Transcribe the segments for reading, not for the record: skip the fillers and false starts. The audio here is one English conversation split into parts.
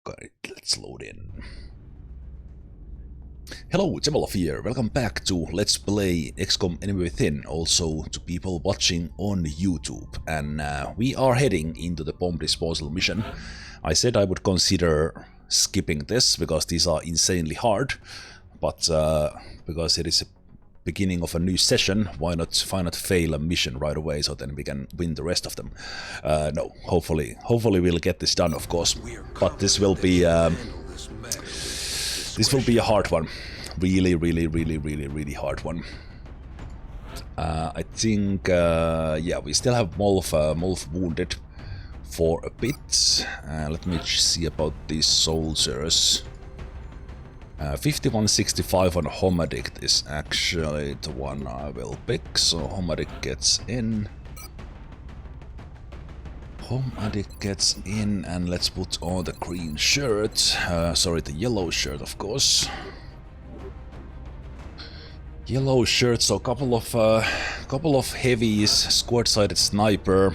Alright, let's load in. Hello, Zemalf here. Welcome back to Let's Play XCOM Enemy Within, also to people watching on YouTube. And we are heading into the bomb disposal mission. I said I would consider skipping this because these are insanely hard, but because it is a beginning of a new session, why not fail a mission right away so then we can win the rest of them. No, hopefully we'll get this done, of course, but this will be a hard one. Really hard one. I think yeah, we still have Molf wounded for a bit. Let me see about these soldiers. 5165 on Homadic is actually the one I will pick, so Homadic gets in. Homadic gets in, and let's put on the green shirt. Sorry, the yellow shirt, of course. Yellow shirt, so couple of heavies, squad-sided sniper.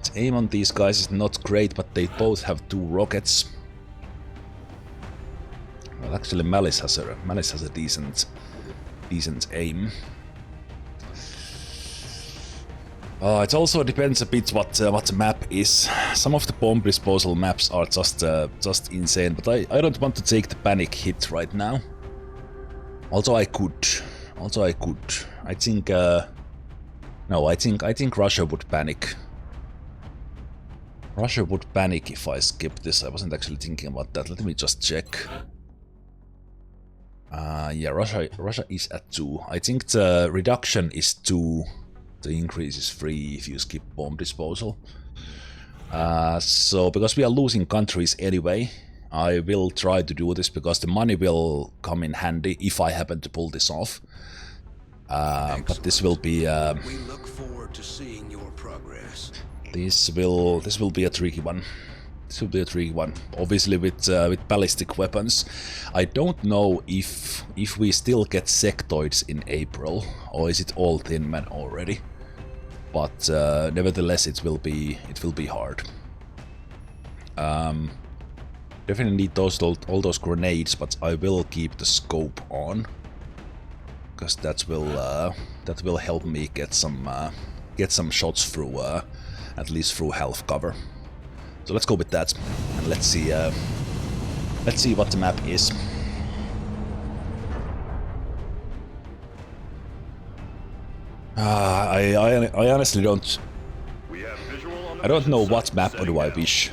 The aim on these guys is not great, but they both have 2 rockets. Well, actually, Malice has a decent aim. It also depends a bit what the map is. Some of the bomb disposal maps are just insane, but I don't want to take the panic hit right now. Also, I could. I think no, I think Russia would panic. Russia would panic if I skip this. I wasn't actually thinking about that. Let me just check. Yeah, Russia is at 2. I think the reduction is 2. The increase is 3 if you skip bomb disposal. So, because we are losing countries anyway, I will try to do this because the money will come in handy if I happen to pull this off. But this will be. We look forward to seeing your progress. This will be a tricky one. This will be a tricky one. Obviously, with ballistic weapons, I don't know if we still get sectoids in April, or is it all Thin Man already? But nevertheless, it will be hard. Definitely need all those grenades, but I will keep the scope on because that will help me get some shots through at least through health cover. So let's go with that, and let's see what the map is. I honestly don't. I don't know what map do I wish.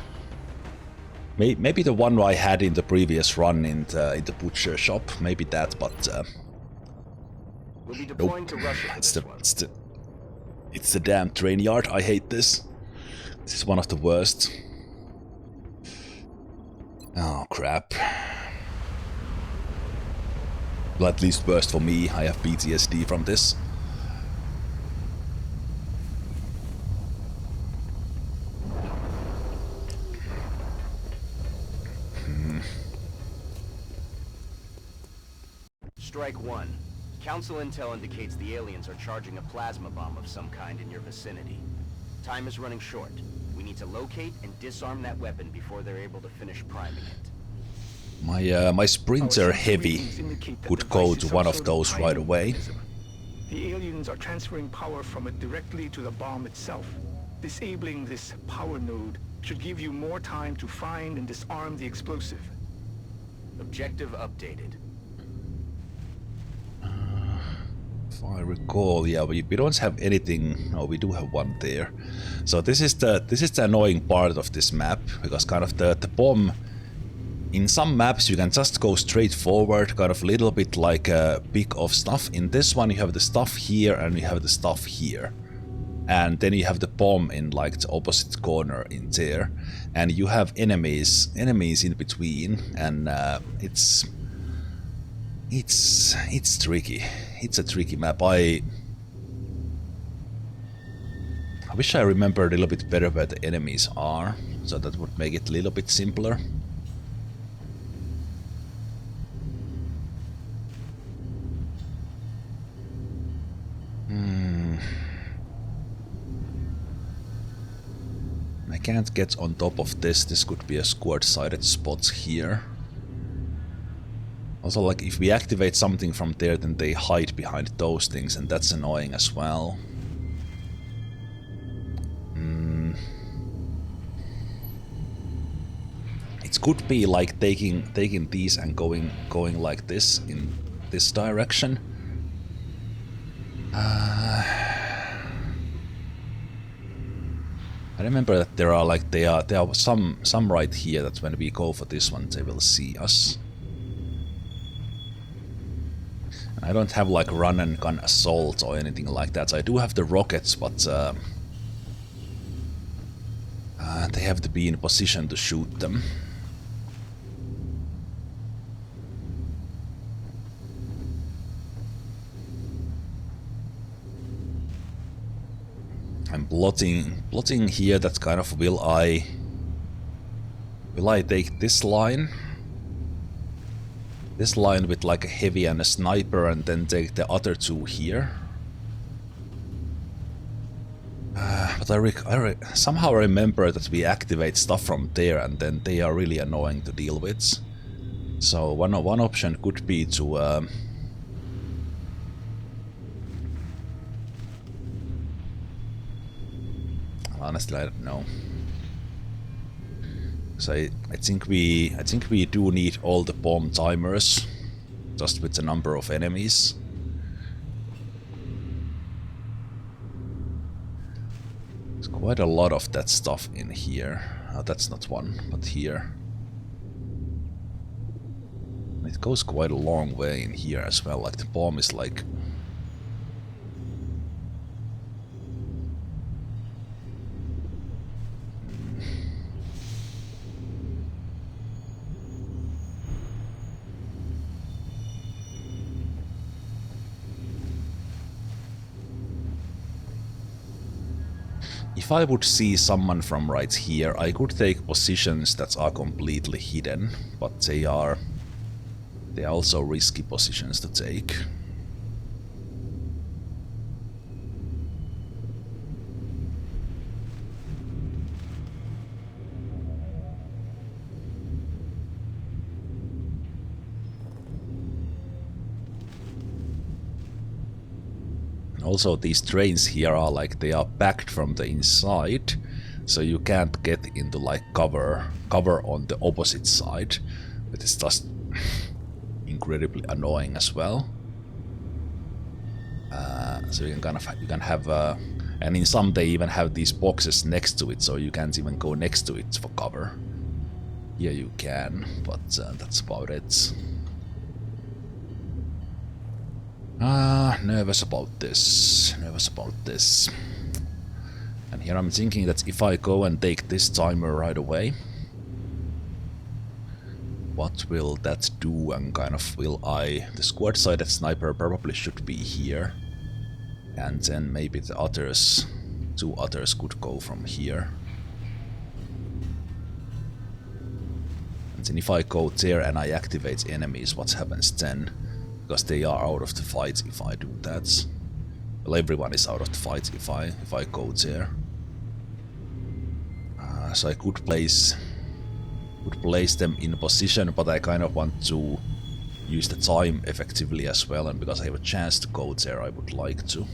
Maybe the one I had in the previous run in the butcher shop. Maybe that, but we'll be deploying nope. to Russia. It's the damn train yard. I hate this. This is one of the worst. Oh crap. Well, at least worst for me. I have PTSD from this. Strike 1. Council intel indicates the aliens are charging a plasma bomb of some kind in your vicinity. Time is running short. We need to locate and disarm that weapon before they're able to finish priming it. My Sprinter Heavy could go to one of those right away. The aliens are transferring power from it directly to the bomb itself. Disabling this power node should give you more time to find and disarm the explosive. Objective updated. If I recall, yeah, we don't have anything. No, we do have one there. So this is the annoying part of this map, because kind of the bomb. In some maps you can just go straight forward, kind of a little bit like a pick of stuff. In this one you have the stuff here and you have the stuff here, and then you have the bomb in like the opposite corner in there, and you have enemies in between, and it's tricky. It's a tricky map. I wish I remembered a little bit better where the enemies are, so that would make it a little bit simpler. I can't get on top of this. This could be a squad-sided spot here. Also, like, if we activate something from there, then they hide behind those things, and that's annoying as well. It could be like taking these and going like this in this direction. I remember that there are some right here that when we go for this one, they will see us. I don't have like run and gun assault or anything like that. So I do have the rockets, but they have to be in position to shoot them. I'm plotting here that kind of will I take this line with like a heavy and a sniper, and then take the other two here. But I somehow remember that we activate stuff from there, and then they are really annoying to deal with. So one option could be to honestly, I don't know. So I think we do need all the bomb timers, just with the number of enemies. There's quite a lot of that stuff in here. That's not one, but here. It goes quite a long way in here as well. Like the bomb is like. If I would see someone from right here, I could take positions that are completely hidden, but they are also risky positions to take. Also, these trains here are like, they are packed from the inside, so you can't get into like cover on the opposite side. It is just incredibly annoying as well. So you can have and in some they even have these boxes next to it, so you can't even go next to it for cover. Here you can, but that's about it. Nervous about this. And here I'm thinking that if I go and take this timer right away, what will that do? And kind of the squad-sided sniper probably should be here, and then maybe the two others could go from here. And then if I go there and I activate enemies, what happens then? Because they are out of the fight if I do that. Well, everyone is out of the fight if I go there. So I could place them in position, but I kind of want to use the time effectively as well, and because I have a chance to go there, I would like to.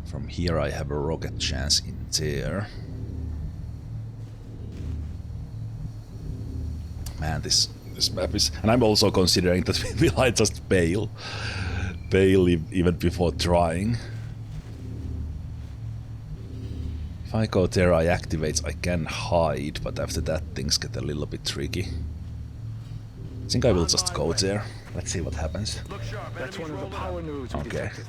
From here I have a rocket chance in there. Man, this map is... And I'm also considering that will I just bail even before trying. If I go there, I activate, I can hide, but after that things get a little bit tricky. I think I will just go there. Let's see what happens. That's one of the power nodes we detected.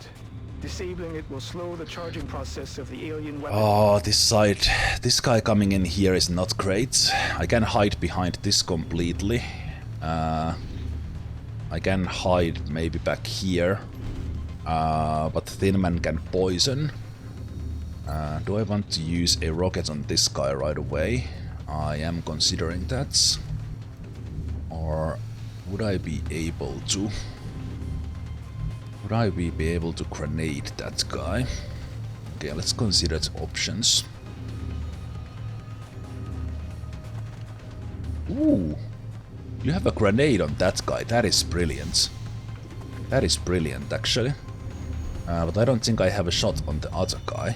Disabling it will slow the charging process of the alien weapon. Oh, this side. This guy coming in here is not great. I can hide behind this completely. I can hide maybe back here. But Thin Man can poison. Do I want to use a rocket on this guy right away? I am considering that. Or would I be able to? Would I be able to grenade that guy? Okay, let's consider the options. Ooh! You have a grenade on that guy. That is brilliant. That is brilliant, actually. But I don't think I have a shot on the other guy.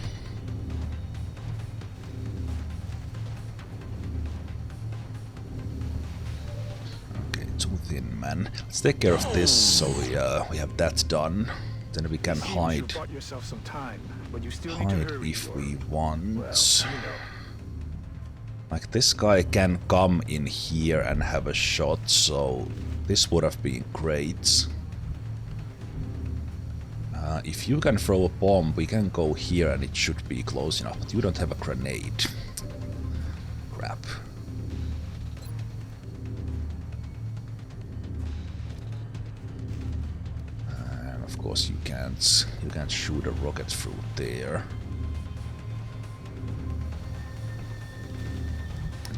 Okay, too thin, man. Let's take care of this so we have that done. Then we can hide. Hide if we want. Like, this guy can come in here and have a shot, so this would have been great. If you can throw a bomb, we can go here and it should be close enough, but you don't have a grenade. Crap. And of course you can't shoot a rocket through there.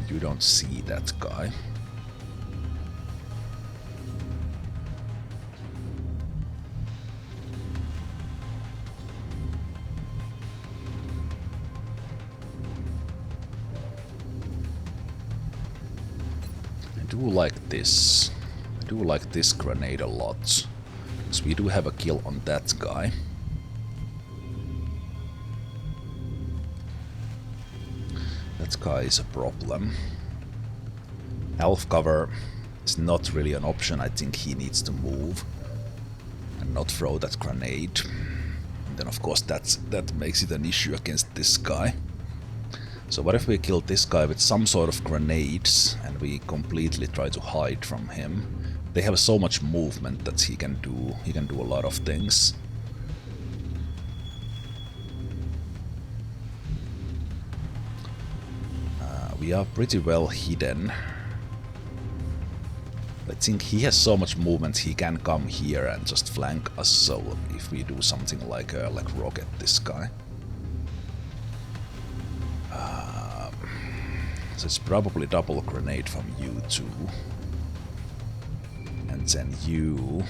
You don't see that guy. I do like this. I do like this grenade a lot. Because we do have a kill on that guy. That guy is a problem. Elf cover is not really an option. I think he needs to move and not throw that grenade. And then of course that makes it an issue against this guy. So what if we kill this guy with some sort of grenades and we completely try to hide from him? They have so much movement that he can do a lot of things. We are pretty well hidden. I think he has so much movement he can come here and just flank us, so if we do something like rocket this guy. So it's probably double grenade from you two. And then you...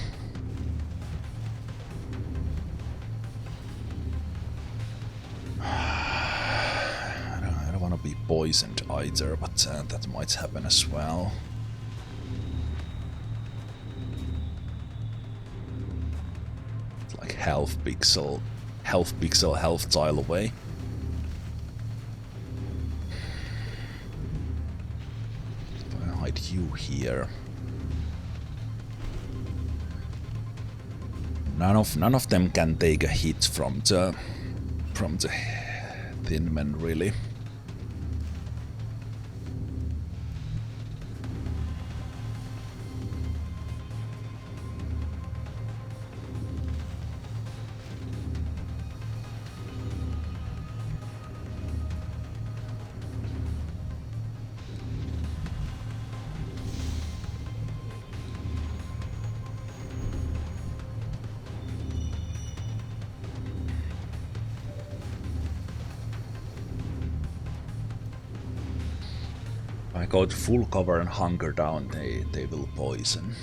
I don't want to be poisoned either, but that might happen as well. It's like half pixel, half tile away. If I hide you here. None of them can take a hit from the thin men, really. If I go to full cover and hunker down, they will poison.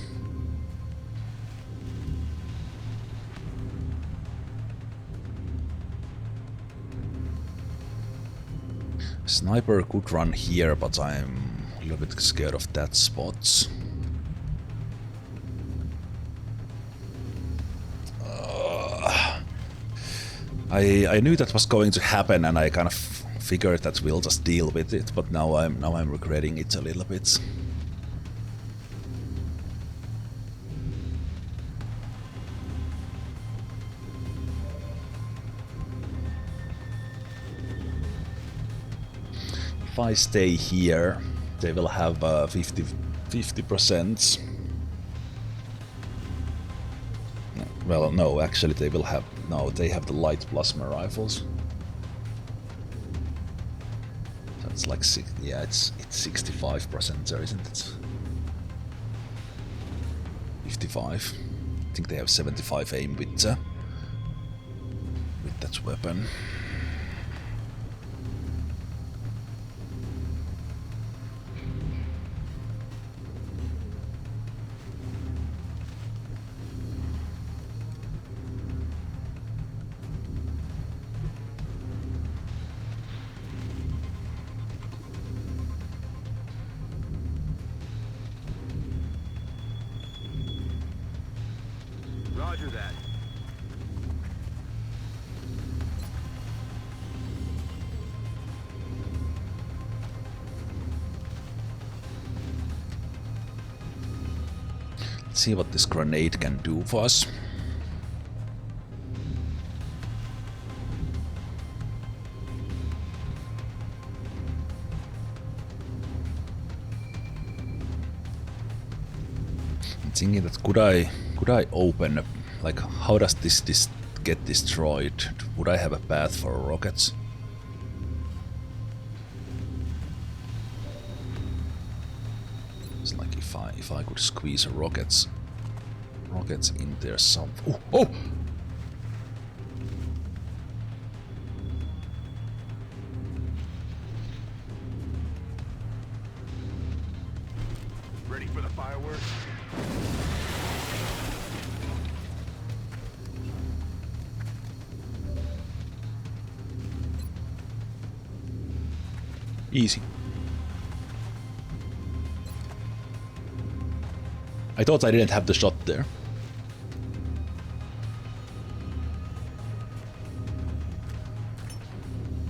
Sniper could run here, but I'm a little bit scared of that spot. I knew that was going to happen, and I kind of figured that we'll just deal with it, but now I'm regretting it a little bit. If I stay here, they will have 50%. Well, no, actually they will have... No, they have the light plasma rifles. So it's like... Yeah, it's 65% there, isn't it? 55. I think they have 75 aim with that weapon. Let's see what this grenade can do for us. I'm thinking that could I open, like, how does this get destroyed? Would I have a path for rockets? It's like if I could squeeze rockets in there some. Oh, oh! Ready for the fireworks? Easy. I thought I didn't have the shot there.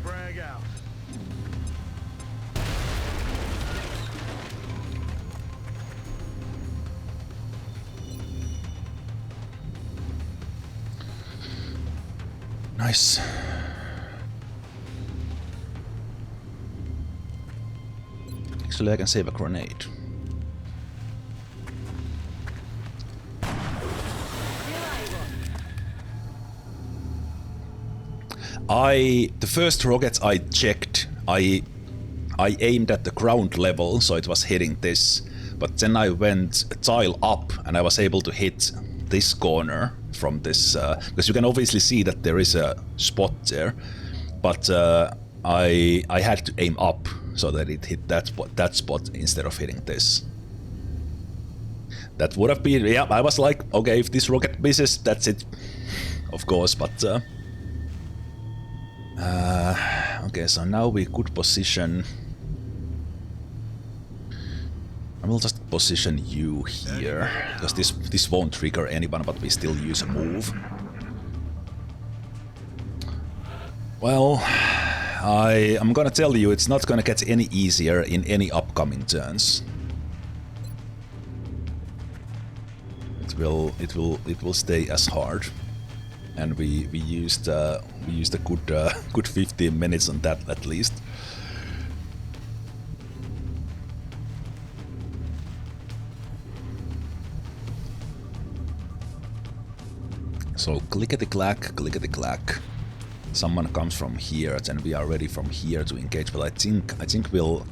Frag out. Nice. Actually, I can save a grenade. The first rockets I checked, I aimed at the ground level, so it was hitting this. But then I went a tile up, and I was able to hit this corner from this, because you can obviously see that there is a spot there. But I had to aim up so that it hit that spot instead of hitting this. That would have been, yeah. I was like, okay, if this rocket misses, that's it, of course. But okay, so now we could position. I will just position you here, because this won't trigger anyone, but we still use a move. Well, I'm gonna tell you, it's not gonna get any easier in any upcoming turns. It will stay as hard, and we used a good 15 minutes on that at least. So clickety-clack, clickety-clack. Someone comes from here, then we are ready from here to engage. But I think we'll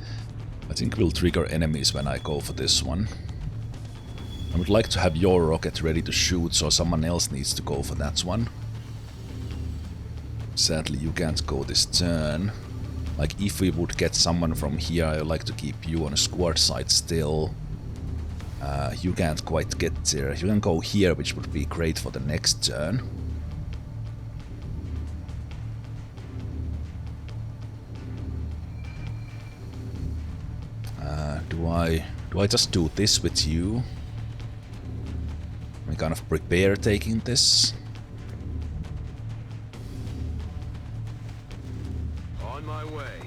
trigger enemies when I go for this one. I would like to have your rocket ready to shoot, so someone else needs to go for that one. Sadly, you can't go this turn. Like, if we would get someone from here, I would like to keep you on a squad side still. You can't quite get there. You can go here, which would be great for the next turn. Do I just do this with you? We kind of prepare taking this. On my way.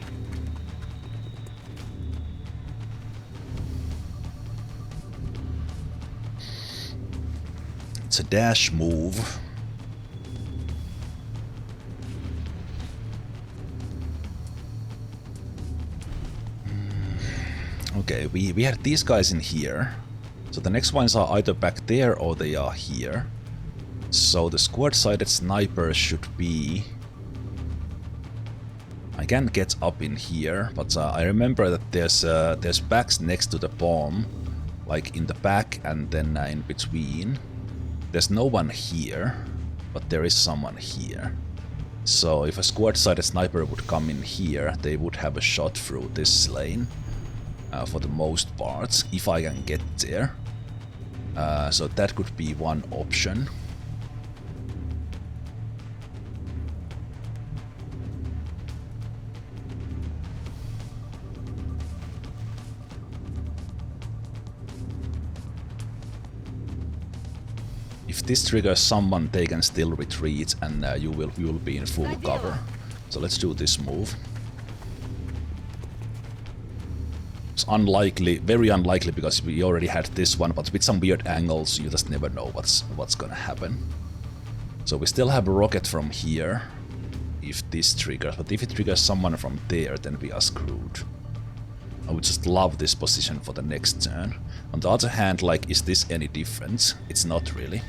It's a dash move. Okay, we had these guys in here. So the next ones are either back there or they are here. So the squad-sided sniper should be... I can get up in here, but I remember that there's backs next to the bomb, like in the back and then in between. There's no one here, but there is someone here. So if a squad-sided sniper would come in here, they would have a shot through this lane. For the most parts, if I can get there. So that could be one option. If this triggers someone, they can still retreat, and you will be in full cover. So let's do this move. It's unlikely, very unlikely, because we already had this one, but with some weird angles, you just never know what's gonna happen. So we still have a rocket from here, if this triggers, but if it triggers someone from there, then we are screwed. I would just love this position for the next turn. On the other hand, like, is this any different? It's not really.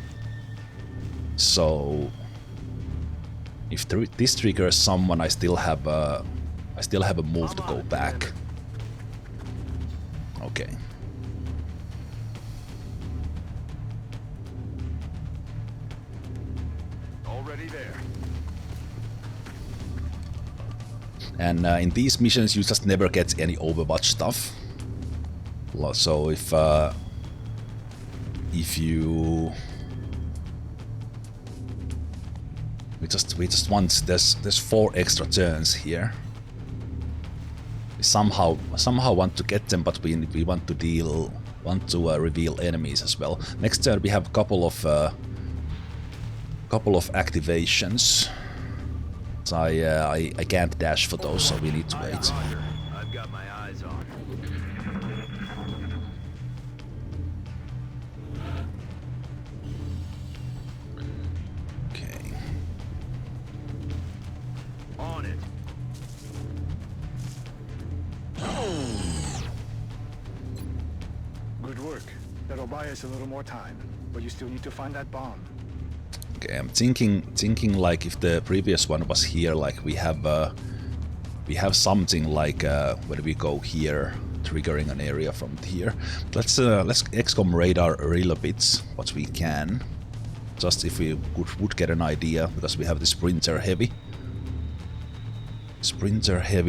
So if this triggers someone, I still have a move to go back. Okay. Already there. And in these missions, you just never get any Overwatch stuff. So if you we just want there's 4 extra turns here. We somehow want to get them, but we want to reveal enemies as well. Next turn we have a couple of activations. So I can't dash for those, so we need to wait. Roger. I've got my eyes on. Okay. On it. Good work. That'll buy us a little more time, but you still need to find that bomb. Okay, I'm thinking like if the previous one was here, like we have something like when we go here, triggering an area from here. Let's XCOM radar a little bit what we can, just if we would get an idea, because we have the Sprinter Heavy.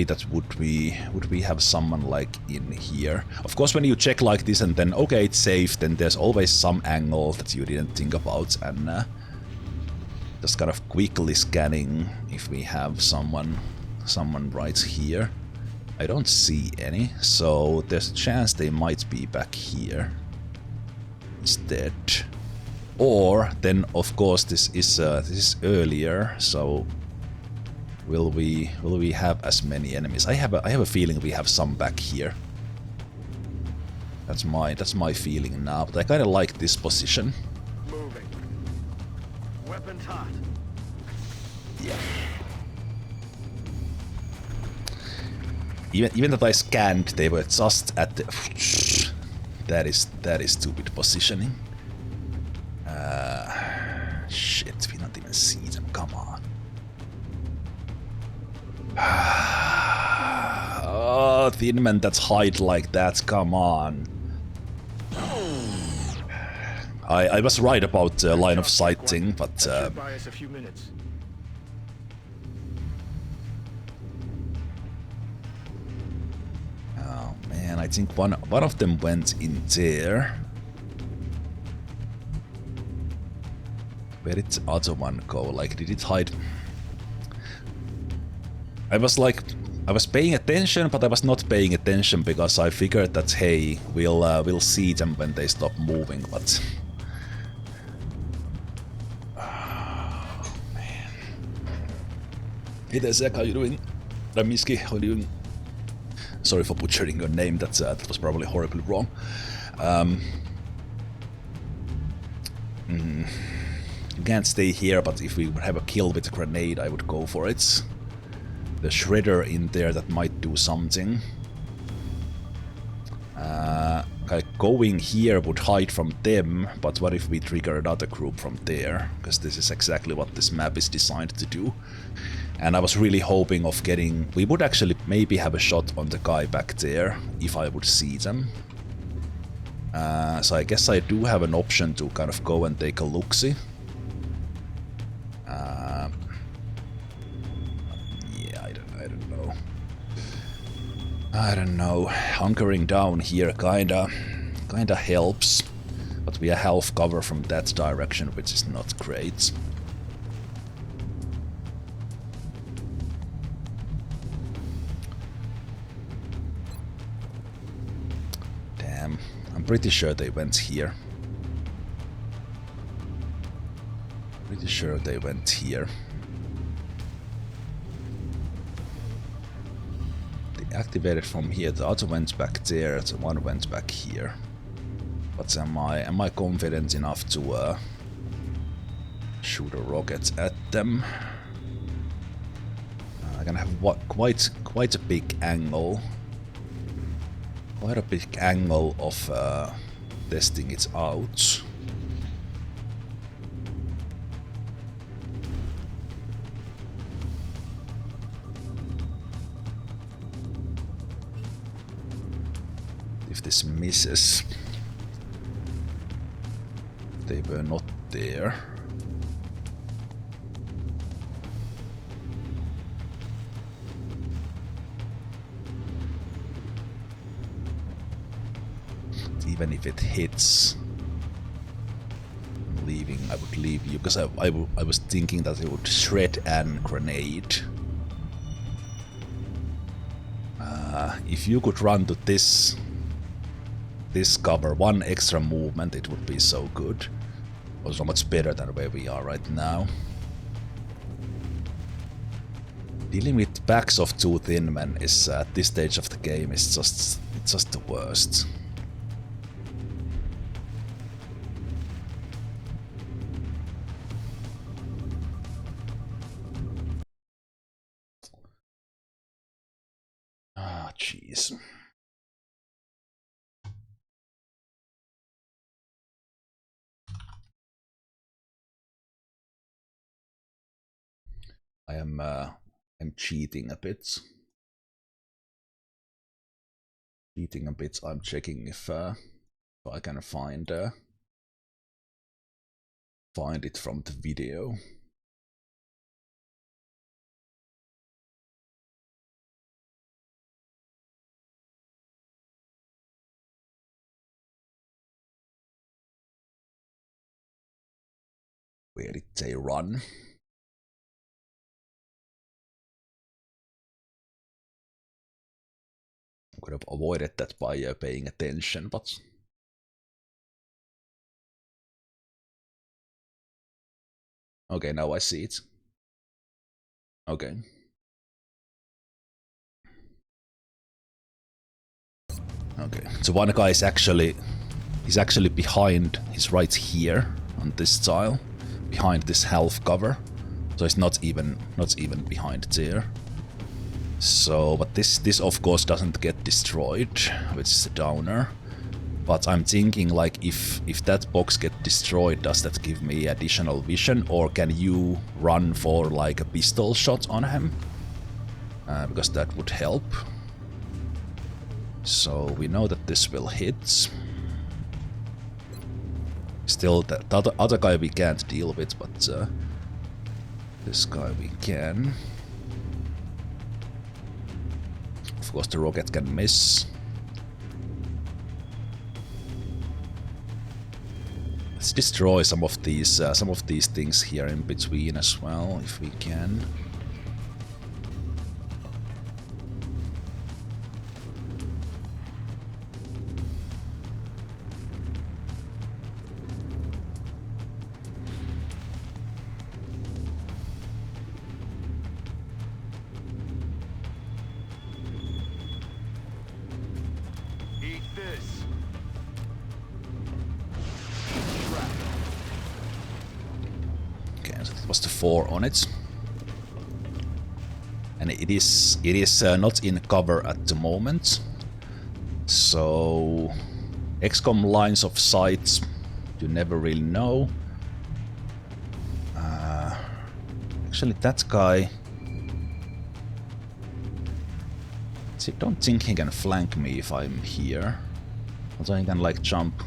That would we have someone like in here? Of course, when you check like this and then okay, it's safe, then there's always some angle that you didn't think about, and just kind of quickly scanning if we have someone right here. I don't see any, so there's a chance they might be back here instead. Or then, of course, this is earlier, so will we have as many enemies? I have a feeling we have some back here. That's my feeling now, but I kind of like this position. Moving. Weapons hot. Yeah. Even that I scanned, they were just at the. That is stupid positioning. Shit, we don't even see them. Come on. Oh, Thin Man that's hide like that. Come on. I was right about line of sight thing, but. That should buy us a few minutes. Oh man, I think one of them went in there. Where did the other one go? Like, did it hide? I was paying attention, but I was not paying attention because I figured that hey, we'll see them when they stop moving. But oh man, hey there, Zach, how you doing? Ramiski, how are you doing? Sorry for butchering your name. That was probably horribly wrong. You can't stay here, but if we would have a kill with a grenade, I would go for it. The shredder in there that might do something. Going here would hide from them, but what if we trigger another group from there? Because this is exactly what this map is designed to do. And I was really hoping of getting... We would actually maybe have a shot on the guy back there, if I would see them. So I guess I do have an option to kind of go and take a look-see. Yeah, I don't know. I don't know. Hunkering down here kinda helps, but we are half cover from that direction, which is not great. Damn, I'm pretty sure they went here. Pretty sure they went here. The activated from here. The other went back there. The one went back here. But am I confident enough to shoot a rocket at them? I'm gonna have quite a big angle. Quite a big angle of testing it out. If this misses, they were not there. Even if it hits, I would leave you, because I was thinking that it would shred and grenade. If you could run to this cover, one extra movement, it would be so good. Also much better than where we are right now. Dealing with packs of two thin men is at this stage of the game is just the worst. Ah, jeez. I'm cheating a bit. I'm checking if I can find it from the video. Where did they run? I could have avoided that by paying attention, but okay, now I see it. Okay. Okay, so one guy is actually behind. He's right here on this tile, behind this health cover. So it's not even behind there. So, but this of course doesn't get destroyed, which is a downer. But I'm thinking, like, if that box gets destroyed, does that give me additional vision, or can you run for like a pistol shot on him? Because that would help. So we know that this will hit. Still, the other guy we can't deal with, but this guy we can. Of course, the rocket can miss. Let's destroy some of these things here in between as well, if we can. Was the 4 on it, and it is not in cover at the moment, so XCOM lines of sight you never really know. Actually, that guy, see, I don't think he can flank me if I'm here, although he can like jump.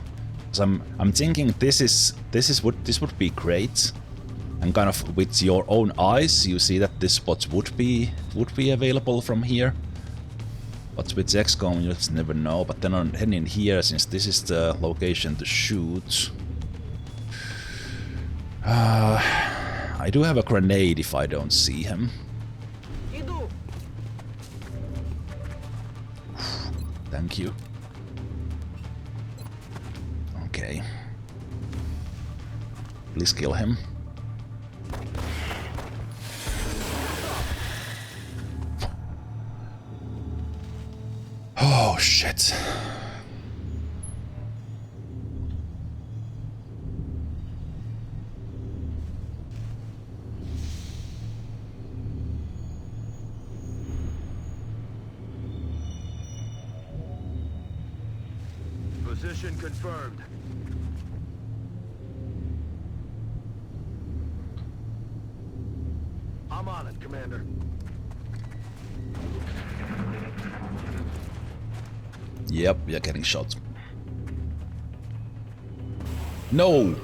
So I'm thinking this would be great. And kind of with your own eyes, you see that this spot would be available from here. But with XCOM, you just never know. But then in here, since this is the location to shoot, I do have a grenade if I don't see him. Thank you. Okay. Please kill him. shit. Position confirmed. I'm on it, Commander. Yep, we are getting shot. No!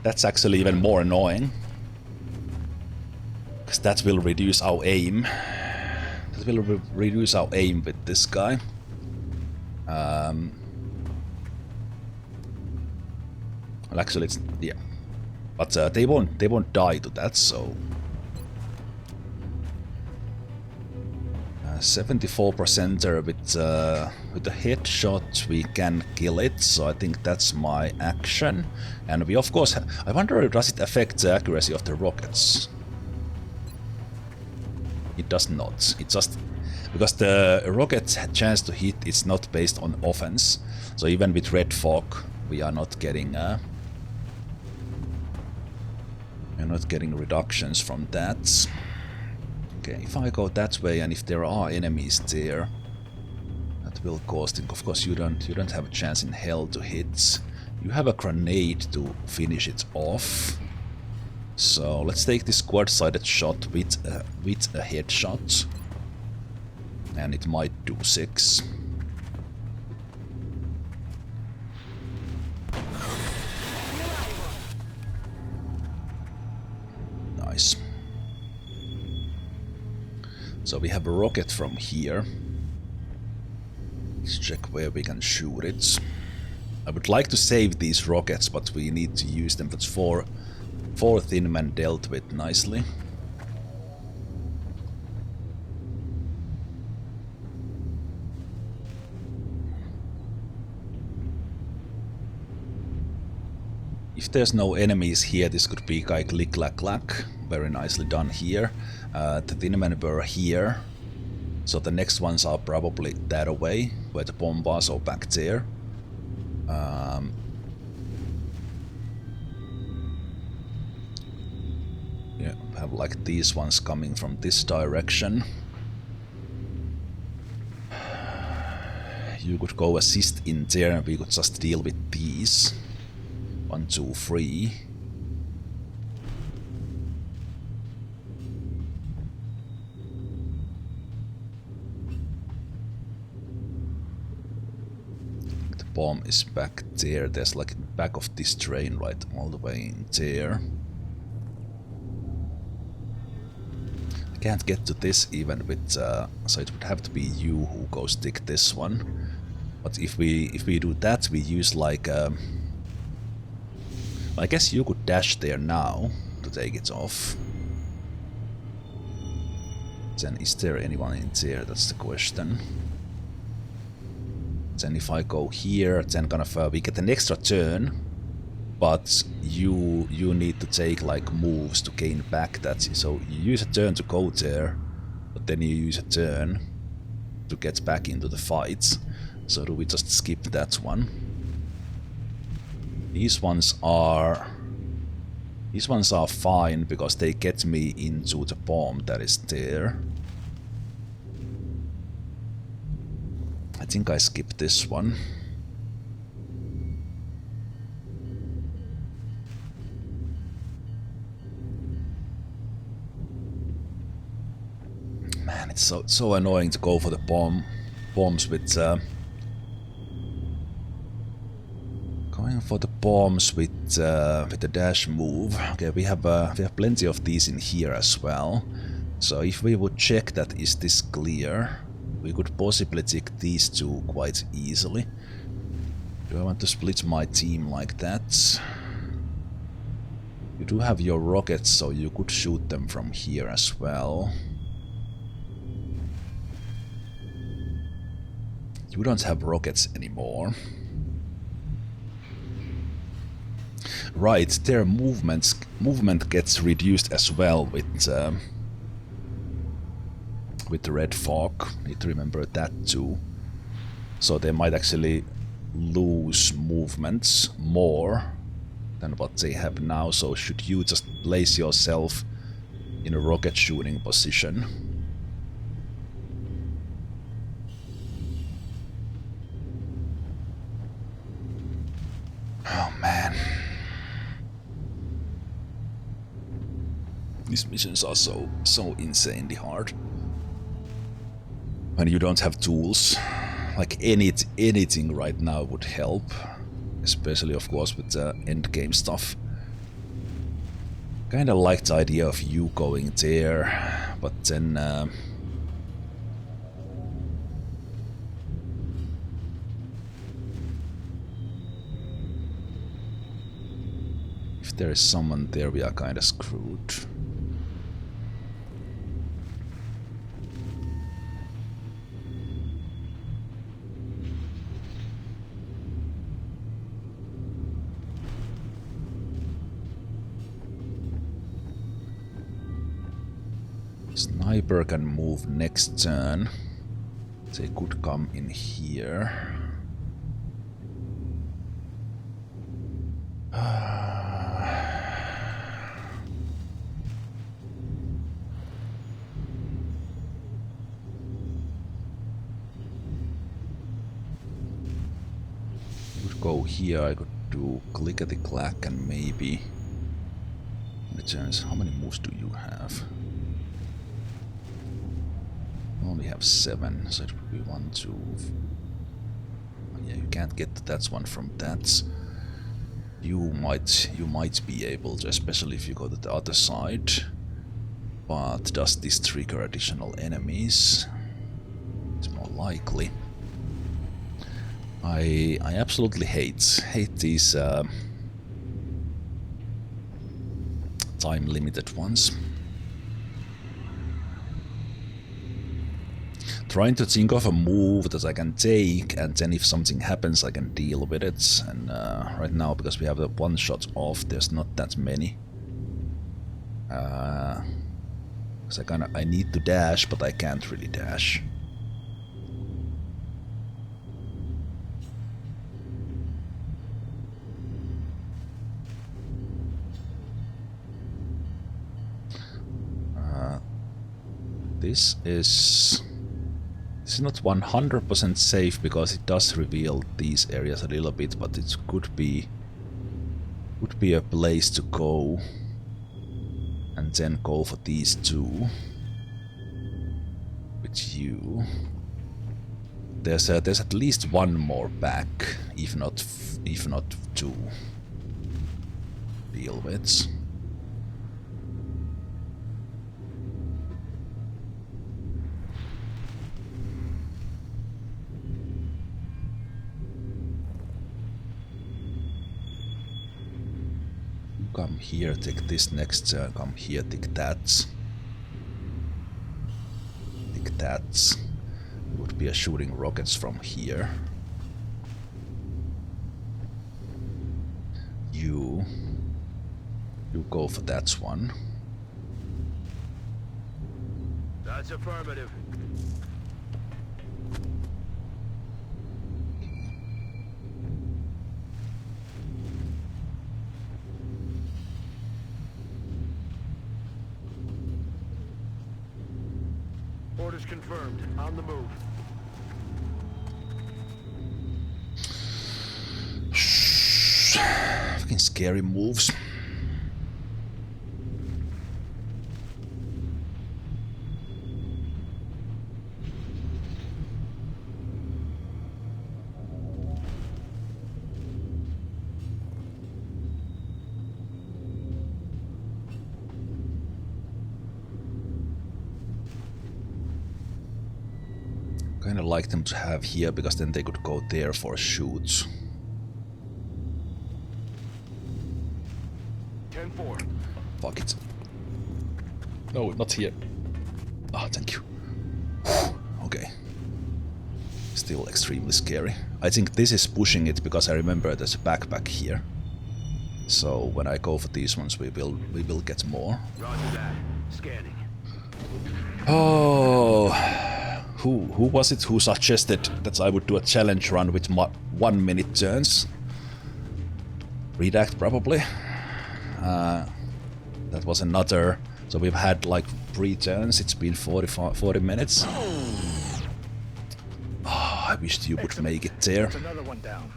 That's actually even more annoying. Because that will reduce our aim. That will reduce our aim with this guy. Well, actually, it's... yeah. But they won't die to that, so... 74% with the headshot we can kill it, so I think that's my action. And we of course I wonder, does it affect the accuracy of the rockets? It does not. It just because the rocket's chance to hit is not based on offense. So even with red fog, we are not getting reductions from that. Okay, if I go that way and if there are enemies there, that will cost. Of course, you don't have a chance in hell to hit. You have a grenade to finish it off. So let's take this quad-sided shot with a headshot, and it might do 6. Nice. So we have a rocket from here. Let's check where we can shoot it. I would like to save these rockets, but we need to use them. That's four thin men dealt with nicely. If there's no enemies here, this could be like click clack clack. Very nicely done here. The thin men were here, so the next ones are probably that away, where the bomb was, or back there. Yeah, have like these ones coming from this direction. You could go assist in there, and we could just deal with these. 1, 2, 3. The bomb is back there. There's like back of this train, right, all the way in there. I can't get to this even with, so it would have to be you who goes take this one. But if we do that, we use like I guess you could dash there now to take it off. Then is there anyone in there? That's the question. Then if I go here, then kind of we get an extra turn, but you need to take like moves to gain back that. So you use a turn to go there, but then you use a turn to get back into the fights. So do we just skip that one? These ones are fine because they get me into the bomb that is there. I think I skipped this one. Man, it's so annoying to go for the bombs with going for the bombs with the dash move. Okay, we have plenty of these in here as well. So if we would check that is this clear, we could possibly take these two quite easily. Do I want to split my team like that? You do have your rockets, so you could shoot them from here as well. You don't have rockets anymore. Right, their movement gets reduced as well with with the red fog. Need to remember that too. So they might actually lose movements more than what they have now. So should you just place yourself in a rocket shooting position. Oh man. These missions are so insanely hard. When you don't have tools, like anything right now would help. Especially of course with the endgame stuff. Kinda like the idea of you going there, but then if there is someone there, we are kinda screwed. Sniper can move next turn. They could come in here. Could go here. I could do clickety-clack and maybe. How many moves do you have? Only have 7, so it would be 1, 2. Yeah, you can't get that one from that. You might be able to, especially if you go to the other side. But does this trigger additional enemies? It's more likely. I absolutely hate these time limited ones. Trying to think of a move that I can take, and then if something happens I can deal with it. And right now, because we have the one shot off, there's not that many. Because I need to dash, but I can't really dash. This is not 100% safe because it does reveal these areas a little bit, but it could be a place to go and then go for these two. With you, there's at least one more back, if not two. Deal with. Come here, take this next turn, come here, take that. Take that. Would be a shooting rockets from here. You go for that one. That's affirmative. Orders confirmed. On the move. Fucking scary moves. Kind of like them to have here, because then they could go there for shoots. 10-4. Fuck it. No, not here. Ah, thank you. Okay. Still extremely scary. I think this is pushing it because I remember there's a backpack here. So when I go for these ones, we will get more. Roger that. Scanning. Oh. who was it who suggested that I would do a challenge run with 1 minute turns? Redact probably. That was another. So we've had like 3 turns. It's been 40 minutes. Oh, I wished you would make it there. That's another one down.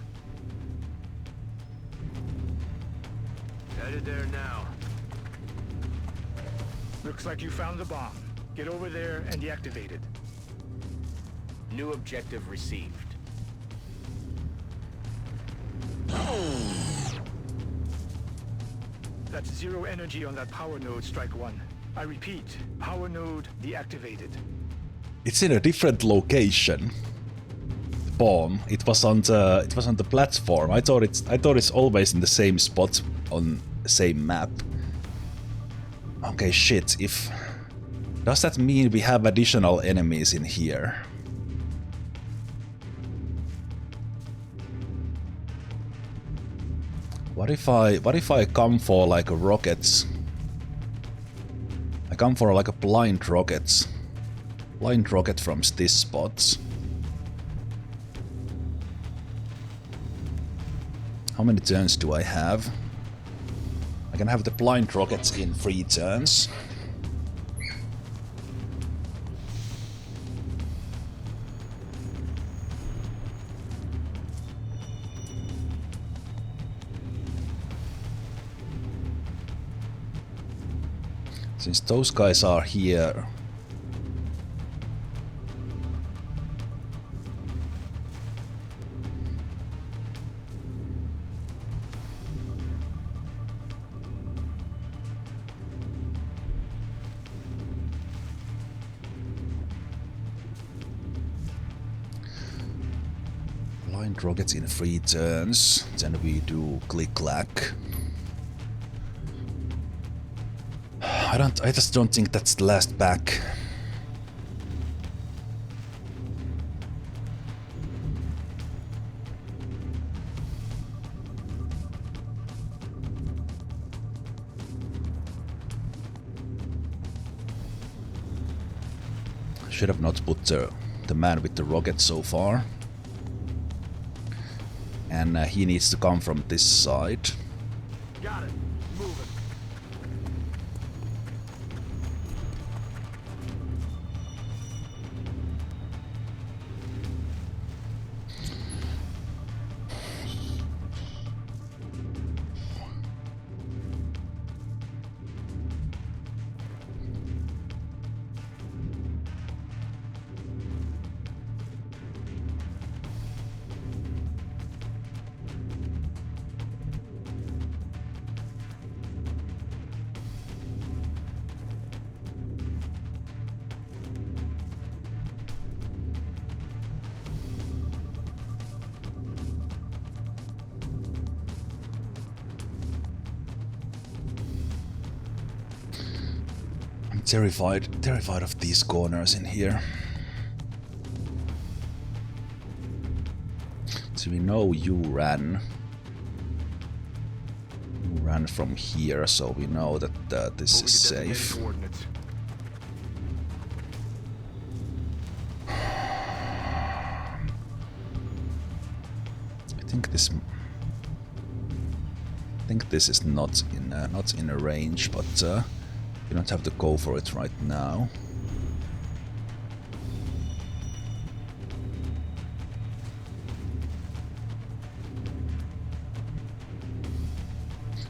Headed there now. Looks like you found the bomb. Get over there and deactivate it. New objective received. That's 0 energy on that power node, Strike 1. I repeat, power node deactivated. It's in a different location. The bomb. It was on the platform. I thought it's always in the same spot on the same map. Okay, shit. Does that mean we have additional enemies in here? What if I come for like a rockets? I come for like a blind rockets. Blind rocket from this spot. How many turns do I have? I can have the blind rockets in 3 turns. Since those guys are here. Blind rockets in 3 turns. Then we do click-clack. I just don't think that's the last back. Should have not put the man with the rocket so far. And he needs to come from this side. Got it. Moving. Terrified of these corners in here. So we know you ran from here, so we know that this is safe. Coordinates. I think this is not in a range, but you don't have to go for it right now.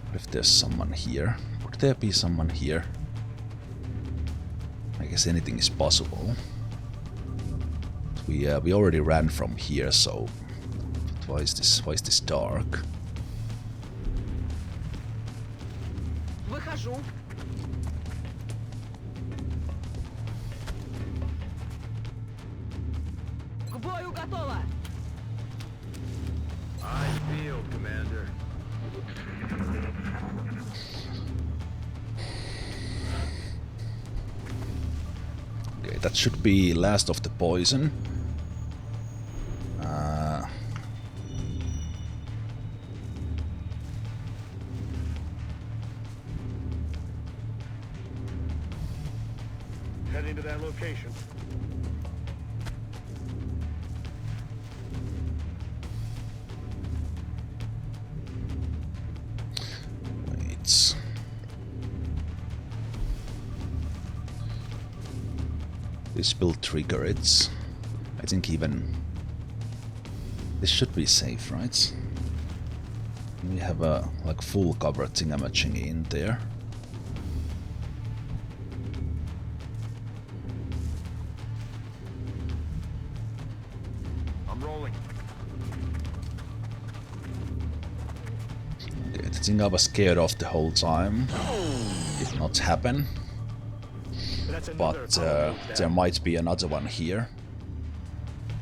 What if there's someone here? Would there be someone here? I guess anything is possible. We already ran from here, so why is this dark? Выхожу. К бою готово. Eyes peeled, Commander. Okay, that should be last of the poison. Heading to that location. This will trigger it. I think even... This should be safe, right? We have a like full cover thingamajiggy in there. I'm rolling. Okay, the thing I was scared of the whole time did not happen. That's another But power node there down. might be another one here.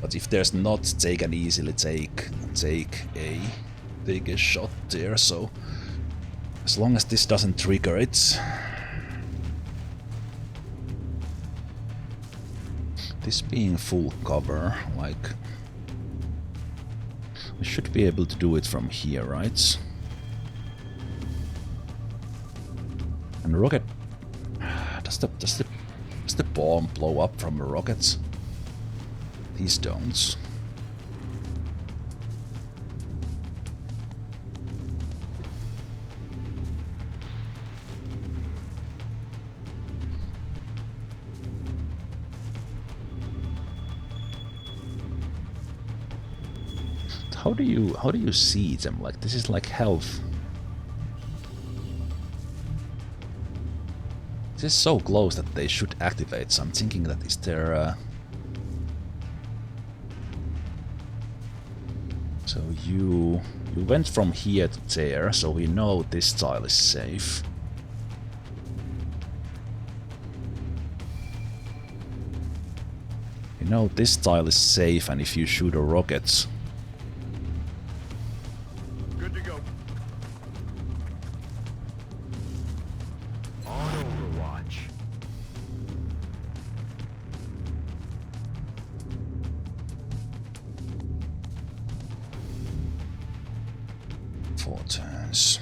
But if there's not, they can easily take a shot there. So as long as this doesn't trigger it, this being full cover, like we should be able to do it from here, right? And rocket, does the bomb blow up from the rockets? These don't. How do you see them? Like, this is like health. This is so close that they should activate, so I'm thinking that is there so you went from here to there, so we know this tile is safe. You know this tile is safe, and if you shoot a rocket, Good to go. On Overwatch. four turns.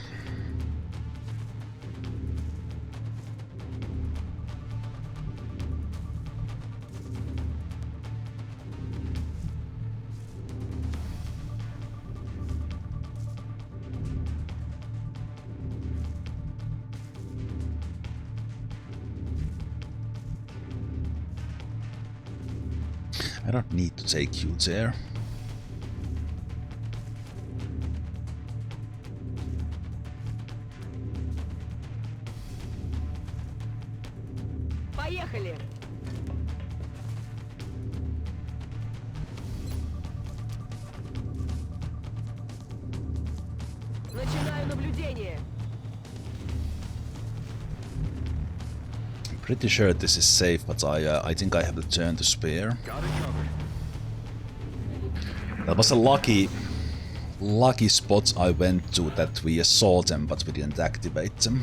I don't need to take you there. Поехали! Начинаю наблюдение. I'm pretty sure this is safe, but I think I have the turn to spare. Got it covered. That was a lucky spot I went to, that we saw them, but we didn't activate them.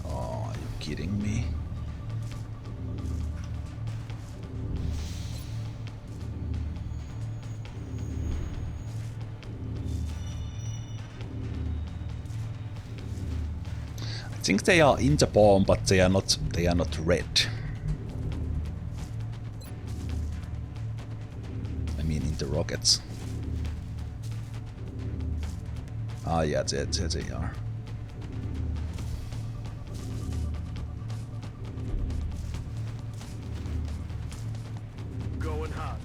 Oh, are you kidding me? I think they are in the bomb, but they are not red. I mean in the rockets. Ah yeah, there they are. Going hot.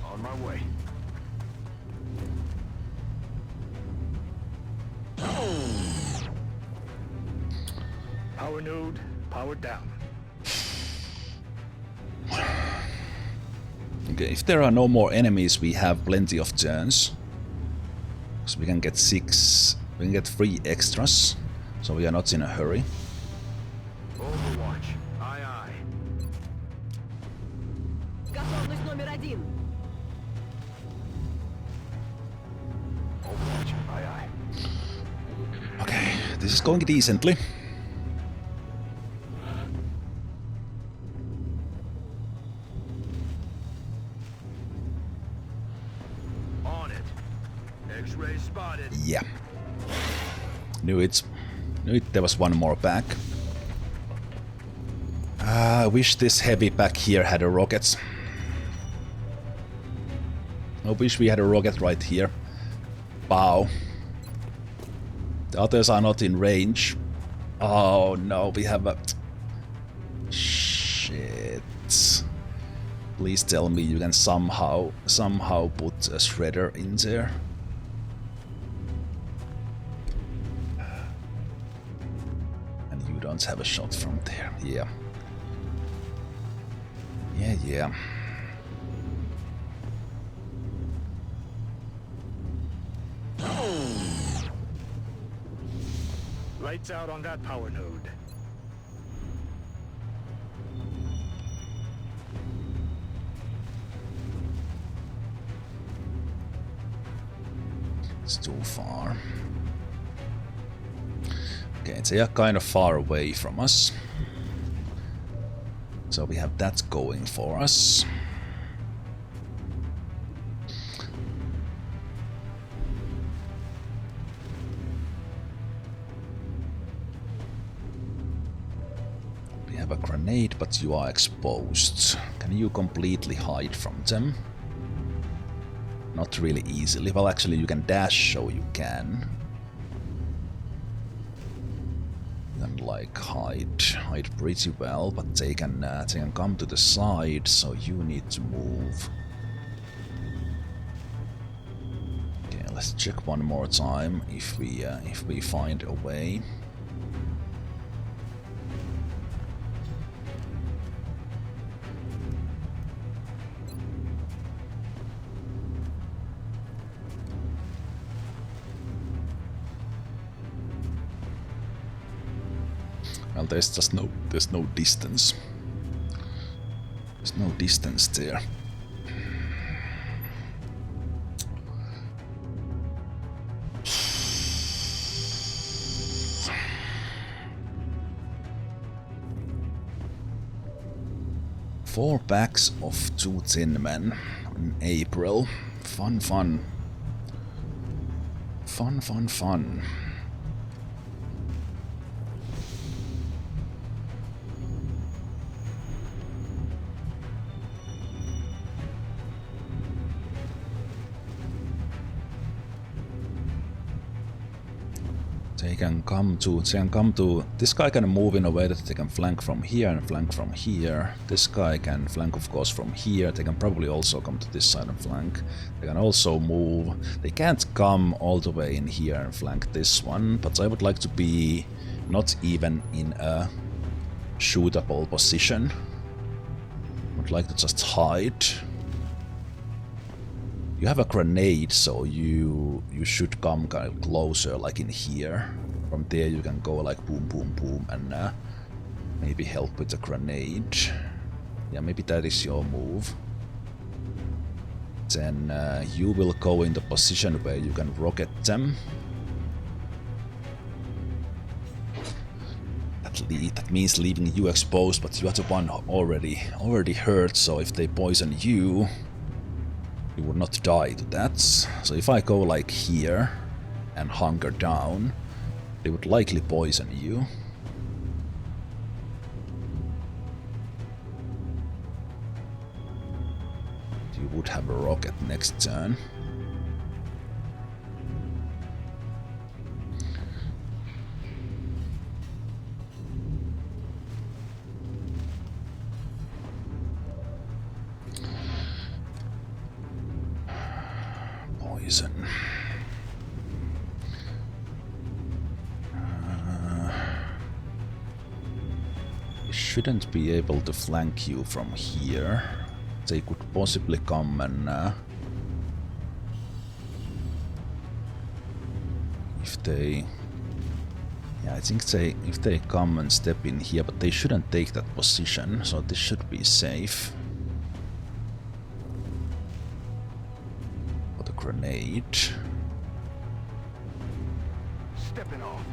On my way. Power node powered down. Okay, if there are no more enemies, we have plenty of turns. So we can get 3 extras. So we are not in a hurry. Overwatch. Aye, aye. Готовность номер 1. Overwatch. Aye, aye. Okay, this is going decently. On it. X-ray spotted. Yeah. Knew it there was one more back. I wish this heavy pack here had a rocket. I wish we had a rocket right here. Wow. The others are not in range. Oh no, we have a... Shit. Please tell me you can somehow put a shredder in there. And you don't have a shot from there. Yeah. Yeah. Lights out on that power node. It's too far. Okay, they are kind of far away from us. So we have that going for us. We have a grenade, but you are exposed. Can you completely hide from them? Not really easily. Well, actually you can dash, so you can. You can like hide pretty well, but they can come to the side, so you need to move. Okay, let's check one more time if we find a way. Well, there's just no distance. There's no distance there. Four packs of 2 Tin Men in April. Fun. They can come to... This guy can move in a way that they can flank from here and flank from here. This guy can flank, of course, from here. They can probably also come to this side and flank. They can also move. They can't come all the way in here and flank this one, but I would like to be not even in a shootable position. I would like to just hide. You have a grenade, so you should come kind of closer, like in here. From there you can go like boom, boom, boom, and maybe help with the grenade. Yeah, maybe that is your move. Then you will go in the position where you can rocket them. That means leaving you exposed, but you are the one already hurt, so if they poison you, you would not die to that. So if I go like here and hunker down, they would likely poison you. You would have a rocket next turn. Poison. They shouldn't be able to flank you from here. They could possibly come and if they... Yeah, I think if they come and step in here, but they shouldn't take that position, so this should be safe. For the grenade. Stepping off.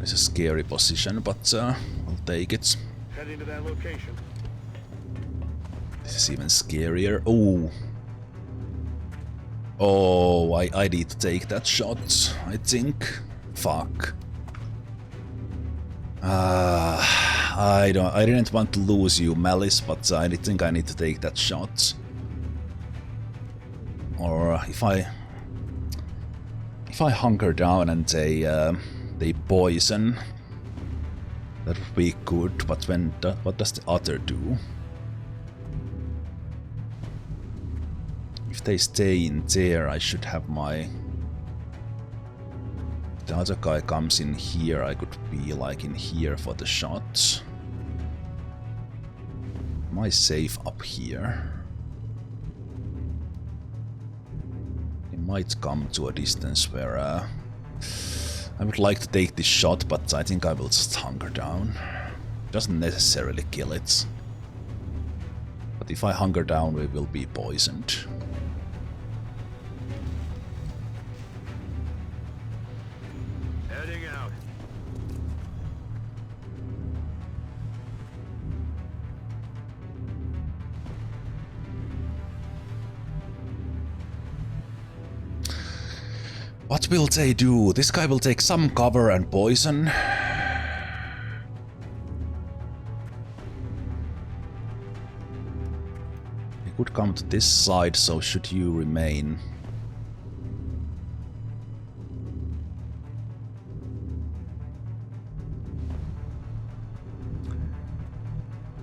It's a scary position, but we'll take it. Heading to that location. This is even scarier. Oh! Oh, I need to take that shot, I think. Fuck. I didn't want to lose you, Malice, but I think I need to take that shot. Or if I hunker down and they poison, that would be good. But what does the other do? If they stay in there, I should have my... If the other guy comes in here, I could be like in here for the shots. Am I safe up here? He might come to a distance where I would like to take this shot, but I think I will just hunker down. Doesn't necessarily kill it. But if I hunker down, we will be poisoned. Heading out. What will they do? This guy will take some cover and poison. He could come to this side, so should you remain?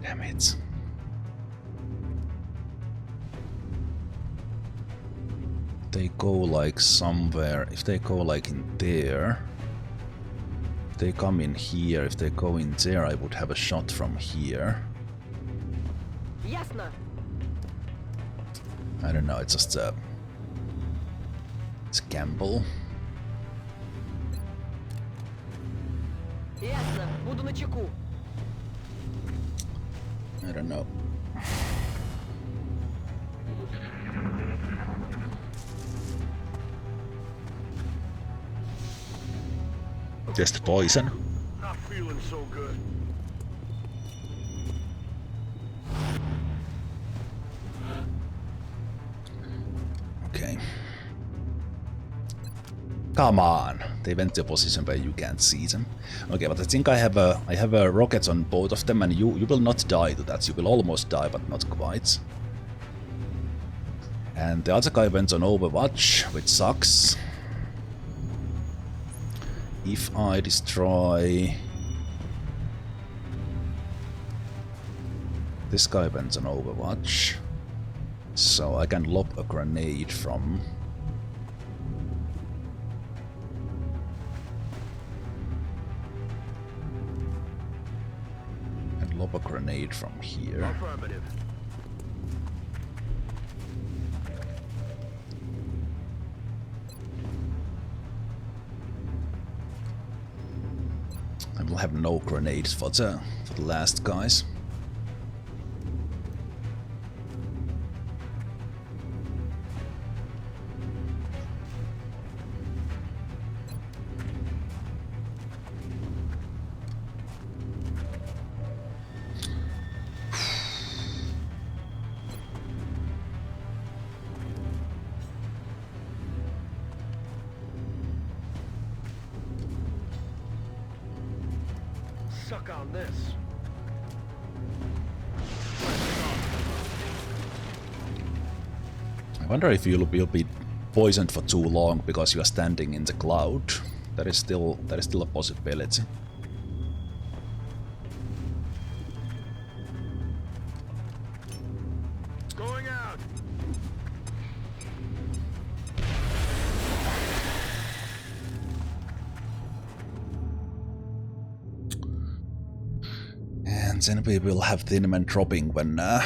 Damn it. They go like somewhere, if they go like in there, if they come in here, if they go in there, I would have a shot from here. Ясно. I don't know, it's just it's a gamble. Ясно. Буду начеку. I don't know. Just poison. Not feeling so good. Okay. Come on. They went to a position where you can't see them. Okay, but I think I have a rockets on both of them, and you will not die to that. You will almost die, but not quite. And the other guy went on Overwatch, which sucks. If I destroy... This guy went on Overwatch. So I can lob a grenade from... And lob a grenade from here. Affirmative. I will have no grenades for the last guys. Suck on this. I wonder if you'll be poisoned for too long because you are standing in the cloud. That is still a possibility. Going out. And then we will have Thin Man dropping when... I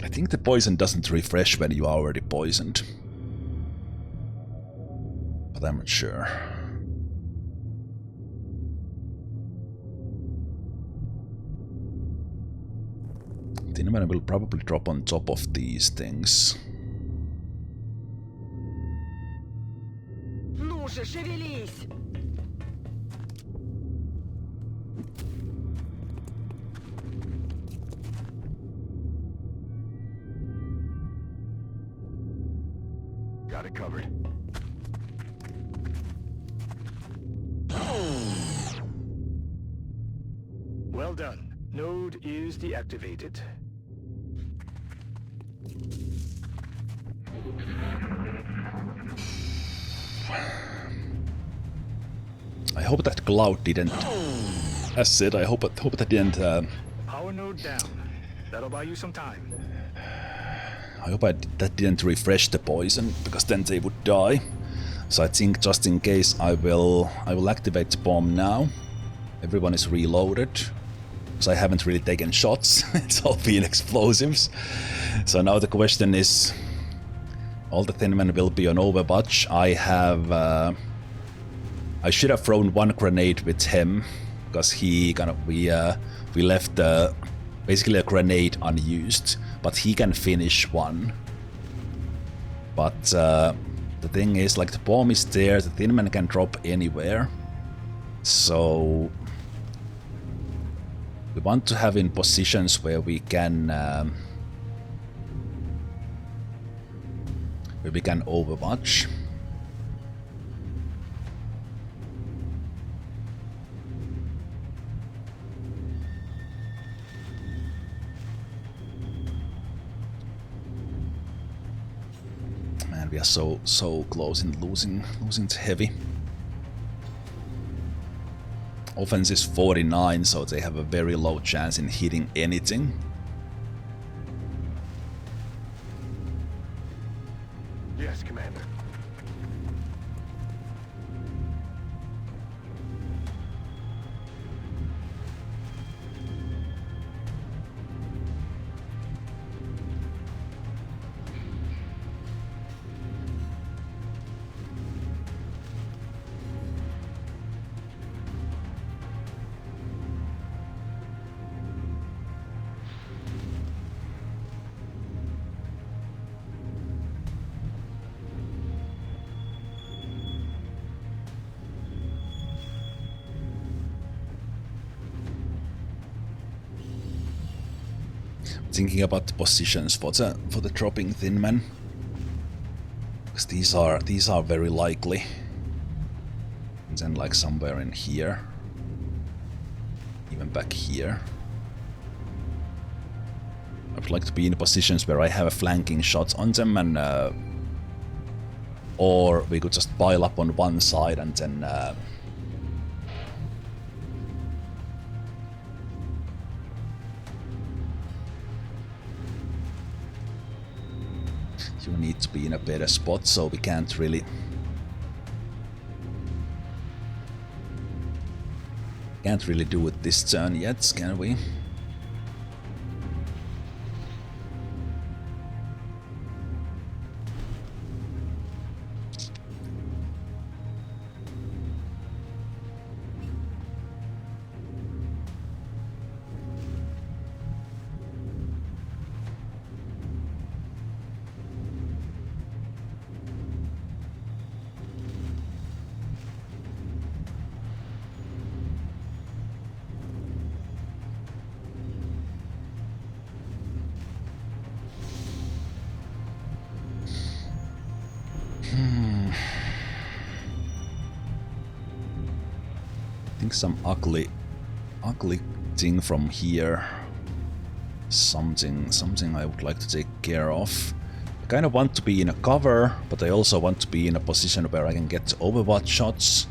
think the poison doesn't refresh when you are already poisoned. But I'm not sure. Thin Man will probably drop on top of these things. Ну же, шевелись! Got it covered. Node is deactivated. I hope that cloud didn't... As said, I hope that didn't... Power node down. That'll buy you some time. I hope that didn't refresh the poison, because then they would die. So I think just in case I will activate the bomb now. Everyone is reloaded. So I haven't really taken shots. It's all been explosives. So now the question is, all the thin men will be on Overwatch. I should have thrown one grenade with him, because he kind of we left basically a grenade unused, but he can finish one. But the thing is, like, the bomb is there, the thin man can drop anywhere. So we want to have in positions where we can Overwatch. Man, we are so close in losing to heavy. Offense is 49, so they have a very low chance in hitting anything. Yes, Commander. Thinking about the positions for the dropping thin men, because these are very likely. And then like somewhere in here, even back here. I would like to be in positions where I have a flanking shots on them, and or we could just pile up on one side and then you need to be in a better spot, so we can't really do it this turn yet, can we? I think some ugly thing from here. Something I would like to take care of. I kind of want to be in a cover, but I also want to be in a position where I can get Overwatch shots.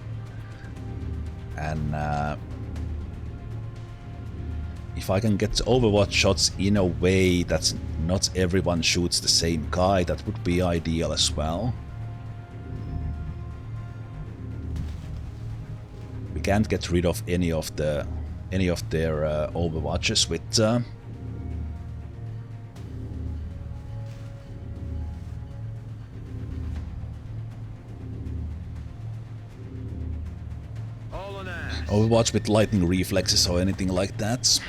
And if I can get Overwatch shots in a way that not everyone shoots the same guy, that would be ideal as well. We can't get rid of any of their Overwatches with Overwatch with lightning reflexes or anything like that.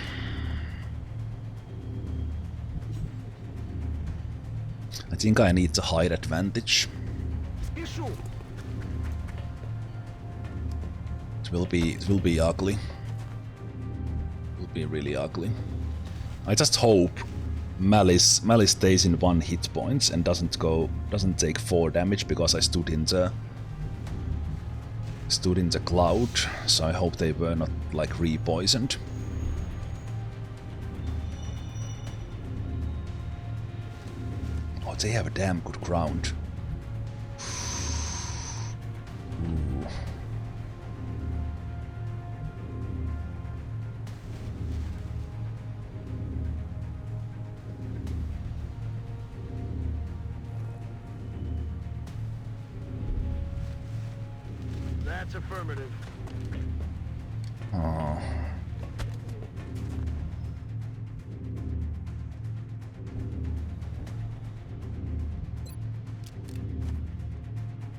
I think I need the height advantage. It will be ugly. It will be really ugly. I just hope Malice stays in 1 hit points and doesn't take 4 damage, because I stood in the cloud, so I hope they were not like re-poisoned. they have a damn good ground. Ooh. That's affirmative. Oh.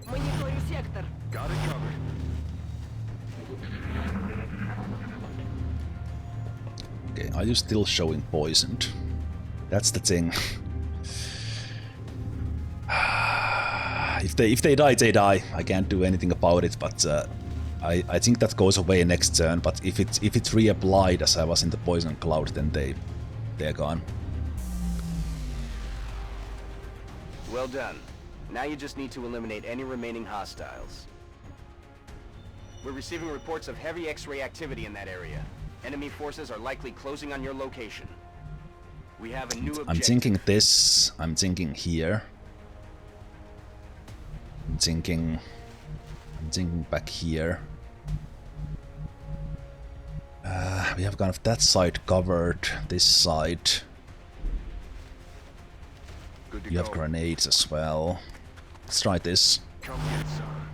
Мониторю сектор. Got it covered. Okay, are you still showing poisoned? That's the thing. If they die, they die. I can't do anything about it, but I think that goes away next turn. But if it's reapplied as I was in the poison cloud, then they're gone. Well done. Now you just need to eliminate any remaining hostiles. We're receiving reports of heavy X-ray activity in that area. Enemy forces are likely closing on your location. We have a new objective. I'm thinking this. I'm thinking here. I'm thinking back here. We have kind of that side covered. This side. Good to You go. have grenades as well. Let's try this. Come get some.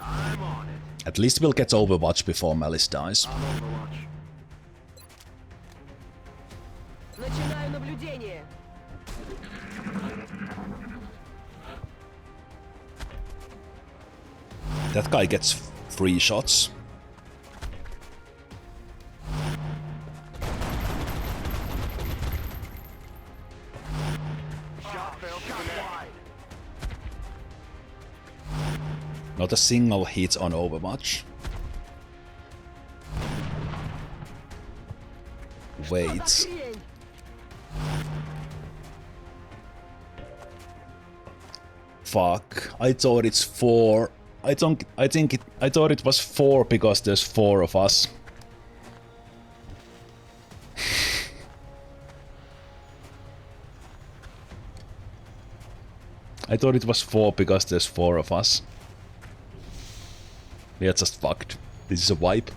I'm on it. At least we'll get Overwatch before Malice dies. I'm Overwatch. Начинаю наблюдение. That guy gets 3 shots. Shot failed to connect. Not a single hit on Overwatch. Wait. Хрень. Fuck. I thought it's 4. I thought it was 4 because there's 4 of us. I thought it was 4 because there's 4 of us. We are just fucked. This is a wipe.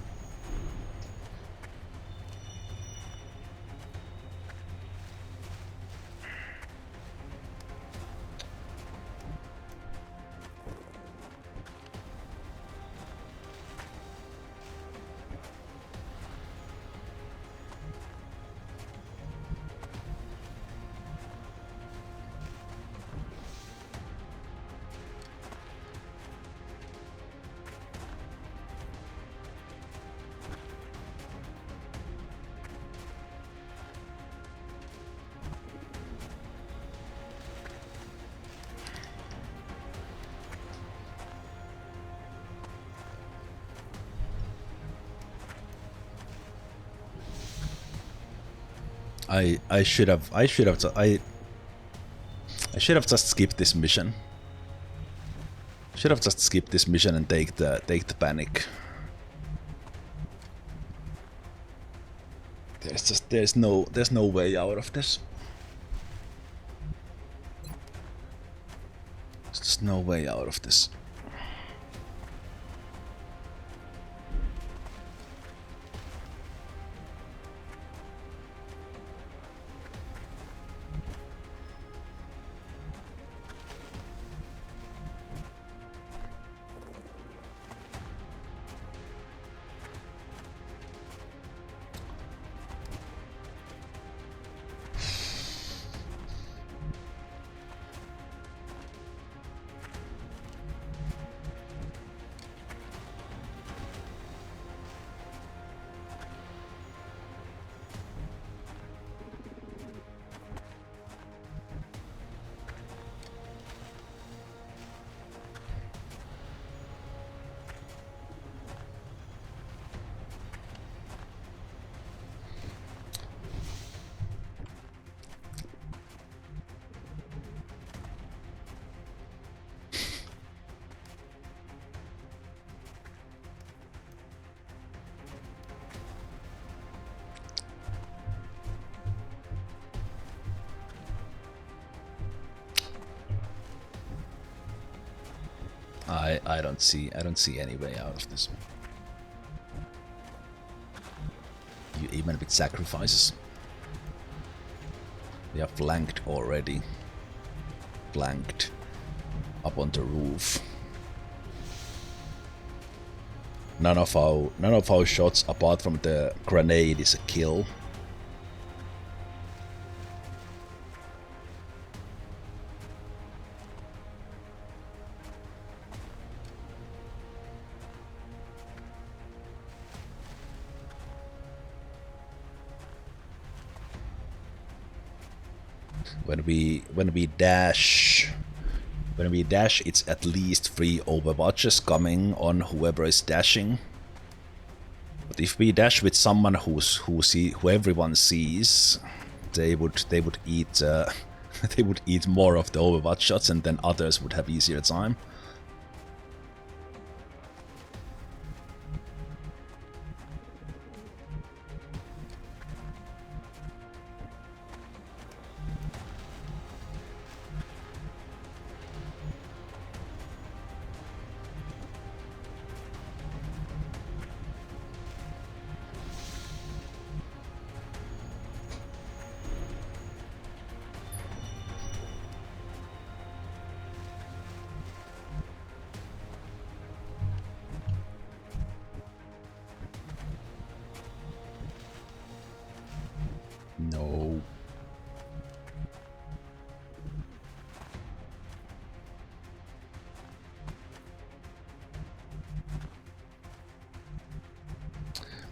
I should have just skipped this mission. Should have just skipped this mission and take the panic. There's no way out of this. There's just no way out of this. I don't see any way out of this. Even with sacrifices. We are flanked already. Flanked up on the roof. None of our shots apart from the grenade is a kill. When we dash, it's at least 3 overwatches coming on whoever is dashing. But if we dash with someone who everyone sees, they would eat they would eat more of the overwatch shots, and then others would have easier time. No.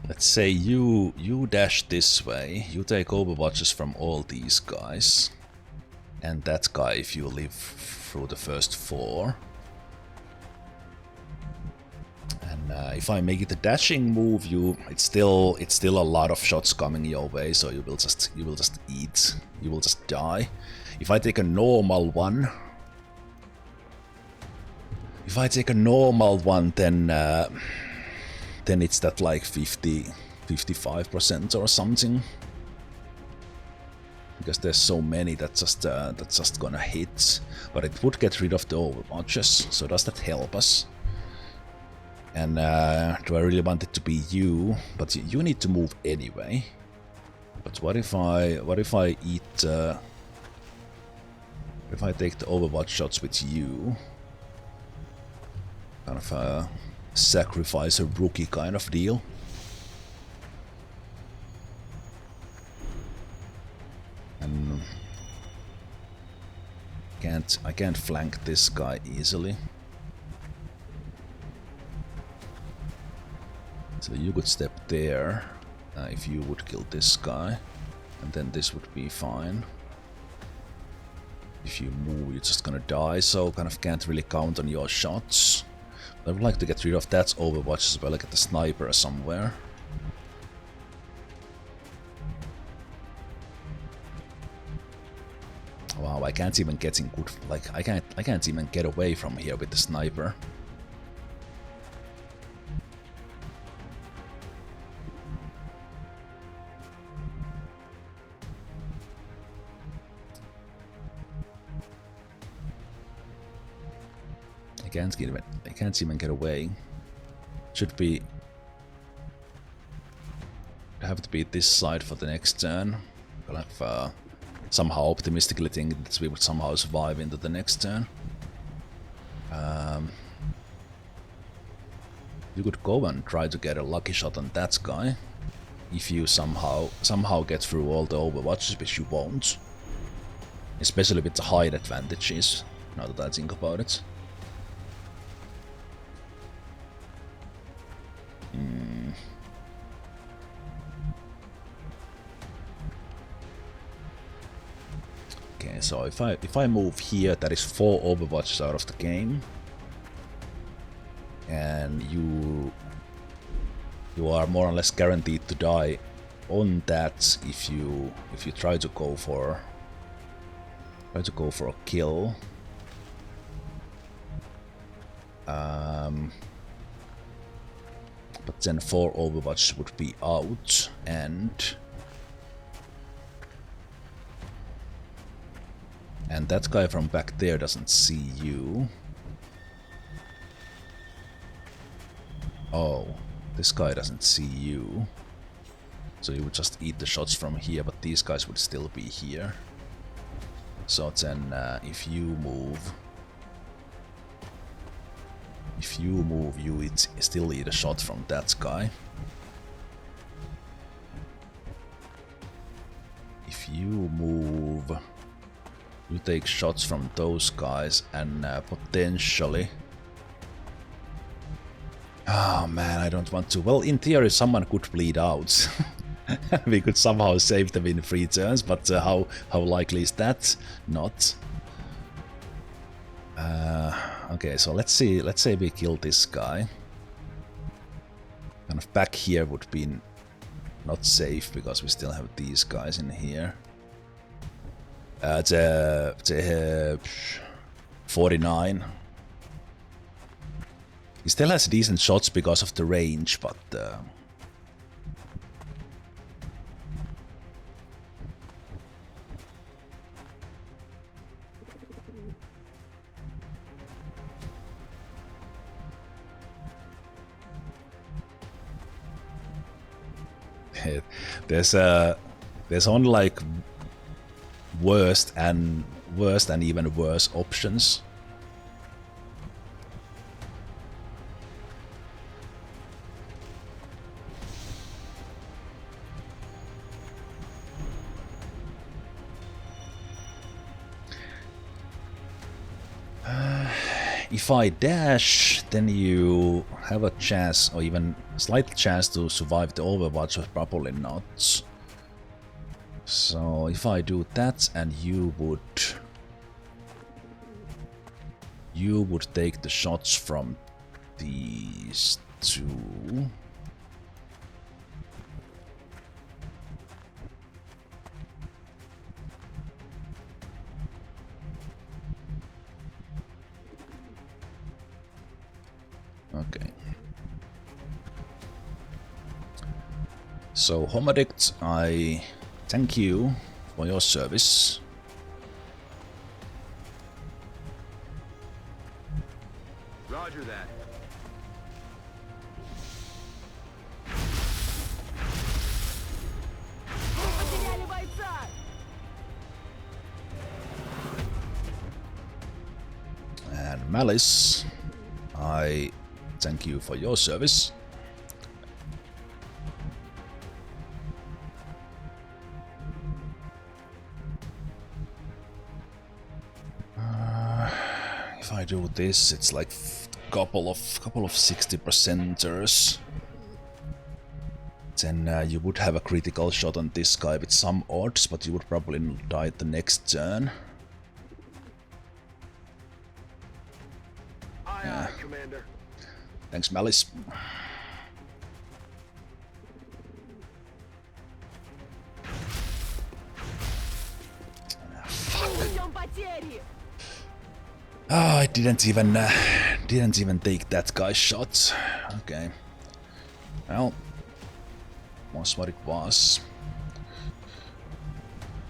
Let's say you dash this way, you take overwatches from all these guys, and that guy if you live through the first 4. And if I make it a dashing move, it's still a lot of shots coming your way, so you will just eat, you will just die. If I take a normal one, then it's that like 55% or something. Because there's so many that's just gonna hit. But it would get rid of the overwatches, so does that help us? And do I really want it to be you? But you need to move anyway. But what if I eat if I take the overwatch shots with you? Kind of sacrifice a rookie kind of deal. And I can't flank this guy easily. So you could step there if you would kill this guy, and then this would be fine. If you move, you're just gonna die, so kind of can't really count on your shots. I would like to get rid of that overwatch as well, like at the sniper somewhere. Wow, I can't even get in good, like I can't even get away from here with the sniper. I can't even get away. Should be have to be this side for the next turn. I'll have somehow optimistically think that we would somehow survive into the next turn. You could go and try to get a lucky shot on that guy. If you somehow get through all the overwatches, which you won't. Especially with the height advantages, now that I think about it. Okay, so if I move here, that is 4 overwatches out of the game, and you are more or less guaranteed to die on that if you try to go for a kill. But then 4 overwatches would be out, and that guy from back there doesn't see you. Oh, this guy doesn't see you. So you would just eat the shots from here, but these guys would still be here. So then if you move, you still eat a shot from that guy. If you move, you take shots from those guys and potentially... Oh man, I don't want to. Well, in theory, someone could bleed out. We could somehow save them in 3 turns, but how likely is that? Not. Okay, so let's see. Let's say we kill this guy. Kind of back here would be not safe because we still have these guys in here. The 49. He still has decent shots because of the range, but there's only like worst and even worse options. If I dash, then you have a chance, or even a slight chance to survive the overwatch, but probably not. So if I do that, and you would take the shots from these two. Okay. So, Homadict, I thank you for your service. Roger that. Потеряли бойца! And Malice, I thank you for your service. If I do this, it's like couple of 60%ers. Then you would have a critical shot on this guy with some odds, but you would probably die the next turn. Aye, aye, Commander. Thanks, Malice. Несем потери! Oh, I didn't even take that guy's shot. Okay. Well, was what it was.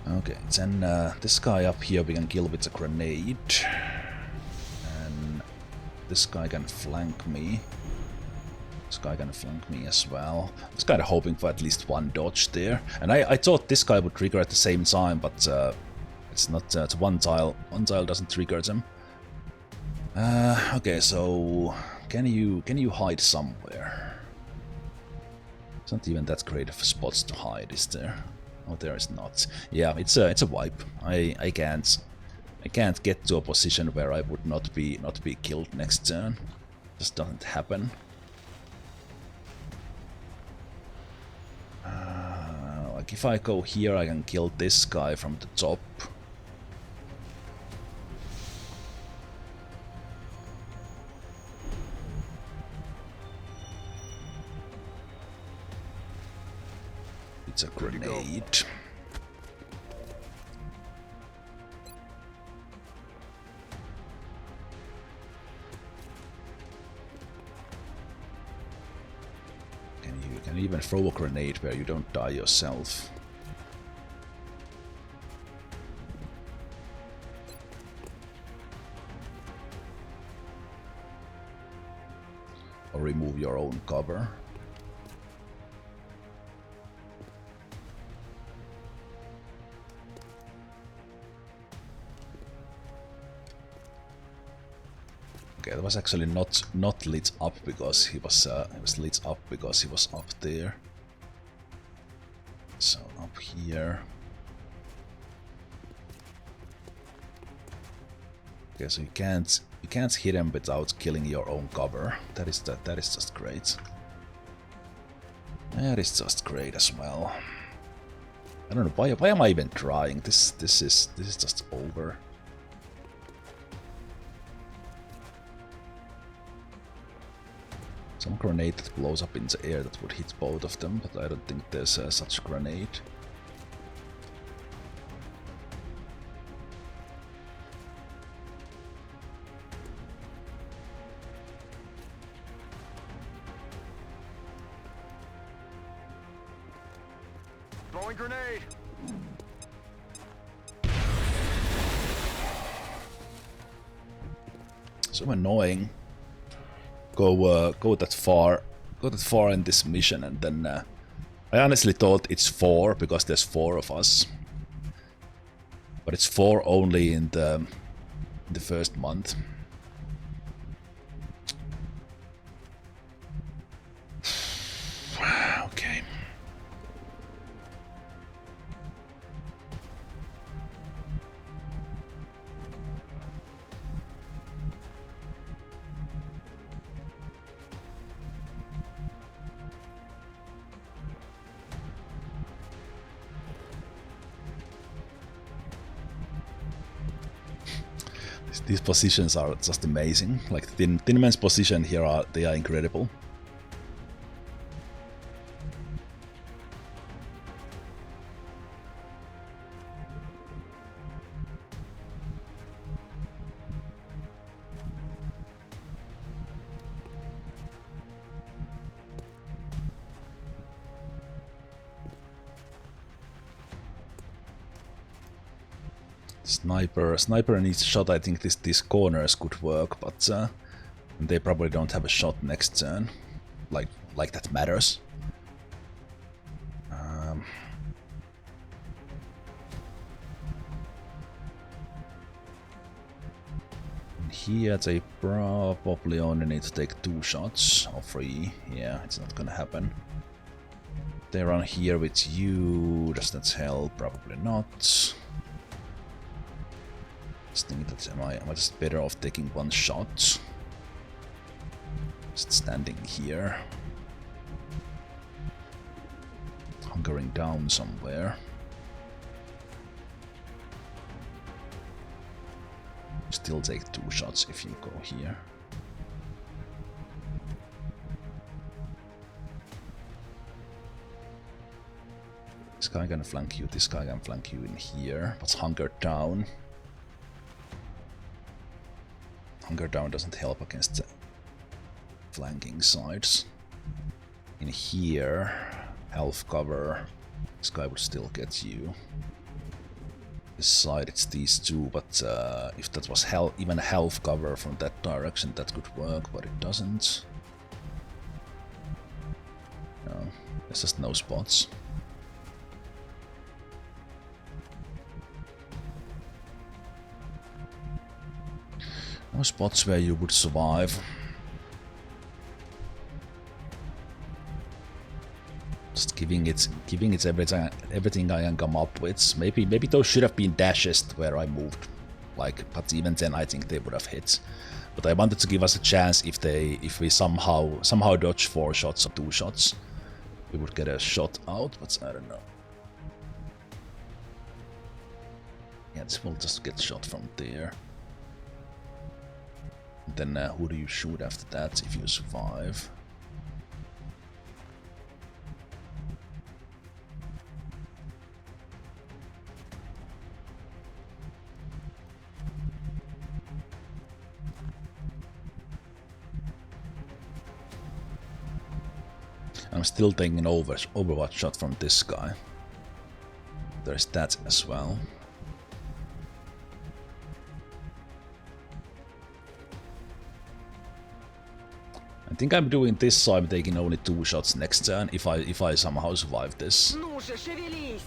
Okay, then this guy up here we can kill with a grenade. And this guy can flank me. This guy can flank me as well. I was kind of hoping for at least one dodge there. And I thought this guy would trigger at the same time, but it's not. It's one tile. One tile doesn't trigger them. Okay, so can you hide somewhere? It's not even that great of spots to hide, is there? Oh, there is not. Yeah, it's a wipe. I can't get to a position where I would not be killed next turn. Just doesn't happen. Like if I go here, I can kill this guy from the top. It's a grenade. Can you even throw a grenade where you don't die yourself? or remove your own cover. Okay, that was actually not lit up because he was lit up because he was up there. So up here. Okay, so you can't hit him without killing your own cover. That is just great. That is just great as well. I don't know why am I even trying? This is just over. Some grenade that blows up in the air that would hit both of them, but I don't think there's such a grenade. Throwing grenade. So annoying. Go that far in this mission, and then I honestly thought it's 4 because there's 4 of us, but it's 4 only in the first month. Okay. These positions are just amazing. Like Thin Man's position here they are incredible. Sniper needs a shot. I think these corners could work, but they probably don't have a shot next turn. Like that matters. Here they probably only need to take 2 shots or 3. Yeah, it's not gonna happen. They run here with you. Does that help? Probably not. I think that am I just better off taking 1 shot? Just standing here. Hunkering down somewhere. Still take 2 shots if you go here. This guy can flank you, this guy can flank you in here, but hunkered down. Hunker down doesn't help against the flanking sides. In here, health cover. This guy would still get you. This side it's these 2, but if that was even health cover from that direction, that could work, but it doesn't. No, there's just no spots. No spots where you would survive. Just giving it everything I can come up with. Maybe those should have been dashes where I moved. But even then I think they would have hit. But I wanted to give us a chance if we somehow dodge 4 shots or 2 shots. We would get a shot out, but I don't know. Yeah, this will just get shot from there. Then who do you shoot after that if you survive? I'm still taking an overwatch shot from this guy. There's that as well. think I'm doing this, so I'm taking only 2 shots next turn if I somehow survive this. Ну же, шевелись!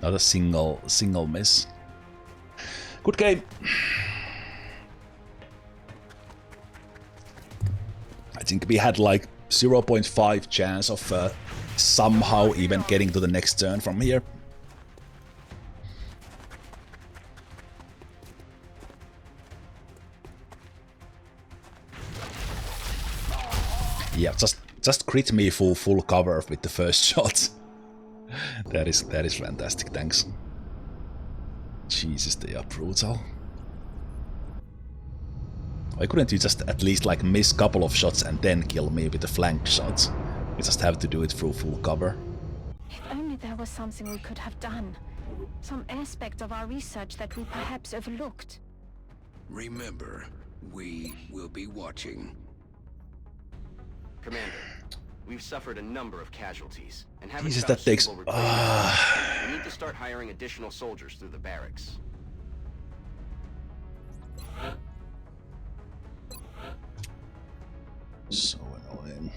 Not a single miss. Good game. I think we had like 0.5 chance of somehow even getting to the next turn from here. Yeah, just crit me full cover with the first shot. That is fantastic, thanks. Jesus, they are brutal. Why couldn't you just at least like miss a couple of shots and then kill me with the flank shots? You just have to do it through full cover. If only there was something we could have done. Some aspect of our research that we perhaps overlooked. Remember, we will be watching. Commander, we've suffered a number of casualties and haven't Jesus, found that takes... suitable replacements. We need to start hiring additional soldiers through the barracks. So annoying.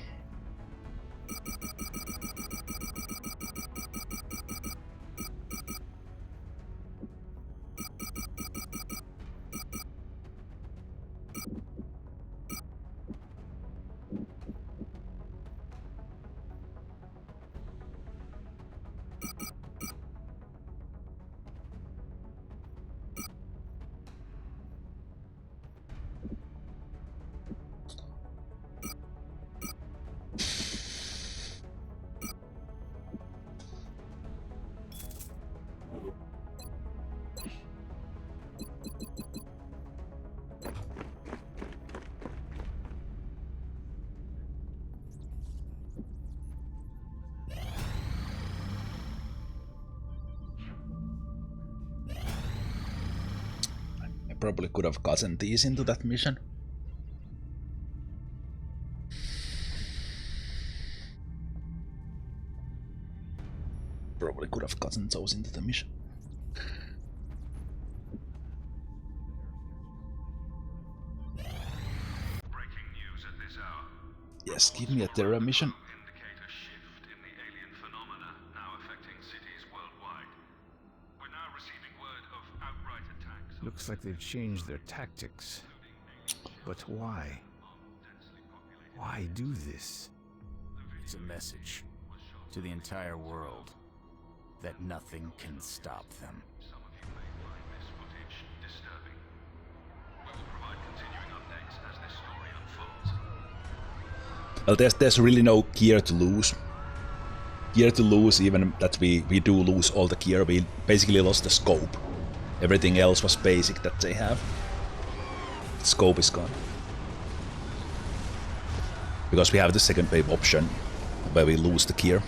Probably could have gotten these into that mission. Probably could have gotten those into the mission. Breaking news at this hour. Yes, give me a terror mission. Indicate a shift in the alien phenomena now affecting cities worldwide. We're now receiving word of outright attacks. Looks like they've changed their tactics. But why? Why do this? It's a message to the entire world that nothing can stop them. Some of you may find this footage disturbing. We will provide continuing updates as this story unfolds. Well, there's really no gear to lose. Gear to lose, even that we do lose all the gear. We basically lost the scope. Everything else was basic that they have. The scope is gone. Because we have the second wave option where we lose the gear.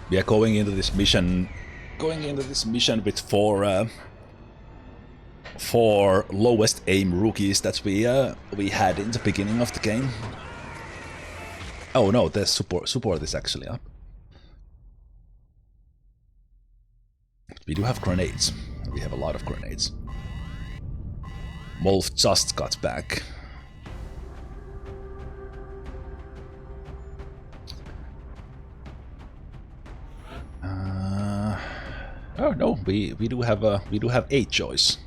We are going into this mission with four lowest aim rookies that we had in the beginning of the game. Oh no, the support is actually up. We do have grenades. We have a lot of grenades. Wolf just got back. Oh no, we do have 8 choice.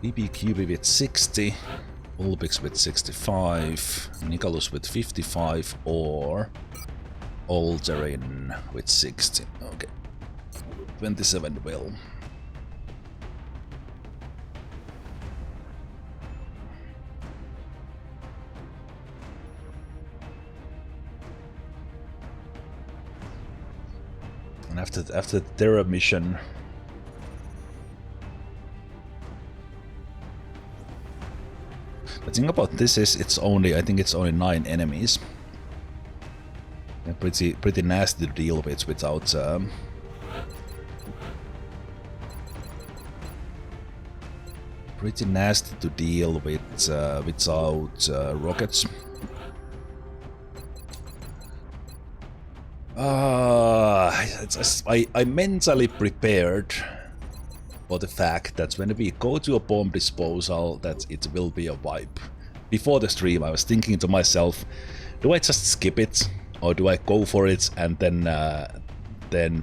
BBQB with 60, Ulbix with 65, Nicholas with 55, or Alterin with 60. Okay, 27 will. And after the Terra mission, the thing about this is I think it's only 9 enemies. They're pretty nasty to deal with without pretty nasty to deal with without rockets. I'm mentally prepared for the fact that when we go to a bomb disposal, that it will be a wipe. Before the stream, I was thinking to myself, do I just skip it, or do I go for it and then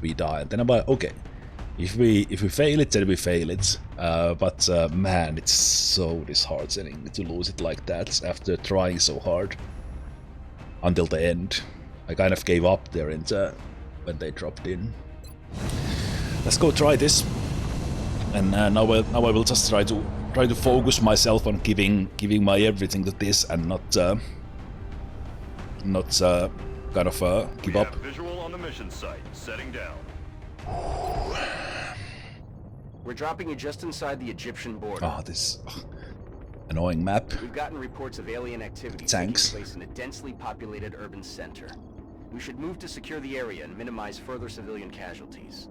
we die? And then I'm like, okay, if we fail it, then we fail it. But man, it's so disheartening to lose it like that after trying so hard until the end. I kind of gave up there when they dropped in. Let's go try this. And now I will just try to focus myself on giving my everything to this and not kind of give up. Visual on the mission site, setting down. We're dropping you just inside the Egyptian border. Oh, this annoying map. We've gotten reports of alien activity taking place in a densely populated urban center. We should move to secure the area and minimize further civilian casualties.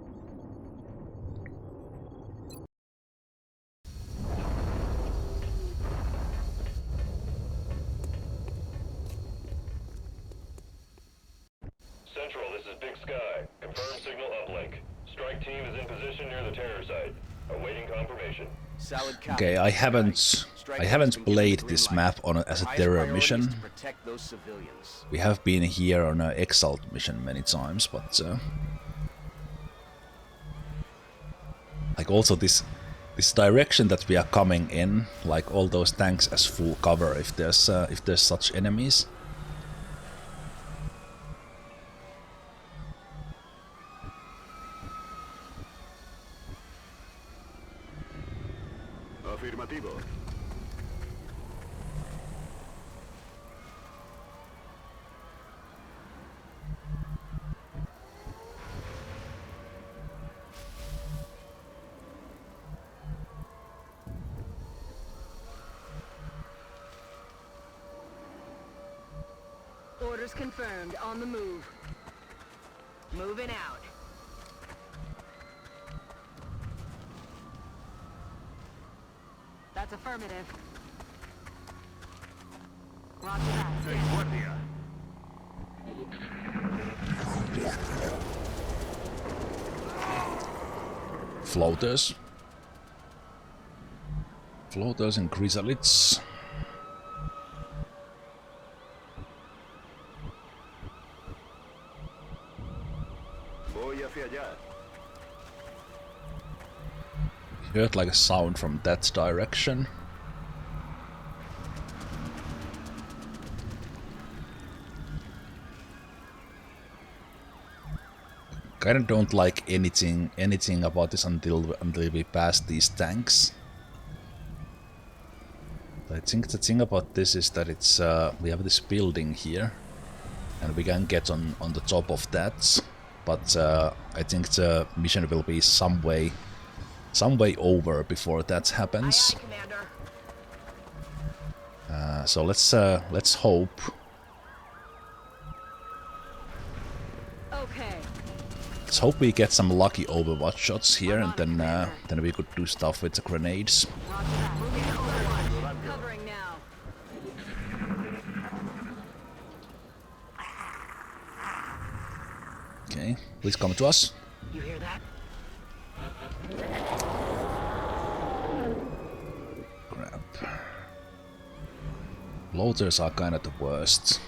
Central, this is Big Sky. Confirm signal uplink. Strike team is in position near the terror site. Awaiting confirmation. Okay, I haven't played this map as a terror mission. We have been here on an Exalt mission many times, but like also this direction that we are coming in, like all those tanks as full cover if there's such enemies. Afirmativo. Orders confirmed. On the move. Moving out. That's affirmative. Roger that. Floaters and chrysalids. Heard like a sound from that direction. Kinda don't like anything about this until we pass these tanks. I think the thing about this is that it's we have this building here, and we can get on the top of that. But I think the mission will be some way over before that happens. So let's hope. Okay. Let's hope we get some lucky Overwatch shots here, and then we could do stuff with the grenades. Covering now. Okay, please come to us. You hear that? Crap. Loaders are kind of the worst.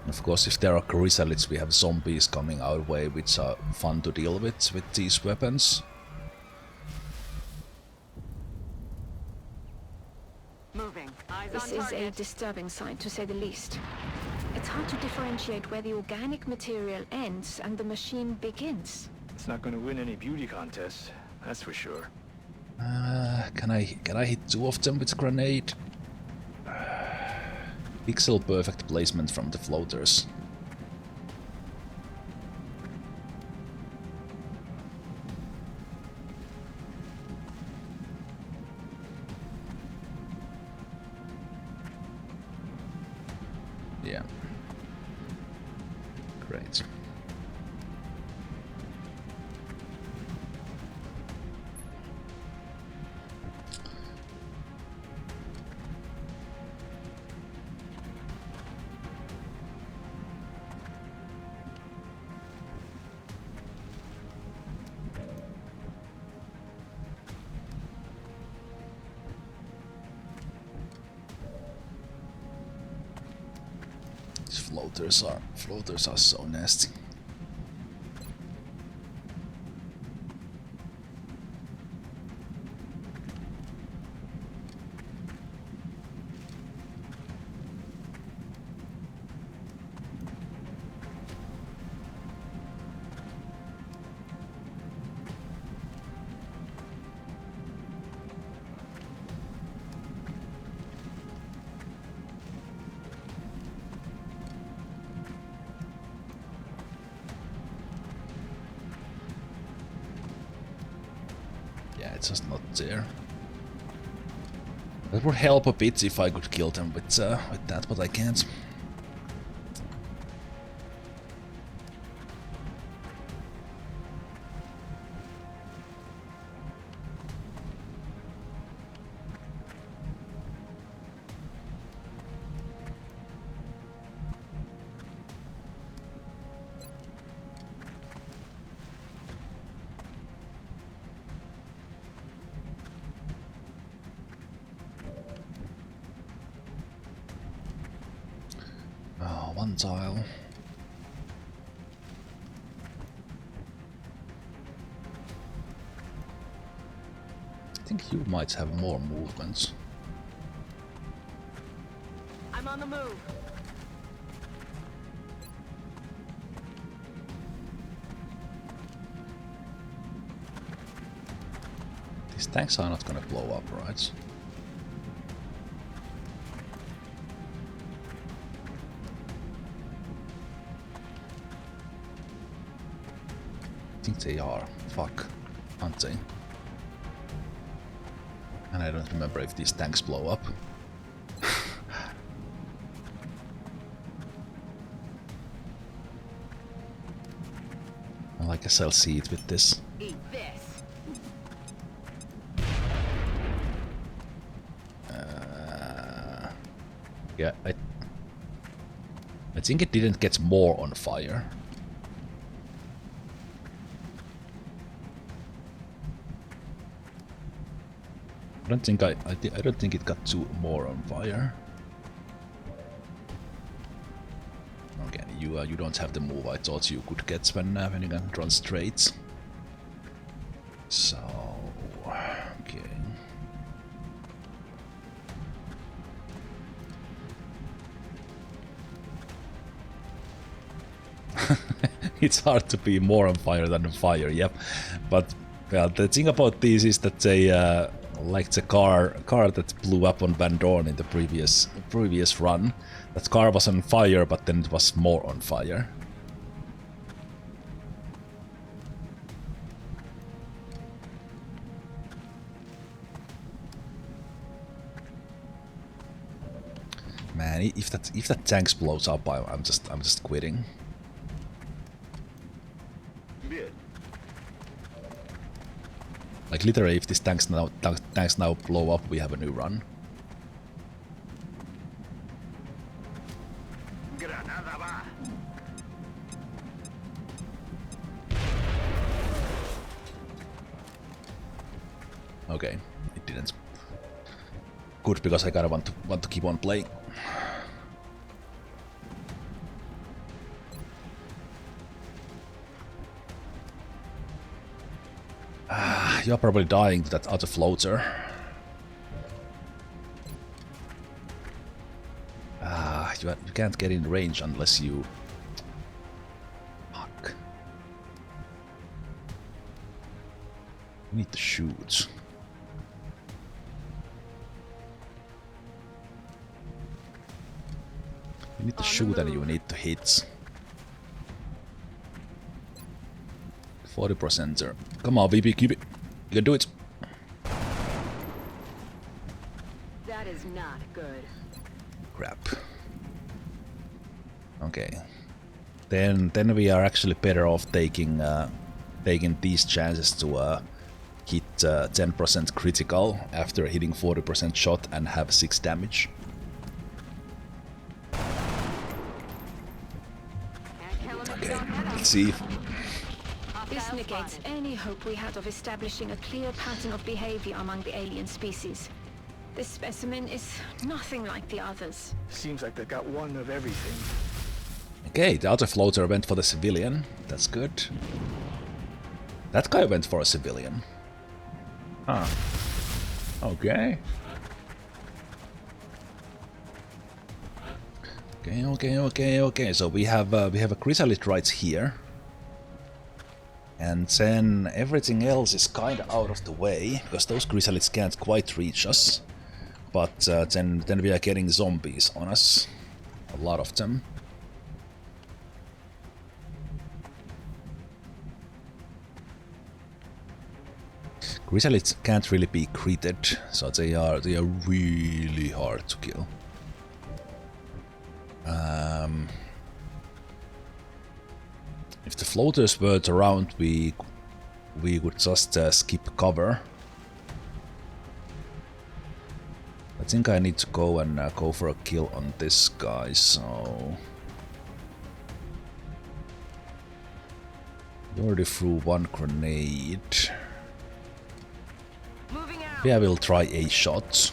Of course, if there are chrysalids, we have zombies coming our way, which are fun to deal with these weapons. Moving. Eyes This on is a target. disturbing sight, to say the least. It's hard to differentiate where the organic material ends and the machine begins. It's not going to win any beauty contests, that's for sure. Can I hit two of them with a grenade? Pixel perfect placement from the floaters. Yeah. Great. floaters are so nasty. It's just not there. That would help a bit if I could kill them with that, but I can't. One tile. I think you might have more movements. I'm on the move. These tanks are not gonna blow up, right? I think they are. Fuck. Aren't they? And I don't remember if these tanks blow up. Well, I guess I'll see it with this. Eat this. Yeah, I think it didn't get more on fire. I don't think it got two more on fire. Okay, you don't have the move I thought you could get when you can run straight. So okay. It's hard to be more on fire than on fire, yep. But well, the thing about these is that they like the car that blew up on Van Dorn in the previous run. That car was on fire, but then it was more on fire. Man, if that tank blows up, I'm just quitting. Like literally, if these tanks now blow up, we have a new run. Okay, it didn't. Good, because I kinda want to keep on playing. You're probably dying to that other floater. You can't get in range unless you... Fuck. You need to shoot. You need to shoot and you need to hit. 40%er. Come on, VP, keep it. You can do it. That is not good. Crap. Okay. Then we are actually better off taking these chances to hit 10% critical after hitting 40% shot and have 6 damage. Okay, let's see. This negates any hope we had of establishing a clear pattern of behavior among the alien species. This specimen is nothing like the others. Seems like they've got one of everything. Okay, the other floater went for the civilian. That's good. That guy went for a civilian. Huh. Okay. Okay. So we have a chrysalid right here. And then everything else is kind of out of the way, because those chrysalids can't quite reach us. But then we are getting zombies on us. A lot of them. Chrysalids can't really be critted, so they are really hard to kill. If the floaters weren't around, we would just skip cover. I think I need to go and go for a kill on this guy, so... We already threw one grenade. Maybe I will try a shot.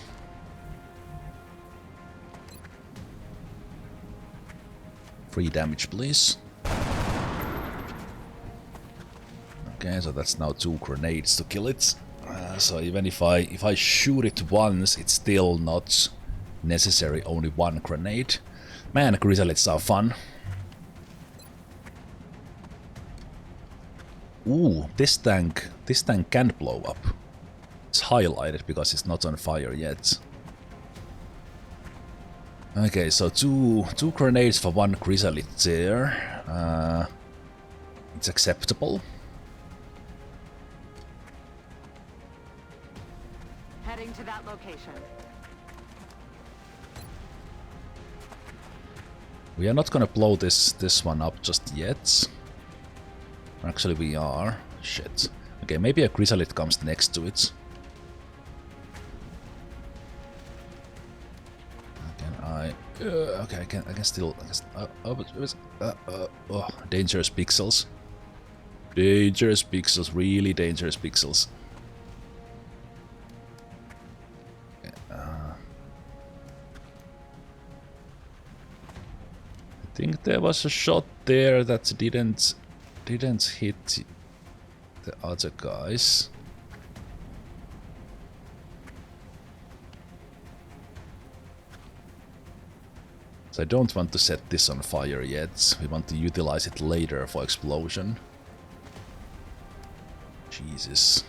Free damage, please. Okay, so that's now 2 grenades to kill it. So even if I shoot it once, it's still not necessary. Only 1 grenade. Man, chrysalids are fun. Ooh, this tank can blow up. It's highlighted because it's not on fire yet. Okay, so two grenades for 1 chrysalid there. It's acceptable. Heading to that location. We are not gonna blow this one up just yet. Actually, we are. Shit. Okay, maybe a chrysalid comes next to it. Okay, I can still. Dangerous pixels. Dangerous pixels, really dangerous pixels. Okay, I think there was a shot there that didn't hit the other guys. So I don't want to set this on fire yet. We want to utilize it later for explosion. Jesus.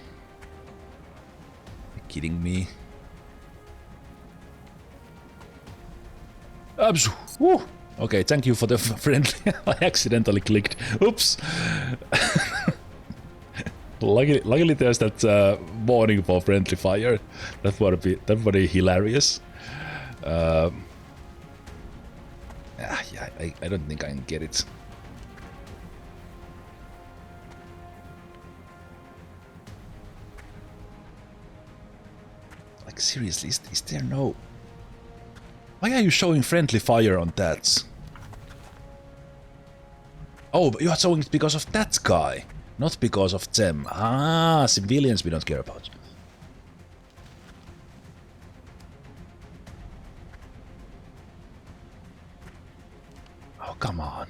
Are you kidding me? Woo! Okay, thank you for the friendly. I accidentally clicked. Oops. Luckily there's that warning for friendly fire. That would be hilarious. Yeah, I don't think I can get it. Like seriously, is there no... Why are you showing friendly fire on that? Oh, but you are showing it because of that guy, not because of them. Ah, civilians we don't care about. Oh, come on.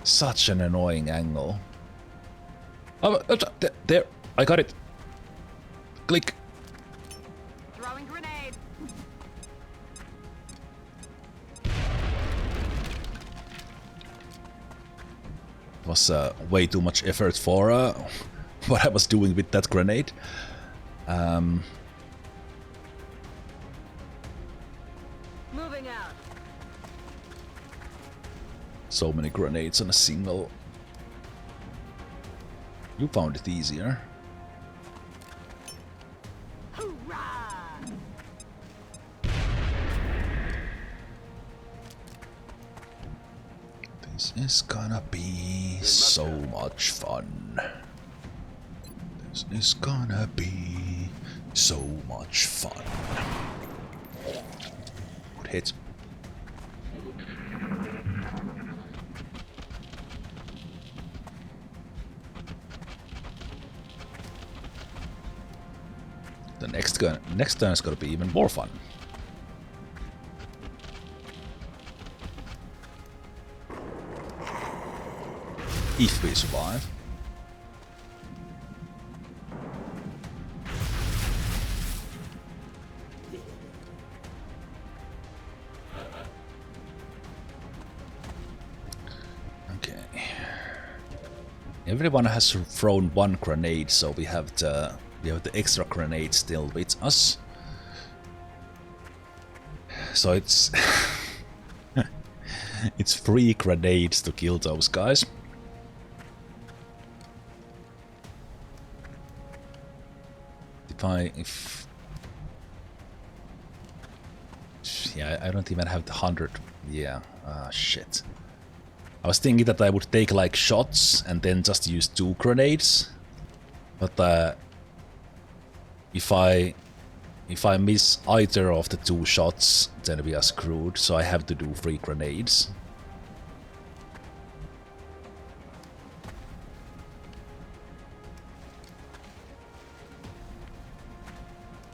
Such an annoying angle. Oh, there, I got it. Click. Throwing grenade. It was way too much effort for what I was doing with that grenade. Moving out. So many grenades on a single. You found it easier. Hoorah! This is gonna be so much fun. This is gonna be so much fun. Good hit. The next turn is gonna be even more fun. If we survive. Okay. Everyone has thrown one grenade, so we have the extra grenade still with us. So it's it's 3 grenades to kill those guys. Yeah, I don't even have the 100. Yeah, shit. I was thinking that I would take like shots and then just use 2 grenades. But if I miss either of the 2 shots, then we are screwed, so I have to do 3 grenades.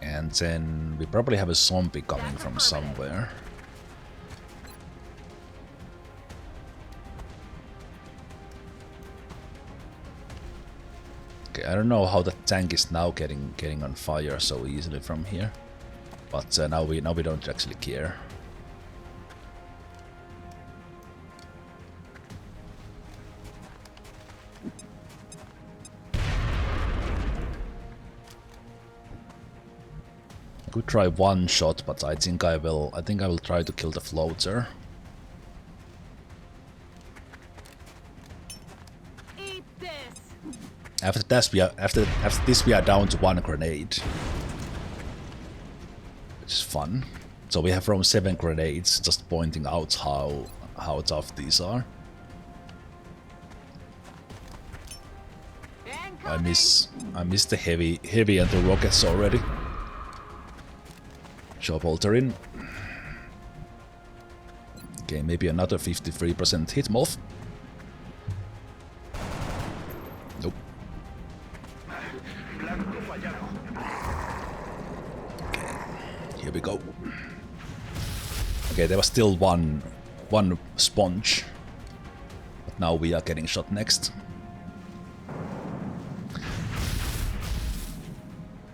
And then we probably have a zombie coming from somewhere. Okay, I don't know how the tank is now getting on fire so easily from here, but now we don't actually care. I could try 1 shot, but I think I will try to kill the floater. After this we are down to 1 grenade, which is fun. So we have thrown 7 grenades, just pointing out how tough these are. I miss the heavy and the rockets already. Shot bolter in. Okay, maybe another 53% hit Zemalf. Nope. Okay, here we go. Okay, there was still one sponge, but now we are getting shot next.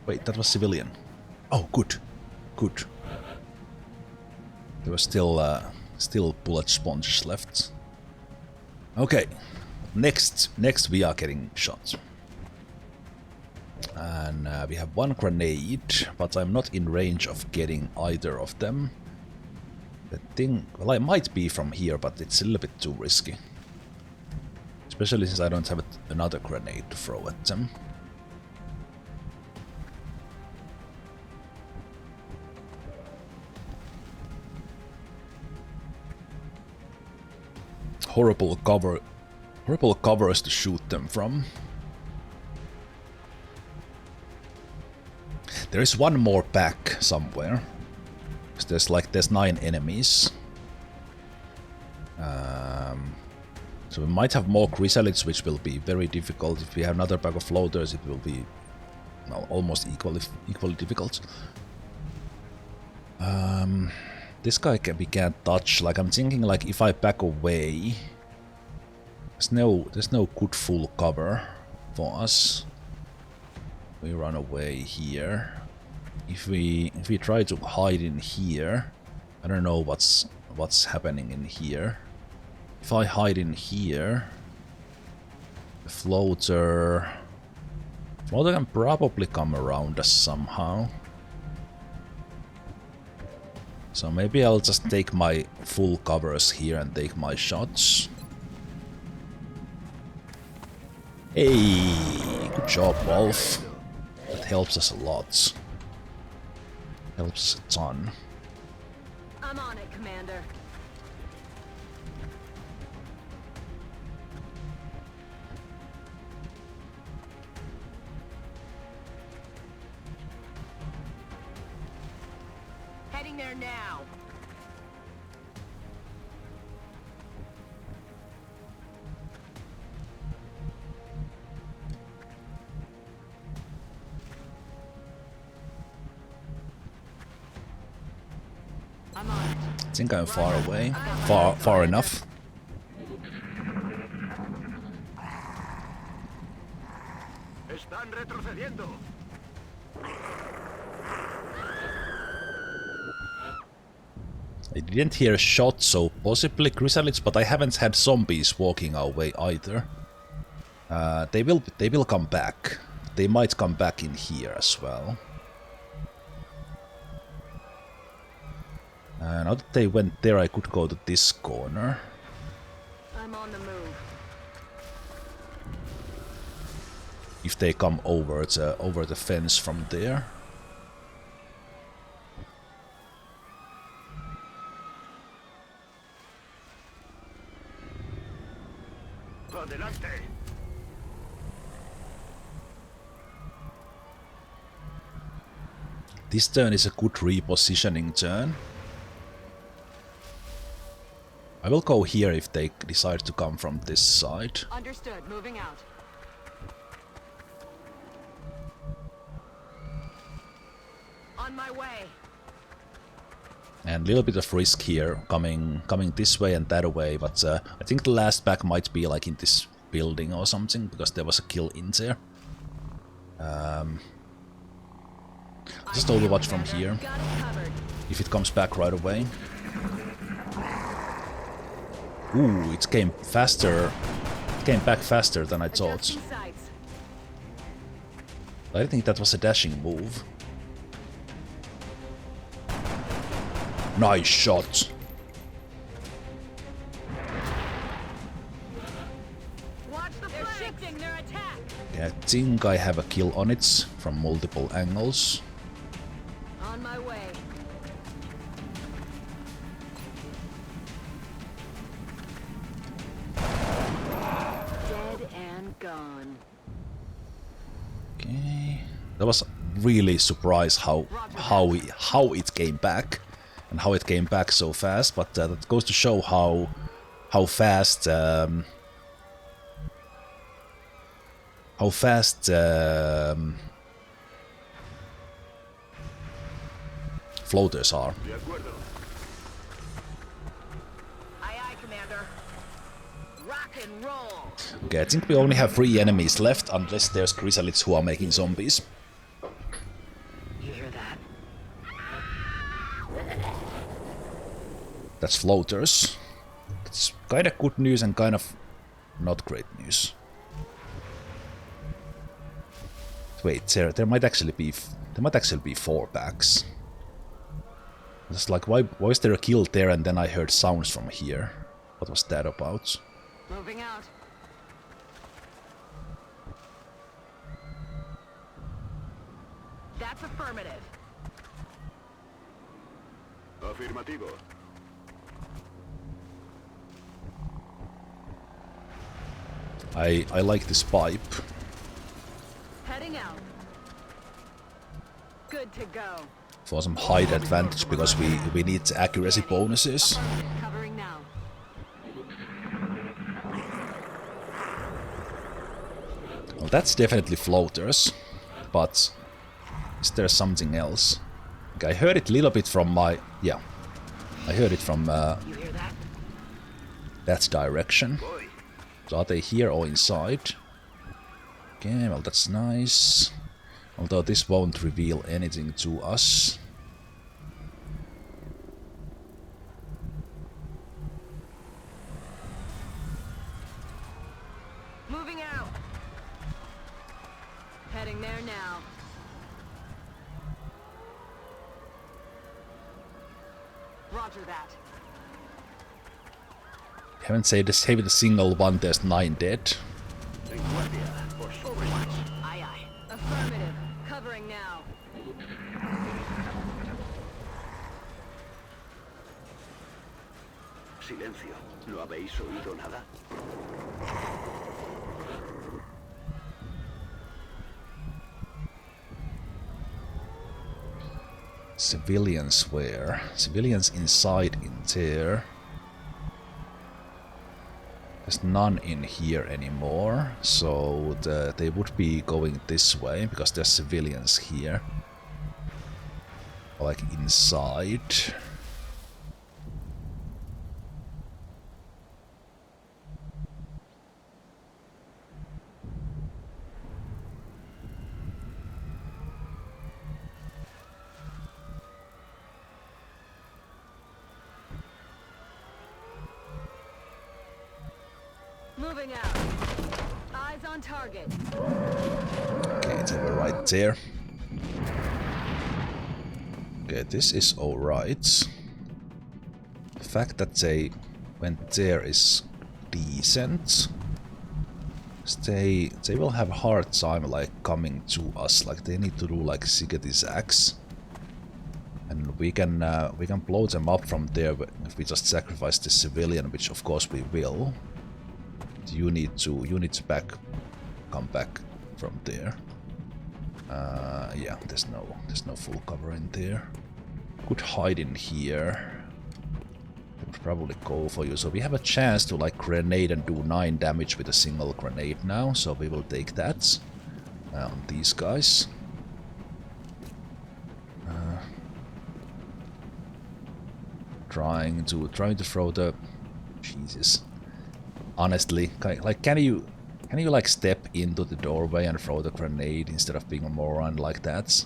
Wait, that was civilian. Oh, good. Good. There was still bullet sponges left. Okay, next we are getting shot, and we have 1 grenade, but I'm not in range of getting either of them. The thing, well, I might be from here, but it's a little bit too risky, especially since I don't have another grenade to throw at them. Horrible covers to shoot them from. There is 1 more pack somewhere. There's 9 enemies. So we might have more chrysalids, which will be very difficult. If we have another pack of floaters, it will be, well, almost equally difficult. This guy we can't touch. Like, I'm thinking, like, if I back away, there's no good full cover for us. We run away here. If we try to hide in here, I don't know what's happening in here. If I hide in here, the floater can probably come around us somehow. So maybe I'll just take my full covers here and take my shots. Hey, good job, Wolf. That helps us a lot. Helps a ton. I'm on it, Commander. Heading there now. I'm on it. I think I'm far away. Far enough. Están retrocediendo. I didn't hear a shot, so possibly chrysalids, but I haven't had zombies walking our way either. They will come back. They might come back in here as well. Now that they went there, I could go to this corner. I'm on the move. If they come over the fence from there. Adelante. This turn is a good repositioning turn. I will go here if they decide to come from this side. Understood. Moving out. On my way. And a little bit of risk here, coming this way and that way, but I think the last pack might be like in this building or something, because there was a kill in there. Just overwatch from here, if it comes back right away. Ooh, it came faster. It came back faster than I thought. I think that was a dashing move. Nice shot. They're shifting their attack. Yeah, I think I have a kill on it from multiple angles. On my way. Dead and gone. Okay. That was really surprised how it came back. And how it came back so fast, but that goes to show how fast floaters are. Aye, aye, Commander. Rock and roll. Okay, I think we only have 3 enemies left, unless there's chrysalids who are making zombies. You hear that? That's floaters. It's kind of good news and kind of not great news. Wait, there might actually be 4 packs. It's like, why is there a kill there and then I heard sounds from here? What was that about? Moving out. That's affirmative. Afirmativo. I like this pipe. Heading out. Good to go. For some height advantage, because we need accuracy bonuses. Covering now. Well, that's definitely floaters, but is there something else? Okay, I heard it a little bit from my... yeah. I heard it from You hear that? that direction. So are they here or inside? Okay, well that's nice. Although this won't reveal anything to us. Moving out. Heading there now. Roger that. Haven't saved a single one, there's 9 dead. Overwatch. Aye, aye. Affirmative. Covering now. Silencio. ¿No habéis oído nada? Civilians where? Civilians inside in there. There's none in here anymore, so they would be going this way, because there's civilians here. Like inside. Moving out. Eyes on target. Okay, it's over right there. Okay, this is alright. The fact that they went there is decent. They will have a hard time like coming to us. Like they need to do like zigzag, and we can blow them up from there if we just sacrifice the civilian, which of course we will. You need to come back from there. Yeah, there's no full cover in there. Could hide in here. Would probably go for you. So we have a chance to like grenade and do 9 damage with a single grenade now. So we will take that on these guys. Trying to throw the Jesus. Honestly, like can you like step into the doorway and throw the grenade instead of being a moron like that?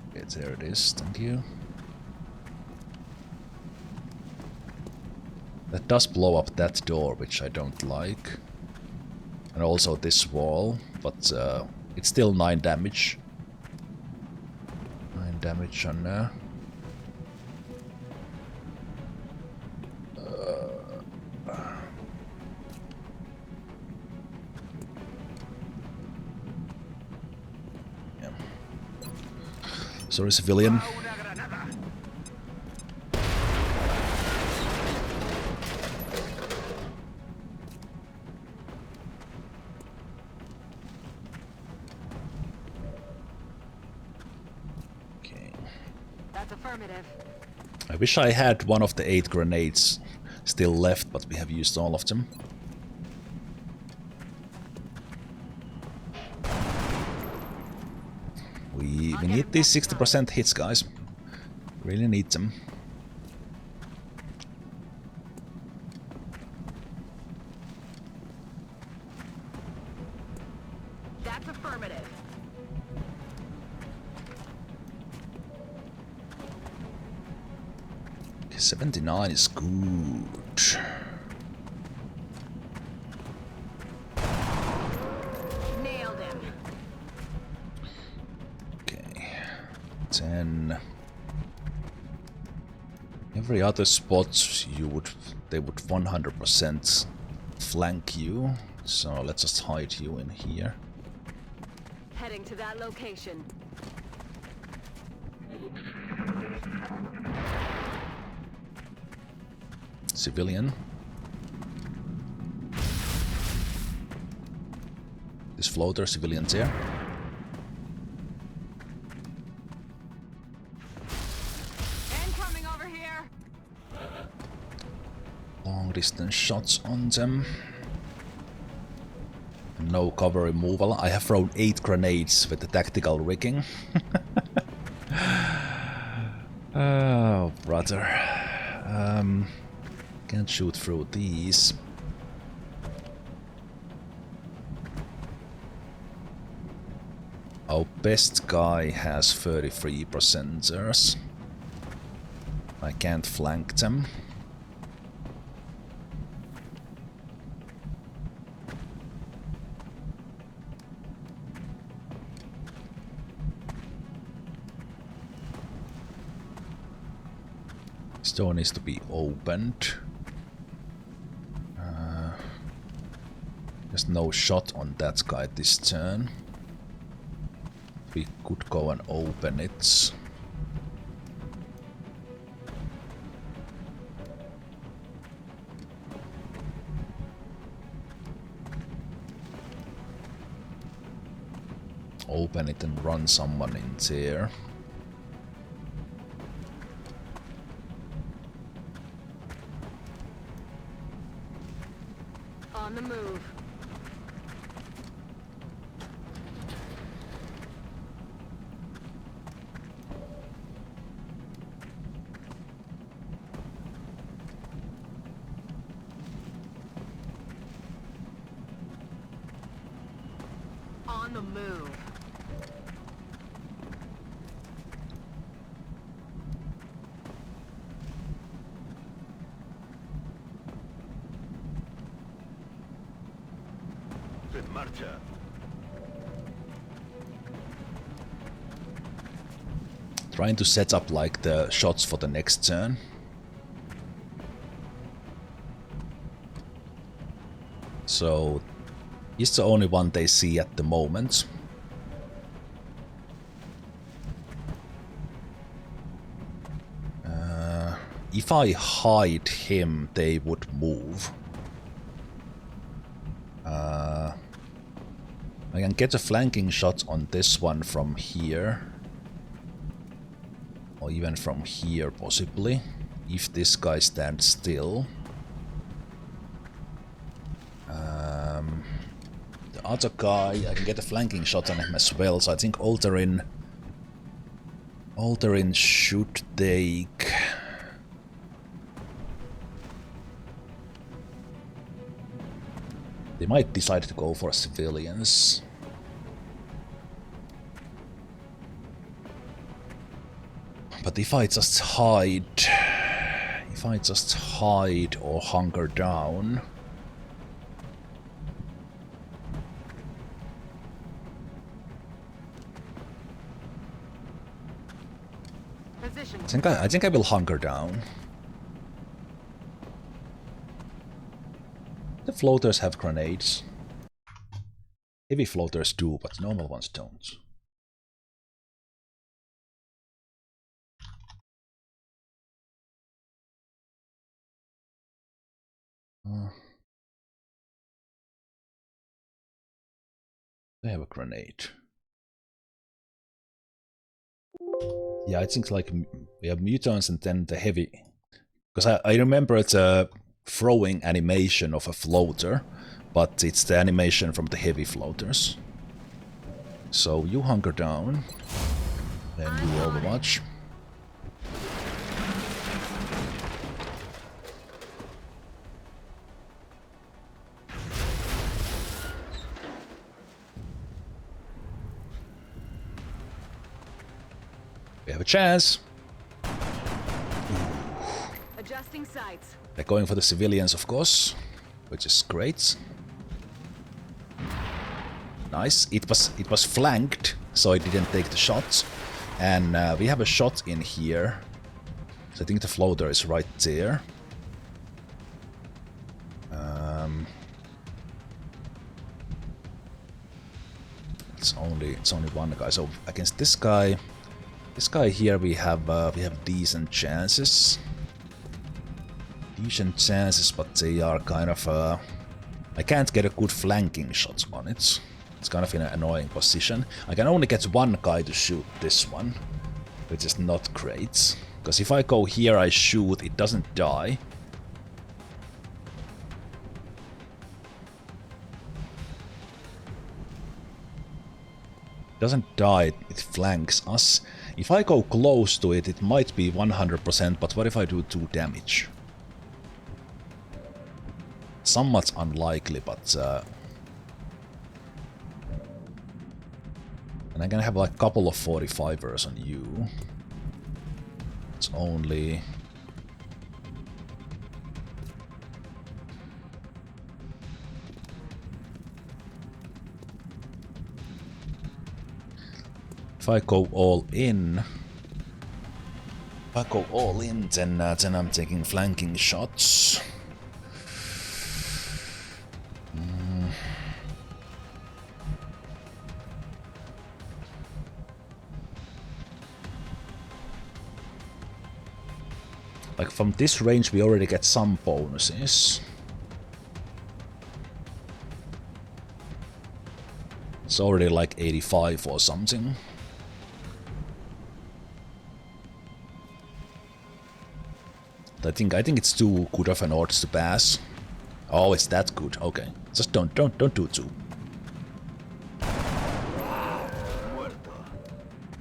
Okay, there it is. Thank you. That does blow up that door, which I don't like. And also this wall, but it's still 9 damage. 9 damage on there. Yeah. Sorry, civilian. I wish I had one of the 8 grenades still left, but we have used all of them. We need these 60% hits, guys. Really need them. That's affirmative. 79 is good. Nailed him. Okay. 10. Every other spot they would 100% flank you. So let's just hide you in here. Heading to that location. Civilian. This floater, civilians here. Incoming over here. Long distance shots on them. No cover removal. I have thrown 8 grenades with the tactical rigging. Oh, brother. Can't shoot through these. Our best guy has 33%ers. I can't flank them. This door needs to be opened. There's no shot on that guy this turn. We could go and open it. Open it and run someone in there. On the move. On the move. En marcha. Trying to set up like the shots for the next turn. So he's the only one they see at the moment. If I hide him, they would move. I can get a flanking shot on this one from here. Or even from here, possibly. If this guy stands still. The other guy, I can get a flanking shot on him as well, so I think Alterin should take... They might decide to go for civilians. But if I just hide... If I just hide or hunker down... I think I will hunker down. The floaters have grenades. Heavy floaters do, but normal ones don't. They have a grenade. Yeah, I think like we have mutants and then the heavy. Because I remember the throwing animation of a floater, but it's the animation from the heavy floaters. So you hunker down, then you overwatch. We have a chance. Adjusting sights. They're going for the civilians, of course, which is great. Nice. It was flanked, so it didn't take the shots. And we have a shot in here. So I think the floater is right there. It's only one guy. So against this guy here we have decent chances. Decent chances, but they are kind of I can't get a good flanking shot on it. It's kind of in an annoying position. I can only get one guy to shoot this one, which is not great. Because if I go here, I shoot, it doesn't die. It doesn't die, it flanks us. If I go close to it, it might be 100%, but what if I do 2 damage? Somewhat unlikely, but... and I'm gonna have like a couple of 45ers on you. It's only... If I go all in... then I'm taking flanking shots. Like from this range we already get some bonuses. It's already like 85 or something. I think it's too good of an odds to pass. Oh, it's that good. Okay. Just don't do 2.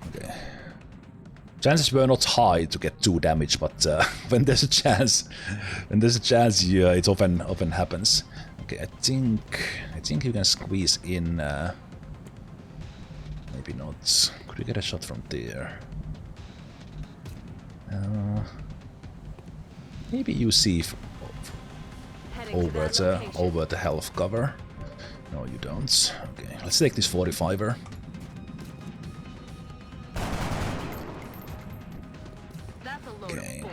Okay. Chances were not high to get 2 damage, but when there's a chance, yeah, it often happens. Okay, I think you can squeeze in. Maybe not. Could we get a shot from there? Maybe you see over the health cover. No, you don't. Okay, let's take this 45er. That's a load Okay. of bull.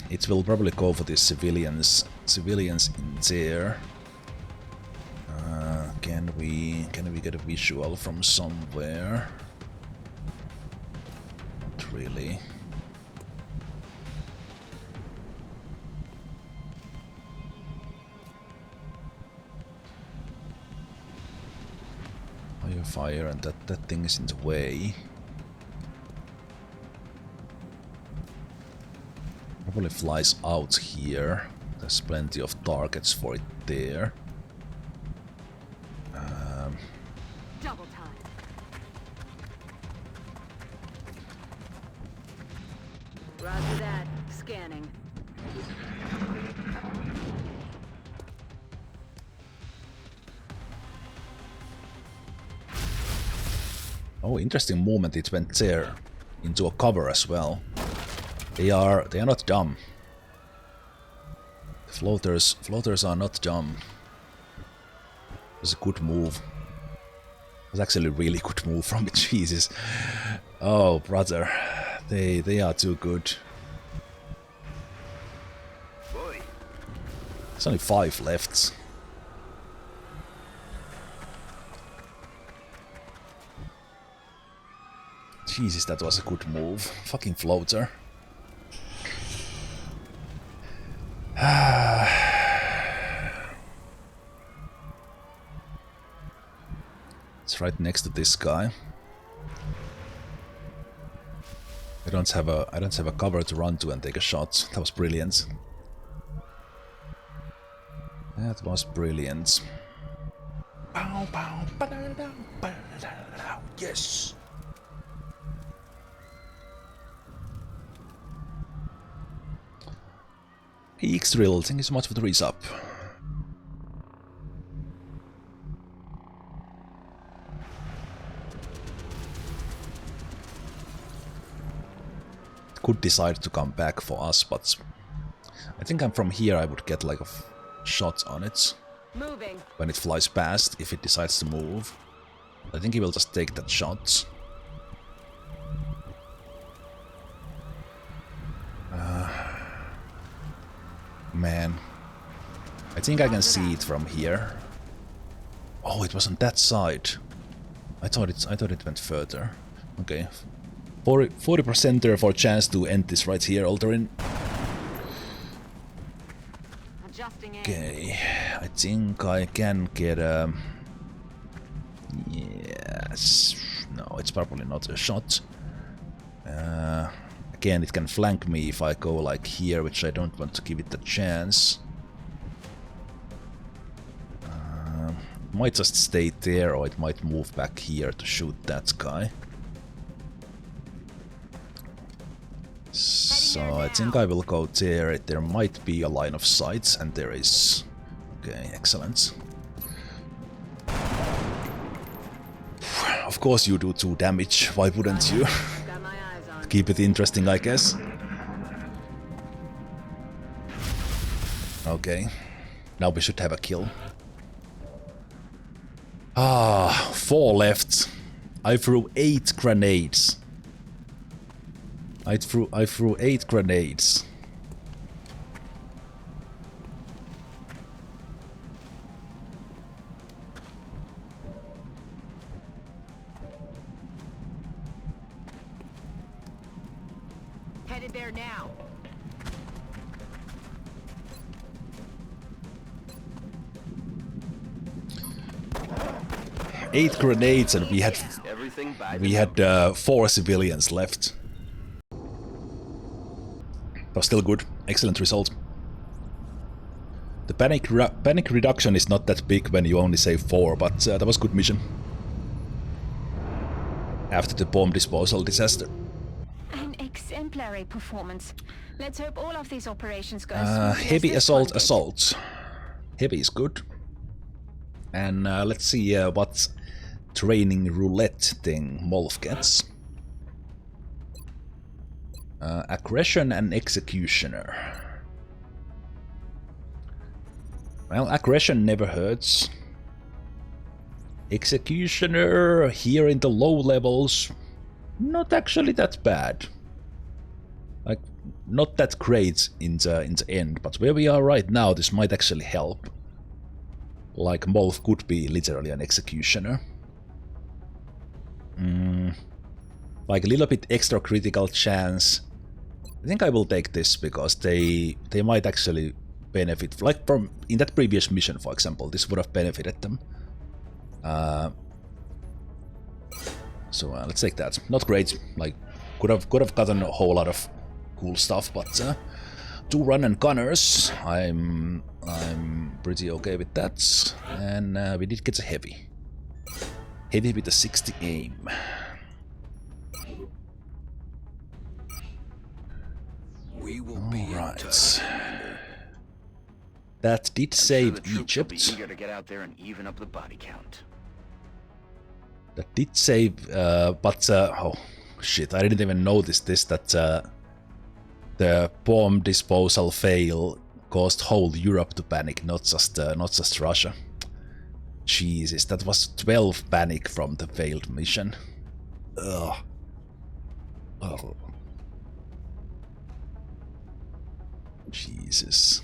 It will probably go for these civilians in there. Can we get a visual from somewhere? Not really. Fire, and that thing is in the way. Probably flies out here. There's plenty of targets for it there. Double time. Roger that. Scanning. Oh, interesting movement. It went there into a cover as well. They are not dumb. The floaters are not dumb. It was a good move. It was actually a really good move from it. Jesus. Oh, brother. They are too good. There's only 5 left. Jesus, that was a good move. Fucking floater. It's right next to this guy. I don't have a cover to run to and take a shot. That was brilliant. That was brilliant. Yes. Hey, X-Drill, thank you so much for the resub. Could decide to come back for us, but I think I'm from here. I would get like a shot on it. Moving. When it flies past, if it decides to move. I think he will just take that shot. Man, I think I can see it from here. Oh, it was on that side. I thought it went further. Okay, 40% there for a chance to end this right here, Alterin. Okay, I think I can get a... Yes, no, it's probably not a shot. Again, it can flank me if I go like here, which I don't want to give it a chance. It might just stay there, or it might move back here to shoot that guy. So I think I will go there. There might be a line of sight, and there is. Okay, excellent. Of course you do 2 damage, why wouldn't you? Keep it interesting, I guess. Okay, now we should have a kill. 4 left. I threw 8 grenades. I threw 8 grenades. Headed there now. Eight grenades, and we had 4 civilians left. But still good. Excellent result. The panic reduction is not that big when you only save 4, but that was good mission. After the bomb disposal disaster. An exemplary performance. Let's hope all of these operations go as smoothly Heavy as this one did. assault. Heavy is good. And let's see what training roulette thing Molf gets. Aggression and executioner. Well, aggression never hurts. Executioner here in the low levels, not actually that bad. Like, not that great in the end, but where we are right now, this might actually help. Like, Molf could be literally an executioner. Like a little bit extra critical chance. I think I will take this because they might actually benefit. Like from in that previous mission, for example, this would have benefited them. So let's take that. Not great. Like could have gotten a whole lot of cool stuff, but 2 run and gunners. I'm pretty okay with that. And we did get a heavy. Heavy with a 60 aim. We will be right. in touch, Commander. That did I'm sure save the troops will be Egypt. eager to get out there and even up the body count. That did save, but oh shit! I didn't even notice this. That the bomb disposal fail caused whole Europe to panic, not just Russia. Jesus, that was 12 panic from the failed mission. Ugh. Oh. Jesus.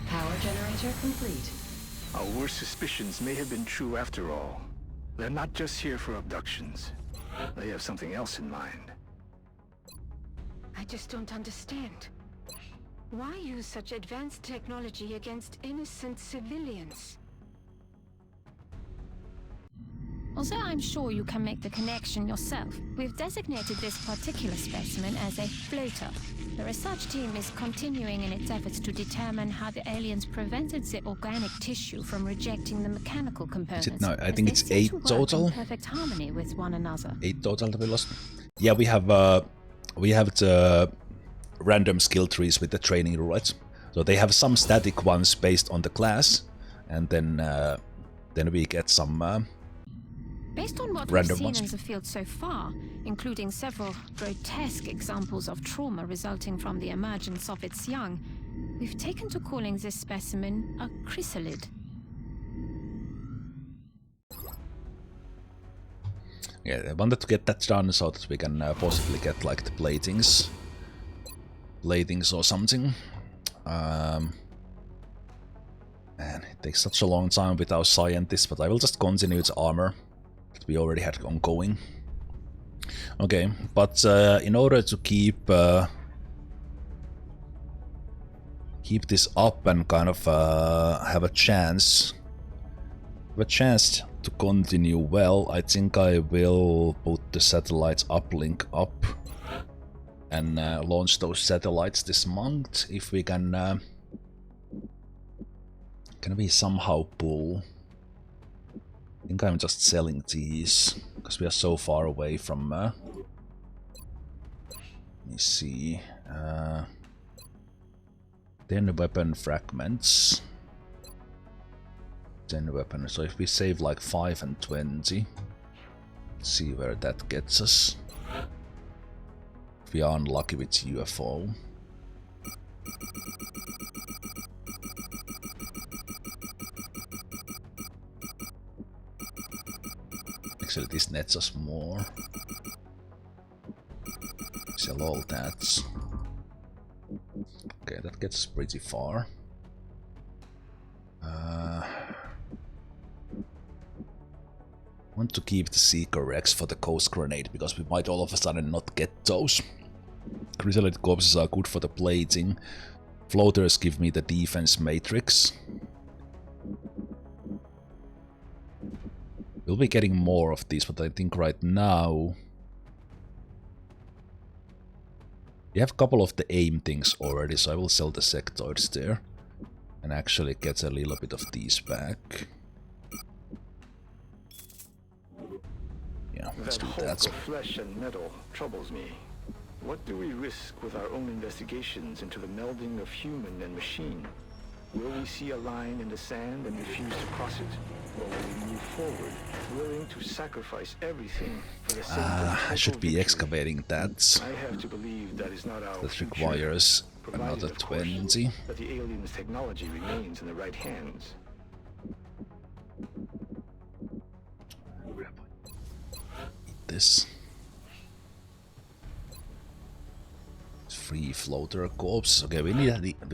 Power generator complete. Our worst suspicions may have been true after all. They're not just here for abductions. They have something else in mind. I just don't understand. Why use such advanced technology against innocent civilians? Although I'm sure you can make the connection yourself, we've designated this particular specimen as a floater. The research team is continuing in its efforts to determine how the aliens prevented the organic tissue from rejecting the mechanical components. No, I think it's 8 total. In perfect harmony with one another. 8 total that we lost. Yeah, we have the random skill trees with the training roulette. So they have some static ones based on the class, and then we get some Based on what we've random seen ones. in the field so far, including several grotesque examples of trauma resulting from the emergence of its young, we've taken to calling this specimen a chrysalid. Yeah, I wanted to get that done so that we can possibly get like the platings or something. Man, it takes such a long time with our scientists, but I will just continue its armor that we already had ongoing. Okay, but in order to keep this up and kind of have a chance to continue well, I think I will put the satellites uplink up and launch those satellites this month if we can we somehow pull. I think I'm just selling these because we are so far away from let me see, 10 weapon fragments, 10 weapons. So if we save like 5 and 20, let's see where that gets us. If we are unlucky with UFO. Actually, this nets us more. Sell all that. Okay, that gets us pretty far. Want to keep the Seeker Rex for the Ghost Grenade because we might all of a sudden not get those. Chrysalid corpses are good for the plating. Floaters give me the defense matrix. We'll be getting more of these, but I think right now we have a couple of the aim things already, so I will sell the sectoids there and actually get a little bit of these back. Yeah, let's do That that. hulk of flesh and metal troubles me. What do we risk with our own investigations into the melding of human and machine? Will we see a line in the sand and refuse to cross it? Or will we move forward, willing to sacrifice everything for the sake of I should be victory? excavating that. I have to believe that is not our That future, requires provided, another of course, 20. that the aliens' technology remains in the right hands. this. Free floater corpse. Okay, we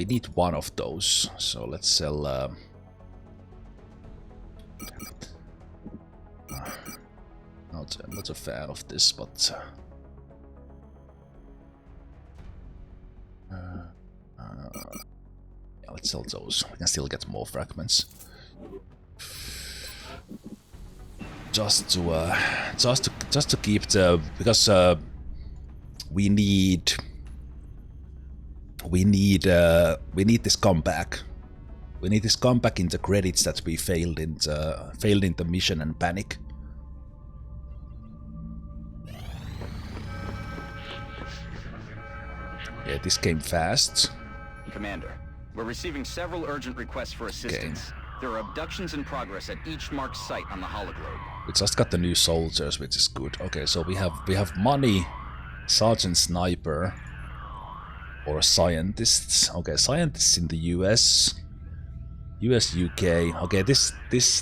need one of those. So let's sell. Not a fan of this, but yeah, let's sell those. We can still get more fragments. Just to keep the, because we need this comeback. We need this comeback in the credits that we failed in the mission and panic. Yeah, this came fast. Commander, we're receiving several urgent requests for assistance. There are abductions in progress at each marked site on the hologlobe. We just got the new soldiers, which is good. Okay, so we have money, sergeant sniper, or scientists. Okay, scientists in the US, UK. Okay, this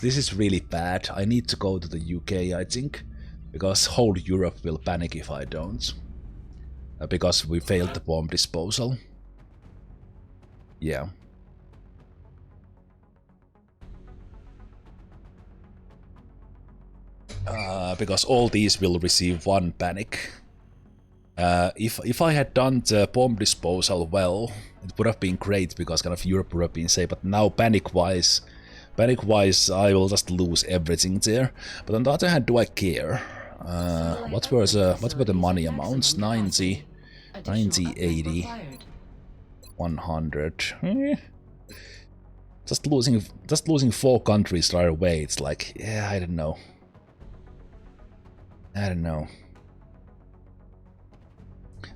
is really bad. I need to go to the UK, I think, because whole Europe will panic if I don't. Because we failed the bomb disposal. Yeah. Because all these will receive one panic. If I had done the bomb disposal well, it would have been great because kind of Europe would have been safe. But now panic-wise, I will just lose everything there. But on the other hand, do I care? What were the money amounts? 90, 80, 100. Just losing 4 countries right away. It's like, yeah, I don't know. And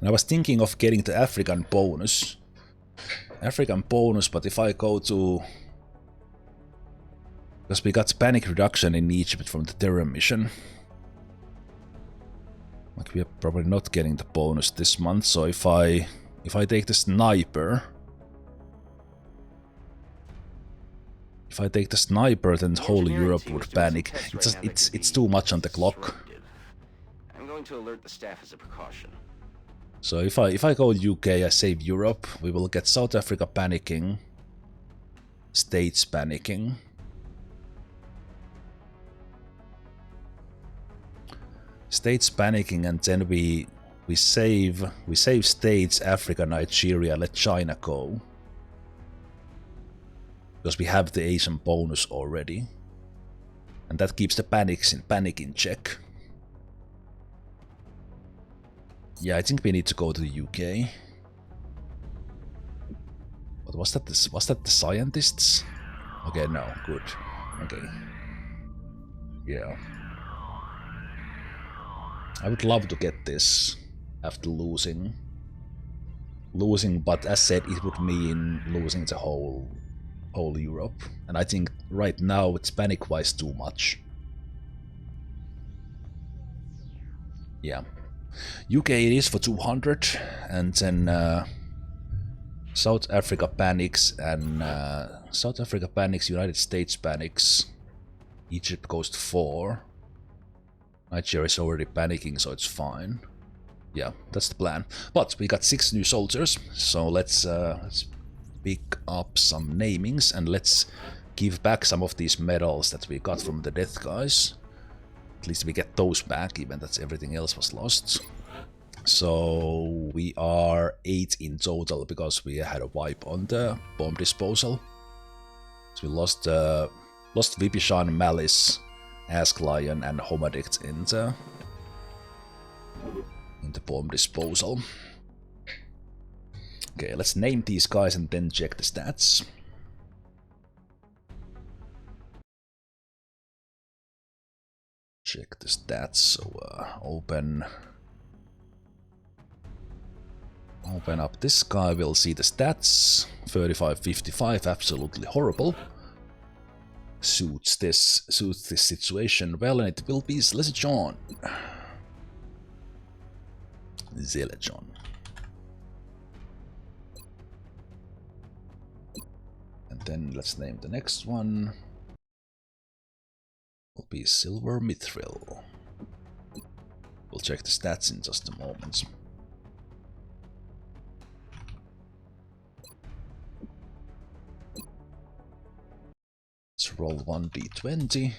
I was thinking of getting the African bonus. But if I go to, because we got panic reduction in Egypt from the terror mission. Like we are probably not getting the bonus this month, so if I take the sniper, then whole Europe would panic. It's too much on the clock. I'm going to alert the staff as a precaution. So if I go UK, I save Europe. We will get South Africa panicking, States panicking. And then we save States, Africa, Nigeria, let China go. Because we have the Asian bonus already. And that keeps the panic in check. Yeah, I think we need to go to the UK. But was that the scientists? Okay, no, good. Okay. Yeah. I would love to get this after losing, but as said, it would mean losing the whole Europe, and I think right now it's panic-wise too much. Yeah, UK it is for 200, and then South Africa panics, and United States panics, Egypt goes to 4. Nigeria is already panicking, so it's fine. Yeah, that's the plan. But we got 6 new soldiers, so let's pick up some namings and let's give back some of these medals that we got from the death guys. At least we get those back, even that everything else was lost. So we are 8 in total because we had a wipe on the bomb disposal. So we lost Vipishan, Malice, Ask Lion and Homadict in the bomb disposal. Okay, let's name these guys and then check the stats. Check the stats. So open up this guy. We'll see the stats. 35-55, absolutely horrible. Suits this situation well, and it will be Zelejon. And then let's name the next one. Will be Silver Mithril. will check the stats in just a moment. Let's roll 1d20.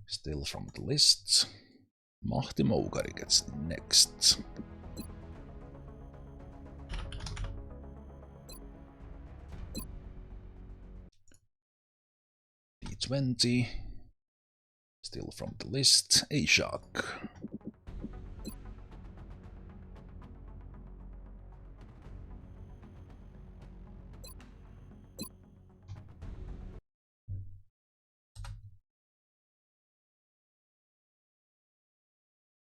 Still from the list. Mahti Moukari gets next. D20. Still from the list. Ashok.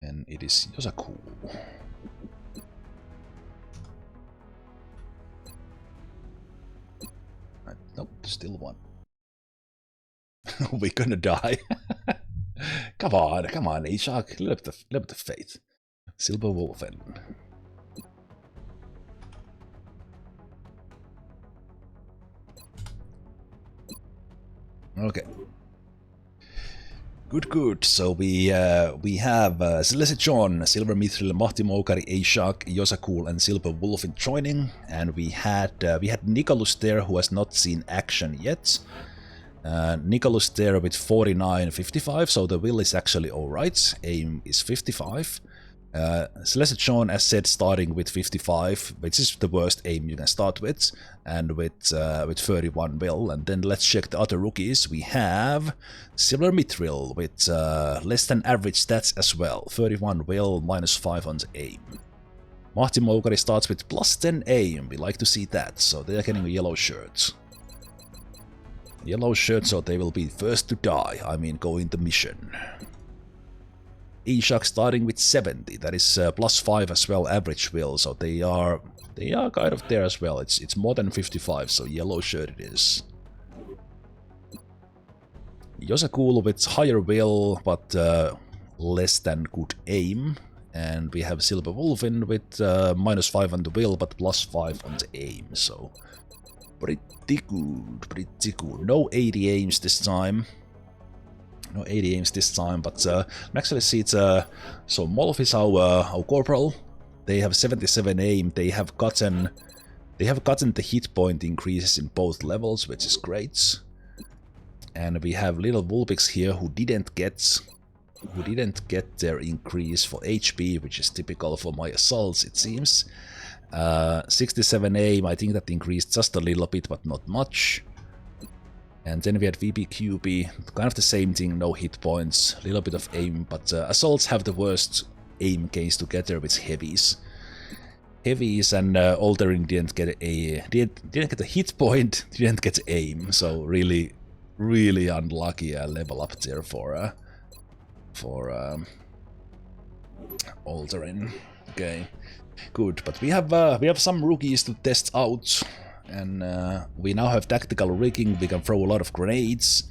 And it is Yosaku. Nope, still one. We're gonna die. Come on, Ashok. Little bit of faith. Silver Wolfen. Okay. Good. So we have Celeste John, Silver Mithril, Mahti Moukari, Ashok, Yosaku, and Silver Wolfen joining, and we had Nicholas there who has not seen action yet. Nicholas there with 49-55, so the will is actually alright. Aim is 55. Celeste John, as said, starting with 55, which is the worst aim you can start with, and with 31 will. And then let's check the other rookies. We have Silver Mithril with less than average stats as well, 31 will, -5 on the aim. Mahti Moukari starts with +10 aim, we like to see that, so they are getting a yellow shirt. Yellow shirt, so they will be first to die, I mean go into mission. Ashok starting with 70, that is +5 as well, average will, so they are kind of there as well. It's more than 55, so yellow shirt it is. Yosaku with higher will, but less than good aim. And we have Silver Wolfen with -5 on the will, but +5 on the aim, so pretty good. No 80 aims this time. No 80 aims this time, but actually see it's so Molf is our corporal. They have 77 aim. They have gotten the hit point increases in both levels, which is great. And we have little Vulpix here who didn't get their increase for HP, which is typical for my assaults, it seems. 67 aim, I think that increased just a little bit, but not much. And then we had VBQB, kind of the same thing, no hit points, little bit of aim, but assaults have the worst aim case together with heavies. Heavies and Altering didn't get a hit point, didn't get aim, so really unlucky level up there for Altering. Okay, good, but we have some rookies to test out. And we now have tactical rigging, we can throw a lot of grenades.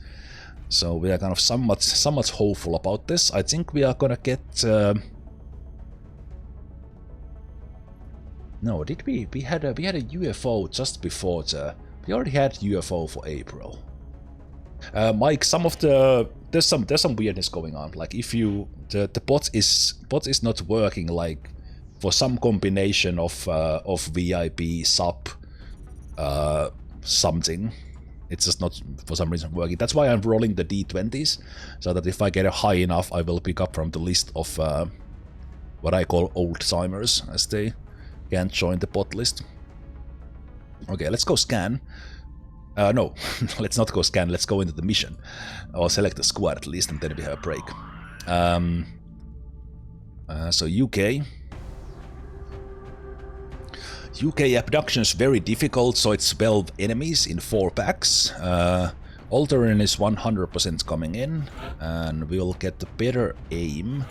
So we are kind of somewhat hopeful about this. I think we are gonna get... No, did we? We had a UFO just before the... We already had UFO for April. Mike, some of the... There's some weirdness going on. Like if you... The bot is not working, like for some combination of VIP, sub... something. It's just not for some reason working. That's why I'm rolling the D20s, so that if I get a high enough, I will pick up from the list of what I call old-timers, as they can't join the bot list. Okay, let's go scan. No, let's not go scan, let's go into the mission. Or select a squad at least, and then we have a break. So UK. UK abductions very difficult, so it's 12 enemies in 4 packs. Altering is 100% coming in, and we'll get the better aim.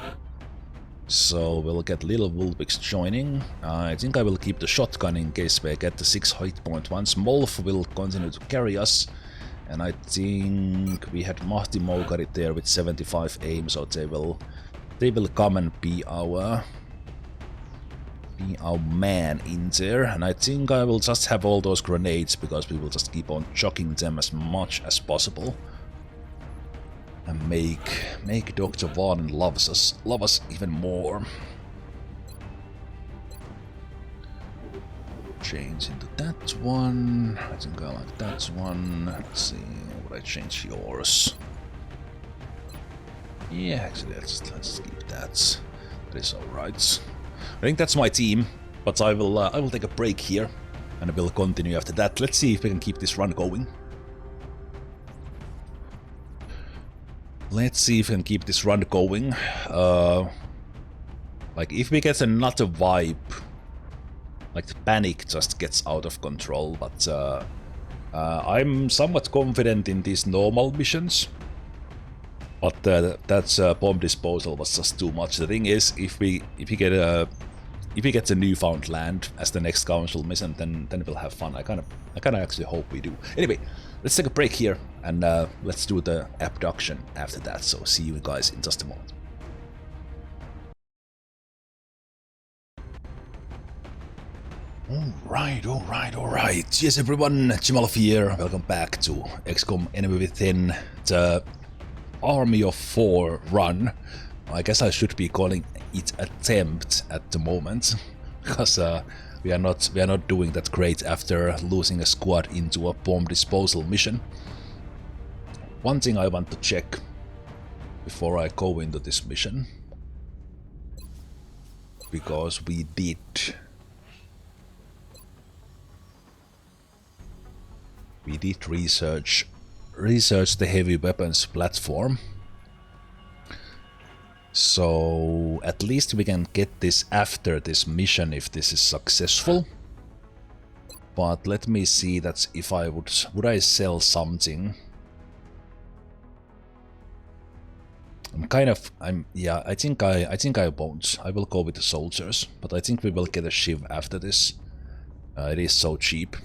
So we'll get little Vulpix joining. I think I will keep the shotgun in case we get the 6 hit point ones. Molf will continue to carry us. And I think we had Mahti Moukari there with 75 aim, so they will come and be our man in there. And I think I will just have all those grenades because we will just keep on chucking them as much as possible. And make Dr. Vaughn love us even more. Change into that one. I think I like that one. Let's see, would I change yours? Yeah, actually, let's keep that. That is alright. I think that's my team, but I will take a break here, and I will continue after that. Let's see if we can keep this run going. Let's see if we can keep this run going. Like, if we get another vibe, like the panic just gets out of control, but I'm somewhat confident in these normal missions. But that's bomb disposal was just too much. The thing is, if we get a Newfoundland as the next council mission, then we'll have fun. I kind of actually hope we do. Anyway, let's take a break here and let's do the abduction after that. So see you guys in just a moment. Alright. Yes, everyone, Zemalf here. Welcome back to XCOM Enemy Within, the Army of 4 run. I guess I should be calling it attempt at the moment, because we are not doing that great after losing a squad into a bomb disposal mission. One thing I want to check before I go into this mission, because we did research the heavy weapons platform. So at least we can get this after this mission if this is successful. But let me see that if I would I sell something? I think I won't. I will go with the soldiers, but I think we will get a shiv after this. It is so cheap.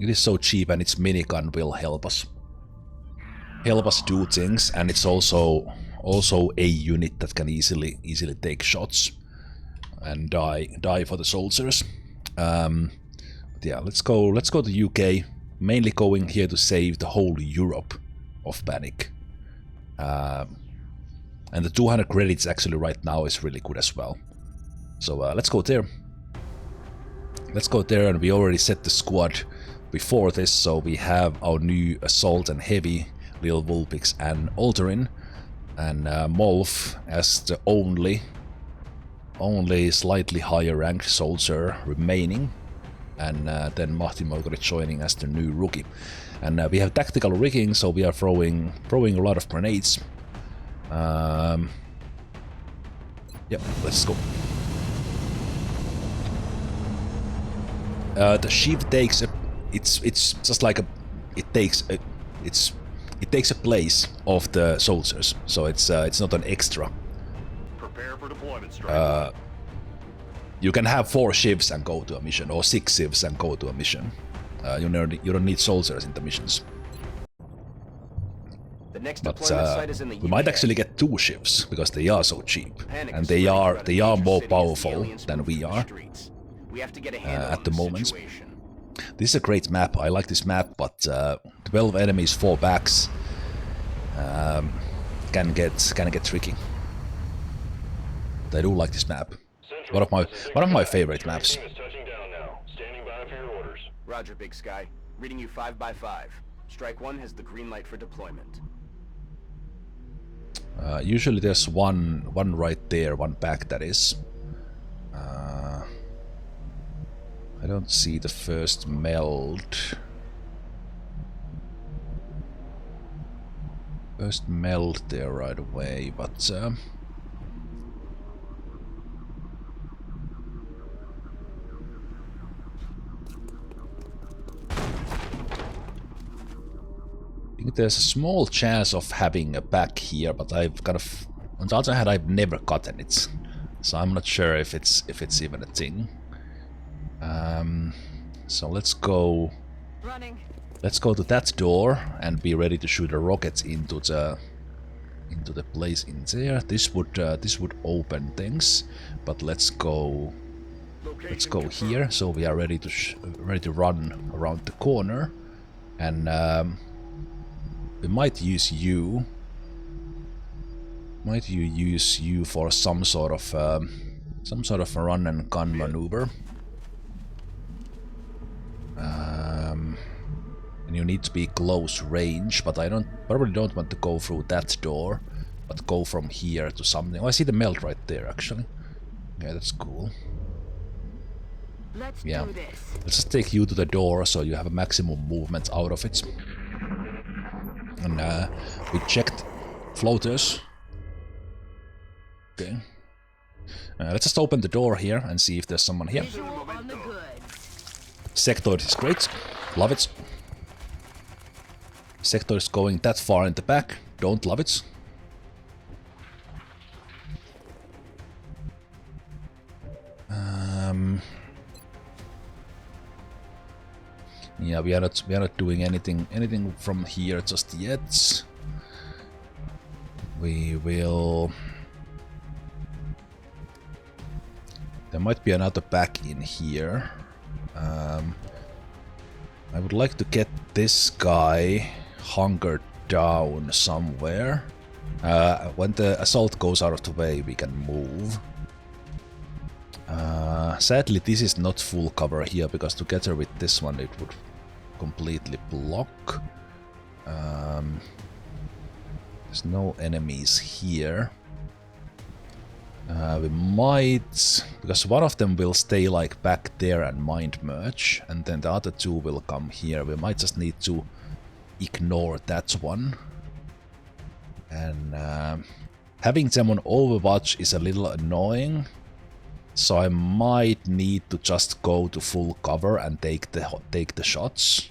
It is so cheap, and its minigun will help us do things, and it's also a unit that can easily take shots and die for the soldiers. But yeah, let's go to UK. Mainly going here to save the whole Europe of panic. And the 200 credits actually right now is really good as well. So let's go there. Let's go there, and we already set the squad before this, so we have our new assault and heavy, Lil Vulpix and Alterin, and Molf as the only slightly higher ranked soldier remaining, and then Martin Margaret joining as the new rookie. And we have tactical rigging, so we are throwing a lot of grenades. Yep, let's go. The shiv takes a it's just like it takes a place of the soldiers, so it's not an extra. Prepare for deployment, Striker. You can have 4 shivs and go to a mission, or 6 shivs and go to a mission. You don't need soldiers in the missions. The next But deployment site is in the we might UK. actually get 2 shivs because they are so cheap, Panic and is they spreading are throughout a major more city as the powerful aliens than move we through the are streets. We have to get a handle at on the this moment. situation. This is a great map. I like this map, but 12 enemies, 4 backs can get tricky. But I do like this map. One of my favorite maps. Roger, Big Sky. Reading you 5 by 5. Strike 1 has the green light for deployment. Usually there's one right there, one back that is. I don't see the first meld. First meld there right away, but I think there's a small chance of having a back here, but I've kind of, on the other hand, I've never gotten it, so I'm not sure if it's even a thing. So let's go. Running. Let's go to that door and be ready to shoot a rocket into the place in there. This would open things, but let's go here. So we are ready to run around the corner, and we might use you. Might you use you for some sort of run and gun maneuver? And you need to be close range, but I probably don't want to go through that door, but go from here to something. Oh, I see the melt right there, actually. Yeah, that's cool. Let's Yeah, do this. let's just take you to the door so you have a maximum movement out of it. And we checked floaters. Okay. Let's just open the door here and see if there's someone here. Visual on the goods. Sectoid is great. Love it. Sector is going that far in the back. Don't love it. Yeah, we are not doing anything from here just yet. We will. There might be another back in here. I would like to get this guy hunkered down somewhere. When the assault goes out of the way, we can move. Sadly, this is not full cover here, because together with this one it would completely block. There's no enemies here. We might, because one of them will stay like back there and mind merge, and then the other two will come here. We might just need to ignore that one. And having them on Overwatch is a little annoying, so I might need to just go to full cover and take the shots.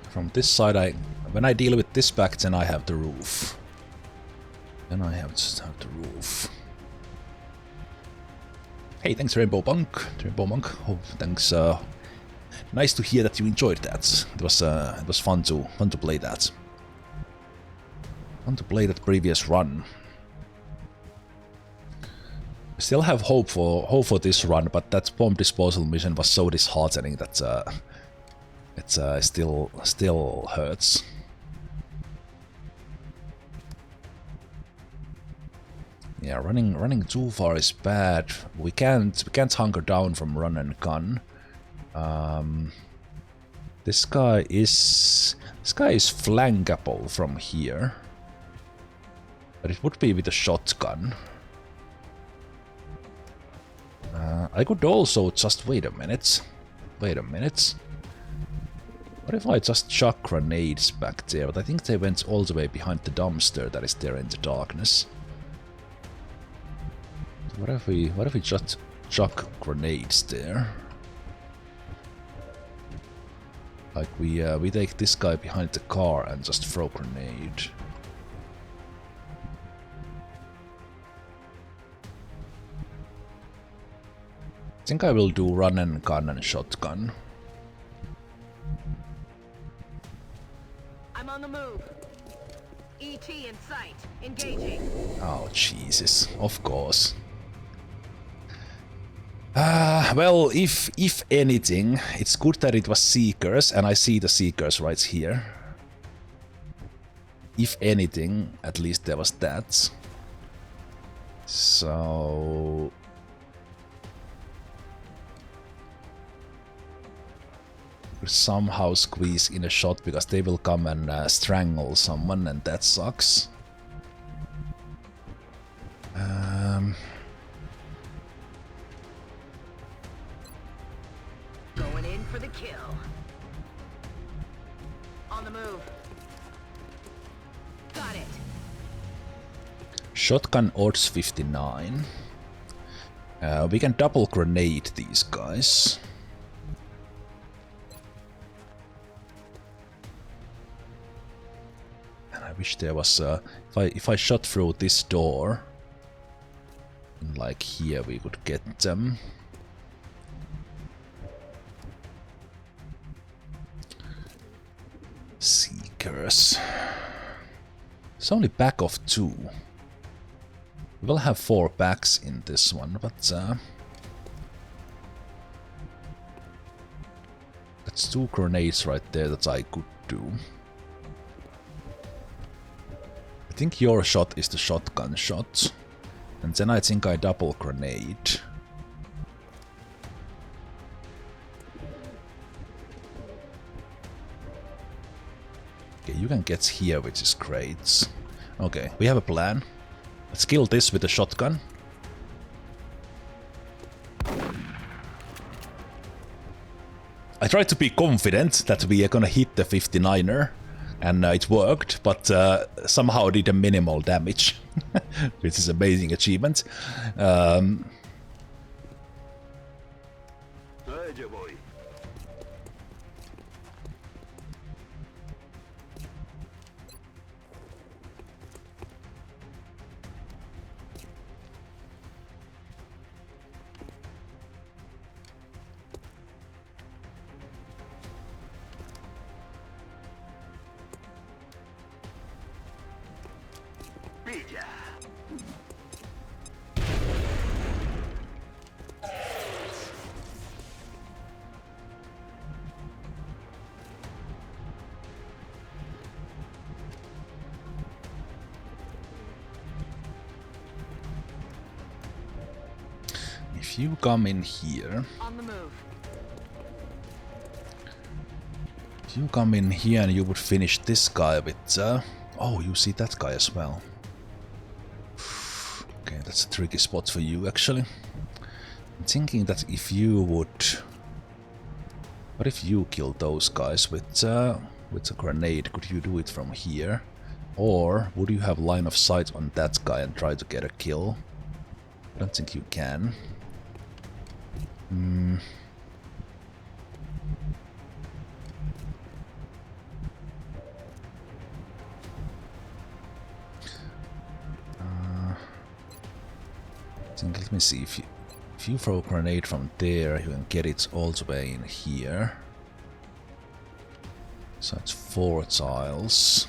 From this side, when I deal with this back, then I have the roof. Then I just have the roof. Hey, thanks Rainbow Monk. Oh, thanks. Nice to hear that you enjoyed that. It was fun to play that. Fun to play that previous run. I still have hope for this run, but that bomb disposal mission was so disheartening that it still hurts. Yeah, running too far is bad. We can't hunker down from run and gun. This guy is flankable from here, but it would be with a shotgun. I could also just wait a minute. What if I just chuck grenades back there? But I think they went all the way behind the dumpster that is there in the darkness. What if we just chuck grenades there? Like we take this guy behind the car and just throw grenade. I think I will do run and gun and shotgun. I'm on the move. ET in sight. Engaging. Oh, Jesus. Of course. Well, if anything, it's good that it was Seekers, and I see the Seekers right here. If anything, at least there was that. So... we'll somehow squeeze in a shot, because they will come and strangle someone, and that sucks. Going in for the kill. On the move. Got it. Shotgun odds 59. We can double grenade these guys. And I wish there was if I shot through this door, like here, we could get them. Seekers. It's only pack of 2. We will have 4 packs in this one, but that's 2 grenades right there that I could do. I think your shot is the shotgun shot, and then I think I double grenade. Okay, you can get here, which is great. Okay, we have a plan. Let's kill this with a shotgun. I tried to be confident that we are gonna hit the 59er, and it worked, but somehow did a minimal damage, which is an amazing achievement. If you come in here, On the move. if you come in here and you would finish this guy with, oh, you see that guy as well. Okay, that's a tricky spot for you actually. I'm thinking that if you would, what if you kill those guys with a grenade? Could you do it from here, or would you have line of sight on that guy and try to get a kill? I don't think you can. Let me see, if you throw a grenade from there, you can get it all the way in here. So it's 4 tiles.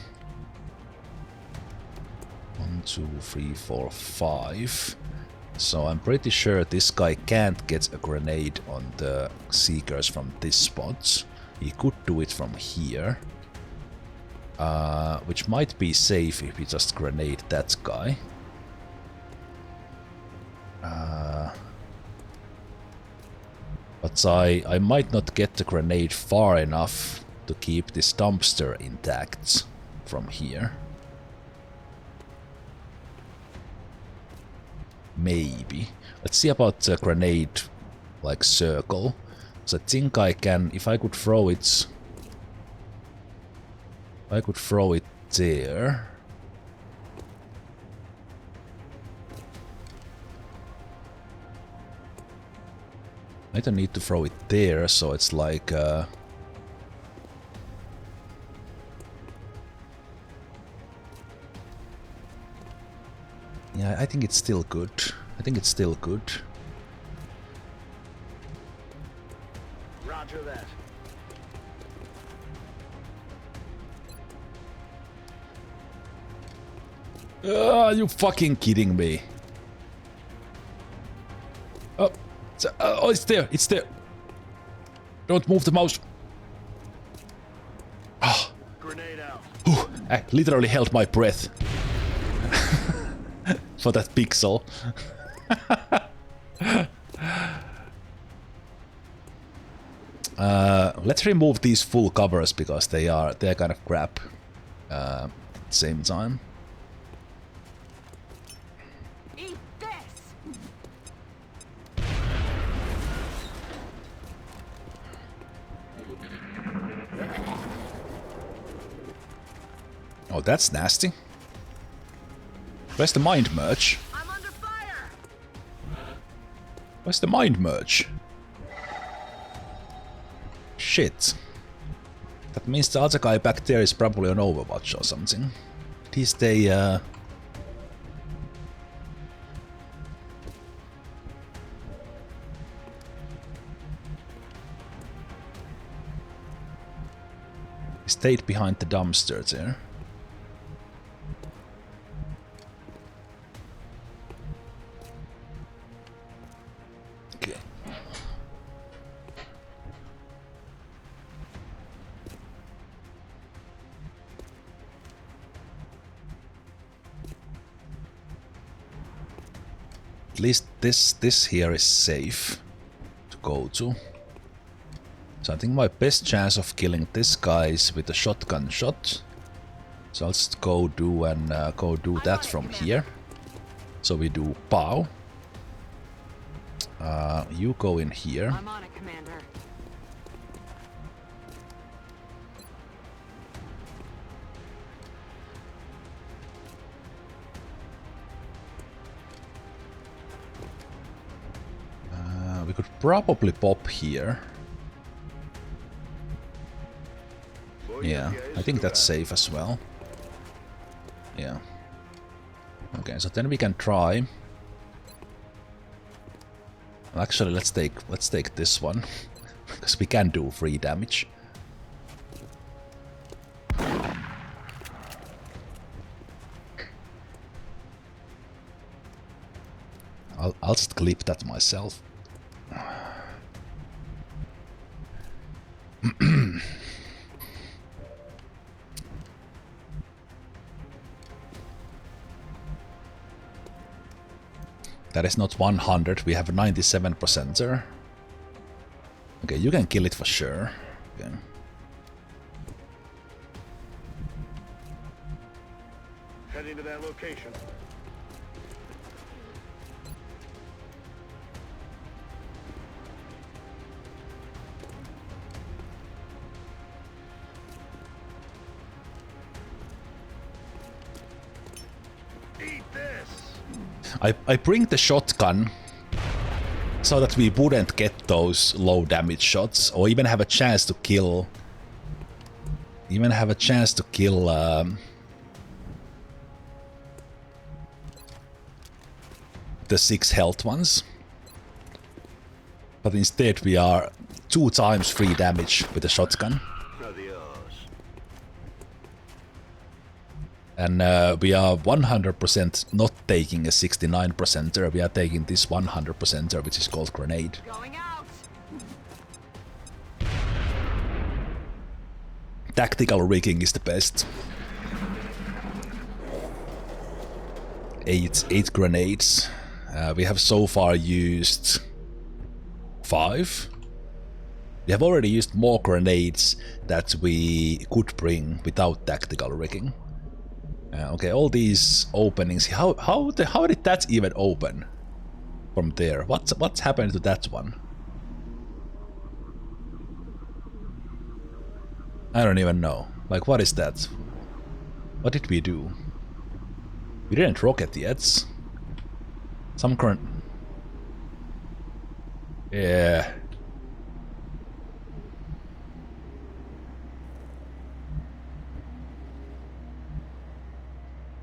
1, 2, 3, 4, 5. So I'm pretty sure this guy can't get a grenade on the Seekers from this spot. He could do it from here. Which might be safe if we just grenade that guy. But I might not get the grenade far enough to keep this dumpster intact from here. Maybe. Let's see about the grenade, like, circle. So I think I can, if I could throw it... I could throw it there. I don't need to throw it there, so it's like... Yeah, I think it's still good. I think it's still good. Roger that. Are you fucking kidding me? Oh, oh, it's there, it's there. Don't move the mouse. Oh. Grenade out. I literally held my breath for that pixel. Let's remove these full covers because they're kind of crap at the same time. Eat this. Oh, that's nasty. Where's the mind merge? I'm under fire. Where's the mind merge? Shit. That means the other guy back there is probably on Overwatch or something. Did he stay, He stayed behind the dumpster there. Okay. At least this here is safe to go to. So I think my best chance of killing this guy is with a shotgun shot. So I'll just go do that from here. So we do pow. You go in here. I'm on it, Commander. We could probably pop here. Yeah, I think that's safe as well. Yeah. Okay, so then we can try. Well, actually, let's take this one because we can do 3 damage. I'll just clip that myself. That is not 100, we have a 97% there. Okay, you can kill it for sure. Okay. Heading to that location. Eat this. I bring the shotgun so that we wouldn't get those low damage shots, or even have a chance to kill. The 6 health ones. But instead we are 2 times 3 damage with the shotgun. And we are 100% not taking a 69%er, we are taking this 100%er, which is called grenade. Going out. Tactical rigging is the best. 8 grenades. We have so far used 5. We have already used more grenades that we could bring without tactical rigging. Okay, all these openings. How did that even open from there? What's happened to that one? I don't even know. Like, what is that? What did we do? We didn't rocket yet. Some current. Yeah.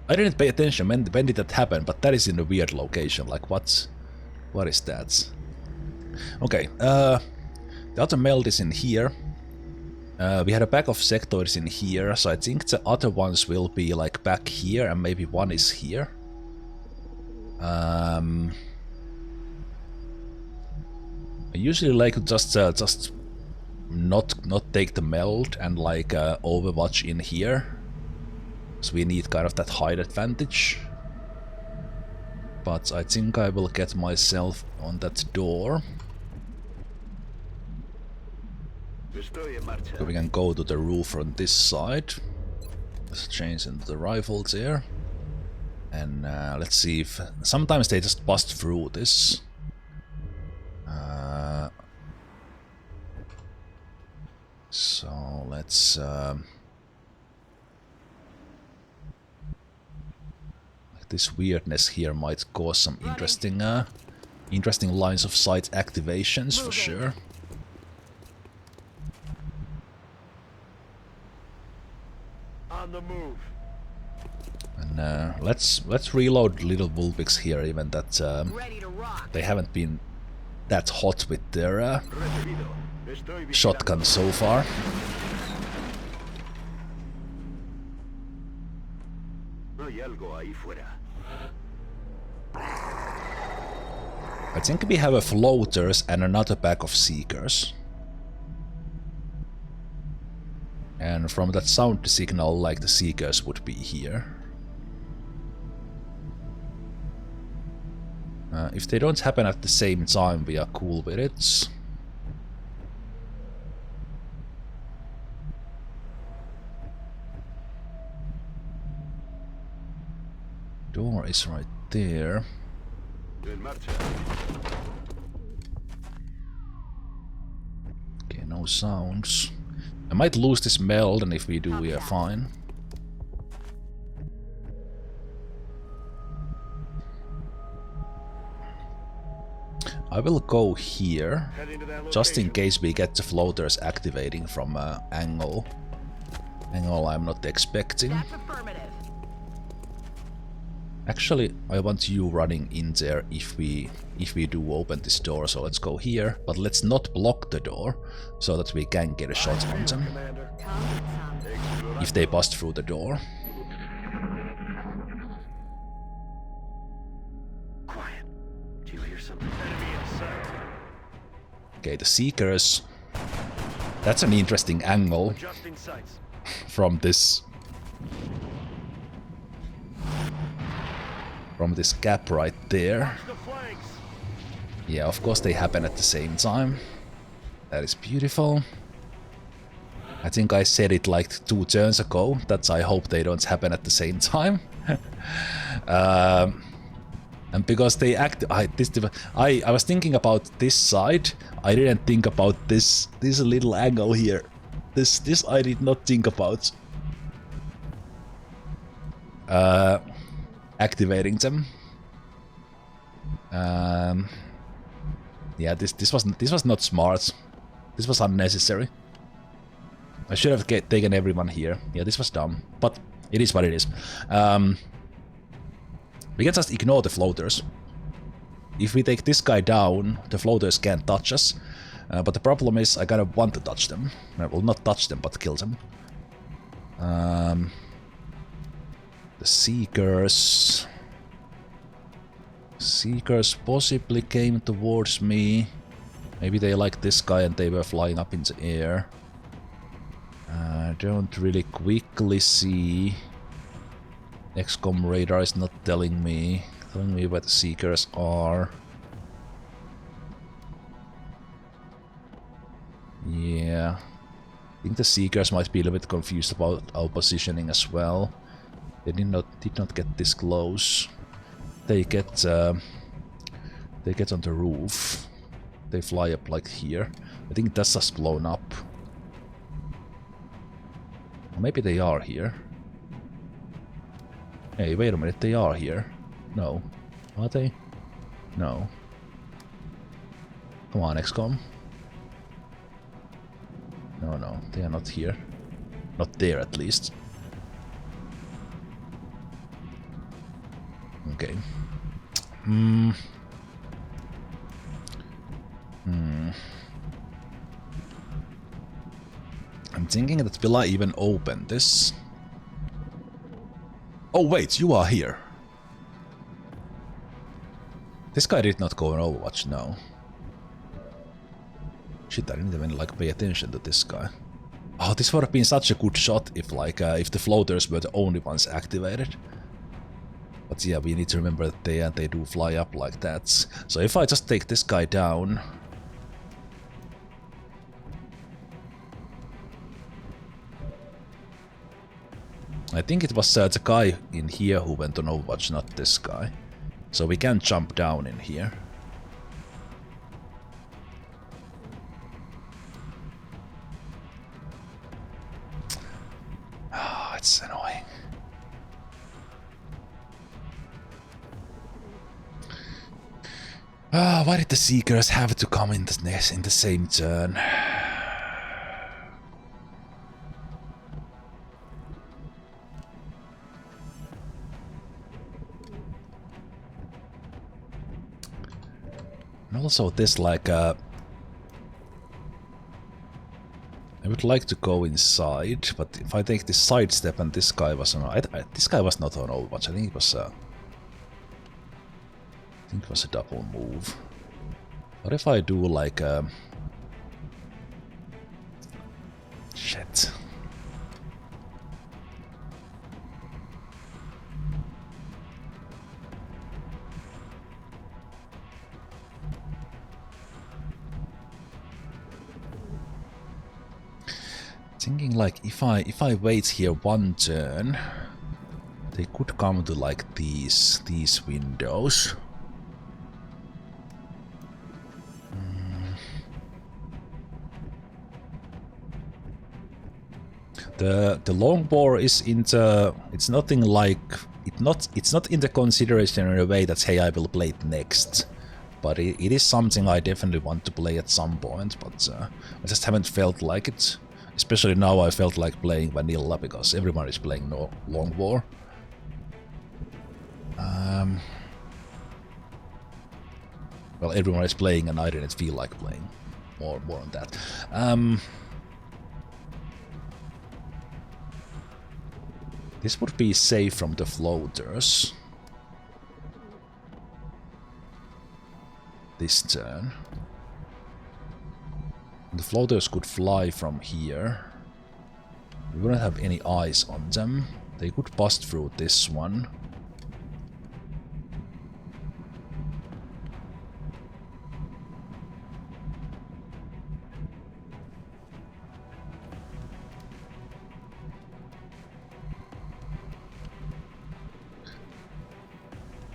I didn't pay attention when did that happen, but that is in a weird location. Like, what is that? Okay, the other meld is in here. We had a pack of sectoids in here, so I think the other ones will be like back here, and maybe one is here. I usually like to just not take the meld and like overwatch in here. So we need kind of that height advantage. But I think I will get myself on that door. So we can go to the roof on this side. Let's change into the rifles here. And let's see if... Sometimes they just bust through this. So let's... This weirdness here might cause some interesting lines of sight activations for sure. On the move. And let's reload little Vulpix here, even that they haven't been that hot with their shotgun so far. I think we have a floaters and another pack of seekers. And from that sound signal, like the seekers would be here. If they don't happen at the same time, we are cool with it. Door is right there. Okay, no sounds. I might lose this meld, and if we do, we are fine. I will go here, just in case we get the floaters activating from angle I'm not expecting. That's affirmative. Actually, I want you running in there if we do open this door, so let's go here, but let's not block the door, so that we can get a shot on them if they bust through the door. Quiet. Do you hear something? Enemy in sight. Okay, the Seekers. That's an interesting angle Adjusting sights. from this gap right there. The flanks. Yeah, of course they happen at the same time. That is beautiful. I think I said it like 2 turns ago, that I hope they don't happen at the same time. And because they act, I was thinking about this side. I didn't think about this little angle here. This I did not think about. Activating them. Yeah, this was not smart. This was unnecessary. I should have taken everyone here. Yeah, this was dumb, but it is what it is. We can just ignore the floaters. If we take this guy down, the floaters can't touch us. But the problem is, I kind of want to touch them. I will not touch them, but kill them. The Seekers. Seekers possibly came towards me. Maybe they like this guy and they were flying up in the air. I don't really quickly see. XCOM radar is not telling me where the Seekers are. Yeah. I think the Seekers might be a little bit confused about our positioning as well. They did not get this close. They get on the roof. They fly up like here. I think that's just blown up. Or maybe they are here. Hey, wait a minute, they are here. No. Are they? No. Come on, XCOM. No, they are not here. Not there, at least. Okay. I'm thinking that will I even open this? Oh wait, you are here. This guy did not go on Overwatch, no. Shit, I didn't even like pay attention to this guy. Oh, this would have been such a good shot if if the floaters were the only ones activated. But yeah, we need to remember that they do fly up like that. So if I just take this guy down. I think it was the guy in here who went on Overwatch, not this guy. So we can jump down in here. Ah, oh, it's annoying. Ah, why did the Seekers have to come in the same turn? And also this I would like to go inside, but if I take this side step and this guy was on, this guy was not on Overwatch. I think it was a double move. What if I do like a shit? Thinking like if I wait here one turn, they could come to like these windows. The longbow is into, it's nothing like it's not in the consideration in a way that hey, I will play it next. But it is something I definitely want to play at some point, but I just haven't felt like it. Especially now I felt like playing vanilla because everyone is playing no long war. Well, everyone is playing and I didn't feel like playing. More on that. This would be safe from the floaters. This turn. The floaters could fly from here. We wouldn't have any eyes on them. They could bust through this one.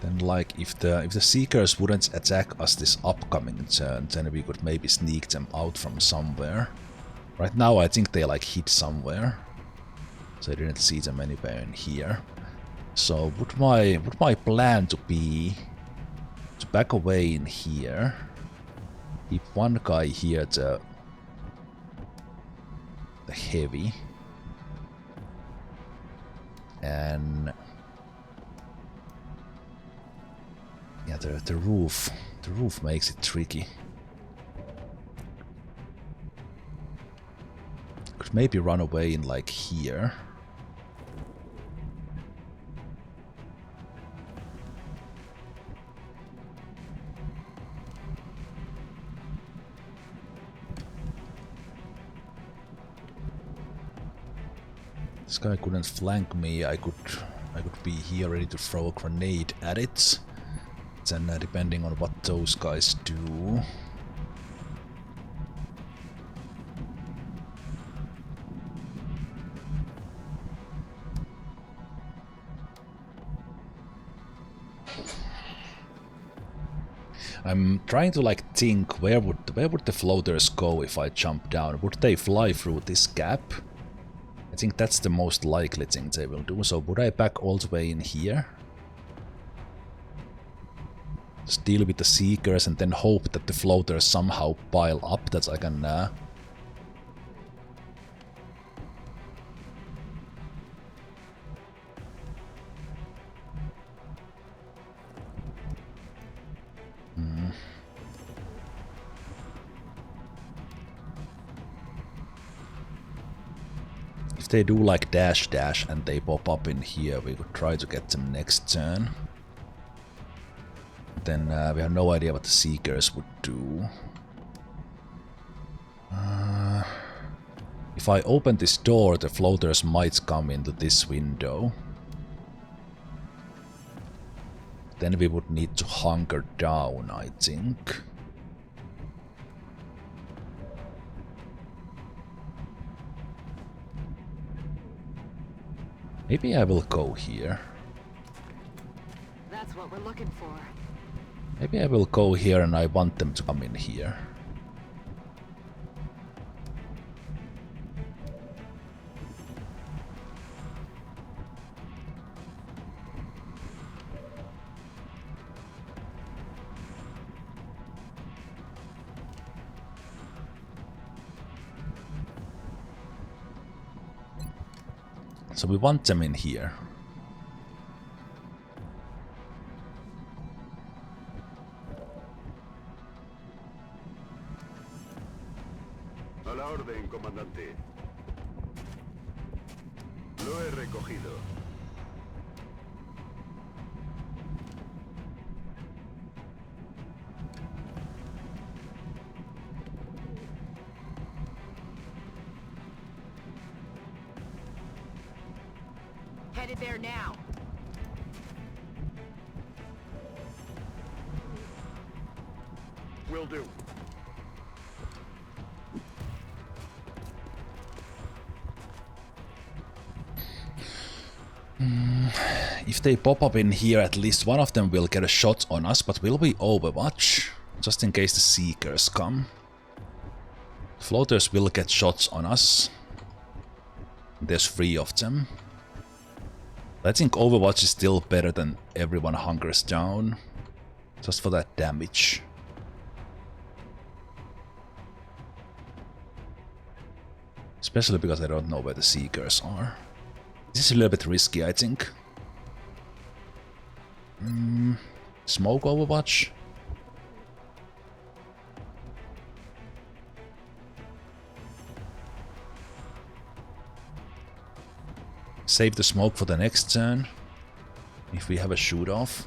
Then like if the Seekers wouldn't attack us this upcoming turn, then we could maybe sneak them out from somewhere. Right now I think they like hid somewhere. So I didn't see them anywhere in here. So would my plan to be to back away in here, keep one guy here to the heavy, and yeah, the roof makes it tricky. Could maybe run away in like here. This guy couldn't flank me. I could be here ready to throw a grenade at it. Then depending on what those guys do. I'm trying to like think where would the floaters go if I jump down? Would they fly through this gap? I think that's the most likely thing they will do. So would I back all the way in here? Just deal with the Seekers and then hope that the floaters somehow pile up that I can If they do like dash and they pop up in here, we could try to get them next turn. Then we have no idea what the Seekers would do. If I open this door, the floaters might come into this window. Then we would need to hunker down, I think. Maybe I will go here. That's what we're looking for. Maybe I will go here and I want them to come in here. So we want them in here. la orden, comandante. Lo he recogido. Headed there now. Will do. If they pop up in here, at least one of them will get a shot on us, but will we overwatch? Just in case the Seekers come. Floaters will get shots on us. There's 3 of them. I think Overwatch is still better than everyone hunkers down. Just for that damage. Especially because I don't know where the Seekers are. This is a little bit risky, I think. Smoke Overwatch? Save the smoke for the next turn, if we have a shoot-off.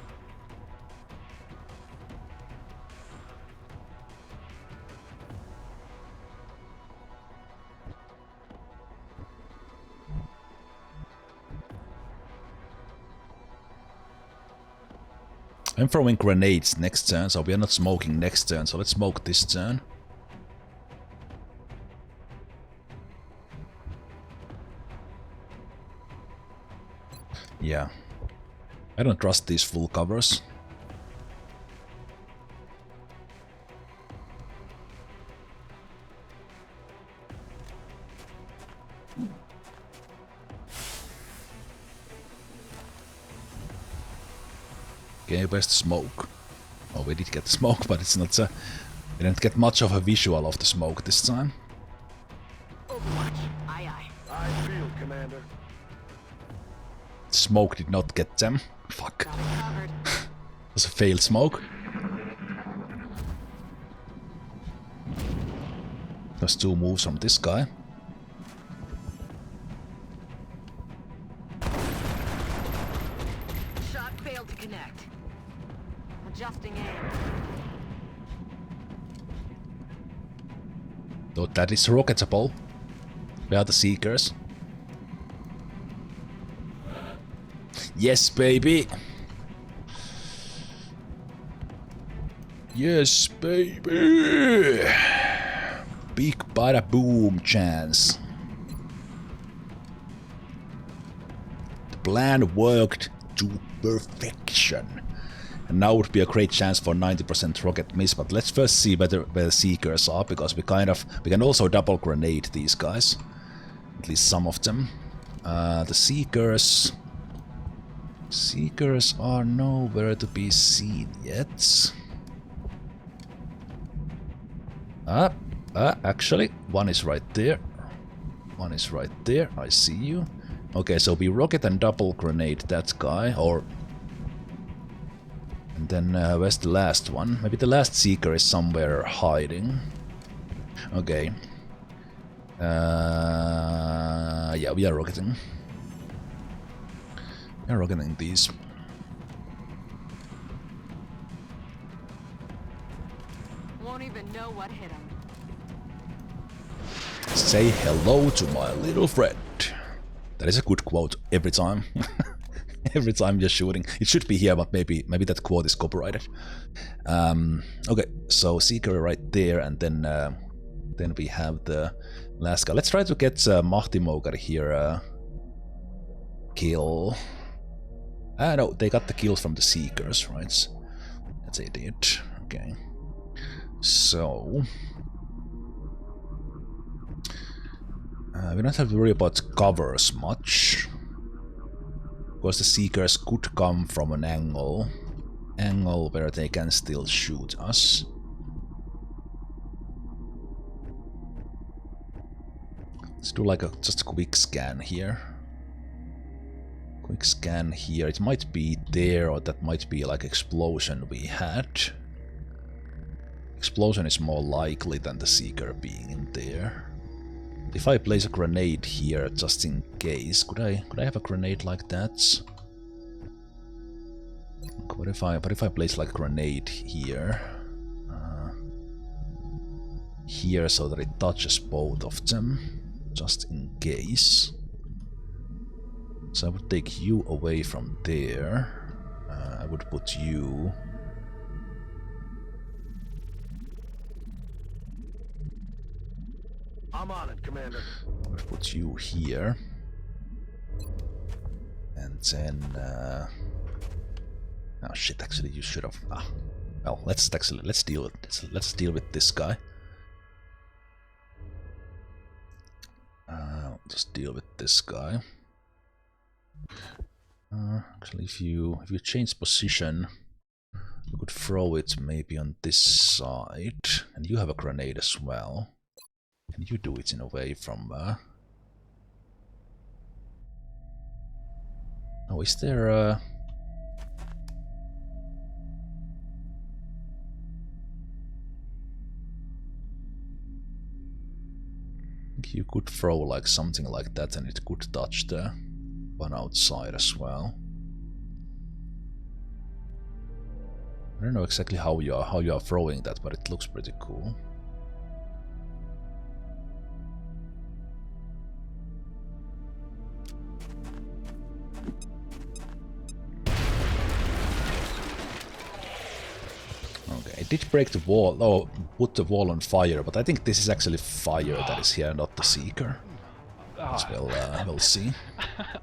I'm throwing grenades next turn, so we are not smoking next turn, so let's smoke this turn. Yeah. I don't trust these full covers. Okay, where's the smoke? Oh, we did get the smoke, but it's not we didn't get much of a visual of the smoke this time. Overwatch. Aye, aye. I feel, Commander. Smoke did not get them. Fuck. Got it covered. It was a failed smoke. There's 2 moves from this guy. Shot failed to connect. Adjusting aim. So that is rocketable. Where are the Seekers? Yes, baby! Yes, baby! Big bada boom chance. The plan worked to perfection. And now would be a great chance for 90% rocket miss, but let's first see where the Seekers are, because we can also double grenade these guys. At least some of them. The Seekers are nowhere to be seen yet. Actually, one is right there. One is right there, I see you. Okay, so we rocket and double grenade that guy, or... And then where's the last one? Maybe the last Seeker is somewhere hiding. Okay. Yeah, we are rocketing. We are rocketing these. Won't even know what hit him. Say hello to my little friend. That is a good quote every time. Every time you're shooting. It should be here, but maybe that quote is copyrighted. Okay, so Seeker right there, and then we have the last guy. Let's try to get Mahtimogar here. Kill. No, they got the kills from the Seekers, right? That's they did. Okay. So we don't have to worry about covers much. Of course, the Seekers could come from an angle where they can still shoot us. Let's do like just a quick scan here. Quick scan here. It might be there, or that might be like explosion we had. Explosion is more likely than the Seeker being in there. if I place a grenade here just in case, could I have a grenade like that? What if I place like a grenade here? Here so that it touches both of them, just in case. So I would take you away from there. I would put you... I'm on it, Commander. I would put you here. And then... oh shit, actually you should have... Ah. Well, let's deal with this guy. Just deal with this guy. Actually, if you change position, you could throw it maybe on this side, and you have a grenade as well. Can you do it in a way from? Oh, is there a? You could throw like something like that and it could touch the one outside as well. I don't know exactly how you are throwing that, but it looks pretty cool. Okay, it did break the wall, oh, put the wall on fire, but I think this is actually fire that is here, not the Seeker. As we'll see.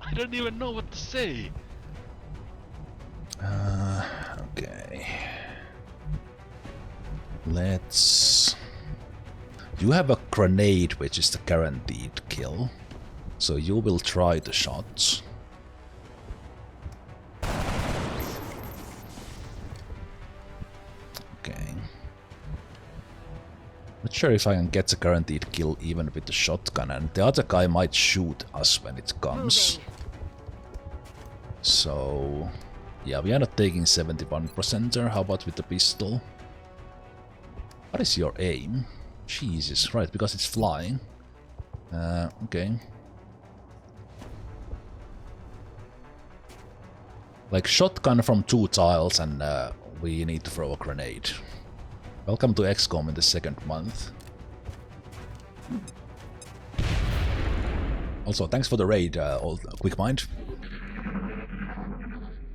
I don't even know what to say. Okay. Let's... You have a grenade, which is the guaranteed kill. So you will try the shots. Okay. Not sure if I can get a guaranteed kill even with the shotgun, and the other guy might shoot us when it comes. So... yeah, we are not taking 71%er. How about with the pistol? What is your aim? Jesus, right, because it's flying. Okay. Like shotgun from 2 tiles and we need to throw a grenade. Welcome to XCOM in the 2nd month. Also, thanks for the raid, old Quick Mind.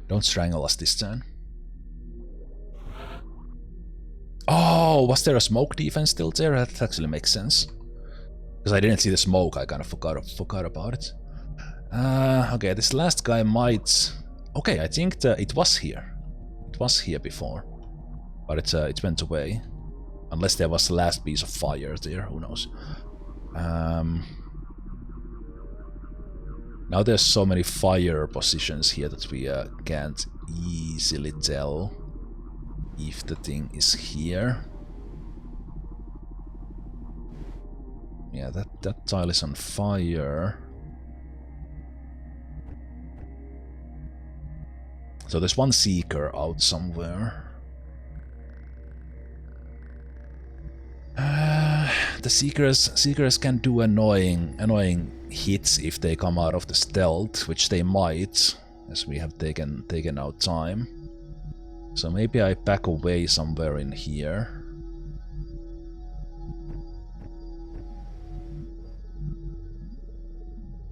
Don't strangle us this turn. Oh, was there a smoke defense still there? That actually makes sense. Because I didn't see the smoke, I kind of forgot about it. Okay, this last guy might... Okay, I think it was here. It was here before. But it went away. Unless there was the last piece of fire there, who knows. Now there's so many fire positions here that we can't easily tell if the thing is here. Yeah, that tile is on fire. So there's one Seeker out somewhere. The Seekers can do annoying hits if they come out of the stealth, which they might, as we have taken out time. So maybe I back away somewhere in here.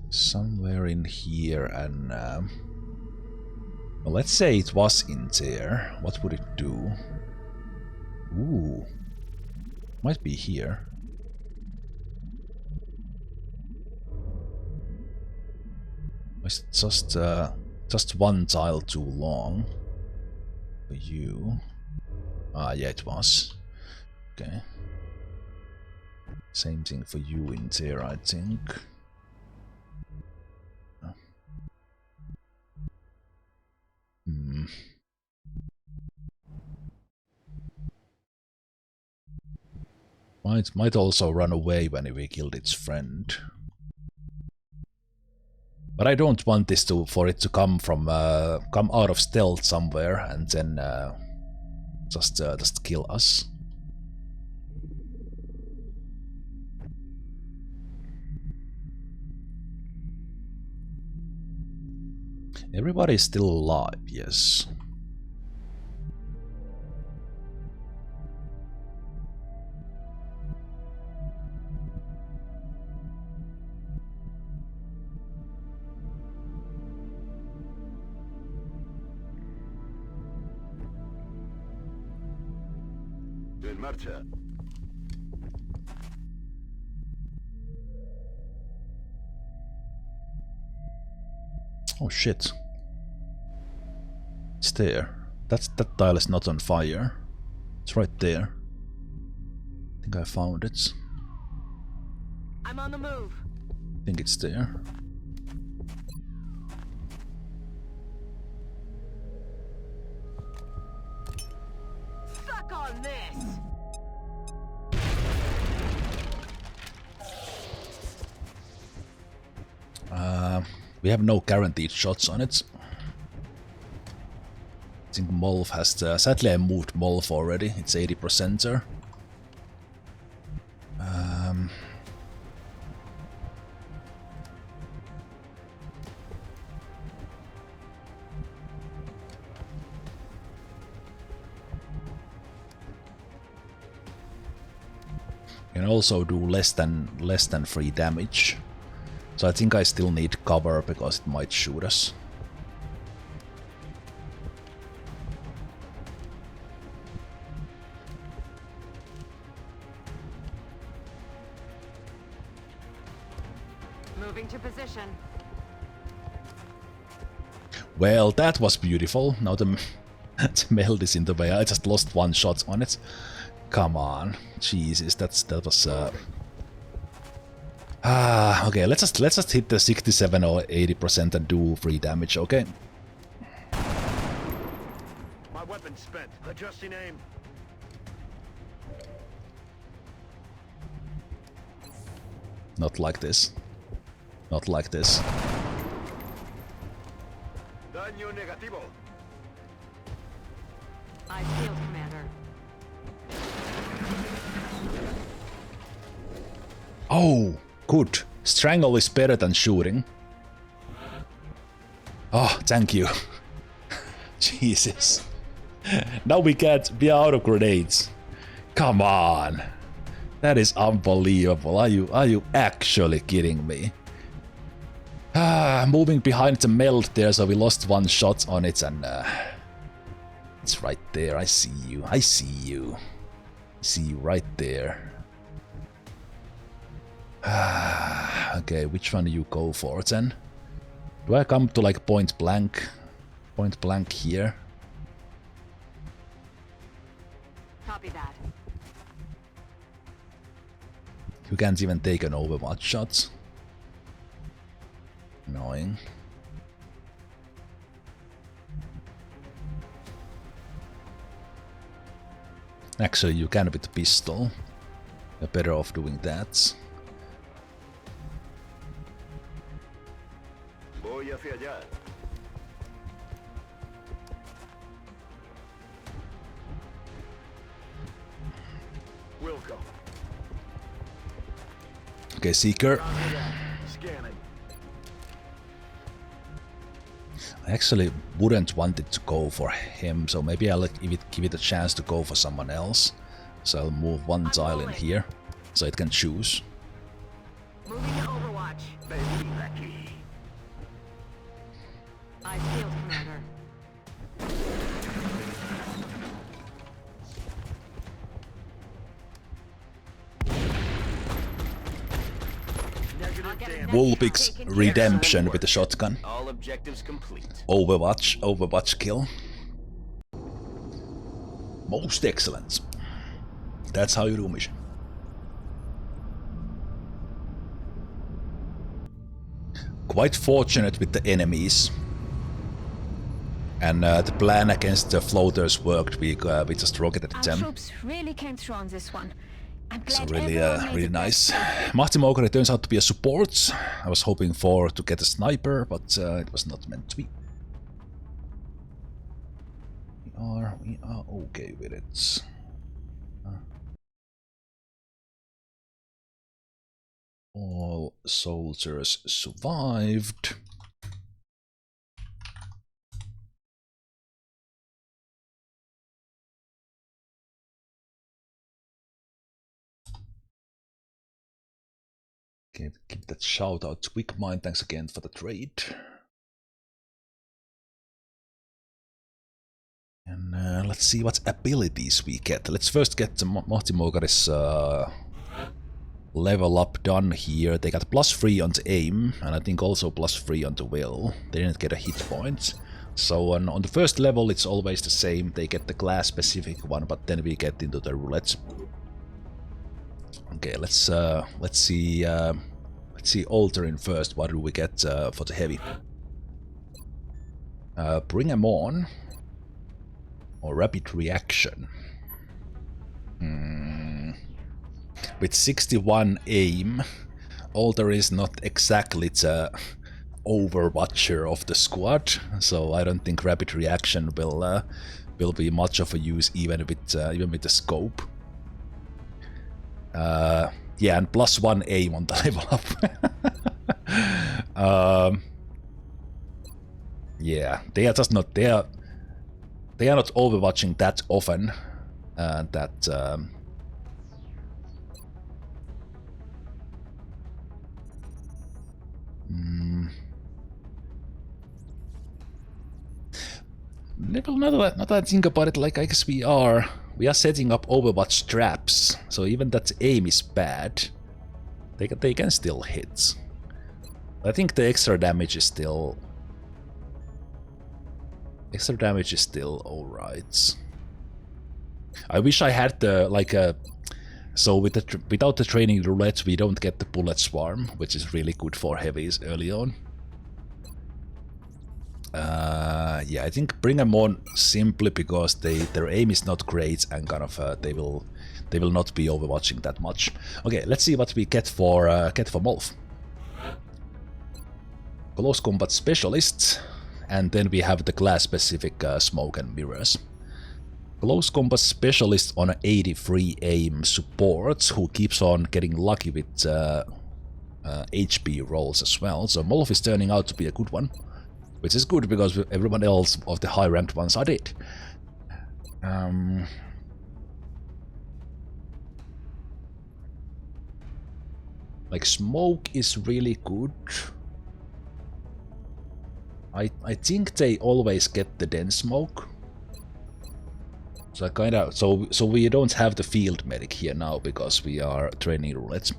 Somewhere in here, and well, let's say it was in there. What would it do? Ooh, might be here. It's just one tile too long for you. Ah, yeah, it was. Okay. Same thing for you in there, I think. Might also run away when we killed its friend. But I don't want this for it to come from come out of stealth somewhere and then just kill us. Everybody is still alive, yes. En marcha. Oh shit. It's there. That tile is not on fire. It's right there. I think I found it. I'm on the move. I think it's there. Suck on this. We have no guaranteed shots on it. I think Molf has sadly I moved Molf already. It's 80%er. Can also do less than 3 damage. So I think I still need cover because it might shoot us. Moving to position. Well, that was beautiful. Now the meld is in the way. I just lost 1 shot on it. Come on, Jesus, that was. Okay. Let's just hit the 67 or 80% and do 3 damage. Okay. My weapon's spent. Adjusting aim. Not like this. Not like this. Daño negativo. I field commander. Oh, good. Strangle is better than shooting. Oh, thank you. Jesus. Now we are out of grenades. Come on. That is unbelievable. Are you actually kidding me? Moving behind the meld there, so we lost 1 shot on it, and it's right there. I see you. I see you. See you right there. Okay, which one do you go for then? Do I come to like point blank? Point blank here? Copy that. You can't even take an Overwatch shot. Annoying. Actually, you can with the pistol. You're better off doing that. Voy hacia allá. Wilco. Okay, Seeker. Scanning. I actually wouldn't want it to go for him, so maybe I'll give it a chance to go for someone else. So I'll move 1 tile in here, so it can choose. Moving to Overwatch. I field commander. Wolpix redemption with the shotgun. All objectives complete. Overwatch kill. Most excellent. That's how you do mission. Quite fortunate with the enemies. And the plan against the floaters worked. We just rocketed them. Our troops really came through on this one. I'm So glad really, everyone made really it nice. back. Marty Mokari turns out to be a support. I was hoping to get a sniper, but it was not meant to be. We are okay with it. All soldiers survived. Give that shout out to QuickMind. Thanks again for the trade. And let's see what abilities we get. Let's first get the Mohtimogaris level up done here. They got +3 on the aim, and I think also +3 on the will. They didn't get a hit point. So on the first level it's always the same. They get the class specific one, but then we get into the roulette. Okay, let's see altering first. What do we get for the heavy? Bring 'em on. Or rapid reaction. With 61 aim, Alter is not exactly the overwatcher of the squad, so I don't think rapid reaction will be much of a use even with the scope. Yeah, and +1 aim on the level up. Yeah, they are just not there. They are not overwatching that often. Now that I think about it, like I guess we are setting up Overwatch traps, so even that aim is bad, they can still hit. I think the extra damage is still alright. I wish I had the so without the training roulette we don't get the bullet swarm, which is really good for heavies early on. Yeah, I think bring them on simply because their aim is not great and kind of they will not be overwatching that much. Okay, let's see what we get for Molf. Close combat specialist, and then we have the class specific smoke and mirrors. Close combat specialist on 83 aim support who keeps on getting lucky with HP rolls as well. So Molf is turning out to be a good one. Which is good because everyone else of the high ranked ones are dead. Like smoke is really good. I think they always get the dense smoke. So I kinda so we don't have the field medic here now because we are training roulette.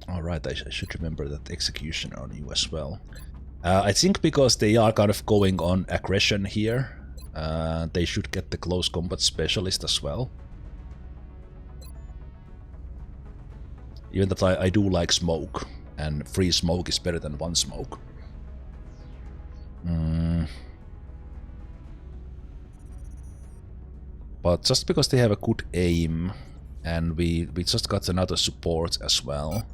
Alright, I should remember that execution on you as well. I think because they are kind of going on aggression here, they should get the close combat specialist as well. Even that I do like smoke, and free smoke is better than one smoke. But just because they have a good aim, and we just got another support as well.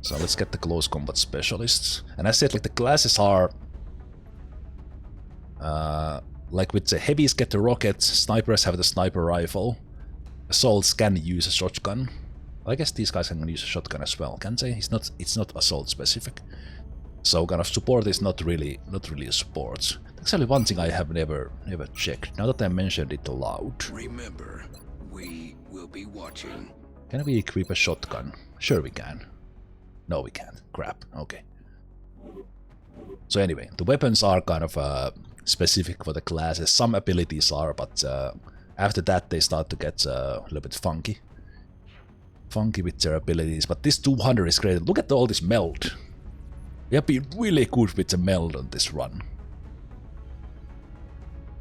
So let's get the close combat specialists. And I said, like, the classes are like with the heavies get the rockets, snipers have the sniper rifle, assaults can use a shotgun. I guess these guys can use a shotgun as well, can't they? It's not assault specific. So kind of support is not really a support. Actually, one thing I have never checked. Now that I mentioned it aloud. Remember, we will be watching. Can we equip a shotgun? Sure we can. No, we can't. Crap. Okay. So anyway, the weapons are kind of specific for the classes. Some abilities are, but after that they start to get a little bit funky. Funky with their abilities. But this 200 is great. Look at all this meld. We have been really good with the meld on this run.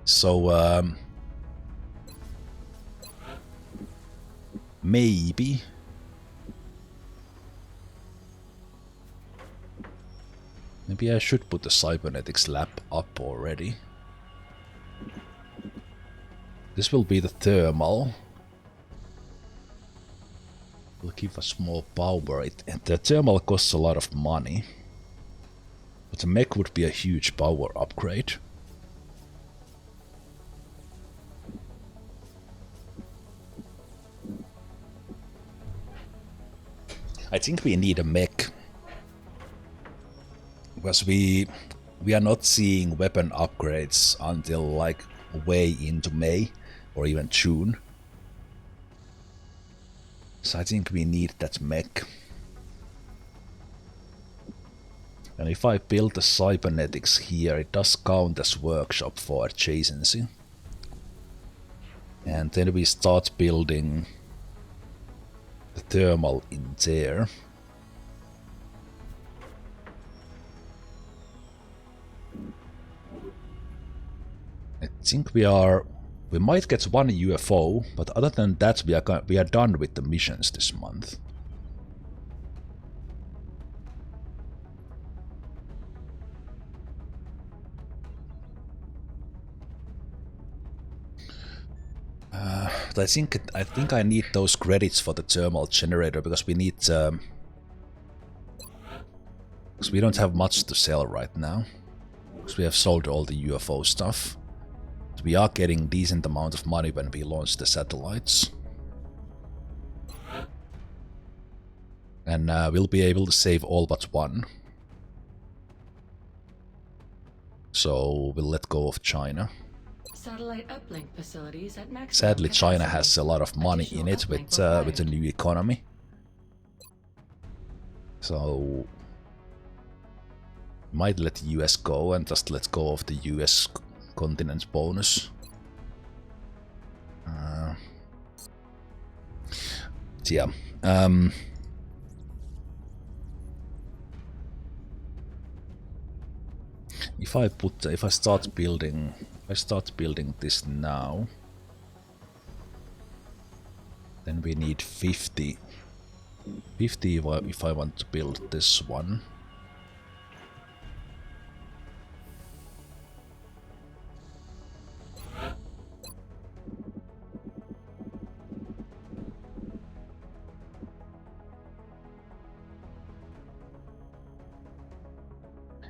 So maybe. Maybe I should put the cybernetics lab up already. This will be the thermal. Will give us more power. And the thermal costs a lot of money. But the mech would be a huge power upgrade. I think we need a mech. Because we are not seeing weapon upgrades until like way into May or even June. So I think we need that mech. And if I build the cybernetics here, it does count as workshop for adjacency. And then we start building the thermal in there. I think we might get one UFO, but other than that we are done with the missions this month. But I think I need those credits for the thermal generator because we need because we don't have much to sell right now. Because we have sold all the UFO stuff. But we are getting decent amount of money when we launch the satellites. And we'll be able to save all but one. So we'll let go of China. Satellite uplink facilities at maximum Sadly, China capacity. has a lot of money in it with the new economy. So might let the US go and just let go of the US continent bonus. Yeah. If I start building this now, then we need 50 if I want to build this one.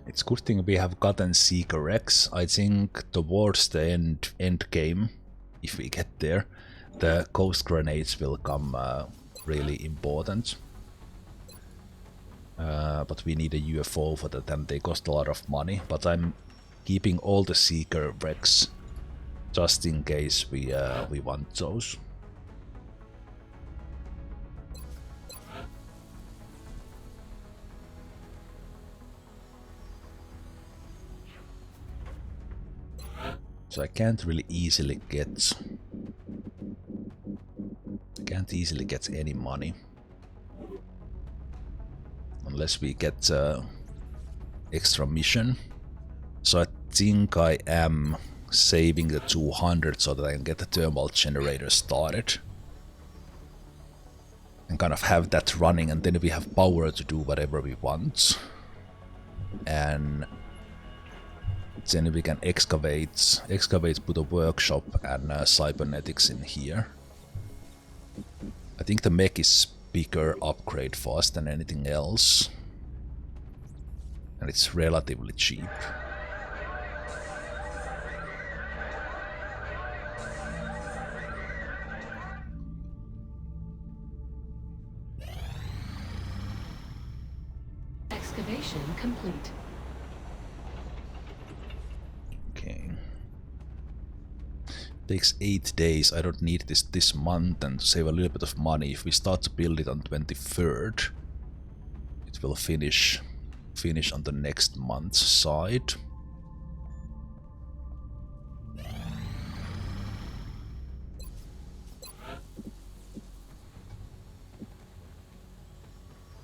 It's good thing we have gotten Seeker X. I think towards the end game, if we get there, the ghost grenades will come really important. But we need a UFO for that, and they cost a lot of money. But I'm keeping all the Seeker X just in case we want those. So I can't really easily get any money unless we get extra mission. So I think I am saving the 200 so that I can get the thermal generator started and kind of have that running, and then we have power to do whatever we want. And then we can excavate, put a workshop and cybernetics in here. I think the mech is bigger upgrade for us than anything else. And it's relatively cheap. Excavation complete. Takes 8 days. I don't need this month, and to save a little bit of money, if we start to build it on 23rd, it will finish on the next month's side.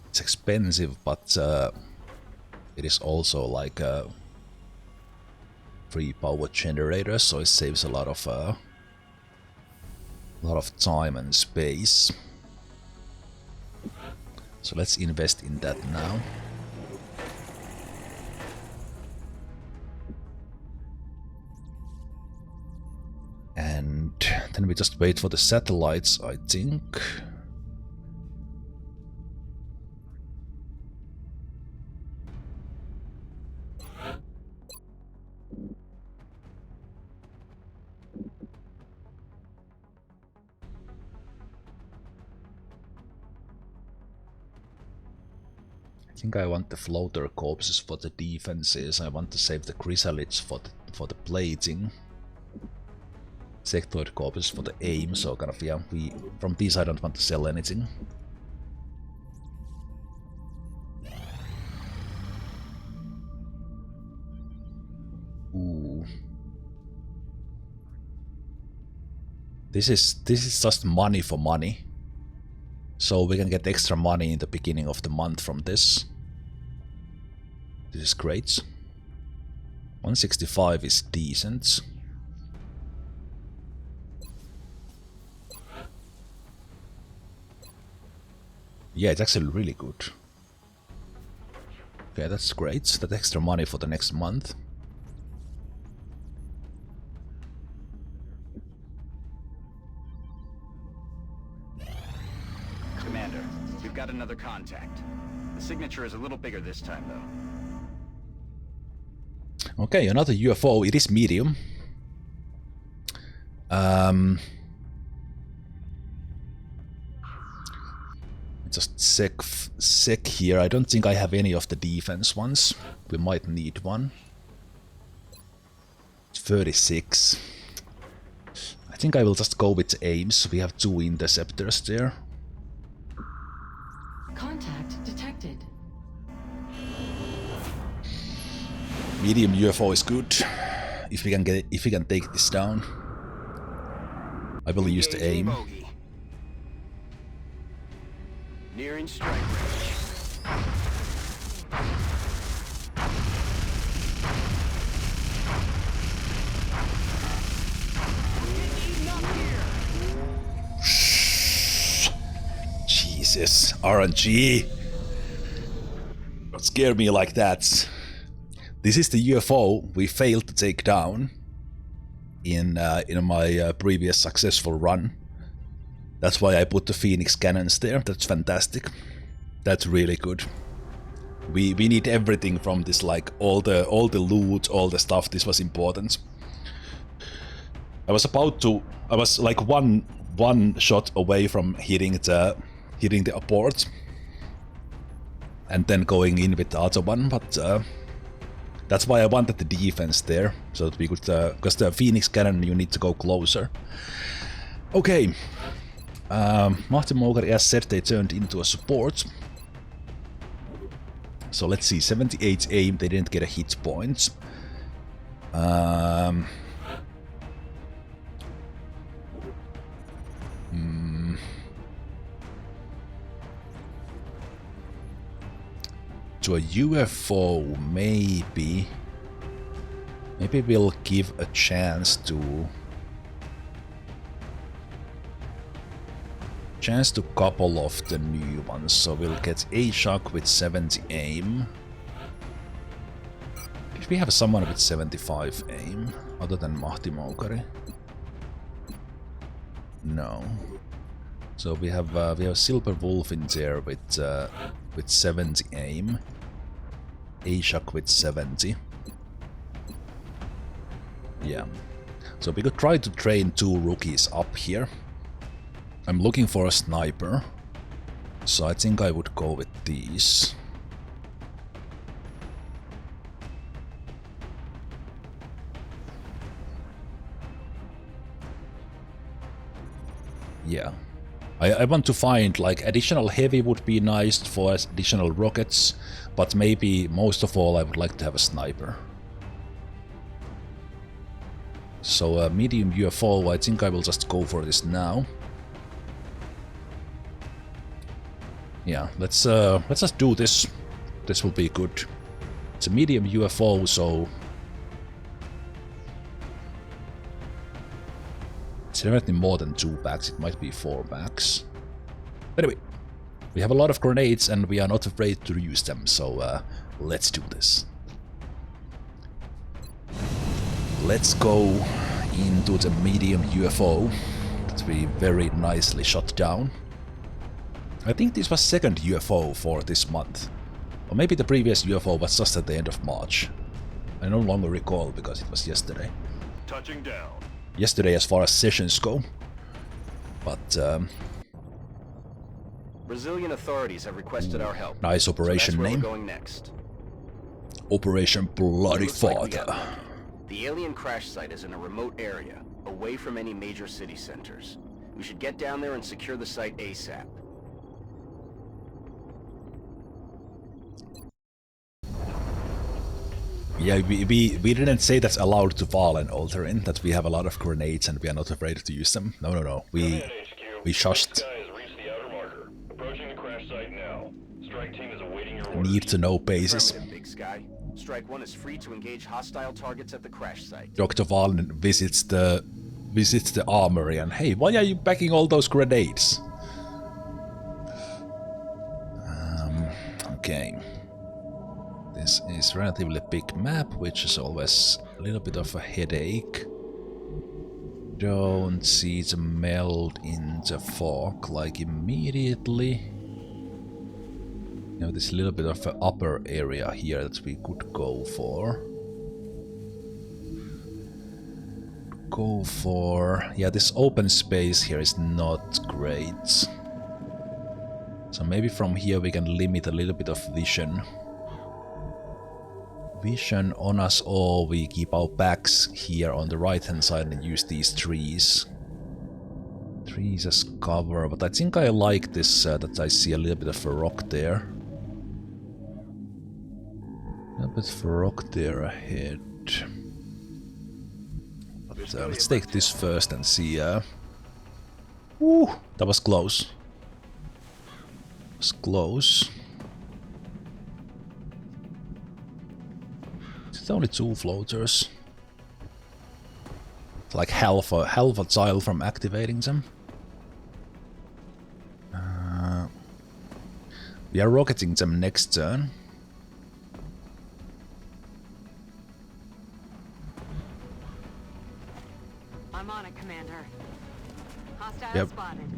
It's expensive, but it is also like a free power generator, so it saves a lot of time and space. So let's invest in that now. And then we just wait for the satellites, I think. I think I want the floater corpses for the defenses. I want to save the chrysalids for the plating. sectoid copies for the aim, so kind of, yeah, from these I don't want to sell anything. Ooh. This is just money for money. So we can get extra money in the beginning of the month from this. This is great. 165 is decent. Yeah, it's actually really good. Okay, that's great. That's extra money for the next month. Commander, we've got another contact. The signature is a little bigger this time, though. Okay, another UFO. It is medium. Just sec here. I don't think I have any of the defense ones. We might need one. 36. I think I will just go with aims. We have 2 interceptors there. Contact detected. Medium UFO is good. If we can take this down, I will use the aim. Nearing strike range. Jesus, RNG. Don't scare me like that. This is the UFO we failed to take down in my previous successful run. That's why I put the Phoenix cannons there. That's fantastic. That's really good. We need everything from this, like all the loot, all the stuff. This was important. I was like one shot away from hitting the abort, and then going in with the other one. But that's why I wanted the defense there, so that we could, because the Phoenix cannon you need to go closer. Okay. Mahtimogari, as said, they turned into a support. So let's see, 78 aim, they didn't get a hit point. To a UFO, maybe we'll give a chance to couple of the new ones. So we'll get a shock with 70 aim. Did we have someone with 75 aim other than Mahtimogari? No. So we have Silver Wolf in there with 70 aim. A shock with 70. Yeah. So we could try to train 2 rookies up here. I'm looking for a sniper, so I think I would go with these. Yeah. I want to find, like, additional heavy would be nice for additional rockets, but maybe most of all I would like to have a sniper. So medium UFO, I think I will just go for this now. Yeah, let's just do this. This will be good. It's a medium UFO, so it's definitely more than 2 packs. It might be 4 packs. Anyway, we have a lot of grenades and we are not afraid to use them, so let's do this. Let's go into the medium UFO that we very nicely shot down. I think this was second UFO for this month. Or maybe the previous UFO was just at the end of March. I no longer recall because it was yesterday. Touching down. Yesterday as far as sessions go. But Brazilian authorities have requested our help. Nice operation so that's where name. We're going next. Operation Bloody Looks like we Father. got lucky. The alien crash site is in a remote area, away from any major city centers. We should get down there and secure the site ASAP. Yeah, we didn't say that's allowed to Valen Alterin, that we have a lot of grenades and we are not afraid to use them. No. We shushed. Need to know basis. Big Sky. Strike 1 is free to engage hostile targets at the crash site. Dr. Valen visits the armory and hey, why are you packing all those grenades? Okay. This is relatively big map, which is always a little bit of a headache. Don't see the meld in the fog like immediately. You know, there's a little bit of an upper area here that we could go for. Yeah, this open space here is not great. So maybe from here we can limit a little bit of vision. Vision on us, or we keep our backs here on the right hand side and use these trees. Trees as cover, but I think I like this that I see a little bit of a rock there. A little bit of a rock there ahead. But let's take this first and see. Woo, that was close. It was close. It's only 2 floaters. It's like half a tile from activating them. We are rocketing them next turn. I'm on it, Commander. Hostile spotted.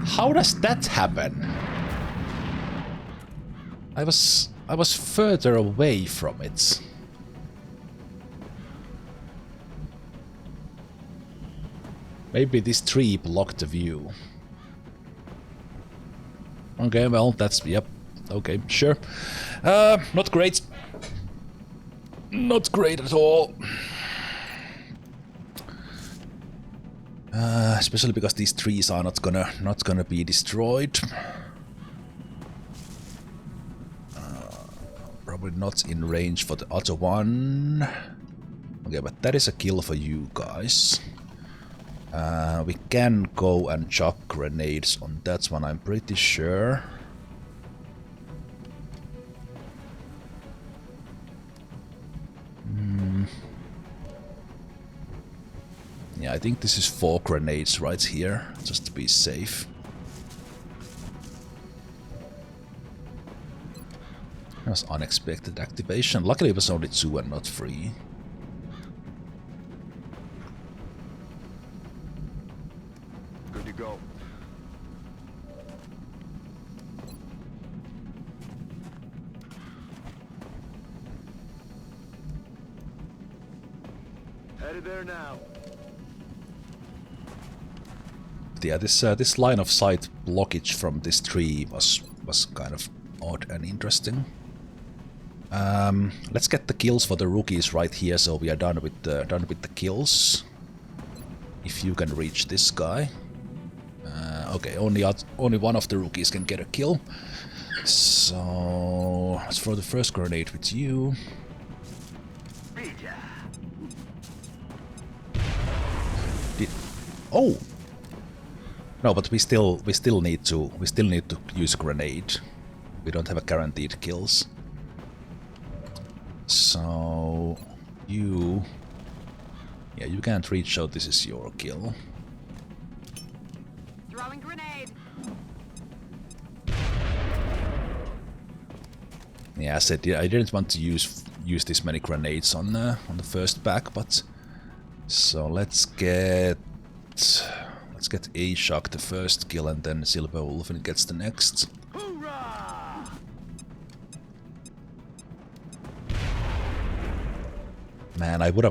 How does that happen? I was further away from it. Maybe this tree blocked the view. Okay, well, that's... yep. Okay, sure. Not great. Not great at all. Especially because these trees are not gonna be destroyed. Probably not in range for the other one. Okay, but that is a kill for you guys. We can go and chuck grenades on that one, I'm pretty sure. Yeah, I think this is 4 grenades right here, just to be safe. That was unexpected activation. Luckily it was only 2 and not 3. Good to go. Headed there now. Yeah, this line of sight blockage from this tree was kind of odd and interesting. Let's get the kills for the rookies right here, so we are done with the kills. If you can reach this guy. Okay, only one of the rookies can get a kill. So let's throw the first grenade with you. Oh. No, but we still need to use a grenade. We don't have a guaranteed kills. So you can't reach, so this is your kill. Throwing grenade. Yeah, I said I didn't want to use this many grenades on the first pack, but so let's get A-Shock the first kill, and then Silver Wolf gets the next. Hoorah! Man, I would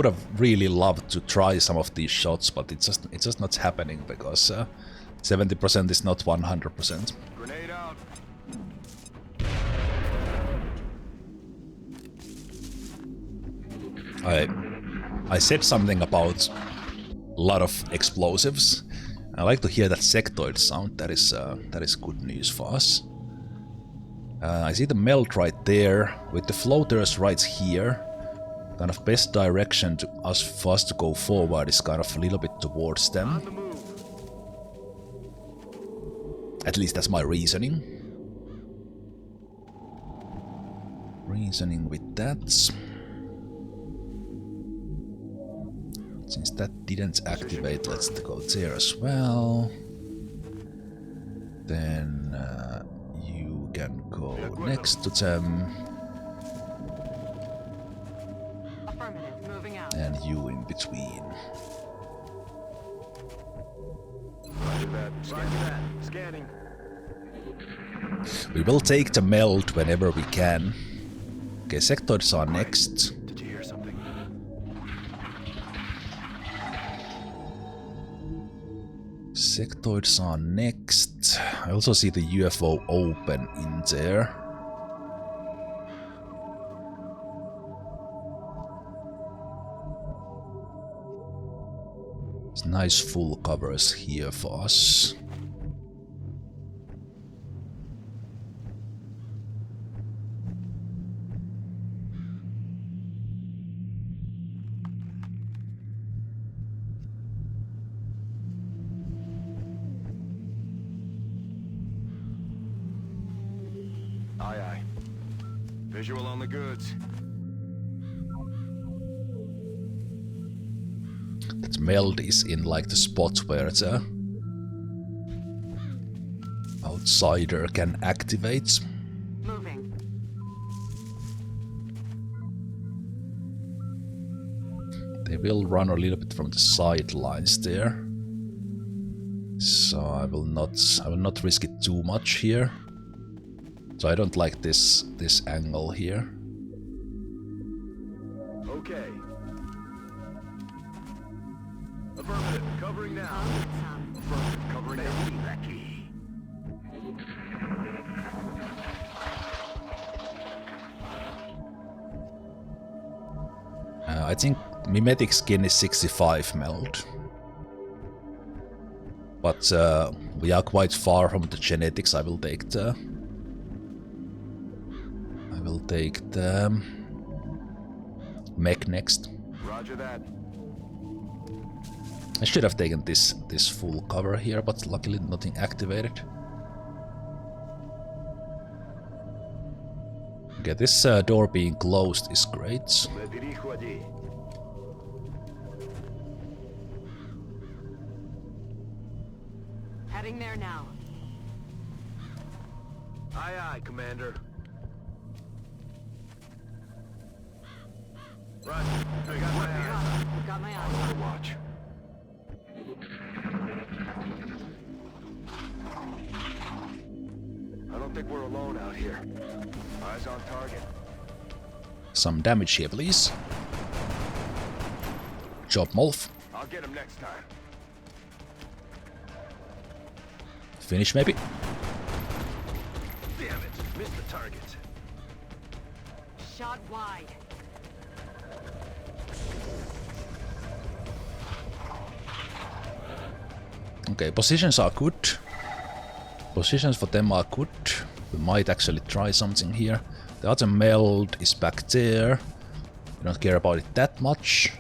have really loved to try some of these shots, but it's just not happening because 70% is not 100%. Grenade out. I said something about a lot of explosives. I like to hear that sectoid sound. That is good news for us. I see the meld right there with the floaters right here. Kind of best direction for us to go forward is kind of a little bit towards them. At least that's my reasoning. Reasoning with that. Since that didn't activate, let's go there as well. Then you can go next to them. Affirmative, moving out. And you in between. Roger that. Scanning. We will take the meld whenever we can. Okay, sectoids are next. Did you hear something? Sectoids are next. I also see the UFO open in there. It's nice full covers here for us. Aye. Visual on the goods. That meld is in like the spot where the outsider can activate. Moving. They will run a little bit from the sidelines there. So I will not risk it too much here. So I don't like this angle here. Okay. Affirmative, covering now. Affirmative, covering now. I think mimetic skin is 65 meld. But we are quite far from the genetics. I will take the mech next. Roger that. I should have taken this full cover here, but luckily nothing activated. Okay, this door being closed is great. Me dirijo allí. Heading there now. Aye, Commander. Roger. I got my eyes. Got my On eyes. the watch. I don't think we're alone out here. Eyes on target. Some damage here, please. Job, Molf. I'll get him next time. Finish, maybe. Damn it, missed the target. Shot wide. Okay, positions are good. Positions for them are good. We might actually try something here. The other meld is back there. We don't care about it that much.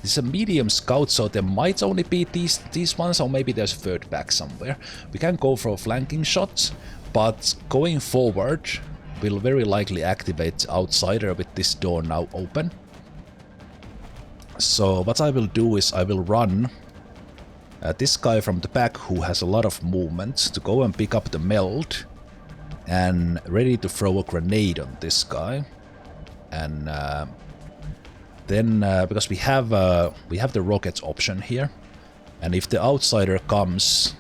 This is a medium scout, so there might only be these ones, or maybe there's a third back somewhere. We can go for a flanking shot, but going forward, we'll very likely activate the outsider with this door now open. So what I will do is I will run this guy from the back who has a lot of movement to go and pick up the meld and ready to throw a grenade on this guy. And then because we have the rocket option here, and if the outsider comes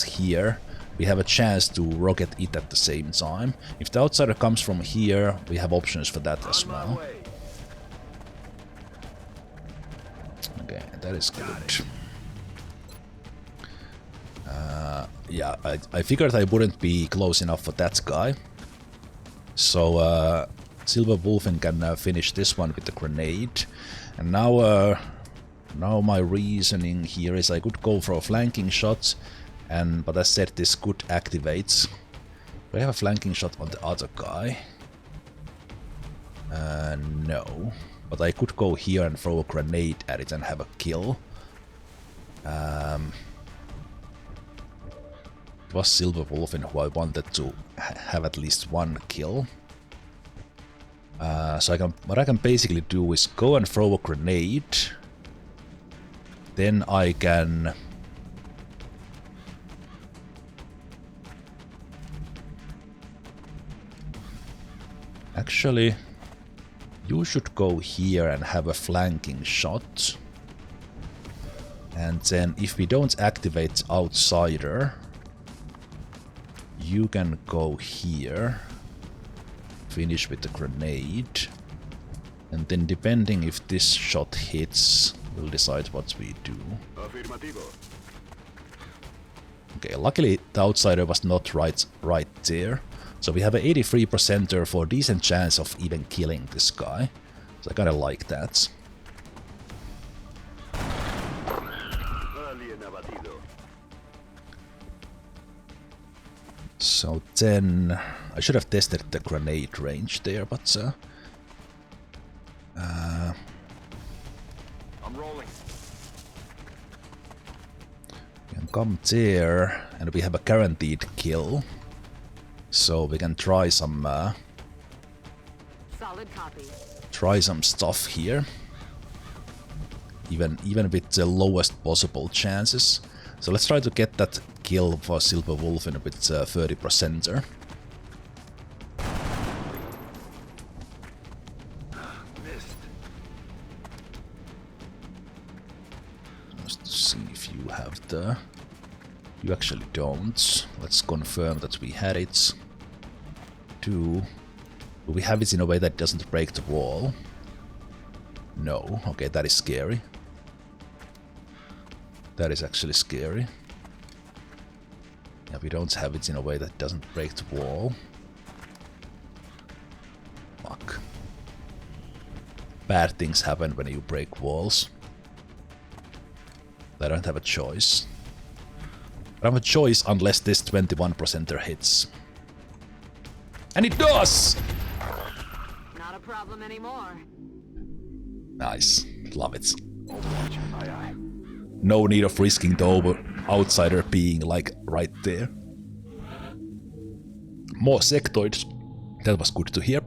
here, we have a chance to rocket it at the same time. If the outsider comes from here, we have options for that as well. Okay, that is good. Yeah, I figured I wouldn't be close enough for that guy. So Silver Wolfen can finish this one with the grenade. And now my reasoning here is I could go for a flanking shot, but as said, this could activate. Do I have a flanking shot on the other guy? No. But I could go here and throw a grenade at it and have a kill. It was Silver Wolfen who I wanted to have at least one kill. So what I can basically do is go and throw a grenade. Then I can... Actually, you should go here and have a flanking shot. And then if we don't activate Outsider, you can go here, finish with the grenade, and then depending if this shot hits, we'll decide what we do. Okay, luckily the Outsider was not right there, so we have an 83% for a decent chance of even killing this guy, so I kinda like that. So then, I should have tested the grenade range there, but I'm rolling. We can come there, and we have a guaranteed kill, so we can try some Solid copy. try some stuff here, even with the lowest possible chances. So let's try to get that kill for Silver Wolfen with 30%er. Missed. Just to see if you have the... You actually don't. Let's confirm that we had it. Do we have it in a way that doesn't break the wall? No. Okay, that is scary. That is actually scary. Yeah, we don't have it in a way that doesn't break the wall. Fuck. Bad things happen when you break walls. I don't have a choice. I don't have a choice unless this 21%er hits. And it does! Not a problem anymore. Nice. Love it. No need of risking the Outsider being like right there. More sectoids. That was good to hear.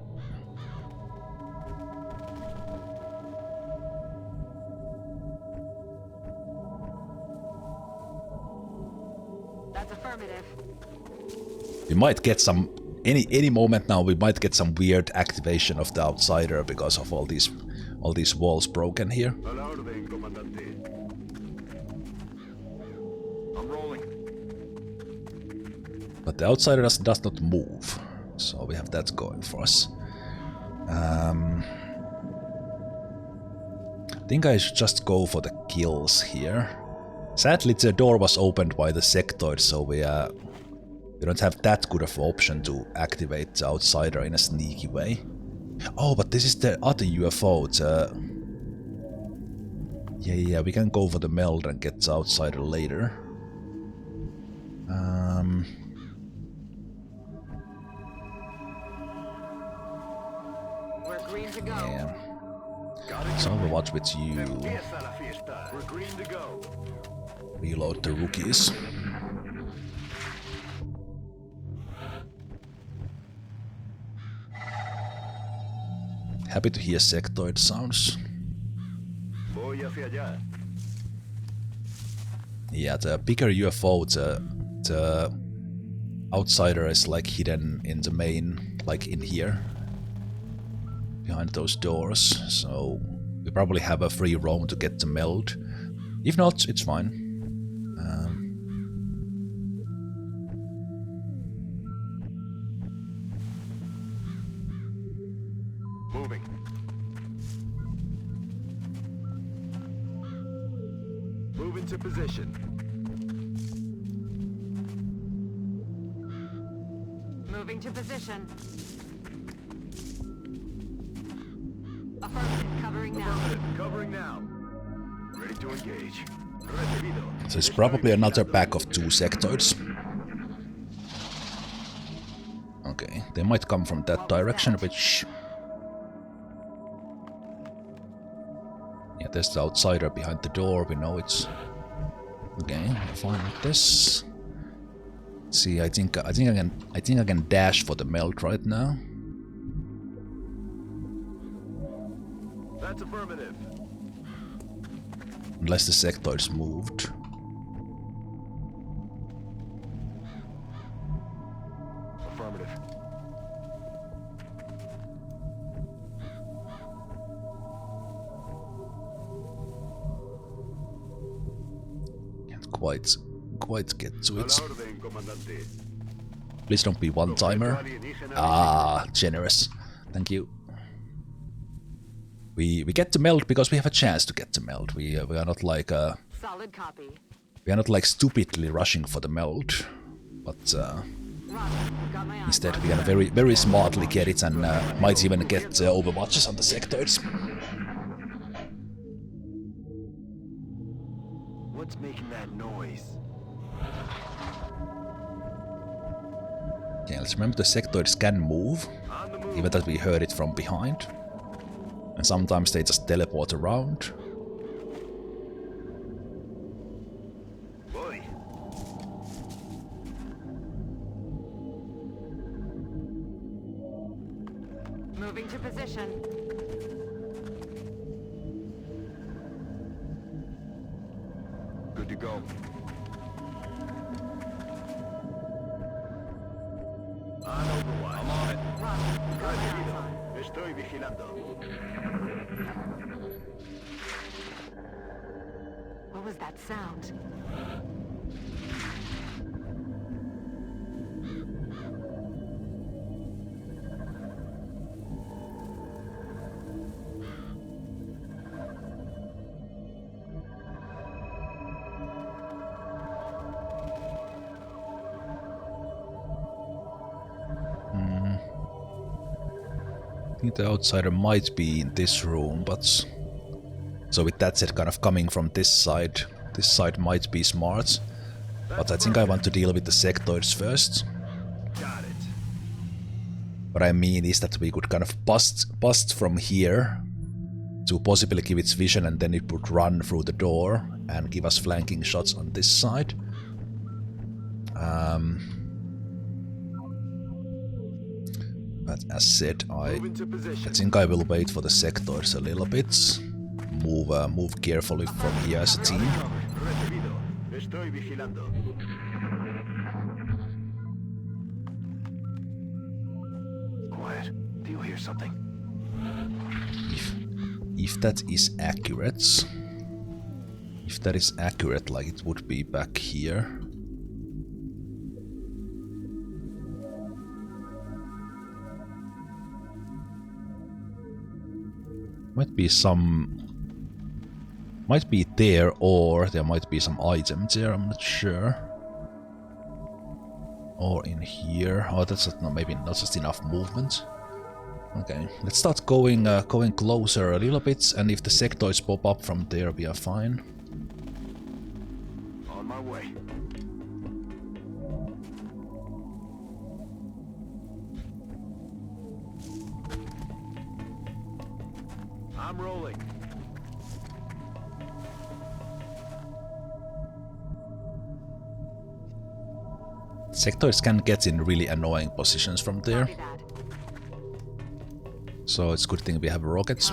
That's affirmative. We might get some any moment now. We might get some weird activation of the Outsider because of all these walls broken here. I'm rolling. But the Outsider does not move, so we have that going for us. I think I should just go for the kills here. Sadly, the door was opened by the sectoid, so we don't have that good of an option to activate the Outsider in a sneaky way. Oh, but this is the other UFO. Yeah, we can go for the meld and get the Outsider later. We're green to go. Yeah. So Overwatch with you. We're green to go. Reload the rookies. Happy to hear sectoid sounds. Voy hacia allá. Yeah, the bigger UFO, the Outsider is like hidden in the main, like in here. Behind those doors, so we probably have a free roam to get the meld. If not, it's fine. Moving. Move into position. Moving to position. Affirmative, covering now. Affirmative, covering now. Ready to engage. Recibido. So it's probably another pack of 2 sectoids. Okay, they might come from that direction, which... Yeah, there's the outsider behind the door, we know it's... Okay, fine with this. See, I think I can dash for the meld right now. That's affirmative. Unless the sector's moved. Affirmative. Can't quite get to it. Please don't be one-timer. Ah, generous. Thank you. We get to meld because we have a chance to get to meld. We are not like Solid copy. we are not like stupidly rushing for the meld, but Got my eyes. instead we can very smartly get it and might even get overwatches on the sectors. What's making that noise? Yeah, let's remember the sectoids can move, even that we heard it from behind. And sometimes they just teleport around. Boy. Moving to position. Good to go. On overwatch. I'm on it. Recibido. Estoy vigilando. What was that sound? I think the outsider might be in this room, but... So with that said, kind of coming from this side might be smart. But I think I want to deal with the sectoids first. Got it. What I mean is that we could kind of bust from here to possibly give its vision, and then it would run through the door and give us flanking shots on this side. But as said, I think I will wait for the sectors a little bit. Move carefully from here as a team. Recibido. Estoy vigilando. Quiet. Do you hear something? If that is accurate, like it would be back here. Might be there, or there might be some items there, I'm not sure. Or in here. Oh, that's not, maybe not just enough movement. Okay, let's start going closer a little bit, and if the sectoids pop up from there, we are fine. On my way. I'm rolling. Sectoids can get in really annoying positions from there. So it's a good thing we have rockets.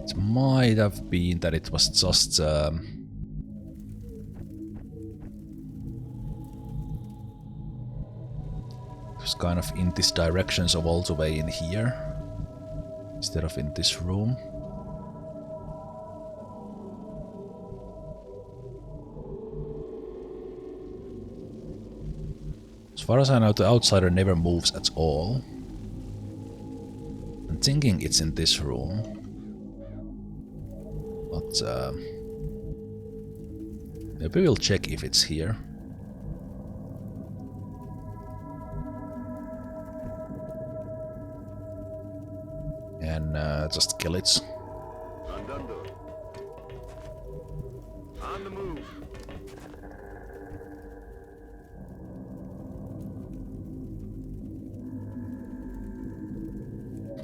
It might have been that it was just just kind of in this direction, so all the way in here instead of in this room. As far as I know, the outsider never moves at all. I'm thinking it's in this room. But maybe we'll check if it's here. And just kill it. Andando. On the move.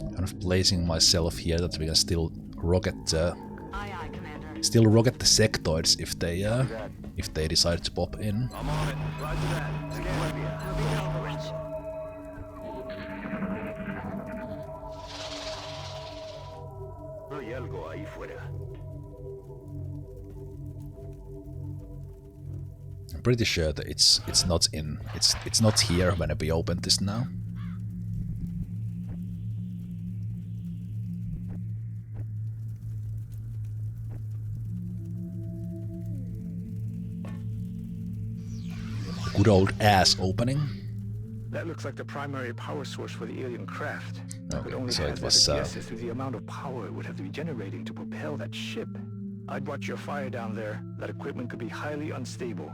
Kind of placing myself here that we can still rocket Aye, aye, Commander. still rocket the sectoids if they decide to pop in. I'm on it. Roger that. Scan Libya. I'll be there, Overwatch. No hay algo ahí fuera. I'm pretty sure that it's not here when we open this now. Good old ass opening. That looks like the primary power source for the alien craft. I could Okay, only so it hazard was a guess as to the amount of power it would have to be generating to propel that ship. I'd watch your fire down there. That equipment could be highly unstable.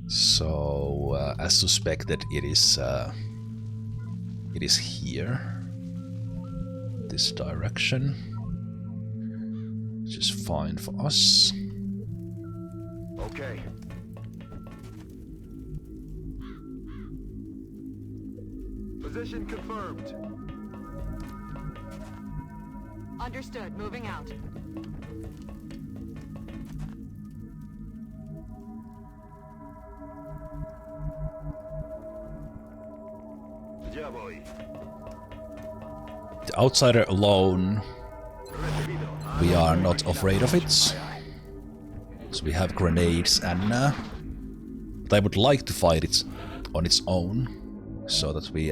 So as suspected, it is here, this direction, which is fine for us. Okay. Position confirmed. Understood. Moving out. Ya voy. The outsider alone, Recibido. we are not afraid of it. So we have grenades and but I would like to fight it on its own, so that we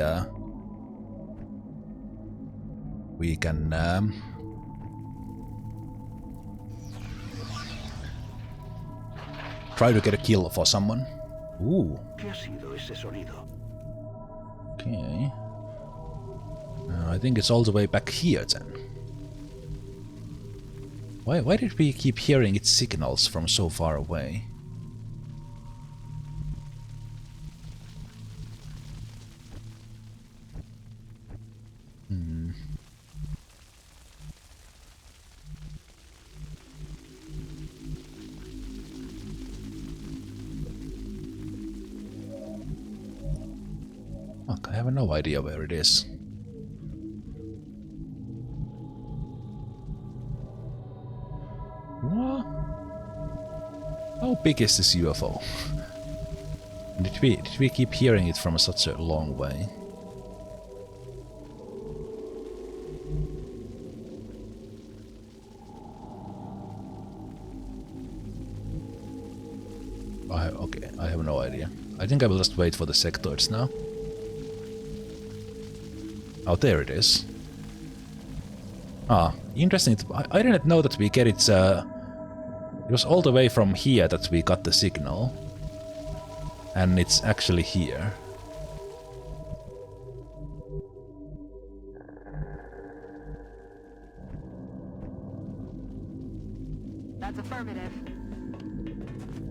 can try to get a kill for someone. Ooh. ¿Qué ha sido ese sonido? Okay. I think it's all the way back here then. Why did we keep hearing its signals from so far away? Fuck, I have no idea where it is. What? How big is this UFO? Did we keep hearing it from such a long way? Okay, I have no idea. I think I will just wait for the sectoids now. Oh, there it is. Ah, interesting. I didn't know that we get it. It was all the way from here that we got the signal. And it's actually here. That's affirmative.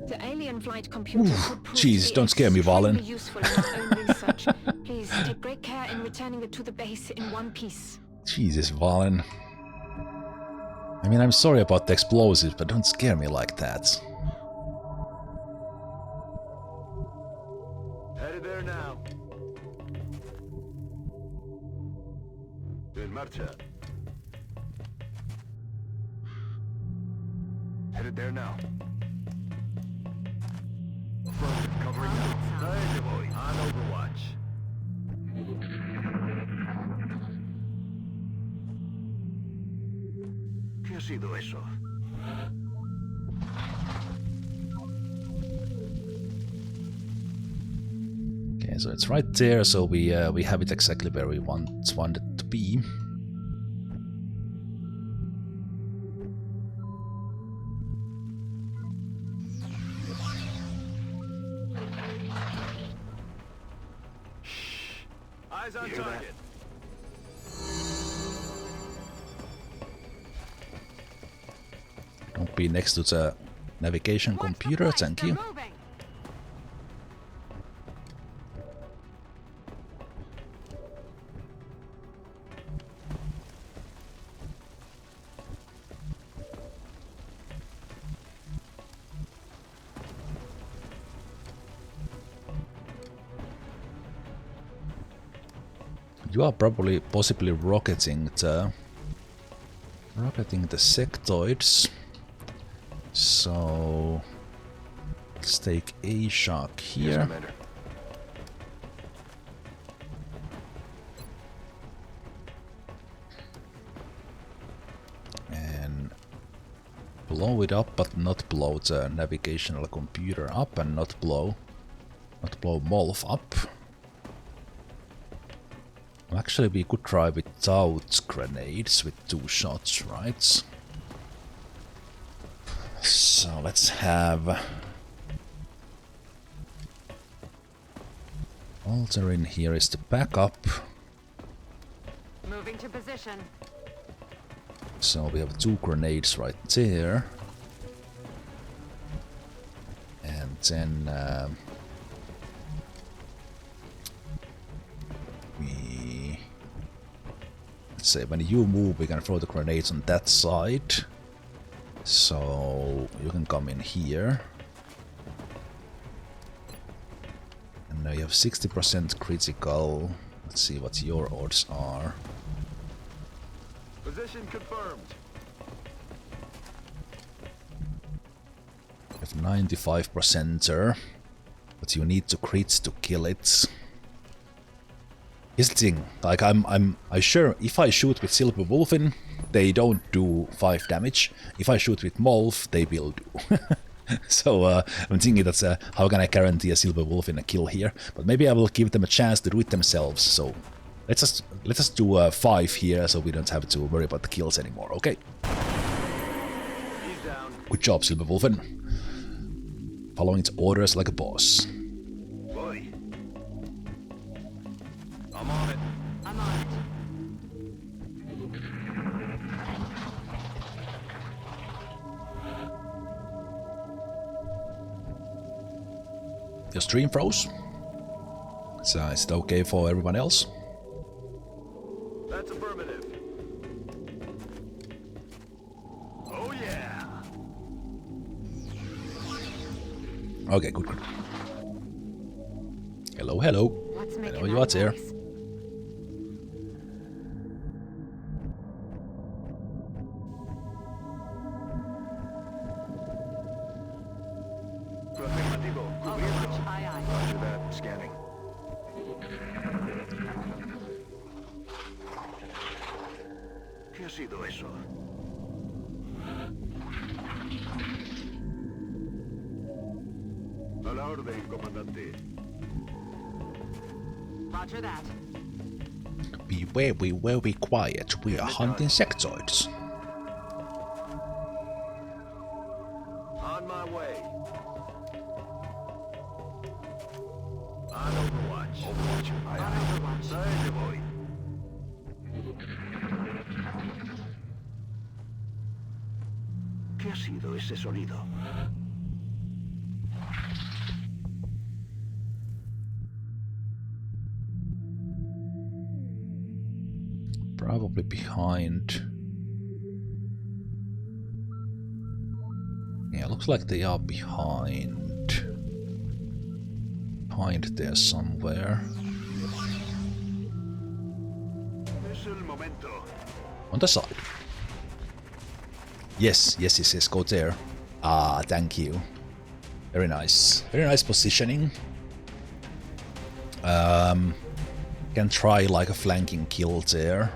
The alien flight computer could prove Jesus, to be don't scare me, extremely Valen. useful in our own research. Please take great care in returning it to the base in one piece. Jesus, Valen. I mean, I'm sorry about the explosives, but don't scare me like that. Headed there now. En marcha. Headed there now. Affirmative, covering now. Ahí voy. On Overwatch. ¿Qué ha sido eso? Okay, so it's right there, so we have it exactly where we want it to be. Eyes on target. Don't be next to the navigation computer, thank you. You are probably possibly rocketing the sectoids. So let's take a shock here. Yes, And blow it up, but not blow the navigational computer up, and not blow Molf up. Actually, we could try without grenades with 2 shots, right? So let's have Walter in here is the backup. Moving to position. So we have 2 grenades right there. And then let's say when you move, we can throw the grenades on that side. So you can come in here. And now you have 60% critical. Let's see what your odds are. Position confirmed. You have 95%er, but you need to crit to kill it. Here's the thing, like I'm sure if I shoot with Silver Wolfen, they don't do 5 damage. If I shoot with Molf, they will do. So I'm thinking that's how can I guarantee a Silver Wolfen a kill here? But maybe I will give them a chance to do it themselves. So let's just do 5 here, so we don't have to worry about the kills anymore. Okay. He's down. Good job, Silver Wolfen. Following its orders like a boss. Boy. I'm on it. I'm on it. Your stream froze. So is it okay for everyone else? That's affirmative. Oh yeah. Okay, good. Hello, hello. Let's make Hello, it you are there. nice. Afirmativo. Overwatch, aye aye. Roger that. Scanning. ¿Qué ha sido eso? A la orden, comandante. Roger that. Be very quiet. We are hunting sectoids. On my way. On Overwatch. Overwatch. On Overwatch. Ahí voy. ¿Qué ha sido ese sonido? Probably behind. Yeah, looks like they are behind. Behind there somewhere. Es el momento. On the side. Yes, go there. Ah, thank you. Very nice. Very nice positioning. Can try like a flanking kill there.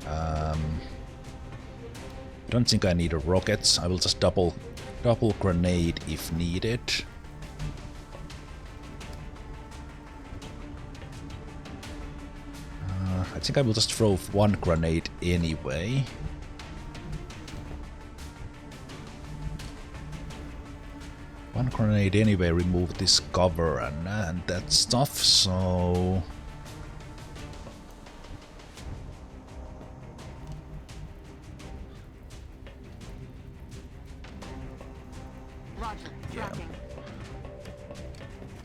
I don't think I need a rocket. I will just double grenade if needed. I think I will just throw 1 grenade anyway. One grenade anyway, remove this cover and that stuff, so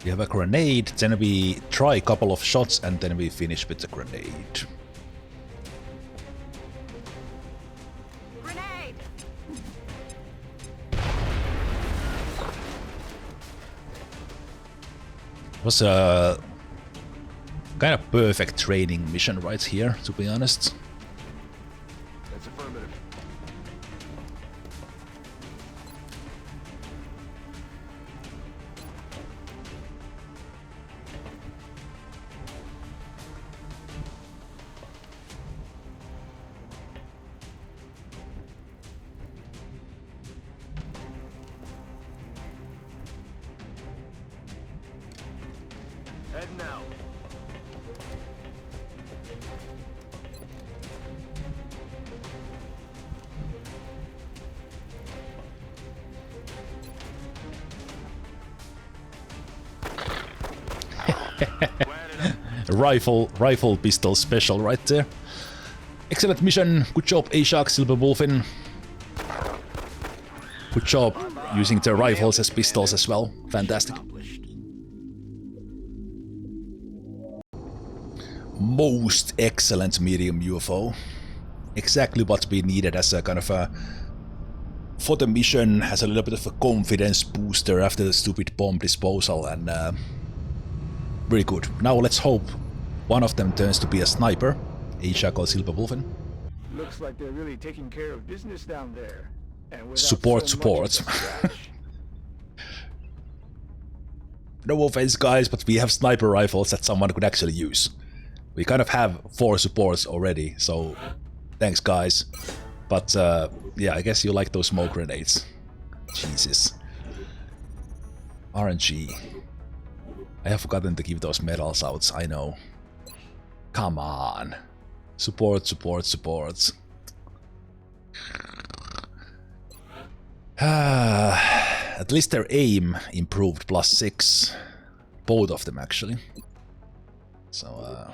We have a grenade, then we try a couple of shots and then we finish with the grenade. Grenade! It was a kind of perfect training mission right here, to be honest. That's affirmative. Head now. Rifle pistol special right there. Excellent mission. Good job, Ashak, Silver Wolfin. Good job using the rifles as pistols as well. Fantastic. Most excellent medium UFO. Exactly what we needed as a kind of a... For the mission, has a little bit of a confidence booster after the stupid bomb disposal and... very good. Now let's hope one of them turns to be a sniper. Ashak or Silver Wolfen. Looks like they're really taking care of business down there. And without Support. No offense, guys, but we have sniper rifles that someone could actually use. We kind of have 4 supports already, so thanks, guys. But yeah, I guess you like those smoke grenades. Jesus. RNG. I have forgotten to give those medals out, I know. Come on. Support. At least their aim improved +6. Both of them, actually. So,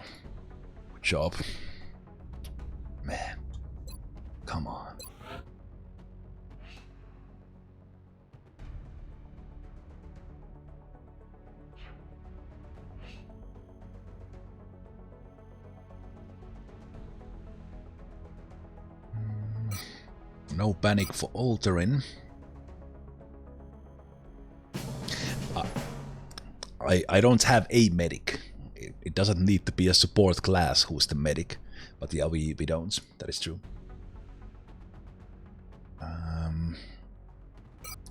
good job. Man. Come on. No panic for altering. I don't have a medic. It doesn't need to be a support class who's the medic. But yeah, we don't. That is true. I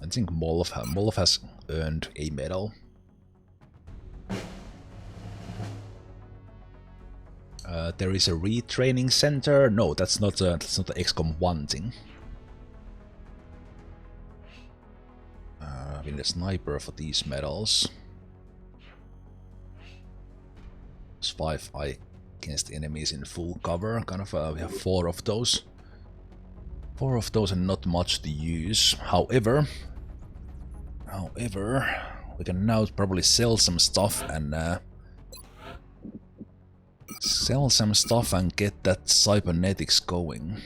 think Molov has earned a medal. There is a retraining center. No, that's not the XCOM 1 thing. I mean, the sniper for these medals. It's 5 against enemies in full cover. Kind of, we have 4 of those. 4 of those and not much to use. However, we can now probably sell some stuff and get that cybernetics going.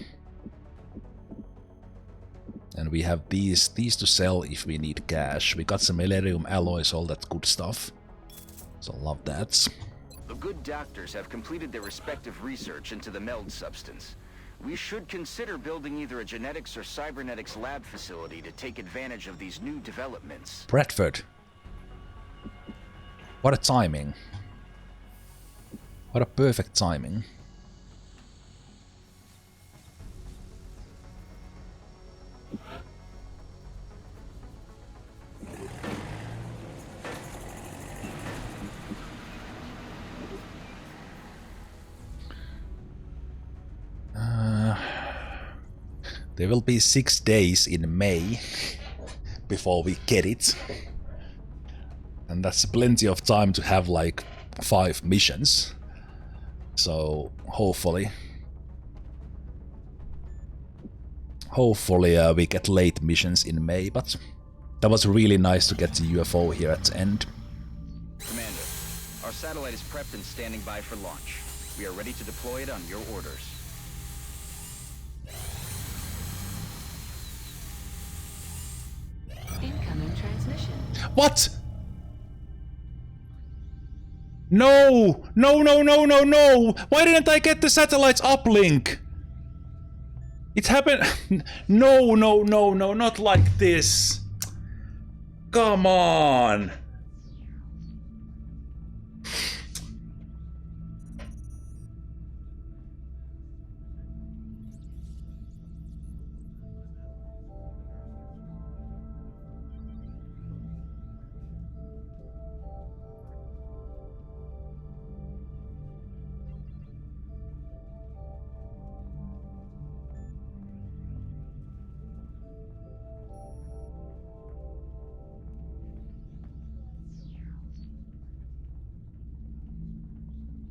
And we have these to sell if we need cash. We got some Elerium alloys, all that good stuff. So love that. The good doctors have completed their respective research into the meld substance. We should consider building either a genetics or cybernetics lab facility to take advantage of these new developments. Bradford. What a timing. What a perfect timing. There will be 6 days in May before we get it. And that's plenty of time to have like 5 missions. So hopefully we get late missions in May, but that was really nice to get the UFO here at the end. Commander, our satellite is prepped and standing by for launch. We are ready to deploy it on your orders. Incoming transmission. What? No! No, no, no, no, no! Why didn't I get the satellite's uplink? It happened... No, no, no, no, not like this. Come on!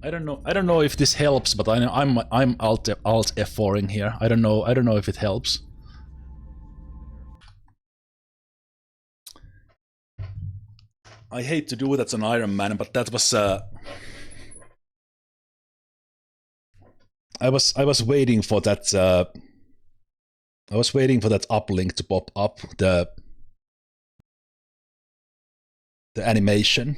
I don't know if this helps, but I'm alt F4ing here. I don't know if it helps. I hate to do that on Ironman, but that was I was waiting for that I was waiting for that uplink to pop up, the animation.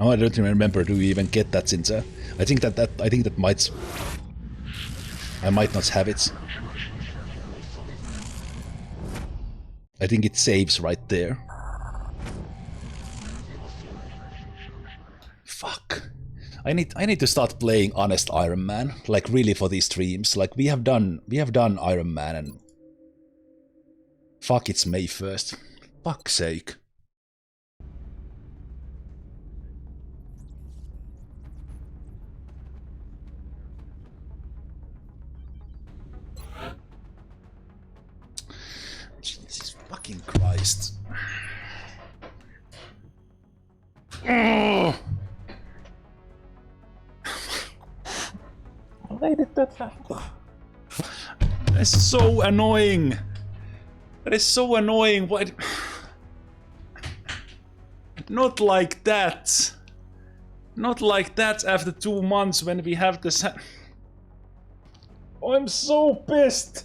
Oh, I don't even remember. Do we even get that since? I think that might. I might not have it. I think it saves right there. Fuck. I need to start playing honest Ironman, like really for these streams. Like we have done Ironman and fuck, it's May 1st. Fuck's sake. Jesus fucking Christ. Oh. Why did that happen? That's so annoying. That is so annoying. Why? Not like that. Not like that after 2 months when we have this. Oh, I'm so pissed.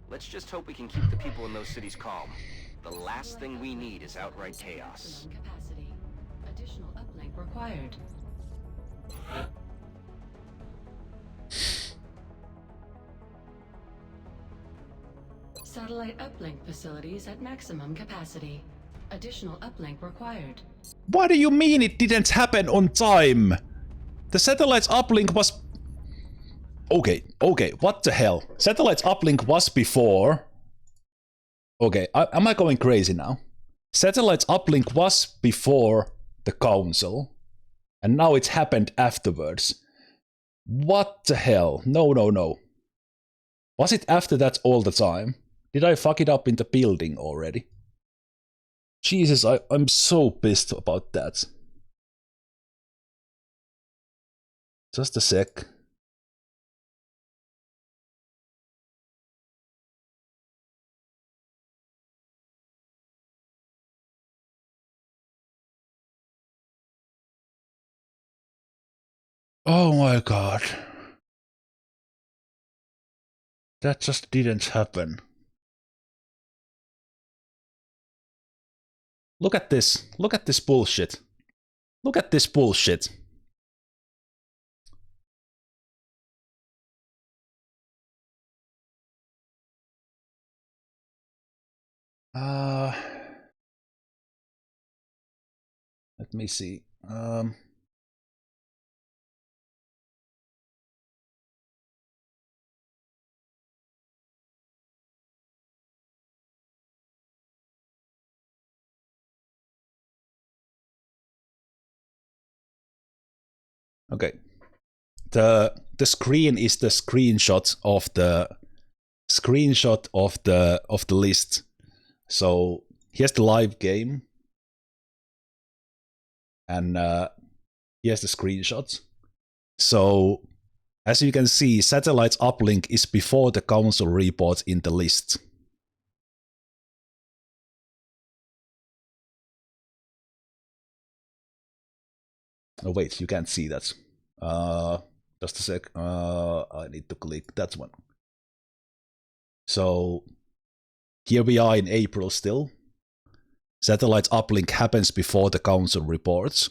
Let's just hope we can keep the people in those cities calm. The last thing we need is outright chaos. Capacity. Additional uplink required. Satellite uplink facilities at maximum capacity. Additional uplink required. What do you mean it didn't happen on time? The satellite's uplink was... Okay, what the hell? Satellite's uplink was before... Okay, am I going crazy now? Satellite's uplink was before the council, and now it's happened afterwards. What the hell? No. Was it after that all the time? Did I fuck it up in the building already? Jesus, I'm so pissed about that. Just a sec. Oh my god. That just didn't happen. Look at this. Look at this bullshit. Look at this bullshit. Let me see. Okay. The screen is the screenshot of the list. So here's the live game. And here's the screenshot. So as you can see, satellite's uplink is before the council report in the list. Oh wait, you can't see that. Just a sec. I need to click that one. So here we are in April still. Satellite uplink happens before the council reports.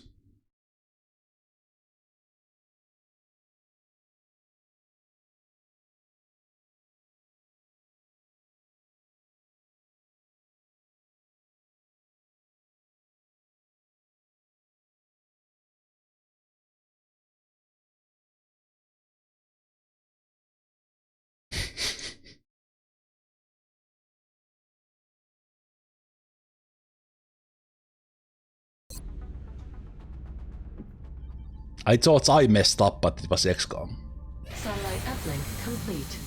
I thought I messed up, but it was XCOM. Satellite uplink complete.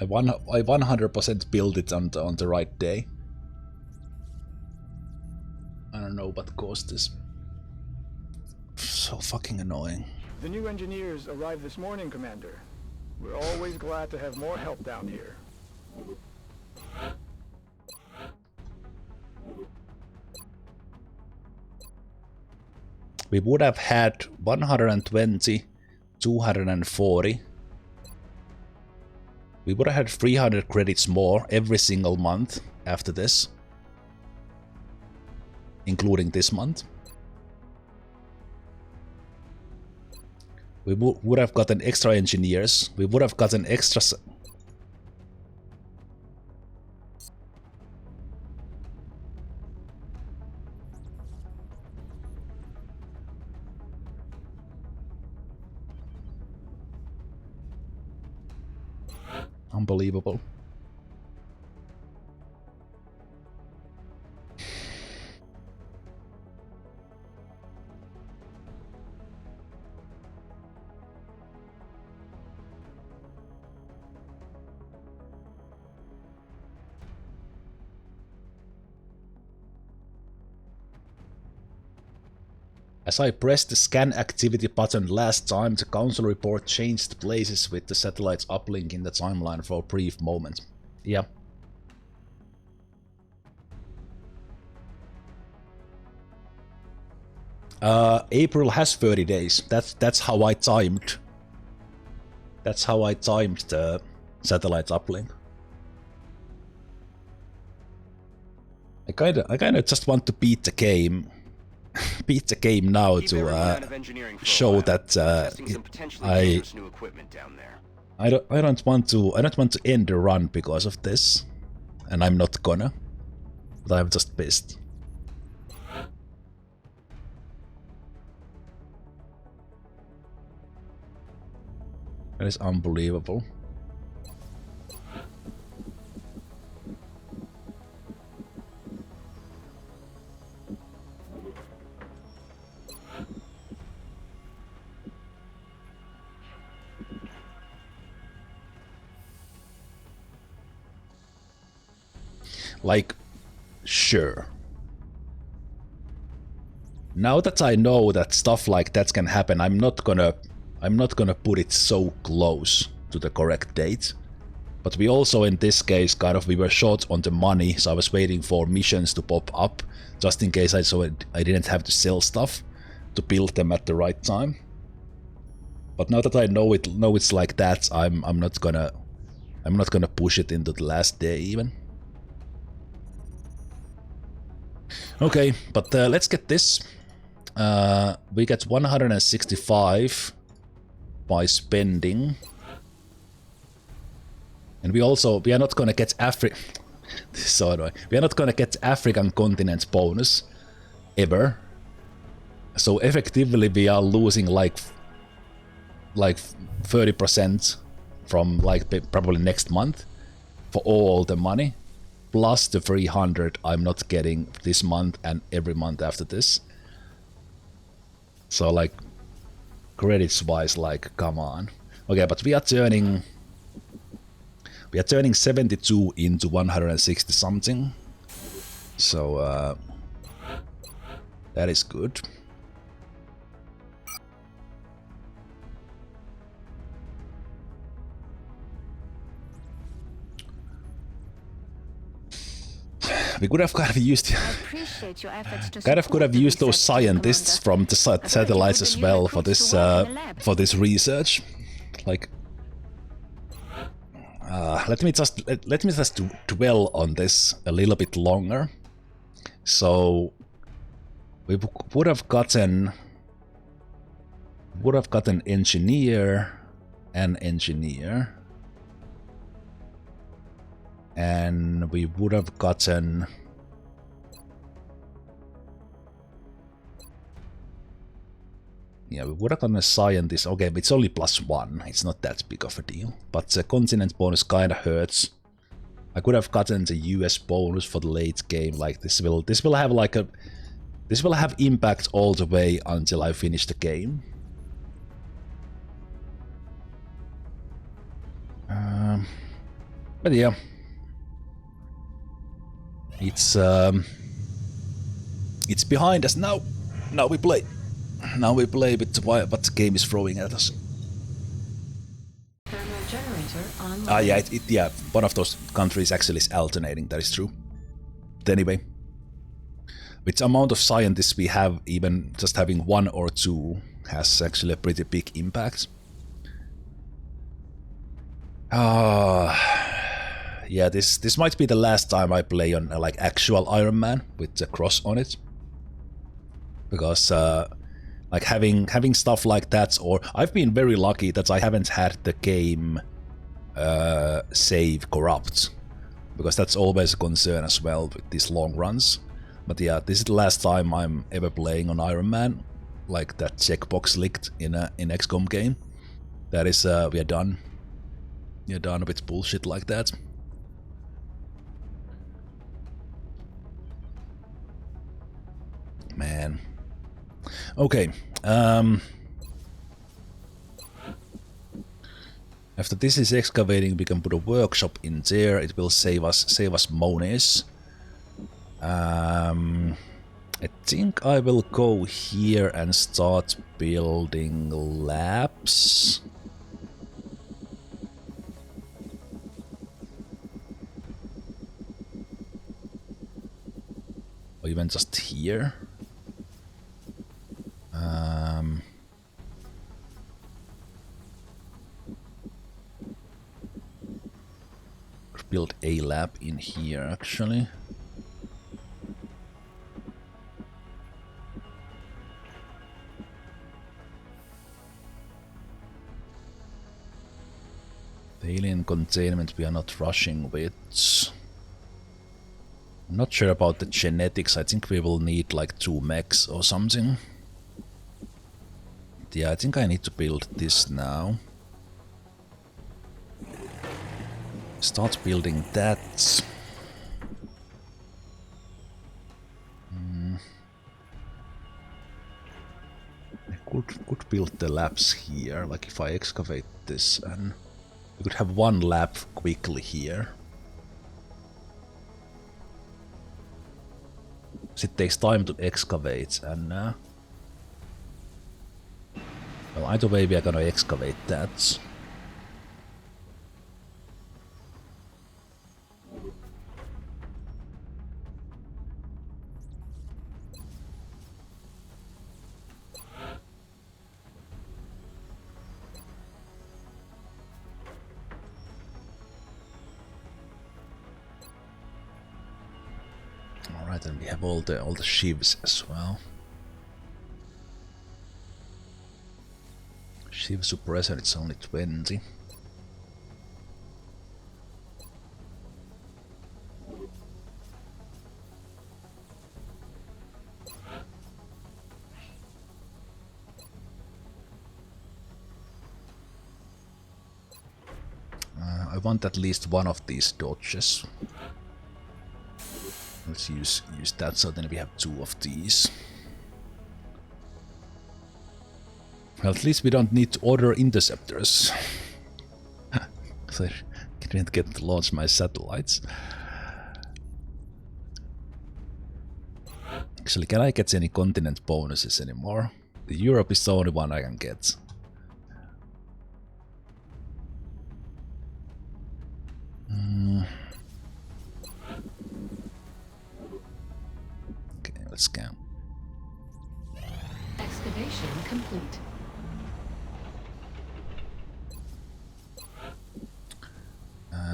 I 100% built it on the right day. I don't know what caused this. So fucking annoying. The new engineers arrived this morning, Commander. We're always glad to have more help down here. We would have had 120, 240. We would have had 300 credits more every single month after this. Including this month. We would have gotten extra engineers. We would have gotten extra... Unbelievable. As I pressed the scan activity button last time, the council report changed places with the satellite's uplink in the timeline for a brief moment. Yeah. April has 30 days. That's how I timed. That's how I timed the satellite uplink. I kinda just want to beat the game. Beat the game now to show that I don't want to end the run because of this, and I'm not gonna. But I'm just pissed. That is unbelievable. Like, sure. Now that I know that stuff like that can happen, I'm not gonna put it so close to the correct date. But we also, in this case, we were short on the money, so I was waiting for missions to pop up, just in case I didn't have to sell stuff to build them at the right time. But now that I know it's like that, I'm not gonna push it into the last day even. Okay, but let's get this. We get 165 by spending. And we are not gonna get so annoying. We are not gonna get African continent bonus ever. So effectively we are losing like 30% from probably next month for all the money. Plus the 300 I'm not getting this month and every month after this. So like credits wise, like come on. Okay, but we are turning 72 into 160 something. So that is good. We could have kind of used I appreciate your efforts to kind of could support have the used those research team, scientists Commander. from the I've heard satellites you as put the new well recruits to work in the lab. for this research. Like, let me just dwell on this a little bit longer. So we would have gotten engineer, an engineer, and we would have gotten we would have gotten a scientist. Okay, but it's only +1. It's not that big of a deal. But the continent bonus kind of hurts. I could have gotten the US bonus for the late game. Like this will have like a impact all the way until I finish the game. But yeah, it's behind us now. Now we play. Now we play with what the game is throwing at us. Thermal generator online. Ah, yeah, one of those countries actually is alternating. That is true. But anyway, with the amount of scientists we have, even just having 1 or 2 has actually a pretty big impact. Yeah, this might be the last time I play on like actual Ironman with the cross on it, because like having stuff like that, or I've been very lucky that I haven't had the game save corrupt, because that's always a concern as well with these long runs. But yeah, this is the last time I'm ever playing on Ironman, like that checkbox licked in XCOM game. That is, we are done. We are done with bullshit like that. Man. Okay. After this is excavating, we can put a workshop in there. It will save us monies. I think I will go here and start building labs. Or even just here. Build a lab in here actually. The alien containment we are not rushing with. I'm not sure about the genetics. I think we will need like 2 mechs or something. Yeah, I think I need to build this now. Start building that. I could build the labs here, like if I excavate this, and we could have 1 lab quickly here. So it takes time to excavate, and well, either way we are gonna excavate that. Alright, and we have all the shivs as well. Shiv suppressor, it's only 20. I want at least 1 of these dodges. Let's use that, so then we have 2 of these. Well, at least we don't need to order interceptors. So I didn't get to launch my satellites. Actually, can I get any continent bonuses anymore? The Europe is the only one I can get. Let's scan. Excavation complete.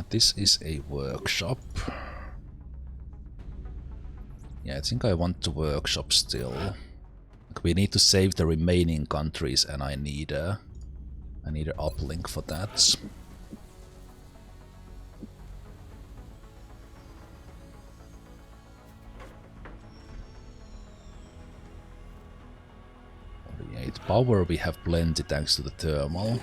This is a workshop. Yeah, I think I want to workshop still. We need to save the remaining countries, and I need an uplink for that. Power we have plenty thanks to the thermal.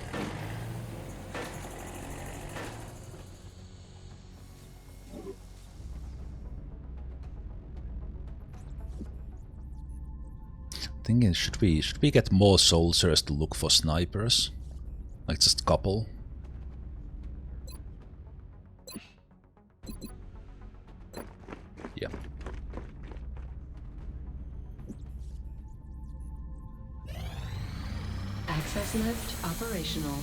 Thinking, should we get more soldiers to look for snipers? Like just a couple? Yeah. Access lift operational.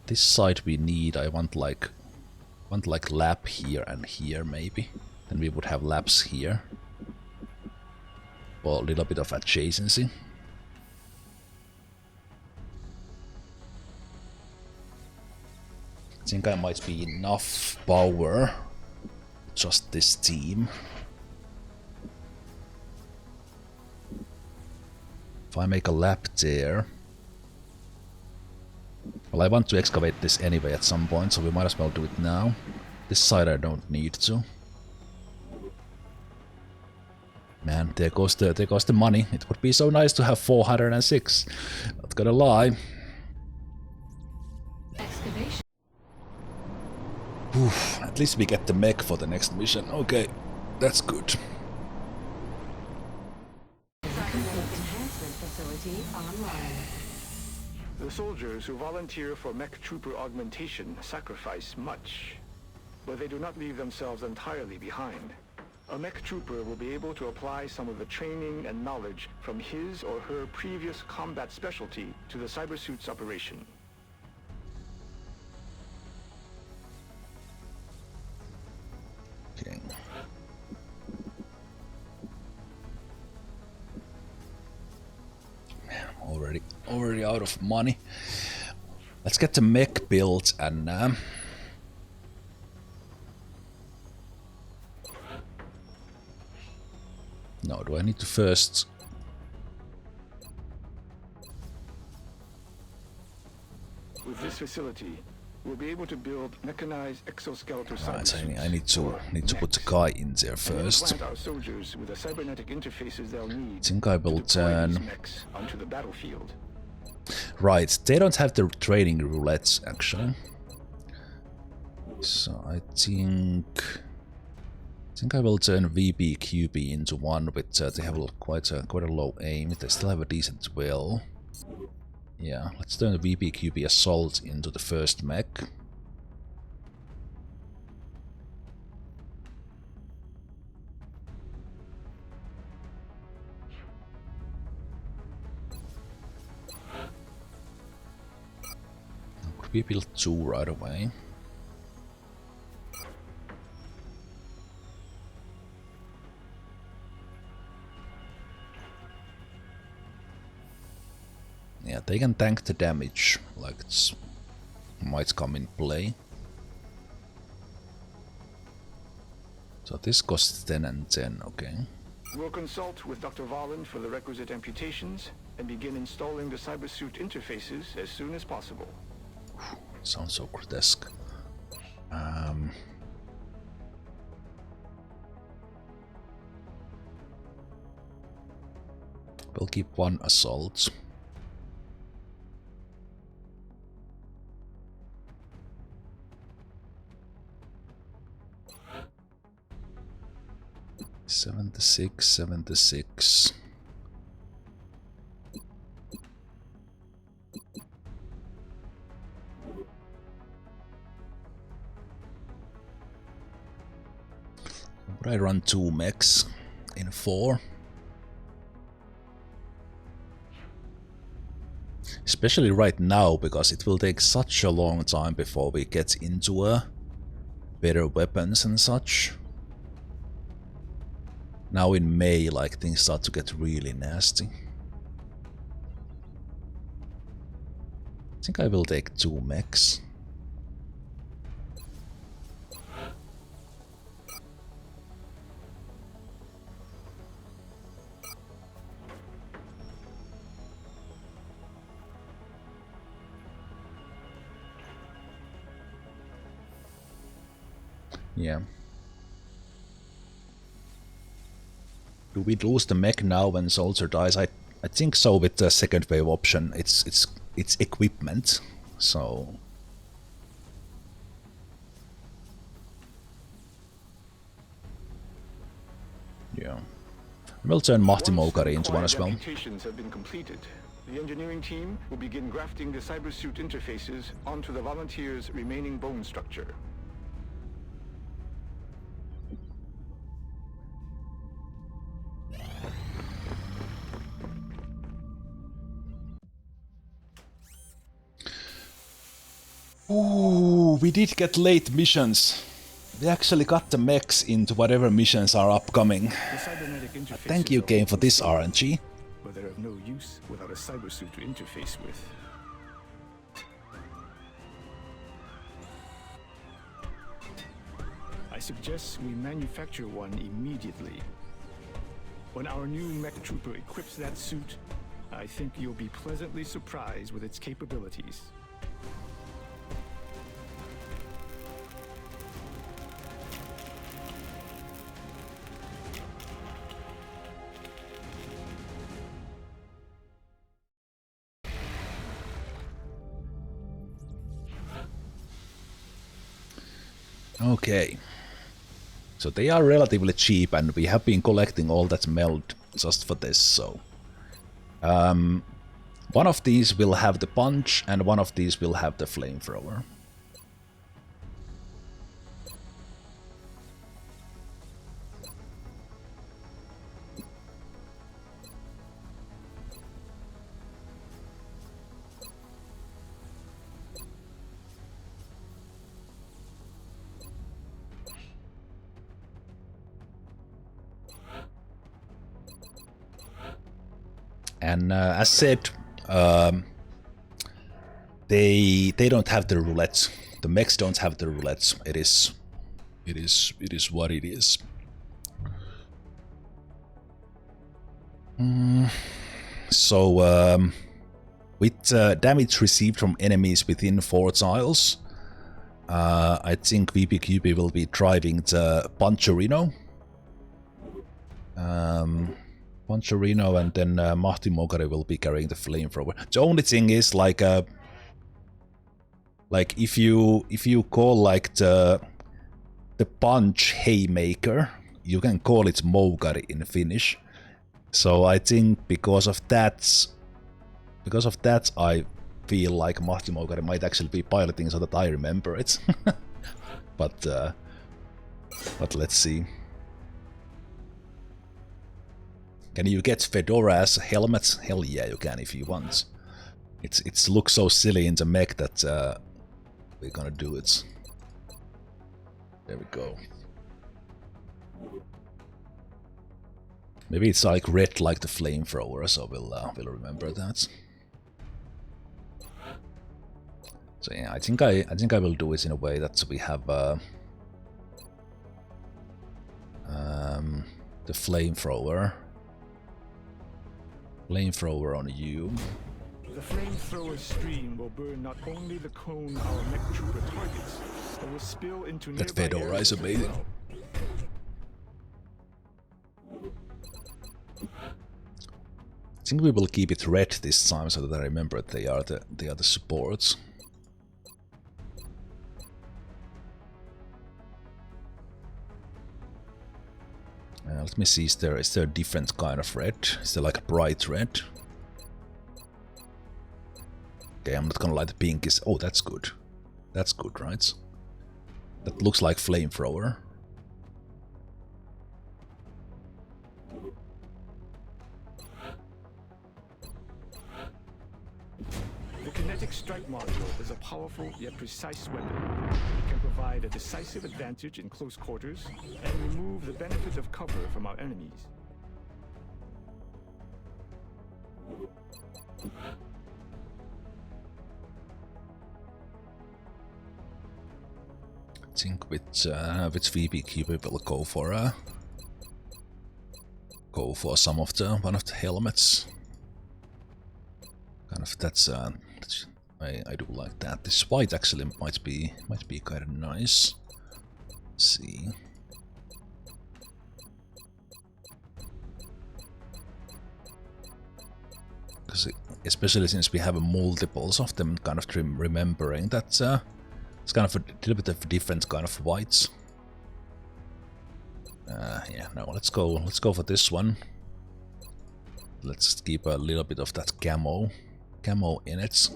This side we need. I want like lab here and here maybe. Then we would have labs here. For a little bit of adjacency. I think I might be enough power. Just this team. If I make a lab there... Well, I want to excavate this anyway at some point, so we might as well do it now. This side I don't need to. Man, there goes the money. It would be so nice to have 406. Not gonna lie. Excavation. Oof, at least we get the mech for the next mission. Okay, that's good. Enhancement facility online. The soldiers who volunteer for mech trooper augmentation sacrifice much, but they do not leave themselves entirely behind. A mech trooper will be able to apply some of the training and knowledge from his or her previous combat specialty to the cybersuit's operation. Okay. Already out of money. Let's get the mech built and no, do I need to first... With this facility, we'll be able to build mechanized exoskeletal Right, cybersuits. I need to put the guy in there first. Implant our soldiers with the cybernetic interfaces they'll need. I think I will turn... mechs onto the battlefield. Right, they don't have the training roulettes actually. So I think I will turn VB QB into one with they have quite a low aim. They still have a decent will. Yeah, let's turn the VB QB assault into the first mech. Could we build two right away? Yeah, they can tank the damage, like it's might come in play. So this costs 10 and 10, okay. We'll consult with Dr. Vahlen for the requisite amputations and begin installing the cybersuit interfaces as soon as possible. Sounds so grotesque. We'll keep one assault. $76. Would I run 2 mechs in 4? Especially right now, because it will take such a long time before we get into a better weapons and such. Now in May, like, things start to get really nasty. I think I will take 2 mechs. Yeah. Do we lose the mech now when soldier dies? I think so. With the second wave option, it's equipment, so yeah. We'll turn Mahti Mogari into one as well. Have been completed. The engineering team will begin grafting the cybersuit interfaces onto the volunteers' remaining bone structure. Ooh, we did get late missions. We actually got the mechs into whatever missions are upcoming. Thank you, game, for this RNG. But they're of no use without a cybersuit to interface with. I suggest we manufacture one immediately. When our new mech trooper equips that suit, I think you'll be pleasantly surprised with its capabilities. Okay. So they are relatively cheap, and we have been collecting all that meld just for this, so... one of these will have the punch, and one of these will have the flamethrower. And as said, they don't have the roulettes. The mechs don't have the roulettes. It is what it is. So with damage received from enemies within 4 tiles, I think VPQB will be driving the Puncherino. Puncherino, and then Mahti Mogari will be carrying the flamethrower. The only thing is, like if you call like the punch Haymaker, you can call it Mogari in Finnish. So I think because of that, I feel like Mahti Mogari might actually be piloting so that I remember it. but let's see. Can you get Fedora as a helmet? Hell yeah, you can if you want. It looks so silly in the mech that we're gonna do it. There we go. Maybe it's like red like the flamethrower, so we'll remember that. So yeah, I think I will do it in a way that we have the flamethrower. Flamethrower on you. The flamethrower stream will burn not only the cone our mech trooper targets, but will spill into that Fedora is amazing. I think we will keep it red this time so that I remember they are the supports. Let me see, is there a different kind of red? Is there like a bright red? Okay, I'm not gonna lie, the pink is... Oh, that's good. That's good, right? That looks like flamethrower. The Kinetic Strike Module is a powerful yet precise weapon. It can provide a decisive advantage in close quarters and remove the benefit of cover from our enemies. I think with VPQ we will go for some of the one of the helmets. Kind of that's I do like that. This white actually might be kind of nice. Let's see. Because especially since we have multiples of them, kind of remembering that it's kind of a little bit of different kind of whites. Yeah, no, let's go for this one. Let's just keep a little bit of that camo in it.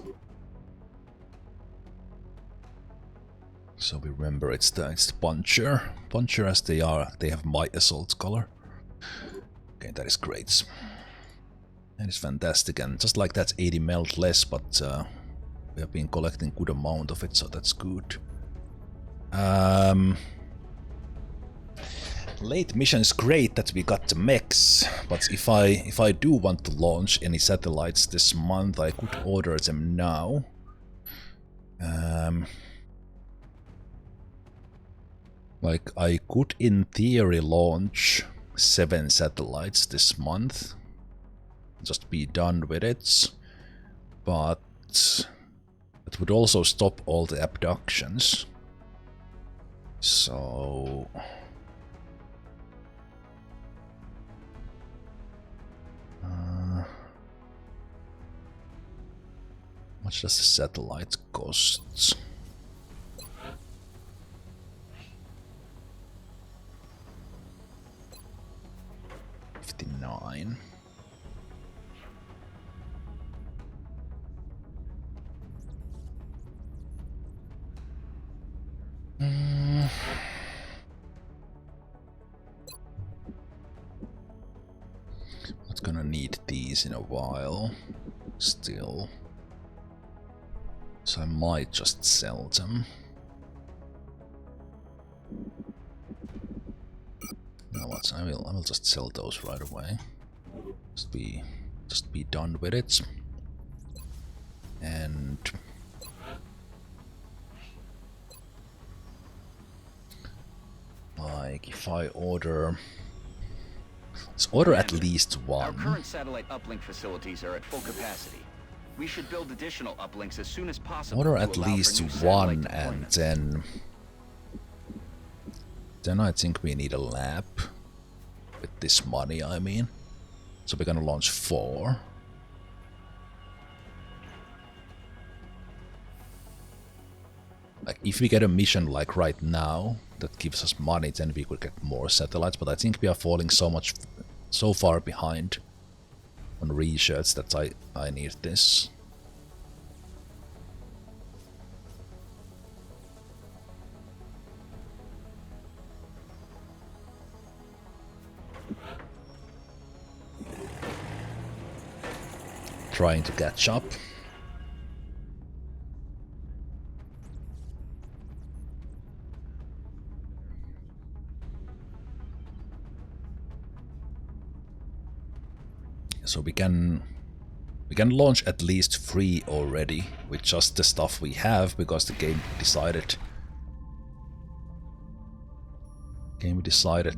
So we remember it's the puncher as they have my assault color. Okay, that is great. That is fantastic, and just like that's 80 melt less, but we have been collecting good amount of it, so that's good. Late mission is great that we got the mechs, but if I do want to launch any satellites this month, I could order them now. Like I could in theory launch 7 satellites this month, just be done with it, but it would also stop all the abductions. So how much does the satellite cost? $59. Not gonna need these in a while still, so I might just sell them. You know what? I will just sell those right away. Just be done with it. And like if I order, let's order at least one. Our current satellite uplink facilities are at full capacity. We should build additional uplinks as soon as possible. Order at least one, and then I think we need a lab with this money, I mean. So we're gonna launch 4. Like if we get a mission like right now that gives us money, then we could get more satellites, but I think we are falling so far behind on research that I need this. Trying to catch up. So we can launch at least 3 already with just the stuff we have, because the game decided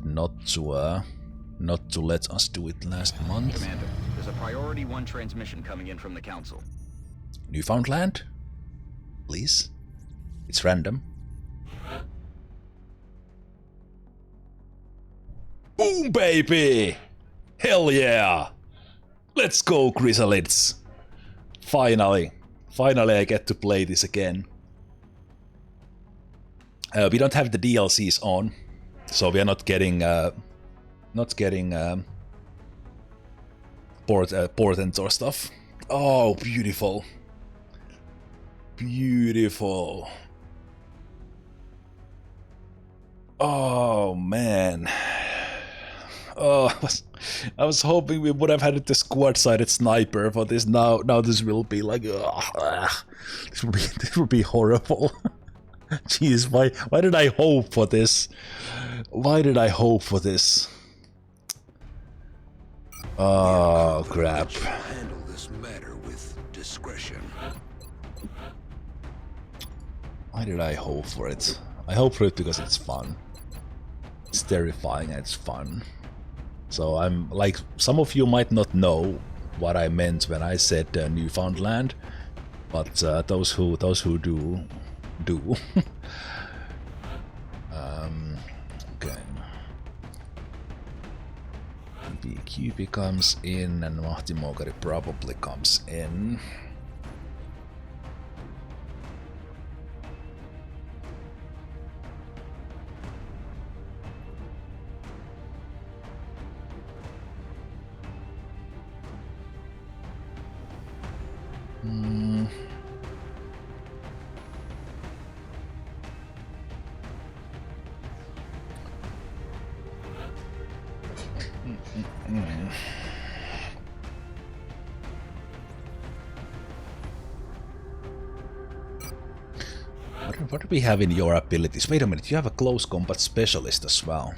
not to let us do it last month. Commander, there's a priority 1 transmission coming in from the Council. Newfoundland? Please? It's random. Boom, baby! Hell yeah! Let's go, chrysalids! Finally I get to play this again. We don't have the DLCs on, so we are not getting portents or stuff. Oh, beautiful. Beautiful. Oh, man. Oh, I was hoping we would have had the squad-sided sniper for this. Now this will be like, this will be horrible. Jeez, why did I hope for this? Why did I hope for this? Oh crap! Handle this matter with discretion. Why did I hope for it? I hope for it because it's fun. It's terrifying and it's fun. So I'm like, some of you might not know what I meant when I said Newfoundland, but those who do. Okay. BQB comes in and Mahtimogari probably comes in. What do we have in your abilities? Wait a minute, you have a close combat specialist as well.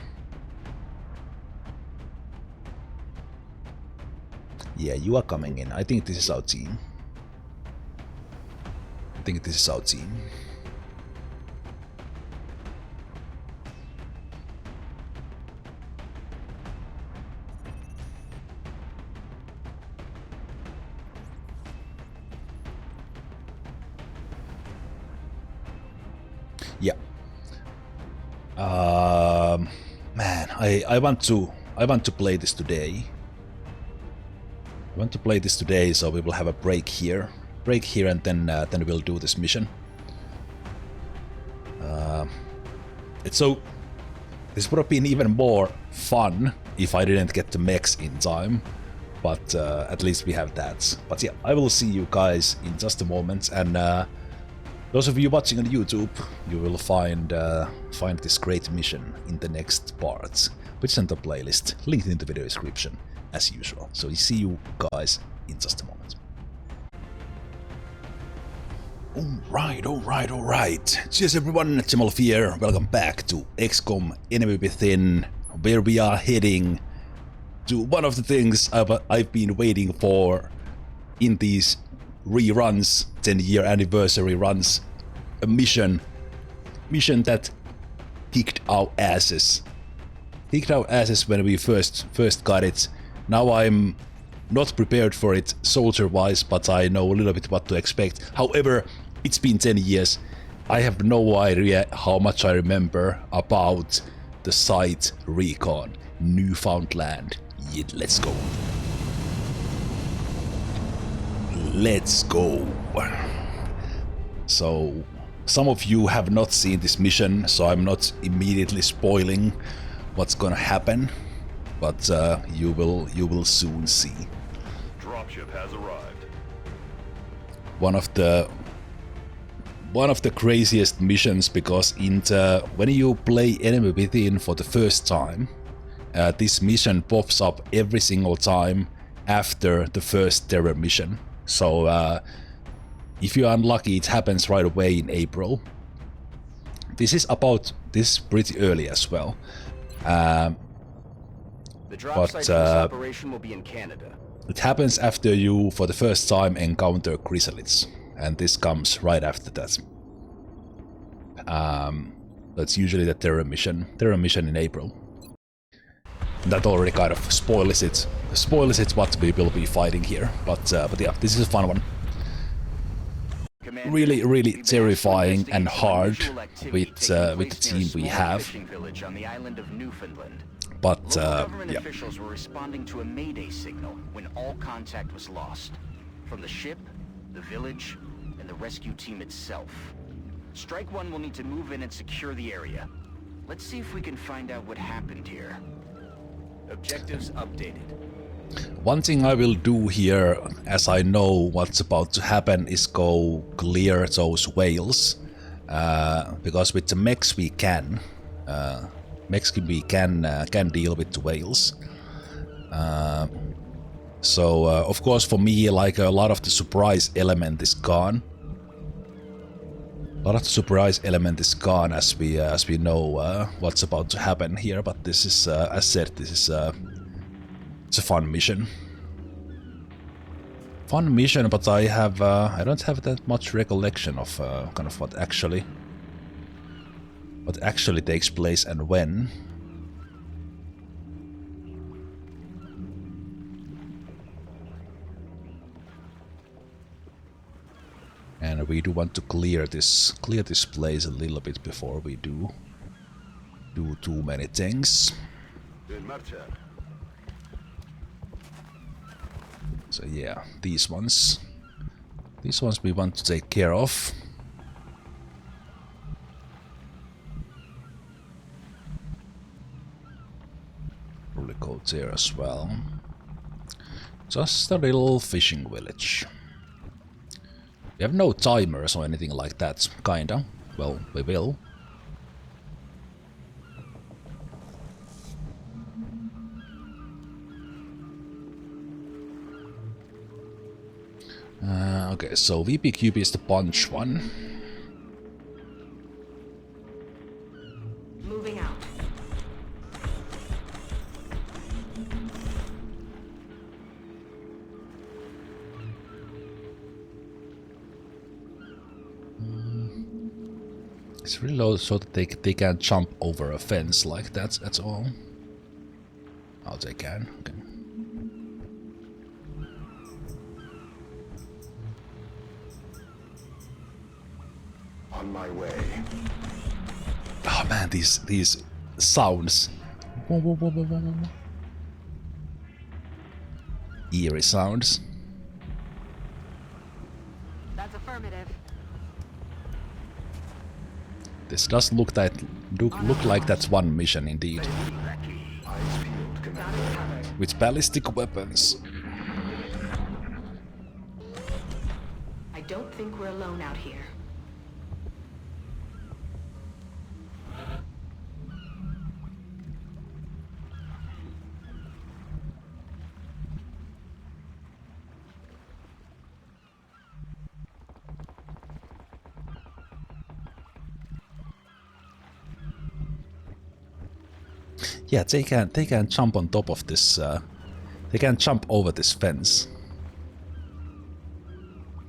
Yeah, you are coming in. I think this is our team. Yeah. Man, I want to play this today. I want to play this today, so we will have a break here, and then we'll do this mission. This would have been even more fun if I didn't get the mechs in time, but at least we have that. But yeah, I will see you guys in just a moment, and those of you watching on YouTube, you will find this great mission in the next part, which is in the playlist, linked in the video description, as usual. So we see you guys in just a moment. Alright. Cheers everyone, Zemalf here. Welcome back to XCOM Enemy Within, where we are heading to one of the things I've been waiting for in these reruns, 10-year anniversary runs. A mission that kicked our asses. When we first got it. Now I'm not prepared for it soldier-wise, but I know a little bit what to expect. However, it's been 10 years. I have no idea how much I remember about the site Recon Newfoundland. Yeah, let's go. So, some of you have not seen this mission, so I'm not immediately spoiling what's gonna happen, but you will soon see. Dropship has arrived. One of the craziest missions, because when you play Enemy Within for the first time, this mission pops up every single time after the first terror mission. So if you're unlucky, it happens right away in April. This is pretty early as well. The drop site for this operation will be in Canada. It happens after you, for the first time, encounter chrysalids, and this comes right after that. That's usually the terror mission in April. That already kind of spoils it what we will be fighting here. But yeah, this is a fun one. Really terrifying and hard with the team we have. But government yeah. officials were responding to a mayday signal when all contact was lost. From the ship, the village, and the rescue team itself. Strike One will need to move in and secure the area. Let's see if we can find out what happened here. Objectives updated. One thing I will do here, as I know what's about to happen, is go clear those whales. Because with the mechs we can deal with the whales. So of course for me, like a lot of the surprise element is gone. A lot of the surprise element is gone as we know what's about to happen here. But this is, as said, this is it's a fun mission. Fun mission, but I don't have that much recollection of kind of what actually takes place and when. And we do want to clear this place a little bit before we do too many things. So yeah, these ones we want to take care of. Probably go there as well. Just a little fishing village. We have no timers or anything like that, kinda. Well, we will. Okay, so VPQB is the punch one. Moving out. It's really low so that they can't jump over a fence like that, that's all. Oh, they can. Okay. On my way. Oh man, these sounds. Eerie sounds. That's affirmative. This does look like that's one mission indeed. With ballistic weapons. I don't think we're alone out here. Yeah, they can jump on top of this. They can jump over this fence.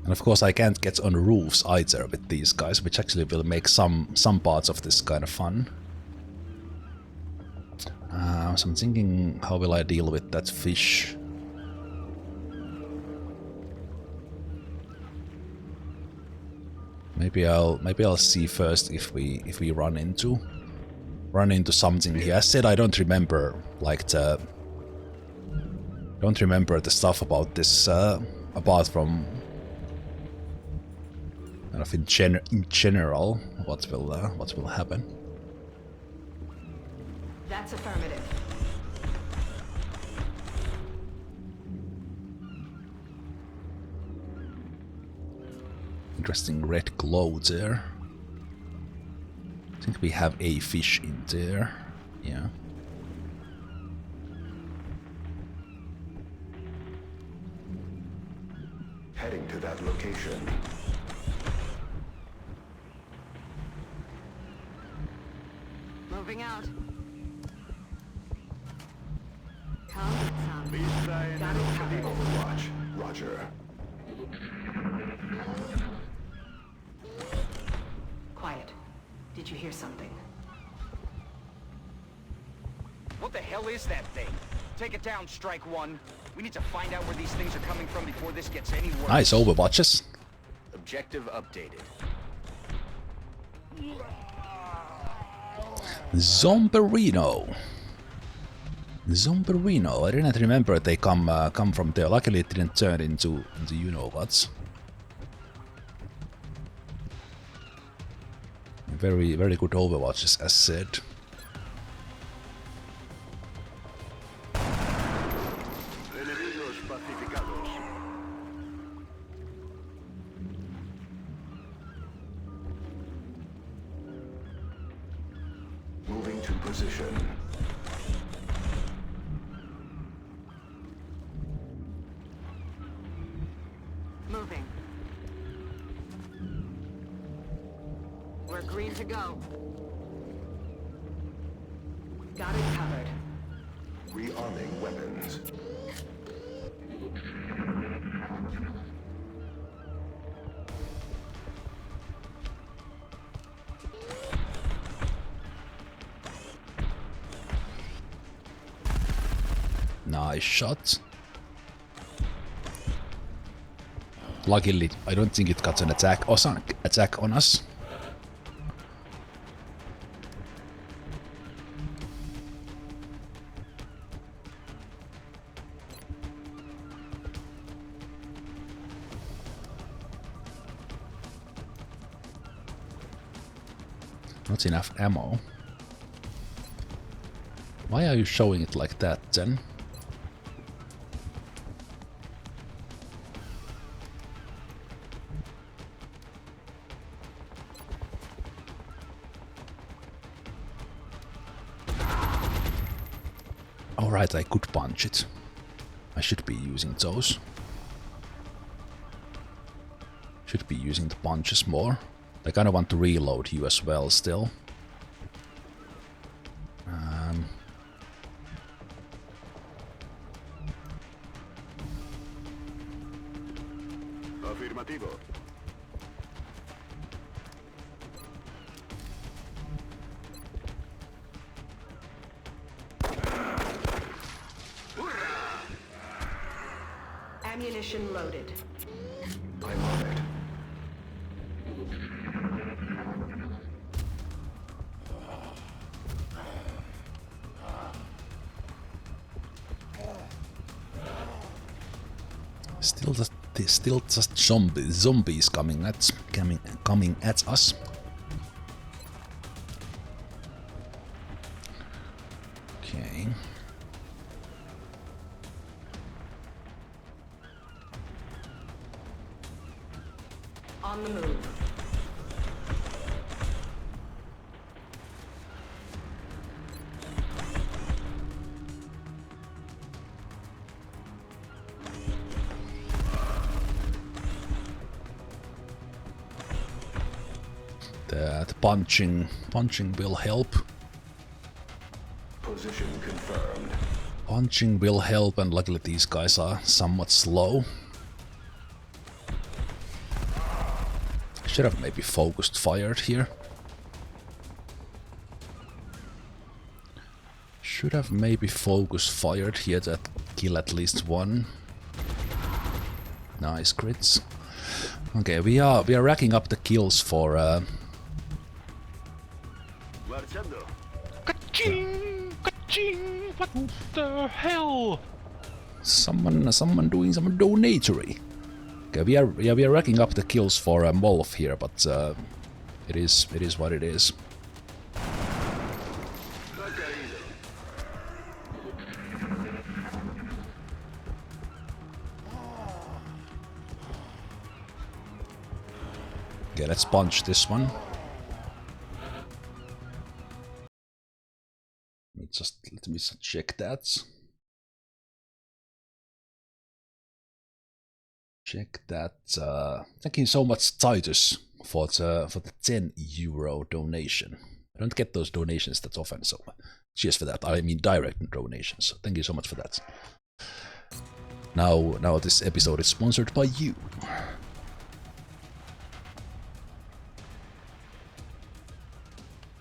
And of course, I can't get on roofs either with these guys, which actually will make some parts of this kind of fun. So I'm thinking, how will I deal with that fish? Maybe I'll see first if we run into something here. I said I don't remember the stuff about this apart from kind of in general what will happen. That's affirmative. Interesting red glow there. I think we have a fish in there. Yeah. Heading to that location. Moving out. Come get some. Got it covered. Overwatch. Roger. Quiet. Did you hear something? What the hell is that thing? Take it down, Strike One. We need to find out where these things are coming from before this gets any worse. Nice overwatches. Objective updated. Zomberino. I didn't remember they come from there. Luckily, it didn't turn into you know what. Very good overwatches, as said. Moving to position. We're green to go. Got it covered. Rearming weapons. Nice shot. Luckily, I don't think it got an attack on us. Not enough ammo. Why are you showing it like that then? Alright, I could punch it. I should be using those. Should be using the punches more. I kinda want to reload you as well still. Afirmativo. Ammunition loaded. I'm on it. Still just zombies coming at us. Okay. On the move. The punching will help. Position confirmed. Punching will help, and luckily these guys are somewhat slow. Should have maybe focused fired here. Should have maybe focused fired here to kill at least one. Nice crits. Okay, we are racking up the kills for Ka-ching! Ka-ching! What the hell? someone doing some donatory. Okay, we are racking up the kills for Molf here, but it is what it is. Okay, let's punch this one. Let me just check that. Check that. Thank you so much, Titus, for the €10 donation. I don't get those donations that often, so cheers for that. I mean direct donations. So thank you so much for that. Now this episode is sponsored by you.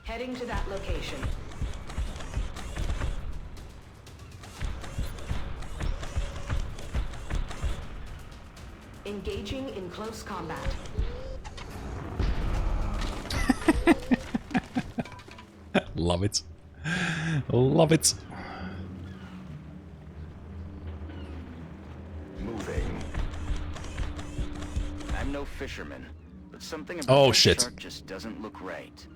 Heading to that location. Engaging in close combat. Love it. Love it. Moving. I'm no fisherman, but something about shit. the shark just doesn't look right.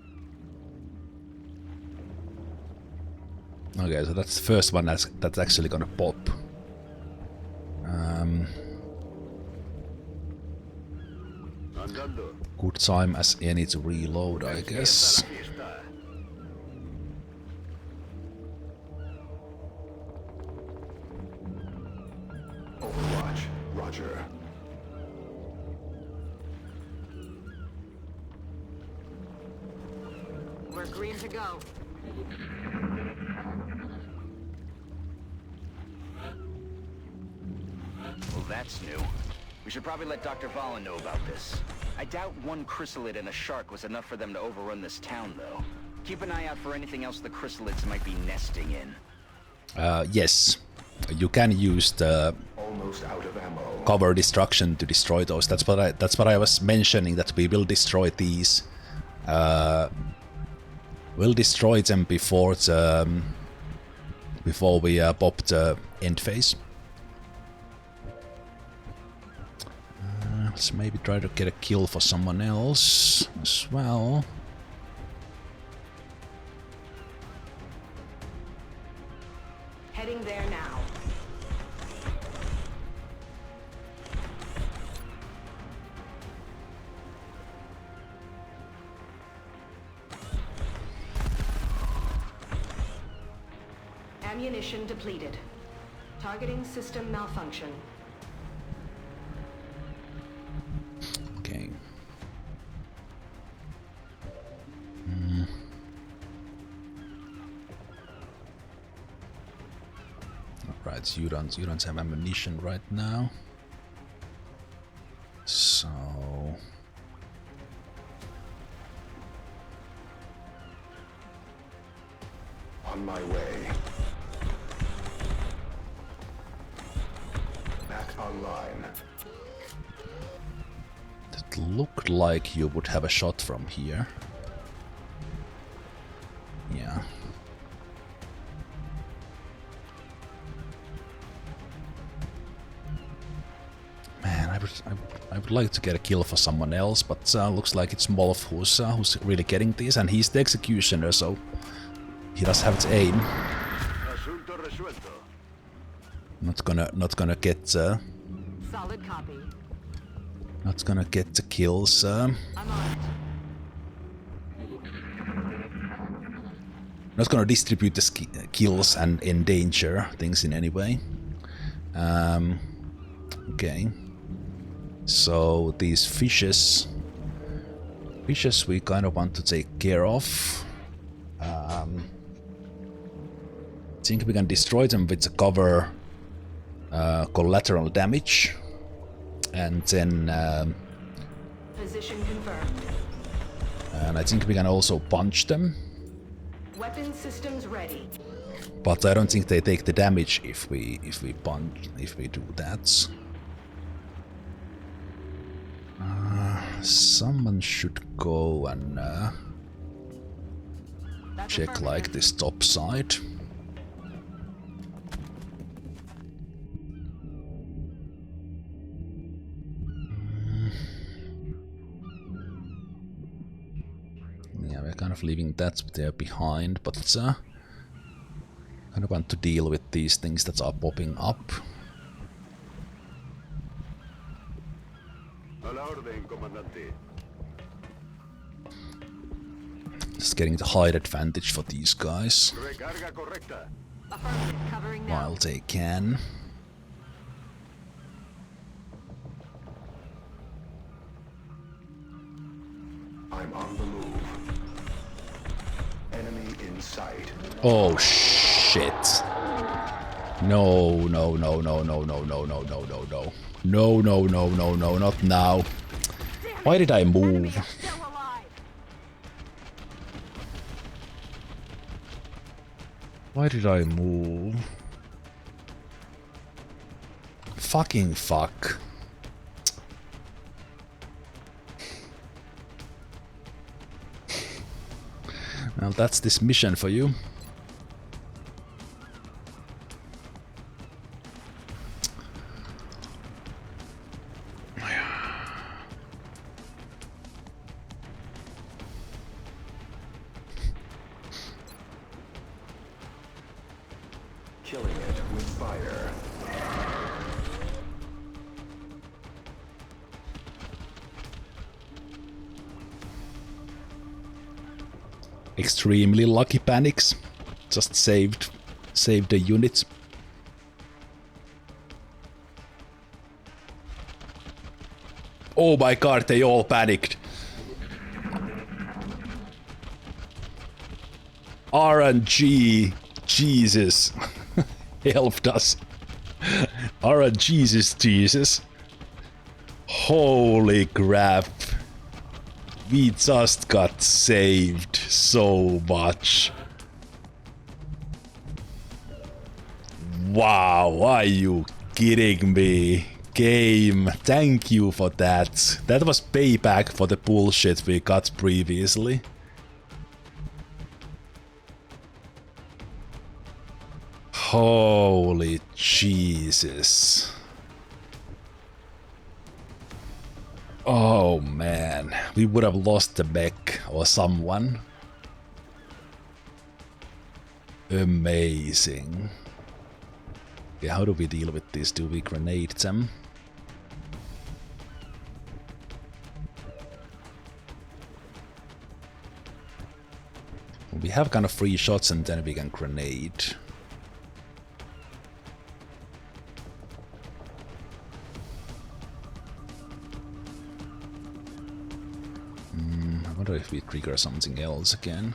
Okay, so that's the first one that's actually gonna pop. Good time as any to reload, I guess. Overwatch. Roger. We're green to go. Well, that's new. We should probably let Dr. Valen know about this. I doubt one chrysalid and a shark was enough for them to overrun this town, though. Keep an eye out for anything else the chrysalids might be nesting in. Yes. You can use the Almost out of ammo. cover destruction to destroy those. That's what I was mentioning, that we will destroy these. We'll destroy them before we pop the end phase. Let's maybe try to get a kill for someone else as well. Heading there now. Ammunition depleted. Targeting system malfunction. Okay. Right, you don't have ammunition right now. So On my way. Back online. it looked like you would have a shot from here. Yeah. Man, I would like to get a kill for someone else, but looks like it's Zemalf who's really getting this, and he's the executioner, so he does have to aim. Not gonna get Solid copy. not gonna get the kills. I'm on it. Not gonna distribute the kills and endanger things in any way. Okay. So these fishes we kind of want to take care of. Think we can destroy them with the cover collateral damage, and then Position confirmed. and I think we can also punch them, Weapon systems ready. but I don't think they take the damage if we do that. Someone should go and check like this top side. Yeah, we're kind of leaving that there behind, but kind of want to deal with these things that are popping up. Just getting the height advantage for these guys Covering now. while they can. I'm on the move. Enemy in sight. Oh shit. No, no, no, no, no, no, no, no, no, no, no. No, no, no, no, no, not now. Why did I move? Why did I move? Fucking fuck. Well, that's this mission for you. Killing it with fire. Extremely lucky panics. Just saved the units. Oh my god, they all panicked. RNG. Jesus. Helped us. RNG Jesus. Holy crap. We just got saved so much. Wow, are you kidding me? Game, thank you for that. That was payback for the bullshit we got previously. Holy Jesus. Oh man, we would have lost the mech or someone. Amazing. Okay, how do we deal with this? Do we grenade them? We have kind of 3 shots and then we can grenade. I wonder if we trigger something else again.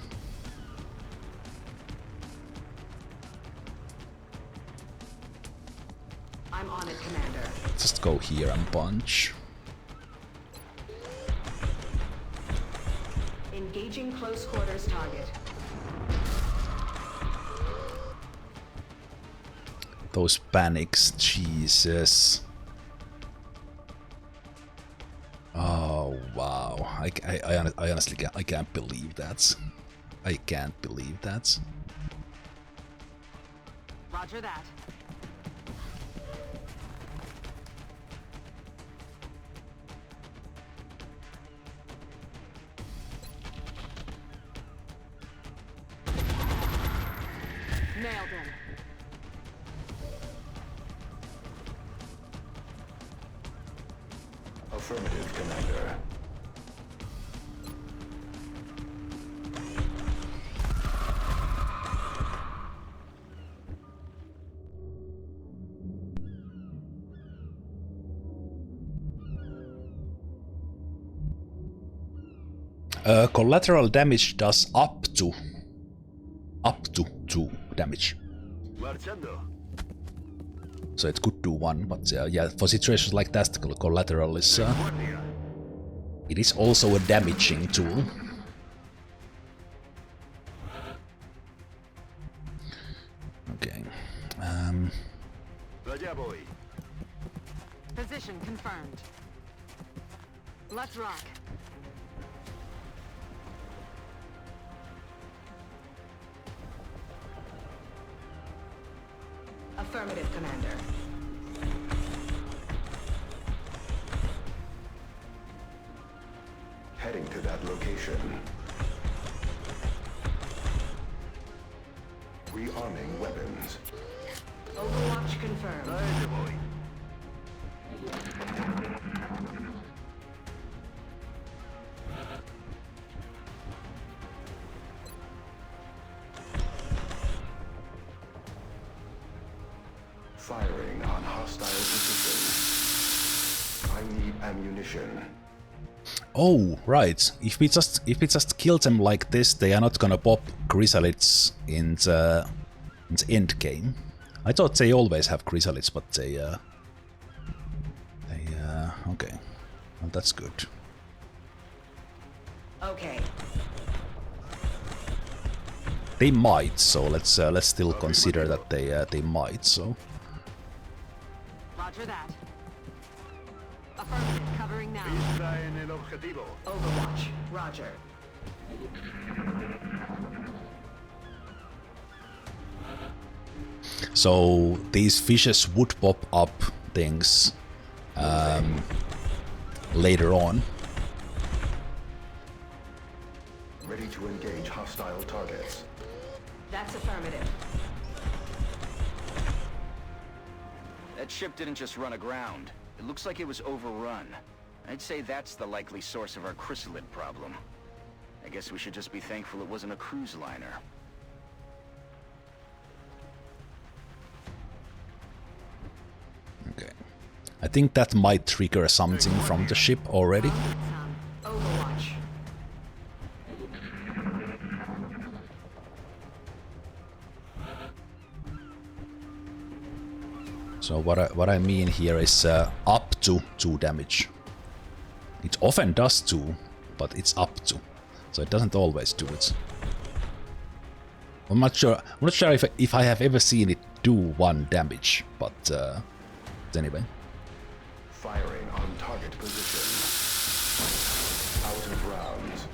I'm on it, Commander. Just go here and punch. Engaging close quarters target. Those panics, Jesus. Oh wow! I honestly can't believe that. I can't believe that. Roger that. Nailed him. Affirmative, Commander. Collateral damage does up to 2 damage. So it could do 1, but yeah, for situations like that, the collateral is it is also a damaging tool. Okay. Position confirmed. Let's rock. Affirmative, Commander. Heading to that location. Rearming weapons. Overwatch confirmed. Firing on hostile position. I need ammunition. Oh, right. If we just kill them like this, they are not gonna pop chrysalids in the end game. I thought they always have chrysalids, but they okay. Well, that's good. Okay. They might, so let's still consider that they might. So. Roger that. Affirmative, covering now. Overwatch, roger. So these fishes would pop up things later on. Ready to engage hostile targets. That's affirmative. That ship didn't just run aground. It looks like it was overrun. I'd say that's the likely source of our chrysalid problem. I guess we should just be thankful it wasn't a cruise liner. Okay. I think that might trigger something from the ship already. Overwatch. So what I mean here is up to 2 damage. It often does 2, but it's up to. So it doesn't always do it. I'm not sure if I have ever seen it do 1 damage, but anyway. Firing on target position. Out of rounds.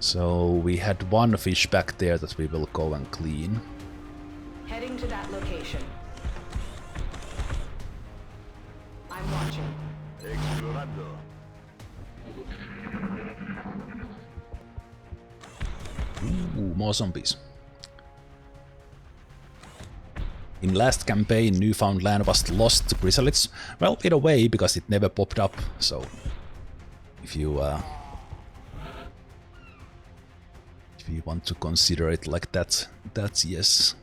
So we had 1 fish back there that we will go and clean. Heading to that location. I'm watching. Explorando. Ooh, more zombies. In last campaign, Newfoundland was lost to chrysalids. Well, in a way, because it never popped up, so if you want to consider it like that, that's yes.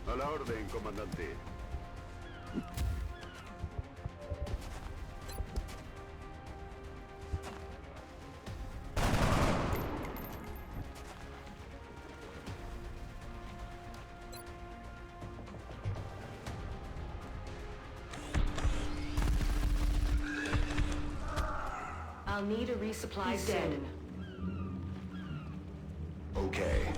A la orden, comandante. I'll need a resupply soon. Okay.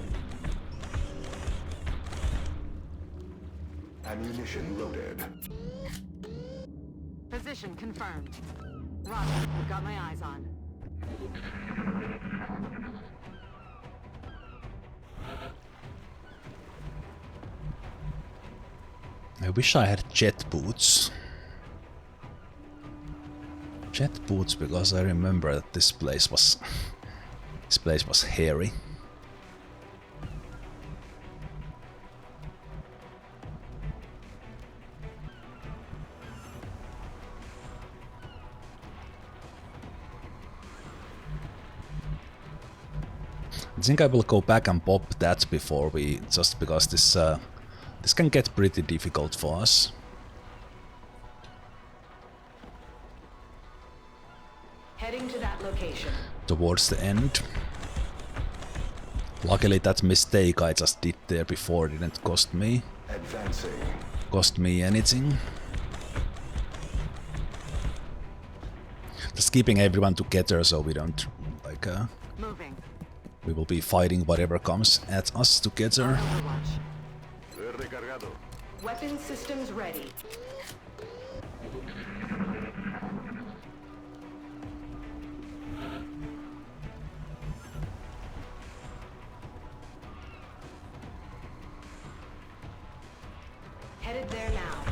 Ammunition loaded. Position confirmed. Roger, I've got my eyes on. I wish I had jet boots. Jet boots, because I remember that this place was hairy. I think I will go back and pop that before we, just because this can get pretty difficult for us. Heading to that location. Towards the end. Luckily that mistake I just did there before didn't cost me anything. Just keeping everyone together so we don't like Moving. we will be fighting whatever comes at us together. Weapon systems ready. Headed there now.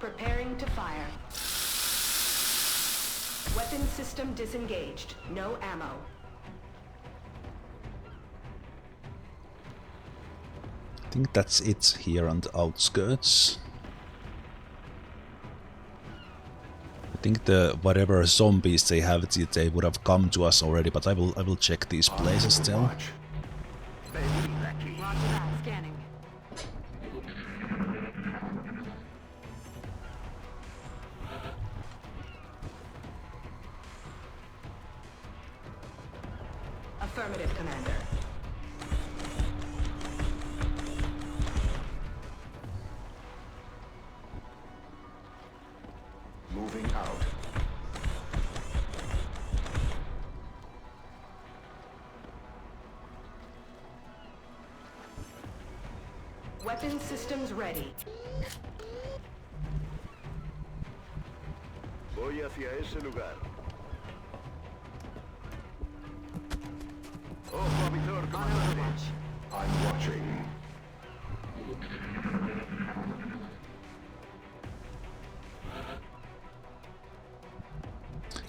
Preparing to fire. Weapon system disengaged. No ammo. I think that's it here on the outskirts. I think the whatever zombies they have, they would have come to us already, but I will check these places still. Roger that. Scanning. Affirmative, Commander. Moving out. Weapon systems ready. Voy hacia ese lugar. Ojo a visor, comandante. I'm watching.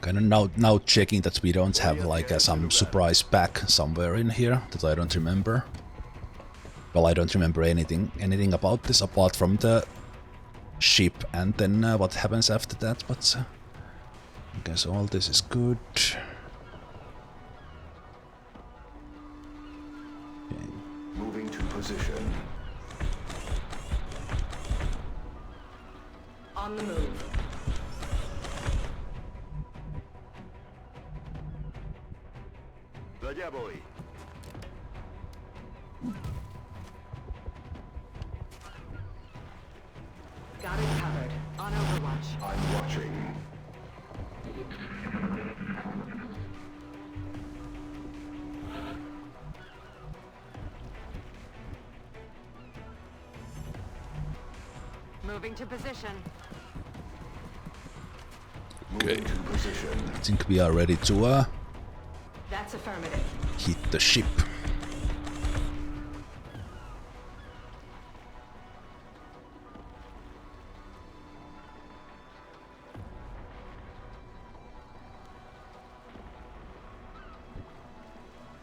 Kind of now checking that we don't have like some surprise pack somewhere in here that I don't remember. Well, I don't remember anything about this apart from the ship and then what happens after that, but okay, so all this is good. Moving to position. position. On the move. Allá voy. Got it covered. On Overwatch. I'm watching. Moving to position. Okay. Moving to position. I think we are ready to That's affirmative. hit the ship.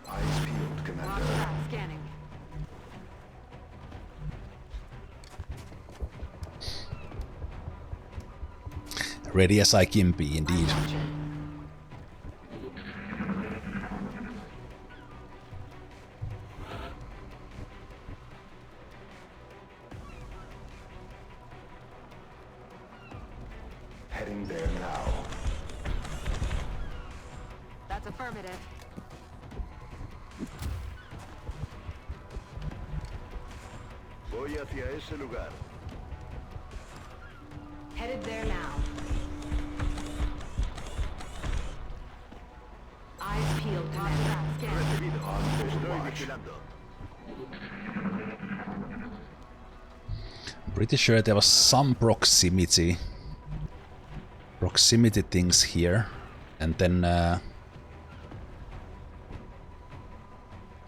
Eyes peeled, Commander. Scanning. Ready as I can be, indeed. Heading there now. That's affirmative. Voy hacia ese lugar. Headed there now. Eyes peeled, Commander. Scanning. Recibido. Estoy Overwatch. vigilando. I'm pretty sure there was some proximity things here, and then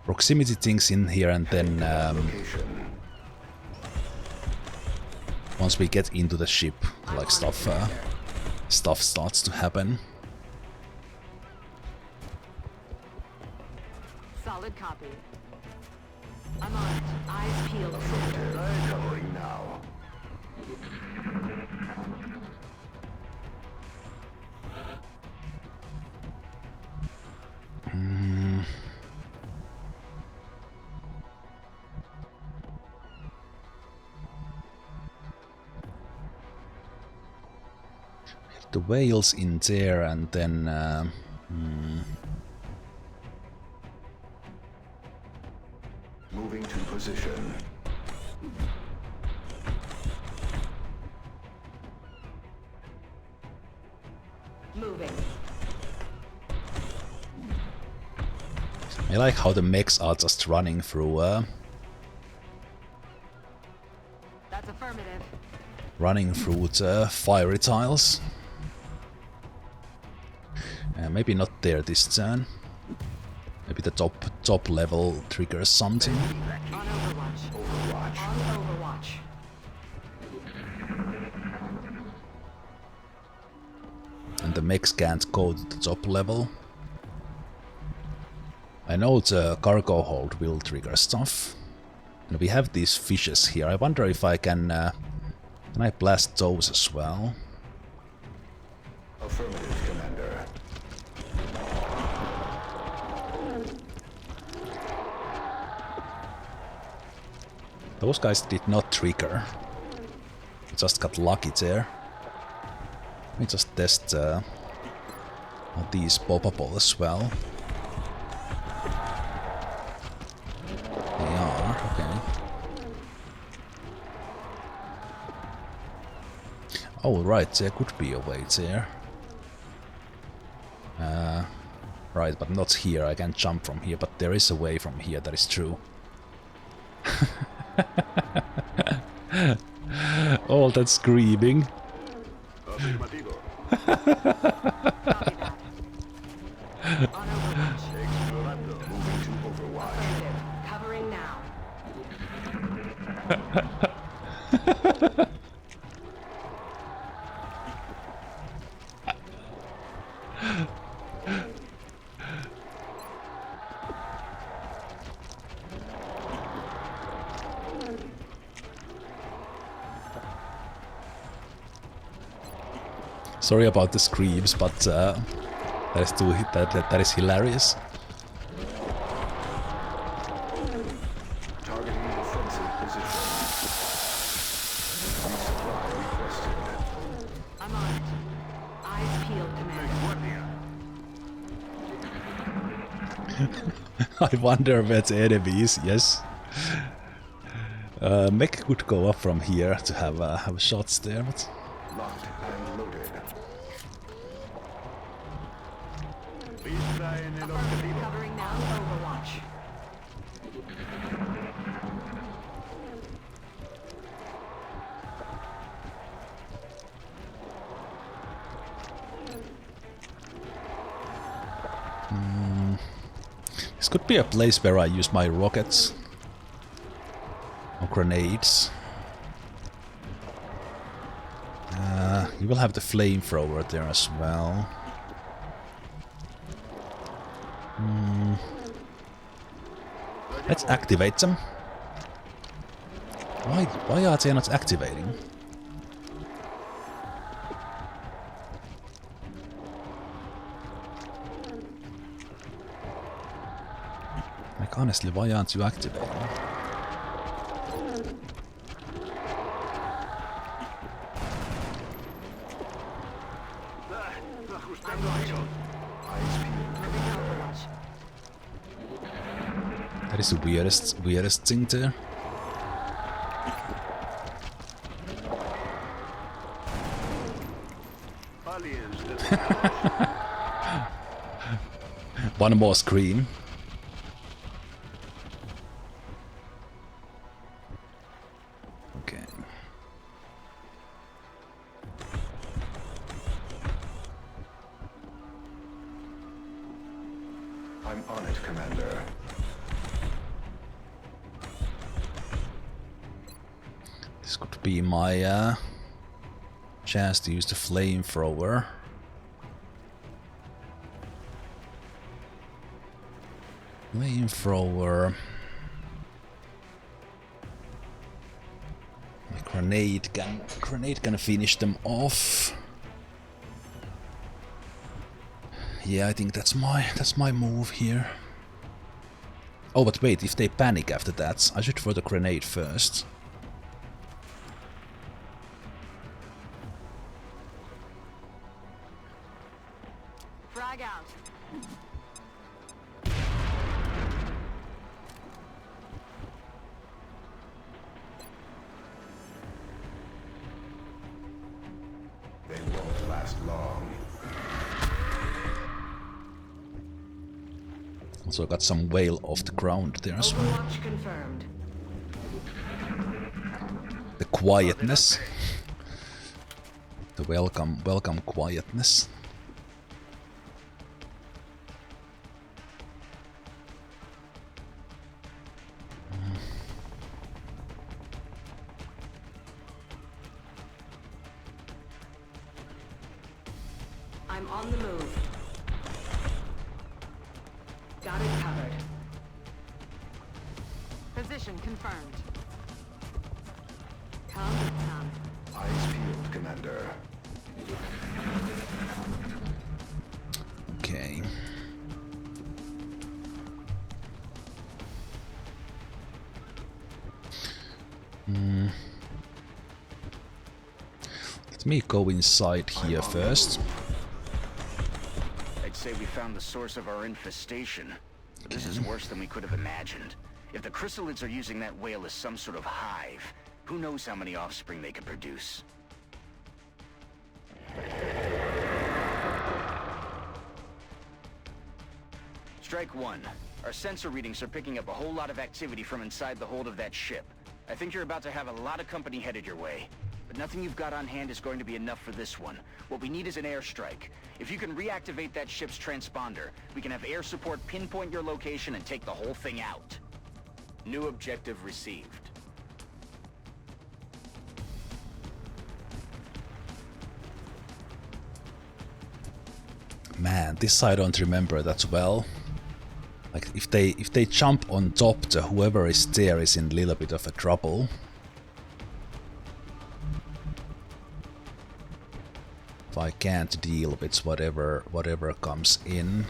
proximity things in here, and then once we get into the ship, like stuff starts to happen. Solid copy. I'm on it. Eyes peeled. Covering now. The whales in there, and then Moving to position. Moving. I like how the mechs are just running through That's affirmative. the fiery tiles. Maybe not there this turn. Maybe the top level triggers something. On Overwatch. Overwatch. On Overwatch. And the mechs can't go to the top level. I know the cargo hold will trigger stuff. And we have these fishes here. I wonder if I can I blast those as well? Affirmative, Commander. Those guys did not trigger. We just got lucky there. Let me just test these poppable as well. They are, okay. Oh right, there could be a way there. Right, but not here, I can't jump from here, but there is a way from here, that is true. All that screaming. Afirmativo. On Overwatch. Explorando. Moving to Overwatch. Affirmative. Covering now. Sorry about the screams, but that is hilarious. Targeting the front. I wonder where the enemy is, yes. Mech could go up from here to have shots there, but... Locked and loaded. Covering now. Overwatch. This could be a place where I use my rockets. Or grenades. You will have the flamethrower there as well. Let's activate them. Why are they not activating? Like honestly, why aren't you activating? That is the weirdest thing there. One more screen. Okay. I'm on it, Commander. This could be my chance to use the flamethrower. Flamethrower. My grenade can finish them off. Yeah, I think that's my move here. Oh, but wait, if they panic after that, I should throw the grenade first. Frag out. They won't last long. Also got some whale off the ground there as well. Overwatch confirmed. The quietness. The welcome quietness. I'm on the move. Got it covered. Position confirmed. Come, come. Eyes peeled, Commander. Okay. Let me go inside here first. I'd say we found the source of our infestation. This is worse than we could have imagined. If the chrysalids are using that whale as some sort of hive, who knows how many offspring they could produce? Strike one. Our sensor readings are picking up a whole lot of activity from inside the hold of that ship. I think you're about to have a lot of company headed your way. But nothing you've got on hand is going to be enough for this one. What we need is an airstrike. If you can reactivate that ship's transponder, we can have air support pinpoint your location and take the whole thing out. New objective received. Man, this I don't remember that well. Like if they jump on top, the whoever is there is in a little bit of a trouble. If I can't deal with whatever comes in.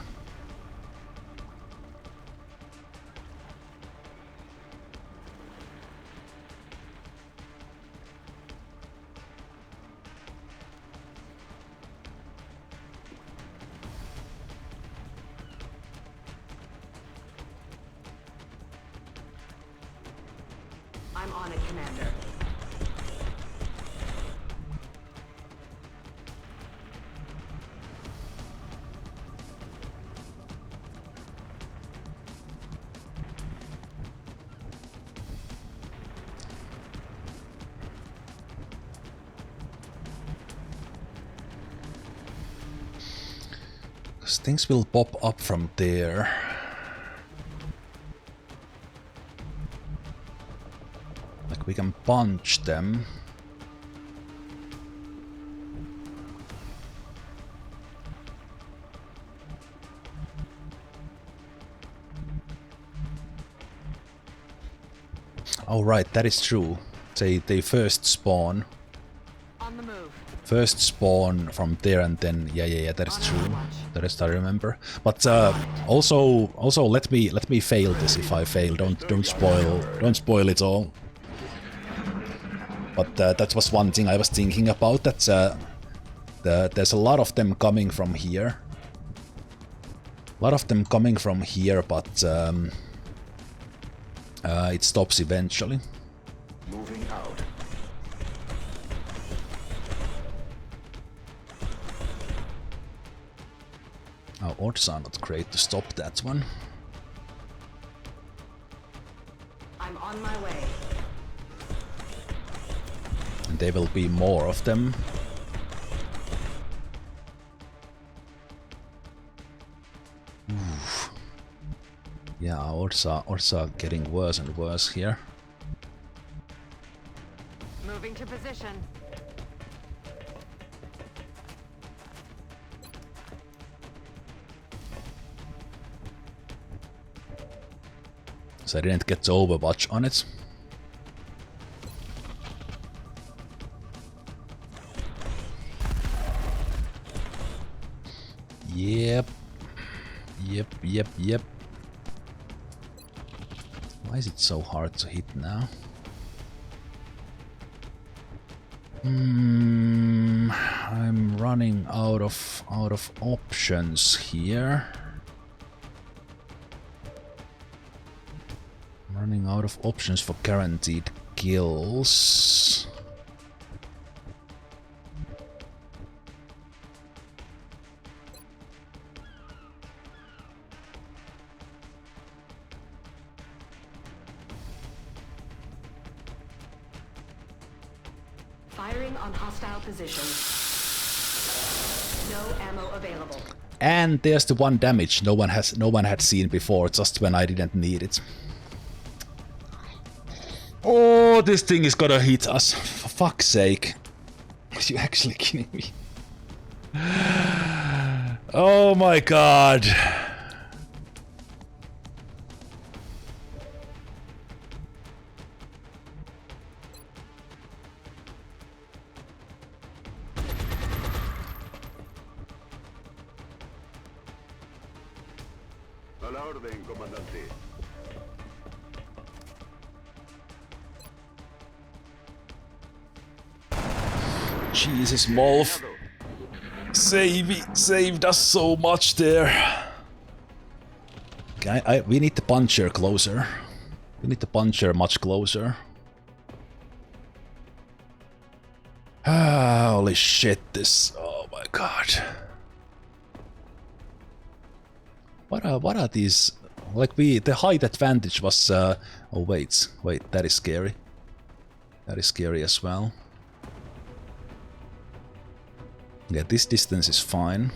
I'm on it, Commander. Things will pop up from there. Like we can punch them. Oh right, that is true. They first spawn. On the move. First spawn from there and then yeah, that is true. The rest I remember. But also let me fail this if I fail. Don't spoil it all. But that was one thing I was thinking about. That there's a lot of them coming from here. A lot of them coming from here, but it stops eventually. Moving out. Our odds are not great to stop that one. I'm on my way. And there will be more of them. Oof. Yeah, our odds are getting worse and worse here. Moving to position. So I didn't get to overwatch on it. Yep. Why is it so hard to hit now? I'm running out of options here. Running out of options for guaranteed kills. Firing on hostile position. No ammo available. And there's the one damage no one had seen before, just when I didn't need it. Oh, this thing is gonna hit us. For fuck's sake. Are you actually kidding me? Oh my god. A la orden, comandante. Jesus, Molf. Saved us so much there. Okay, we need the puncher closer. We need the puncher much closer. Ah, holy shit, this... Oh my god. What are these... Like the height advantage was... Oh wait, that is scary. That is scary as well. Yeah, this distance is fine.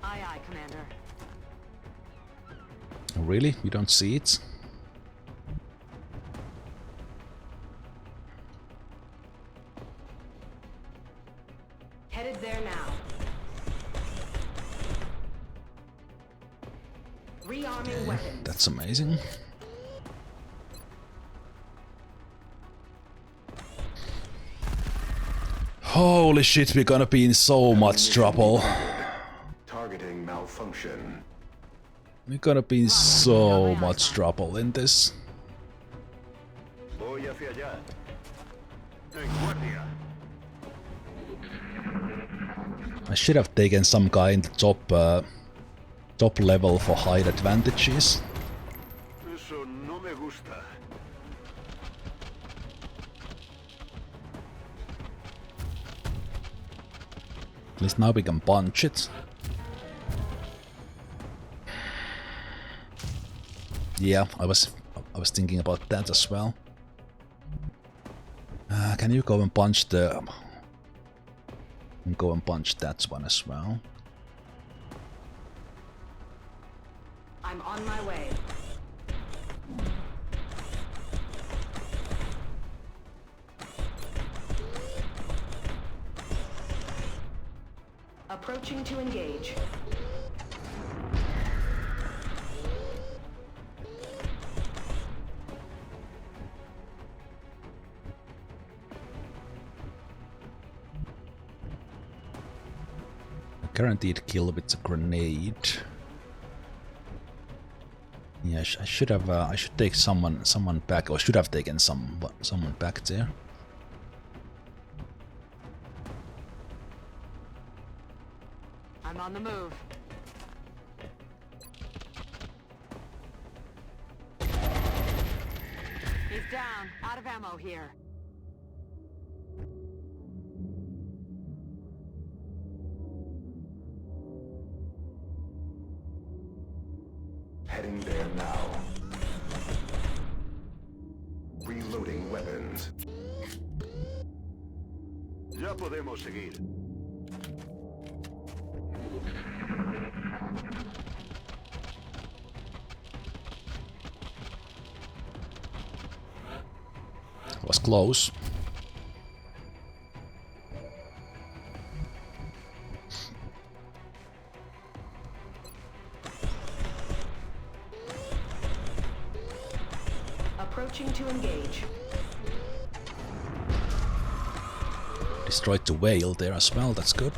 Aye, aye, Commander. Oh, really? You don't see it? Headed there now. Rearming weapons. That's amazing. Holy shit, we're gonna be in so much trouble. Targeting malfunction. We're gonna be in so much trouble in this. hacia allá. En guardia. I should have taken some guy in the top level for height advantages. Eso no me gusta. At least now we can punch it. Yeah, I was thinking about that as well. Can you go and punch the... And go and punch that one as well. I'm on my way. Approaching to engage. Guaranteed kill with a grenade. Yeah, I should have. I should take someone back, or should have taken someone back there. I'm on the move. He's down. Out of ammo here. Heading there now. Reloading weapons. Ya podemos seguir. Was close. Approaching to engage. Destroyed the whale there as well, that's good.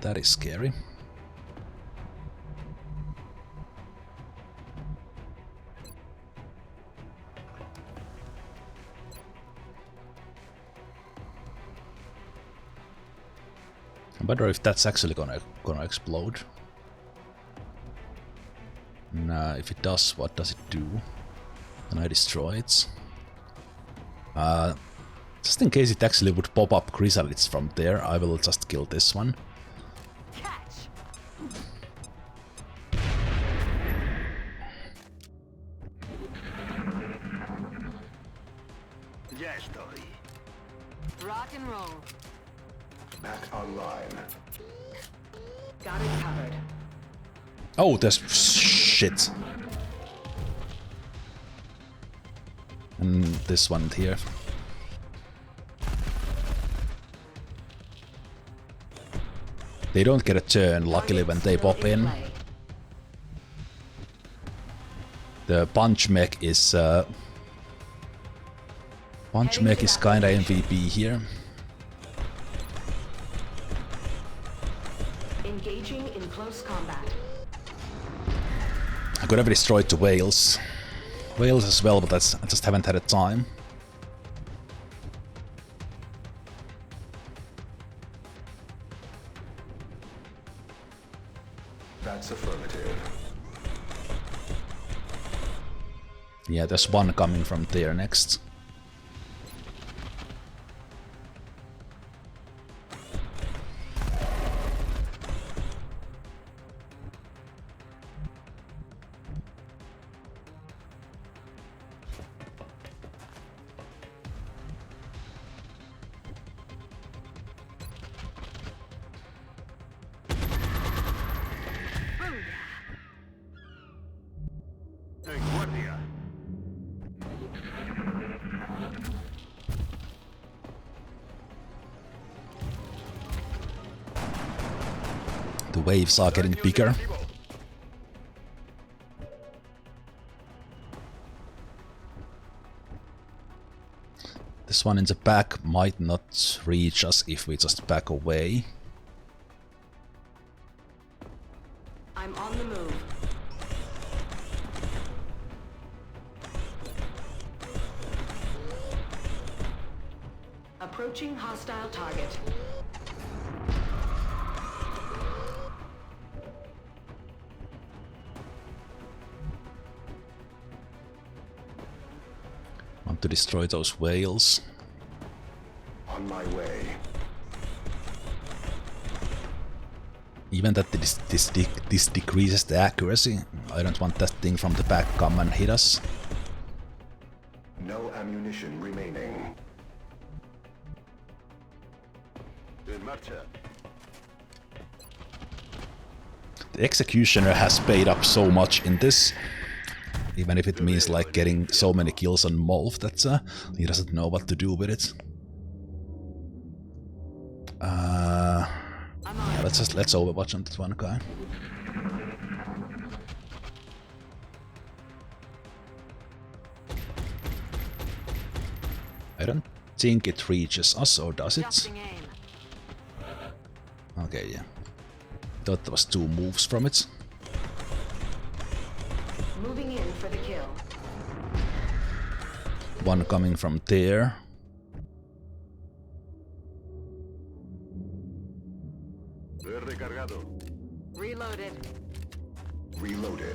That is scary. I wonder if that's actually gonna explode. Nah, if it does, what does it do? Can I destroy it? Just in case it actually would pop up chrysalids from there, I will just kill this one. Ya estoy. Rock and roll. Back online. Got it covered. Oh, there's shit. And this one here. They don't get a turn, luckily, when they pop in. The punch mech is kinda MVP here. Engaging in close combat. I could have destroyed the whales. Whales as well, but I just haven't had a time. That's affirmative. Yeah, there's one coming from there next. The waves are getting bigger. This one in the back might not reach us if we just back away. I'm on the move. Approaching hostile target. Want to destroy those whales. On my way. Even that this decreases the accuracy. I don't want that thing from the back come and hit us. No ammunition remaining. The Executioner has paid up so much in this. Even if it means like getting so many kills on Molf that he doesn't know what to do with it. Yeah, let's overwatch on that one guy. I don't think it reaches us, or does it? Okay, yeah. Thought there was 2 moves from it. Moving in for the kill. One coming from there. Reloaded. Reloaded.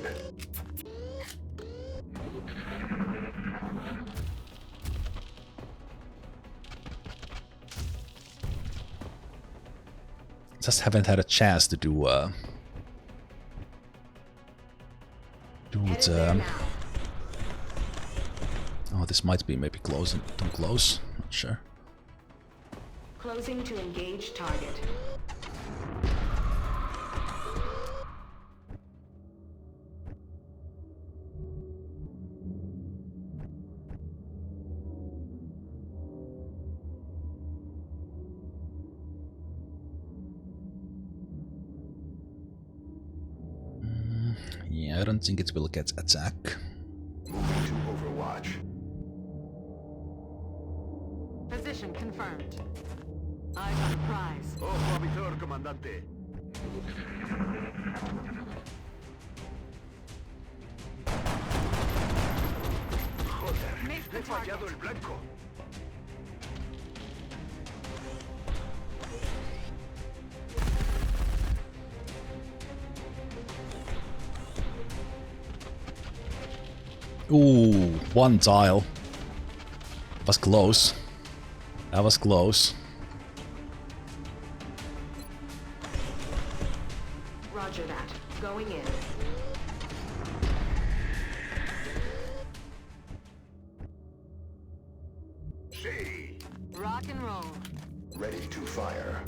Just haven't had a chance to do the... Oh, this might be maybe close, too close. Not sure. Closing to engage target. Yeah, I don't think it will get attack. Moving to Overwatch. Position confirmed. Eyes on the prize. Ojo avisor, comandante. Joder, he fallado el blanco. Ooh, 1 tile. Was close. That was close. Roger that. Going in. See. Rock and roll. Ready to fire.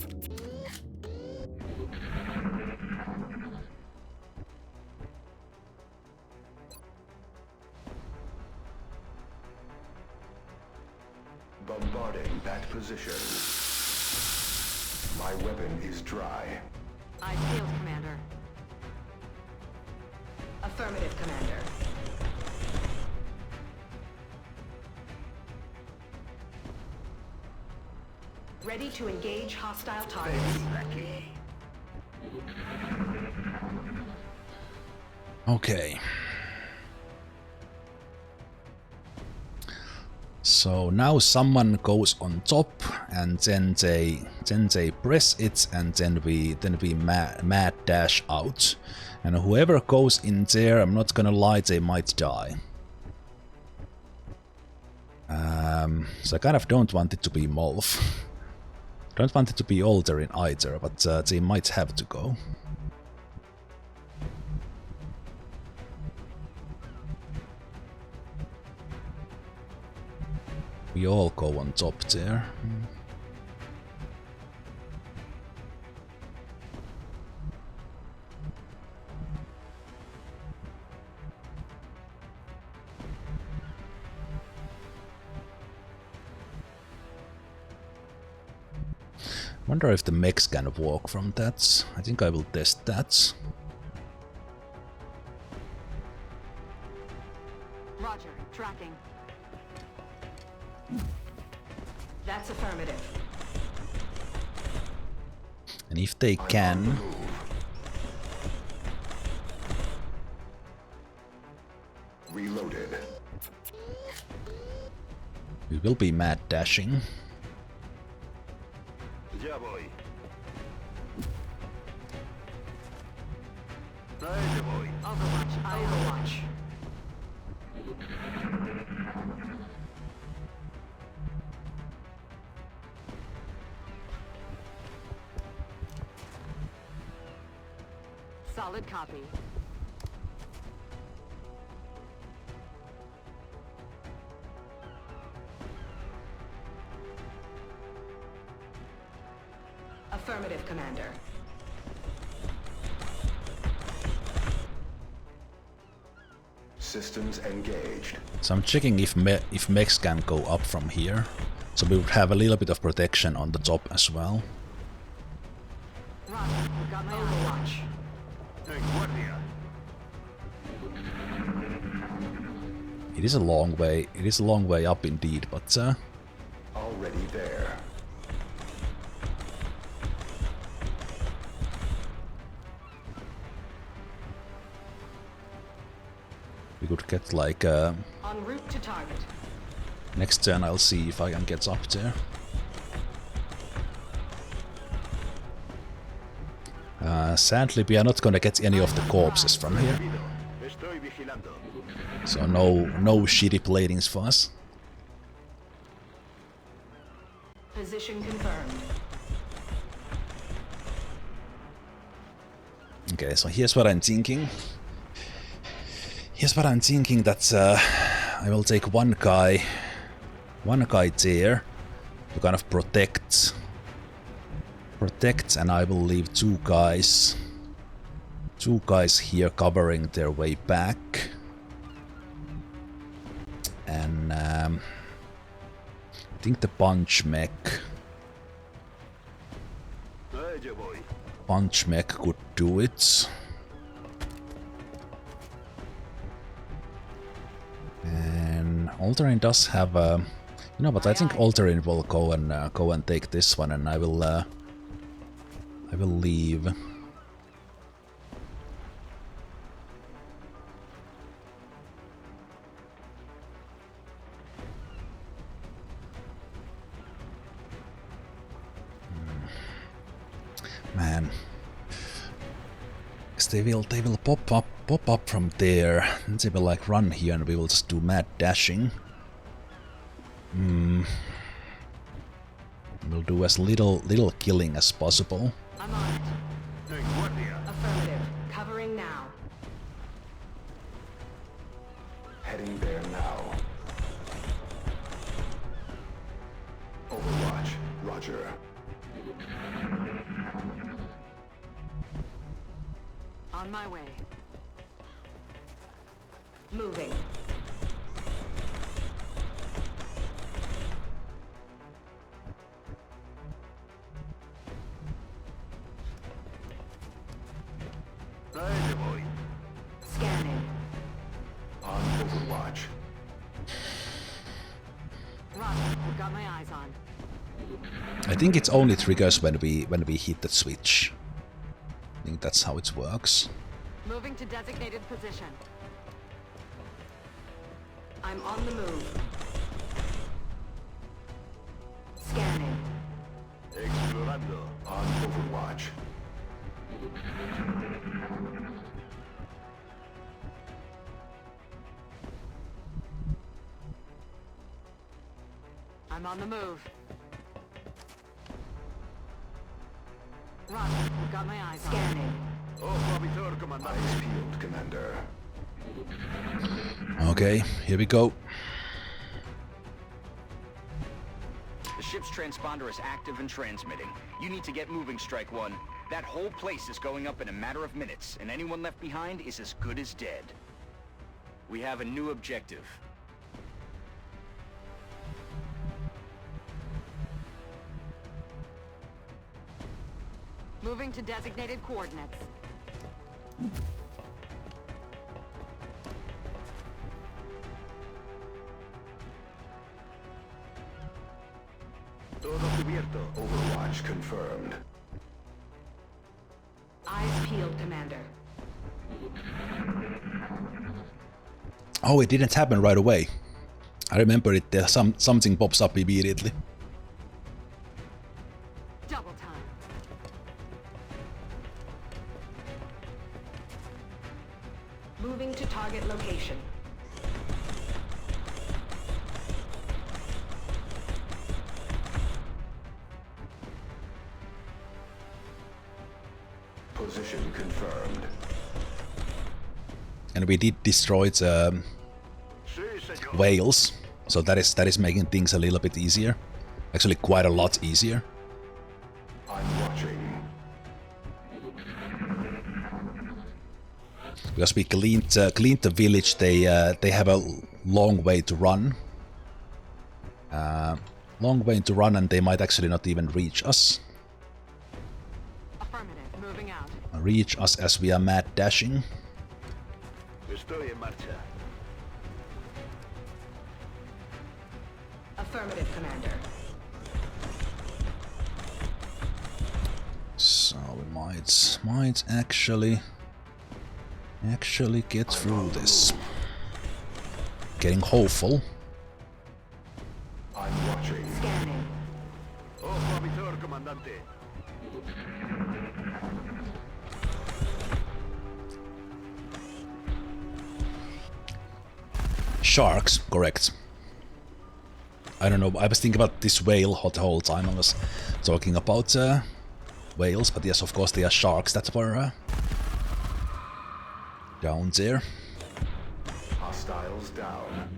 Bombarding that position. My weapon is dry. Eyes peeled, Commander. Affirmative, Commander. Ready to engage hostile targets. Okay. So now someone goes on top, and then they press it, and then we mad dash out. And whoever goes in there, I'm not gonna lie, they might die. So I kind of don't want it to be Molf. Don't want it to be Alterin either, but they might have to go. We all go on top there. Wonder if the mechs can walk from that. I think I will test that. Roger, tracking. That's affirmative. And if they can... Reloaded. We will be mad dashing. Yeah, boy. Overwatch, Overwatch. Solid copy. Affirmative, Commander. Systems engaged. So I'm checking if mechs can go up from here. So we would have a little bit of protection on the top as well. Roger, we've got my Overwatch. It is a long way. It is a long way up indeed, but already there. we could get like En route to target. next turn. I'll see if I can get up there. Sadly, we are not gonna get any of the corpses from here. So no shitty platings for us. Position confirmed. Okay, so here's what I'm thinking. Here's what I'm thinking, that I will take one guy there to kind of protect, and I will leave two guys here covering their way back. And I think the punch mech could do it. And Alterin does have a... You know, but I think Alterin will go and take this one, and I will leave. Man, because they will pop up from there, and they will like run here, and we will just do mad dashing. We'll do as little killing as possible. I'm on it. Affirmative. Covering now. Heading there now. Overwatch. Roger. On my way. Moving. Scanning. On Overwatch. Roger, we've got my eyes on. I think it only triggers when we hit the switch. I think that's how it works. Moving to designated position. I'm on the move. Scanning. Explorando. On Overwatch. I'm on the move. Roger, we've got my eyes on. Scanning. Eyes peeled, Commander. Okay, here we go. The ship's transponder is active and transmitting. You need to get moving, Strike One. That whole place is going up in a matter of minutes, and anyone left behind is as good as dead. We have a new objective. Moving to designated coordinates. Todo cubierto. Overwatch confirmed. Eyes peeled, Commander. Oh, it didn't happen right away. I remember it. Something pops up immediately. Double time. Moving to target location. Position confirmed. And we did destroy the whales, so that is making things a little bit easier. Actually, quite a lot easier. I'm watching. Because we cleaned the village, they have a long way to run. Long way to run, and they might actually not even reach us. Affirmative. Moving out. Reach us as we are mad dashing. Estoy en marcha. Affirmative, Commander. So we might actually get through this. Getting hopeful. I'm watching. Scanning. Ojo a visor, comandante. Sharks, correct. I don't know, I was thinking about this whale the whole time. I was talking about whales, but yes, of course they are sharks that were down there. Hostiles down.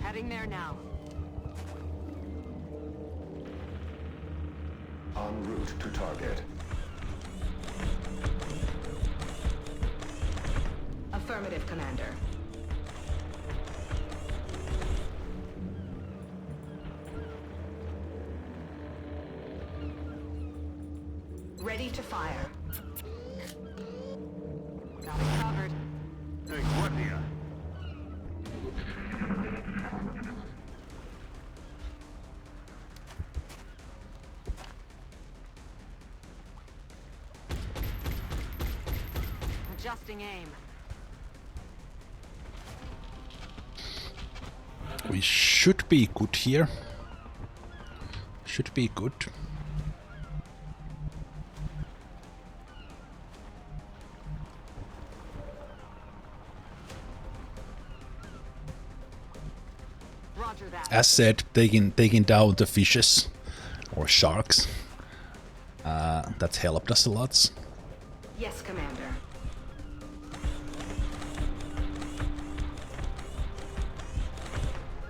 Heading there now. En route to target. Affirmative, Commander. Ready to fire. Got it covered. En guardia. Adjusting aim. We should be good here. Should be good. Roger that. As said, taking down the fishes or sharks. That helped us a lot. Yes, Commander.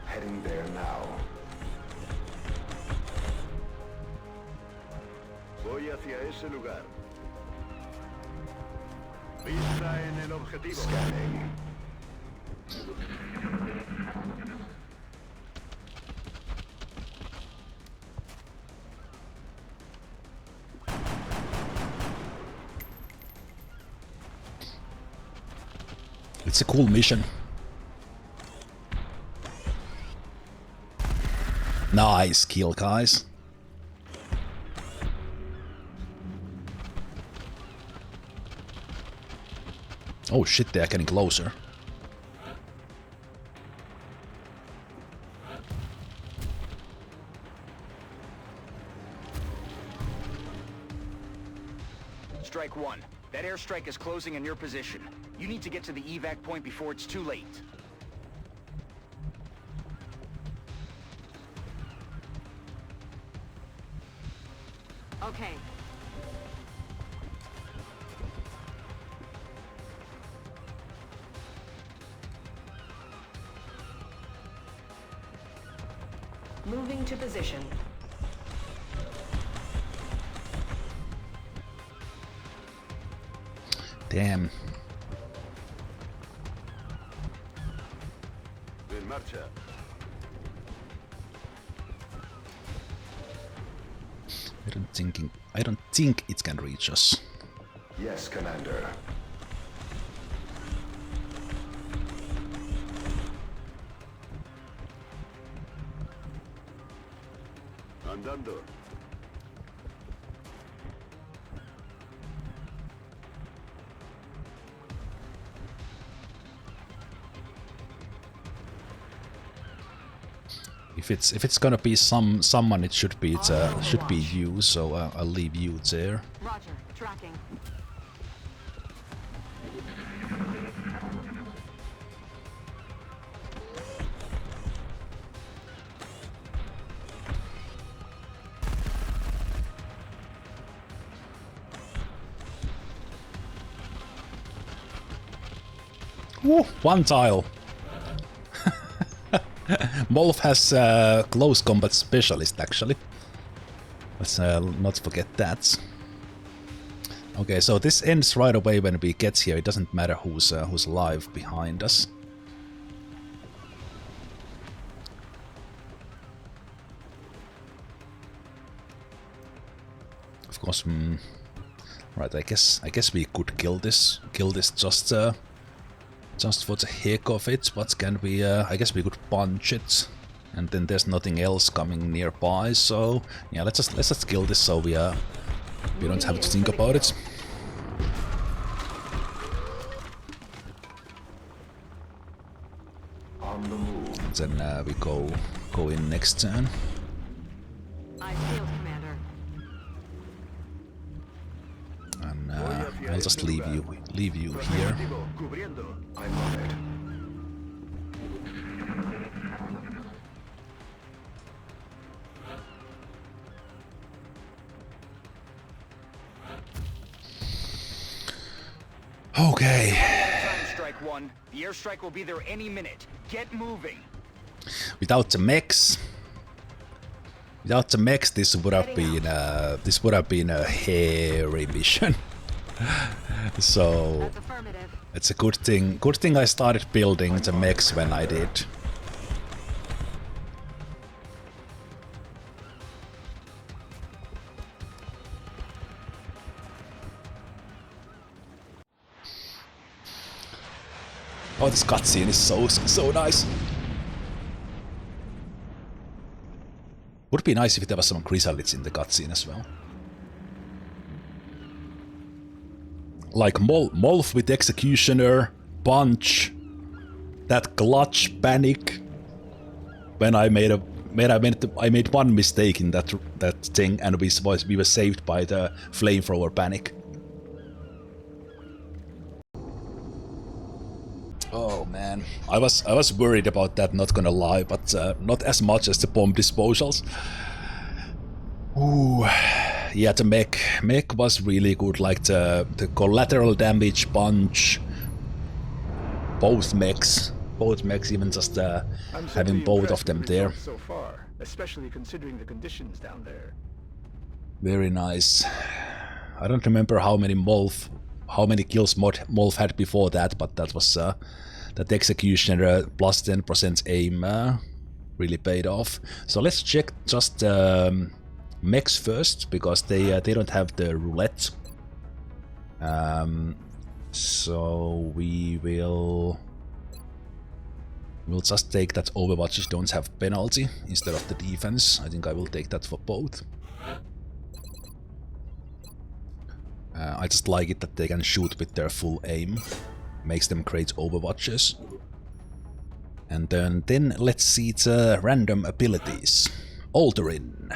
Heading there now. Voy hacia ese lugar. Vista en el objetivo. Scanning. It's a cool mission. Nice kill, guys. Oh shit, they are getting closer. Strike one. That airstrike is closing in your position. You need to get to the evac point before it's too late. Okay. Moving to position. Damn. En marcha. I don't think it can reach us. Yes, Commander. Andando. If it's gonna be someone, it should be you. So I'll leave you there. Roger. Tracking. Woo, one tile. Wolf has close combat specialist actually. Let's not forget that. Okay, so this ends right away when we get here. It doesn't matter who's alive behind us. Of course, right. I guess we could kill this just for the heck of it, but can we, I guess we could punch it, and then there's nothing else coming nearby, so yeah, let's just kill this so we don't have to think about it. On the move. Then we go in next turn. I field commander. And I'll just leave you here. I'm on it. Okay. Time strike one. The airstrike will be there any minute. Get moving. Without the mechs, this would have been a hairy mission. So it's a good thing. Good thing I started building the mechs when I did. Oh, this cutscene is so nice. Would be nice if there was some chrysalids in the cutscene as well. Like Molf with Executioner, Punch, that clutch panic. When I made one mistake in that thing, and we were saved by the flamethrower panic. Oh man, I was worried about that, not gonna lie, but not as much as the bomb disposals. Ooh, yeah, the mech was really good, like the collateral damage punch. Both mechs, even just having both of them there. So far, especially considering the conditions down there. Very nice. I don't remember how many kills Molf had before that, but that was that Executioner plus 10% aim really paid off. So let's check just mechs first, because they don't have the roulette. So we'll just take that Overwatches don't have penalty instead of the defense. I think I will take that for both. I just like it that they can shoot with their full aim. Makes them great Overwatches. And then let's see the random abilities. Altering.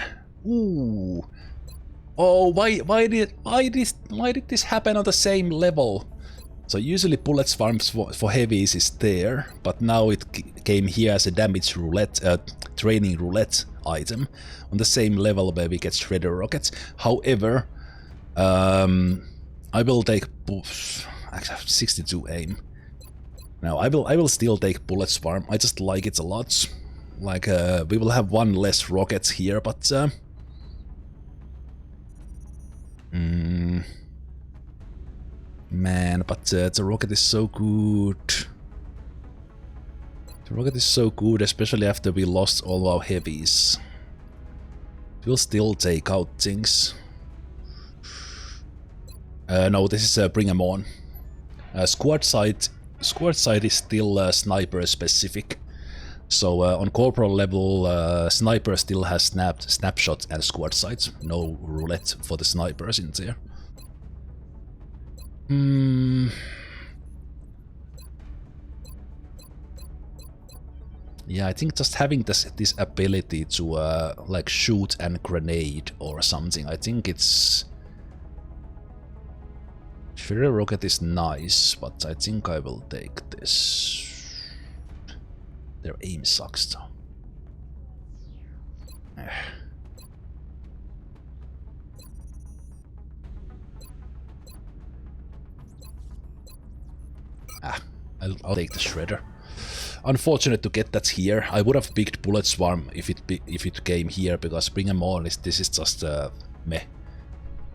Ooh. Oh, why did this happen on the same level? So usually bullets farms for heavies is there, but now it came here as a damage roulette, training roulette item on the same level where we get shredder rockets. However, I will take I have 62 aim. Now I will still take bullet swarm. I just like it a lot. Like we will have one less rockets here, but Man, but the rocket is so good. The rocket is so good, especially after we lost all our heavies. We'll still take out things. No, this is bring 'em on. Squad side is still sniper specific. So on corporal level, sniper still has snapshots and squad sights. No roulette for the snipers in there. Yeah, I think just having this ability to like shoot and grenade or something, I think it's... Fury rocket is nice, but I think I will take this. Their aim sucks though. I'll take the shredder. Unfortunate to get that here. I would have picked bullet swarm if it came here, because bring 'em on this is just meh.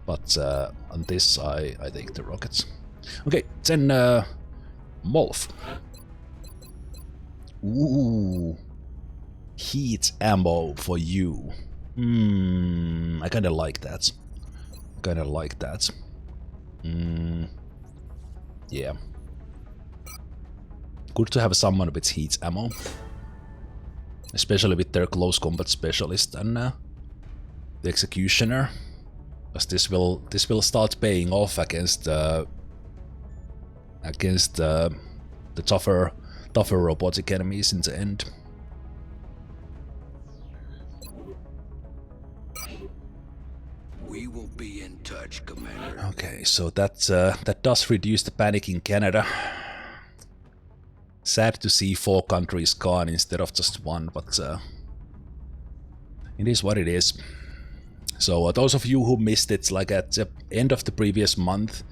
But on this I take the rockets. Okay, then Molf. Ooh, heat ammo for you. I kinda like that. Yeah. Good to have someone with heat ammo, especially with their close combat specialist and the executioner, because this will start paying off against the tougher robotic enemies in the end. We will be in touch, Commander. Okay, so that does reduce the panic in Canada. Sad to see 4 countries gone instead of just 1, but it is what it is. So those of you who missed it, like at the end of the previous month,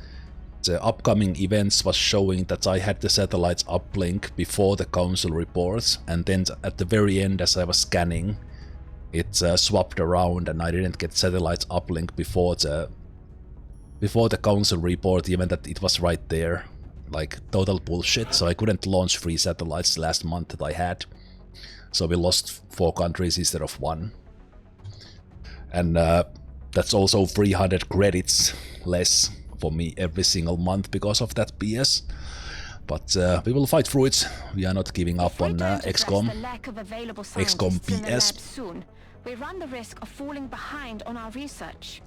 the upcoming events was showing that I had the satellites uplink before the council reports, and then at the very end, as I was scanning, it swapped around and I didn't get satellites uplink before the council report, even that it was right there. Like total bullshit, so I couldn't launch 3 satellites last month that I had. So we lost 4 countries instead of 1. And that's also 300 credits less for me every single month because of that BS. But we will fight through it. We are not giving up on XCOM. XCOM BS. Soon, we run the risk of falling behind on our research.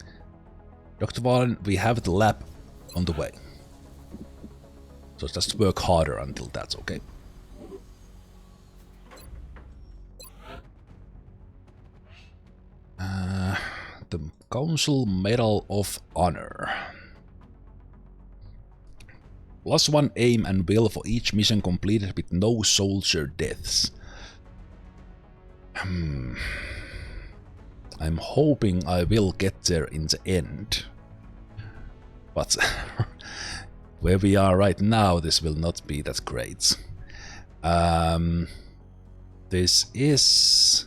Dr. Valen, we have the lab on the way. So just work harder until that's okay. The Council Medal of Honor. +1 aim and will for each mission completed with no soldier deaths. I'm hoping I will get there in the end. But where we are right now, this will not be that great. This is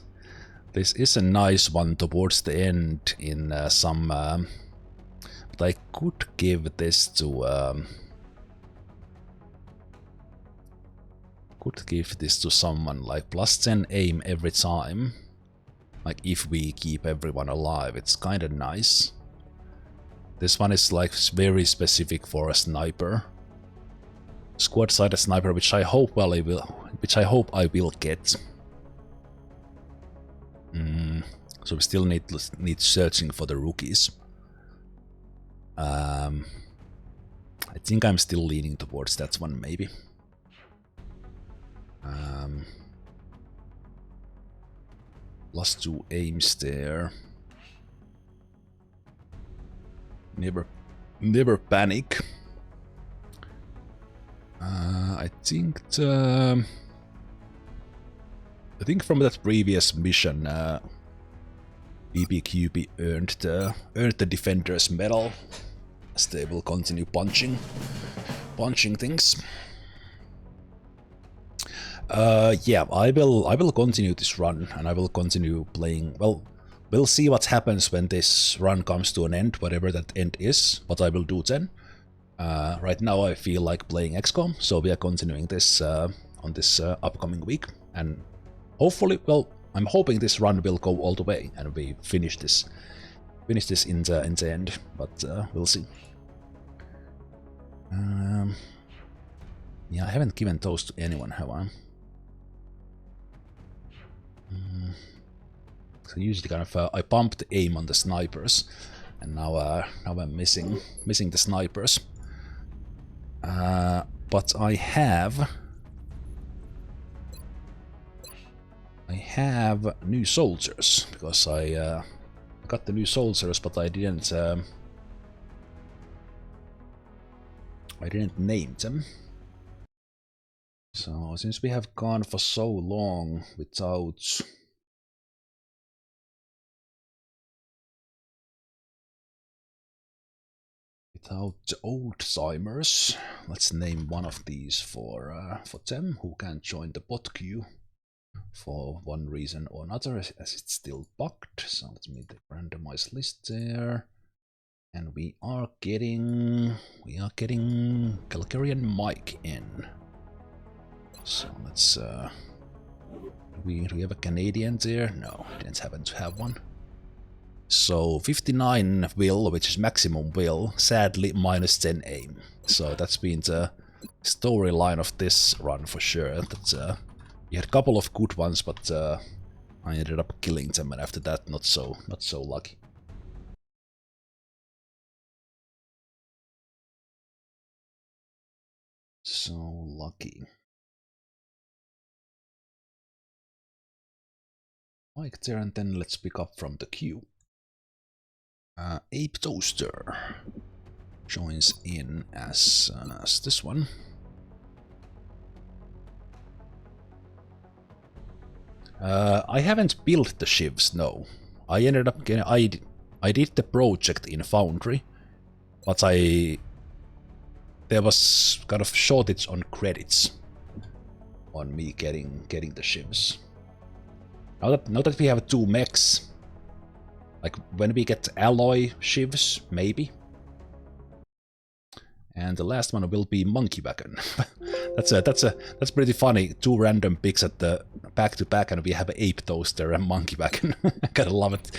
a nice one towards the end in some... but I could give this to... someone, like +10 aim every time. Like if we keep everyone alive, it's kinda nice. This one is like very specific for a sniper. Squad side sniper, which I hope I will get. So we still need searching for the rookies. I think I'm still leaning towards that one, maybe. +2 aims there. Never panic. I think from that previous mission, BBQB earned the Defender's Medal, as they will continue punching things. Yeah, I will continue this run, and I will continue playing. Well, we'll see what happens when this run comes to an end, whatever that end is, what I will do then. Right now I feel like playing XCOM, so we are continuing this on this upcoming week, and hopefully, well, I'm hoping this run will go all the way and we finish this in the end, but we'll see. Yeah, I haven't given those to anyone, have I? So usually kind of I pumped aim on the snipers, and now I'm missing the snipers. But I have new soldiers, because I got the new soldiers, but I didn't name them. So since we have gone for so long without the old-timers, let's name one of these for them who can't join the bot queue for one reason or another, as it's still bugged. So let me randomize list there, and we are getting Calgarian Mike in. So let's do we have a Canadian there? No, didn't happen to have one. So 59 will, which is maximum will, sadly minus 10 aim. So that's been the storyline of this run for sure. That we had a couple of good ones, but I ended up killing them, and after that not so lucky. So lucky. Mike there, and then let's pick up from the queue. Ape Toaster joins in as this one. I haven't built the shivs, no. I ended up getting, I did the project in Foundry, but there was kind of shortage on credits on me getting the shivs. Now that we have 2 mechs, like when we get alloy shivs, maybe. And the last one will be Monkey Wagon. that's pretty funny. 2 random picks at the back to back, and we have Ape Toaster and Monkey Wagon. Gotta love it.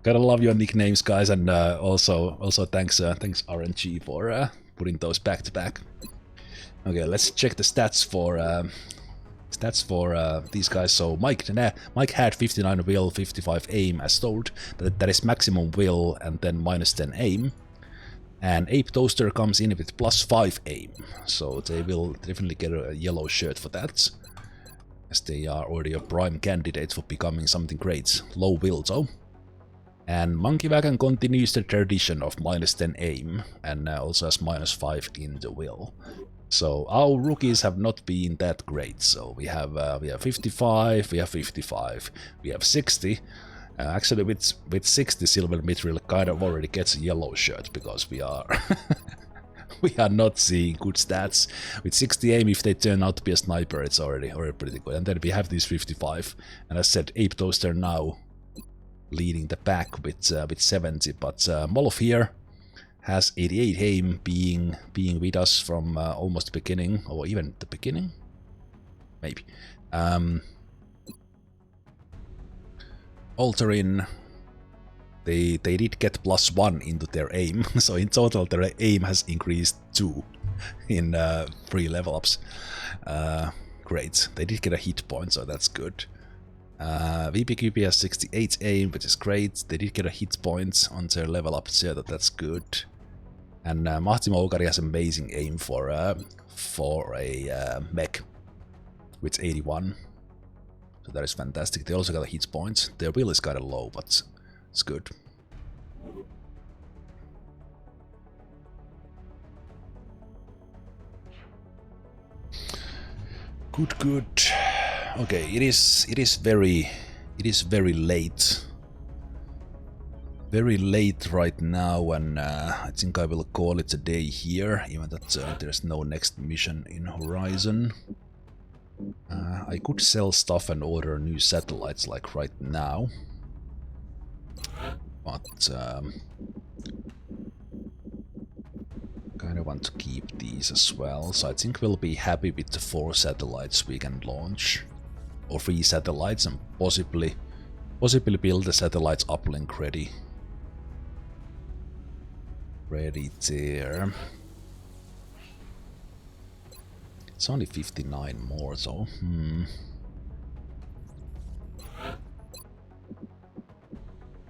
Gotta love your nicknames, guys, and also thanks RNG for putting those back to back. Okay, let's check the stats for these guys. So Mike had 59 will, 55 aim as told. That is maximum will and then minus 10 aim. And Ape Toaster comes in with plus 5 aim. So they will definitely get a yellow shirt for that, as they are already a prime candidate for becoming something great. Low will though. And Monkey Wagon continues the tradition of minus 10 aim, and also has minus 5 in the will. So our rookies have not been that great. So we have 55, we have 55, we have 60. Actually, with 60, Silver Mithril kind of already gets a yellow shirt, because we are we are not seeing good stats. With 60 aim, if they turn out to be a sniper, it's already pretty good. And then we have these 55, and as I said, Ape Toaster now leading the pack with 70. But Molof here has 88 aim, being with us from almost the beginning, or even the beginning, maybe. Alterin, they did get +1 into their aim, so in total their aim has increased 2 in 3 level ups. Great, they did get a hit point, so that's good. VPQP has 68 aim, which is great. They did get a hit point on their level up, so that's good. And Mahtimo Ogari has amazing aim for a mech with 81. So that is fantastic. They also got a hit point. Their will is kind of low, but it's good. Good. Okay, it is very late. Very late right now, and I think I will call it a day here, even that there's no next mission in horizon. I could sell stuff and order new satellites like right now, but Kinda want to keep these as well, so I think we'll be happy with the 4 satellites we can launch. Or 3 satellites, and possibly build the satellites uplink ready. Ready there. It's only 59 more though.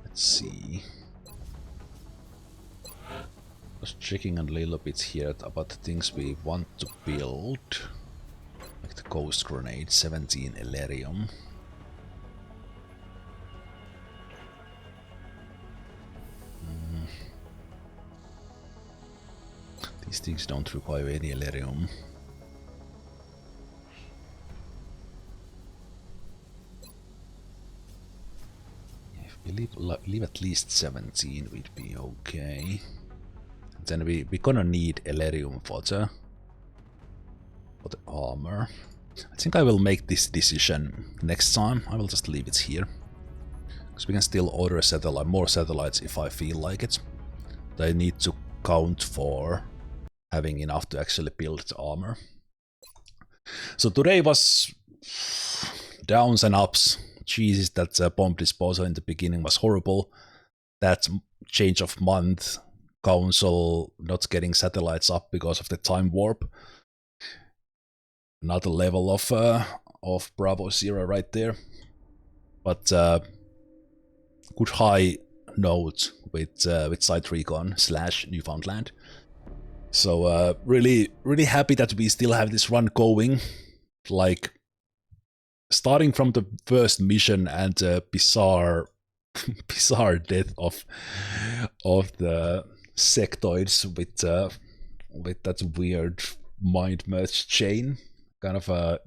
Let's see. Just checking a little bit here about the things we want to build. Like the ghost grenade, 17 Elerium. These things don't require any Elerium. If we leave at least 17, we'd be okay. Then we're gonna need Elerium for the armor. I think I will make this decision next time. I will just leave it here. Because we can still order a satellite, more satellites if I feel like it. They need to count for having enough to actually build the armor. So today was downs and ups. Jesus, that bomb disposal in the beginning was horrible. That change of month, council not getting satellites up because of the time warp. Another level of Bravo Zero right there. But good high note with Site Recon / Newfoundland. So really happy that we still have this run going. Like starting from the first mission and the bizarre death of the sectoids with that weird mind merge chain. Kind of a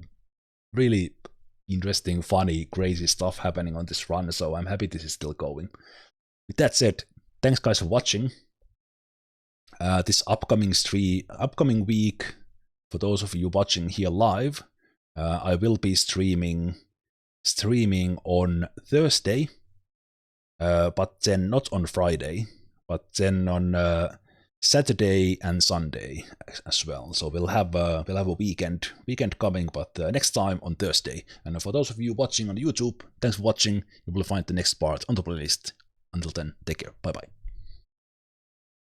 really interesting, funny, crazy stuff happening on this run, so I'm happy this is still going. With that said, thanks guys for watching. This upcoming week, for those of you watching here live, I will be streaming on Thursday, but then not on Friday, but then on Saturday and Sunday as well. So we'll have a weekend coming, but next time on Thursday. And for those of you watching on YouTube, thanks for watching. You will find the next part on the playlist. Until then, take care. Bye bye.